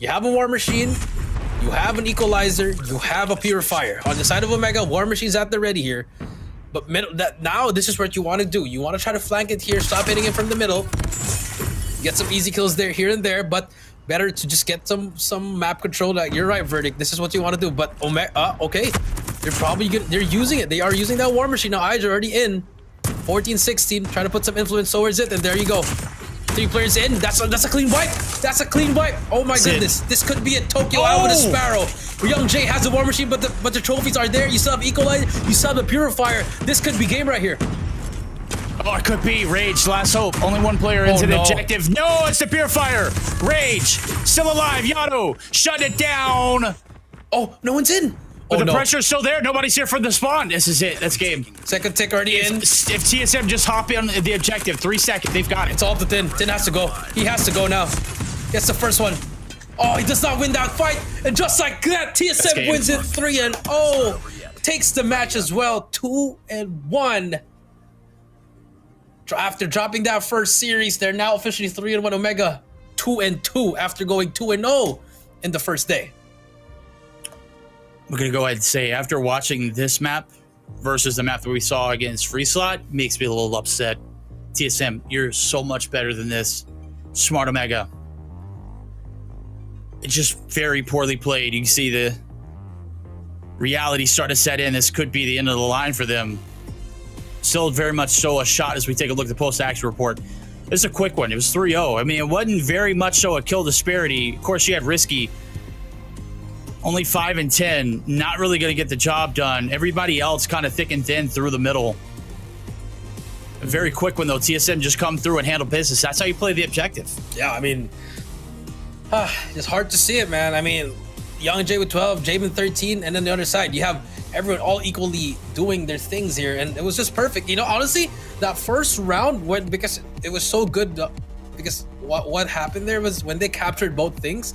You have a War Machine. You have an Equalizer. You have a Purifier. On the side of Omega, War Machine's at the ready here. But now this is what you want to do. You want to try to flank it here. Stop hitting it from the middle. Get some easy kills there, here and there. But better to just get some map control. You're right, Verdict. This is what you want to do. But Omega, okay. They're using it. They are using that War Machine. Now Hydra already in. 14-16. Trying to put some influence towards it. And there you go. 3 players in. That's a clean wipe. That's a clean wipe. Oh my goodness. This could be a Tokyo out with a Sparrow. Young Jay has a War Machine, but the trophies are there. You still have Equalizer. You still have the Purifier. This could be game right here. Oh, it could be. Rage, last hope. Only 1 player into the objective. No, it's the Purifier. Rage, still alive. Yato, shut it down. Oh, no one's in. But the pressure's still there. Nobody's here from the spawn. This is it. That's game. Second tick already in. If TSM just hop in the objective, 3 seconds, they've got it. It's all up to Tin. Tin has to go. He has to go now. Gets the first one. Oh, he does not win that fight. And just like that, TSM wins it 3-0. Takes the match as well. 2-1. After dropping that first series, they're now officially 3-1 Omega. 2-2 after going 2-0 in the first day. We're going to go ahead and say, after watching this map versus the map that we saw against Free Slot, makes me a little upset. TSM, you're so much better than this. Smart Omega. It's just very poorly played. You can see the reality start to set in. This could be the end of the line for them. Still very much so a shot as we take a look at the post-action report. This is a quick one. It was 3-0. I mean, it wasn't very much so a kill disparity. Of course, you had Risky. Only 5 and 10. Not really going to get the job done. Everybody else kind of thick and thin through the middle. A very quick one, though. TSM just come through and handle business. That's how you play the objective. Yeah, I mean, it's hard to see it, man. I mean, Young Jay with 12, Jabin 13, and then the other side, you have everyone all equally doing their things here, and it was just perfect. You know, honestly, that first round went because it was so good. Because what happened there was when they captured both things,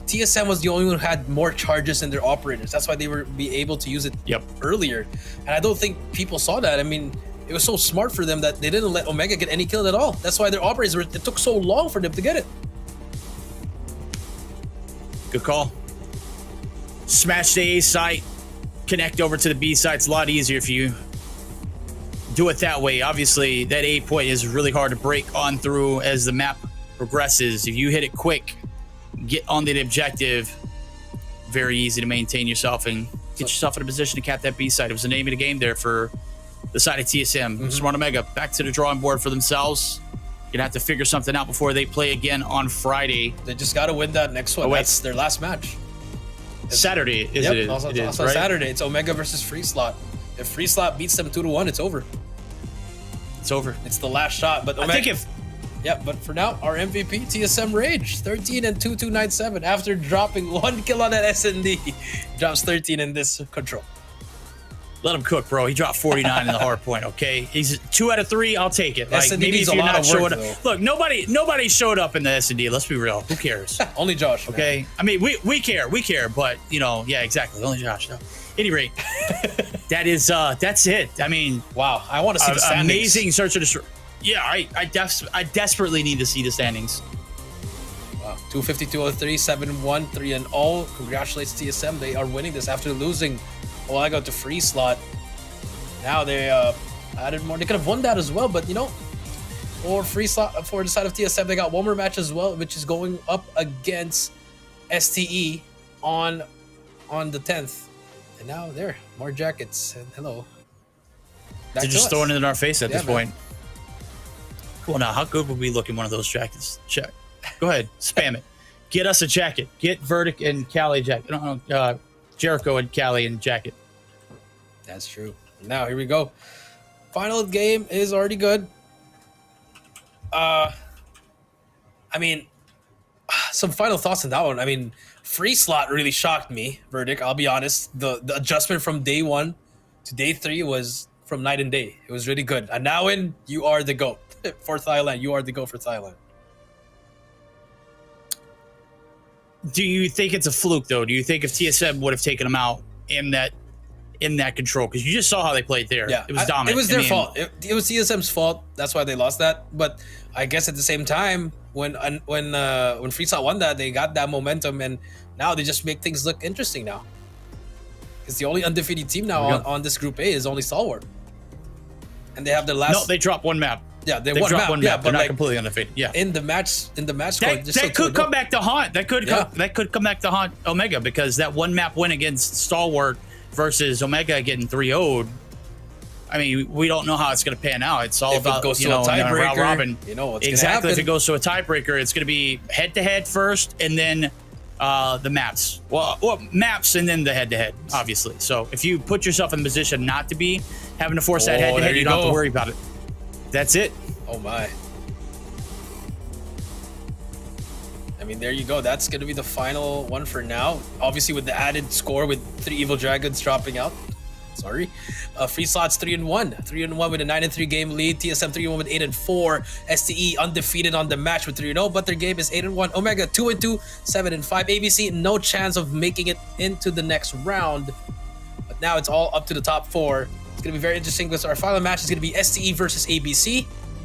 TSM was the only one who had more charges in their operators. That's why they were able to use it earlier. And I don't think people saw that. I mean, it was so smart for them that they didn't let Omega get any kill at all. That's why their operators it took so long for them to get it. Good call. Smash the A site, connect over to the B site. It's a lot easier if you do it that way. Obviously, that A point is really hard to break on through as the map progresses. If you hit it quick, get on the objective, very easy to maintain yourself and get yourself in a position to cap that B side. It was the name of the game there for the side of TSM. Smart Omega back to the drawing board for themselves. Gonna have to figure something out before they play again on Friday. They just got to win that next one. Oh, wait. That's their last match. Saturday is Yep, it? also, It is, also right? Saturday. It's Omega versus Free Slot. If Free Slot beats them 2-1, it's over. It's over. It's the last shot. But Omega, I think if yeah, but for now, our MVP, TSM Rage, 13 and 2297 after dropping 1 kill on that S&D. Drops 13 in this control. let him cook, bro. He dropped 49 in the hard point. Okay, he's 2 out of 3. I'll take it. Like S&D maybe needs if a you're lot not of work, showing though. up. Look, nobody showed up in the S&D. Let's be real. Who cares? Only Josh. man. Okay, I mean we care, but you know, yeah, exactly. Only Josh. No. Any rate, that's it. I mean, Wow, I want to see the standings. amazing search and destroy. Yeah, I desperately need to see the standings. Wow, 250-203, 7-1, 3-0. Congratulations, TSM. They are winning this after losing. Oh, I got to free slot. Now they added more. They could have won that as well, but you know, for free slot for the side of TSM, they got one more match as well, which is going up against STE on the 10th. And now there, more jackets. And hello. Back They're to just us. throwing it in our face at Yeah, this man. point. Cool. Now, how good would we look in one of those jackets? Check. Go ahead, spam it. Get us a jacket. Get Verdict and Callie jacket. Jericho and Callie and jacket. That's true. Now here we go. Final game is already good. I mean, some final thoughts on that one. I mean, free slot really shocked me. Verdict. I'll be honest. The adjustment from day 1 to day 3 was from night and day. It was really good. And now you are the GOAT for Thailand. You are the GOAT for Thailand. Do you think it's a fluke though? Do you think if TSM would have taken them out in that control? Because you just saw how they played there. Yeah, It was dominant. It was their fault. It was TSM's fault. That's why they lost that. But I guess at the same time, when Freeslot won that, they got that momentum, and now they just make things look interesting now. Because the only undefeated team now on this Group A is only Stalwart, and they have their last. No, they dropped one map. Yeah, they dropped won one map. map. Yeah, They're but not completely undefeated. Yeah. in the match score, That could come back to haunt. That could come back to haunt Omega, because that one map win against Stalwart versus Omega getting 3-0'd. I mean, we don't know how it's going to pan out. It's all If it about goes you to a know, tiebreaker, round robin. you know what's gonna exactly. If happen. it goes to a tiebreaker, it's going to be head-to-head first, and then the maps. Well, maps and then the head-to-head, obviously. So if you put yourself in the position not to be having to force that Oh, head-to-head, there you you don't have go. to worry about it. That's it. Oh my. I mean, there you go. That's going to be the final one for now. Obviously, with the added score with 3 Evil Dragons dropping out. Sorry. Free Slots 3-1. 3-1 with a 9-3 game lead. TSM 3-1 with 8-4. STE undefeated on the match with 3-0, but their game is 8-1. Omega 2-2, 7-5. ABC, no chance of making it into the next round. But now it's all up to the top 4. It's going to be very interesting because our final match is going to be STE versus ABC,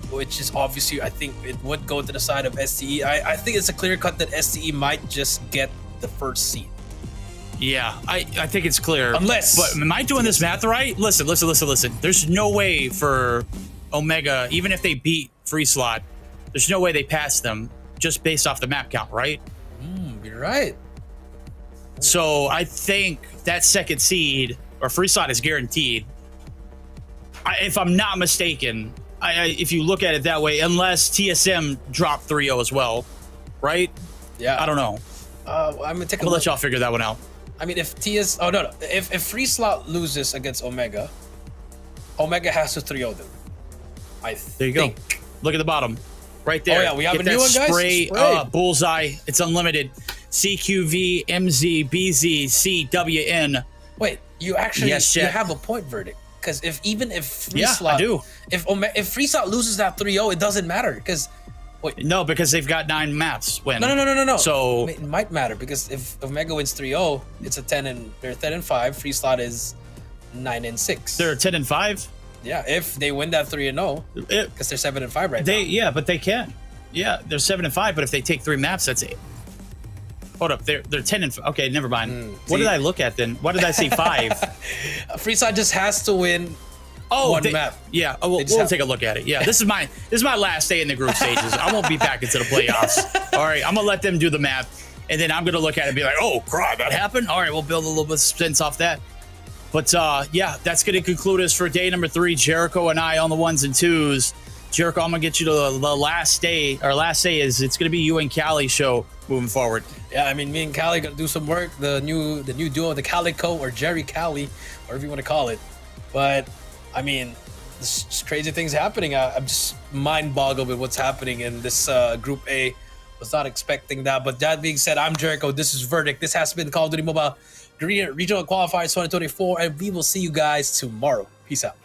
which is obviously, I think it would go to the side of STE. I think it's a clear cut that STE might just get the first seed. Yeah, I think it's clear. Unless- But am I doing this math right? Listen. There's no way for Omega, even if they beat Free Slot, there's no way they pass them just based off the map count, right? You're right. So I think that second seed, or Free Slot, is guaranteed. If I'm not mistaken, if you look at it that way, unless TSM dropped 3-0 as well, right? Yeah. I don't know. I'm gonna take a I'll look. let y'all figure that one out. I mean, if if Free Slot loses against Omega, Omega has to 3-0 them. There you go. Look at the bottom. Right there. Oh, yeah, we have Get a new that one, guys. Spray, bullseye. It's unlimited. CQV, MZ, BZ, CWN. Wait, you actually Yes, you Jack. have a point, Verdict. Because if Free Yeah, Slot, I do. If Free Slot loses that 3-0, it doesn't matter. Because No, because they've got 9 maps. Win. no. So it might matter because if Omega wins 3-0, it's a 10-5. Free Slot is 9-6. they're 10-5. Yeah, if they win that 3-0, because they're 7-5 right now. But they can. Yeah, they're 7-5. But if they take 3 maps, that's 8. Hold up, they're 10 and okay, never mind. What did I look at then? What did I say? 5. Freeside just has to win one map. Yeah, we'll take a look at it. Yeah, this is my last day in the group stages. I won't be back into the playoffs. All right, I'm gonna let them do the map, and then I'm gonna look at it and be like, oh crap, that happened. All right, we'll build a little bit of suspense off that. But yeah, that's gonna conclude us for day number 3. Jericho and I on the 1s and 2s. Jericho, I'm gonna get you to the last day. Our last day is it's gonna be you and Callie show moving forward. Yeah, I mean, me and Callie gonna do some work. The new duo, the Calico or Jerry Callie, whatever you want to call it. But I mean, there's just crazy things happening. I'm just mind boggled with what's happening in this Group A. Was not expecting that. But that being said, I'm Jericho. This is Verdict. This has been Call of Duty Mobile Garena Regional Qualifiers 2024, and we will see you guys tomorrow. Peace out.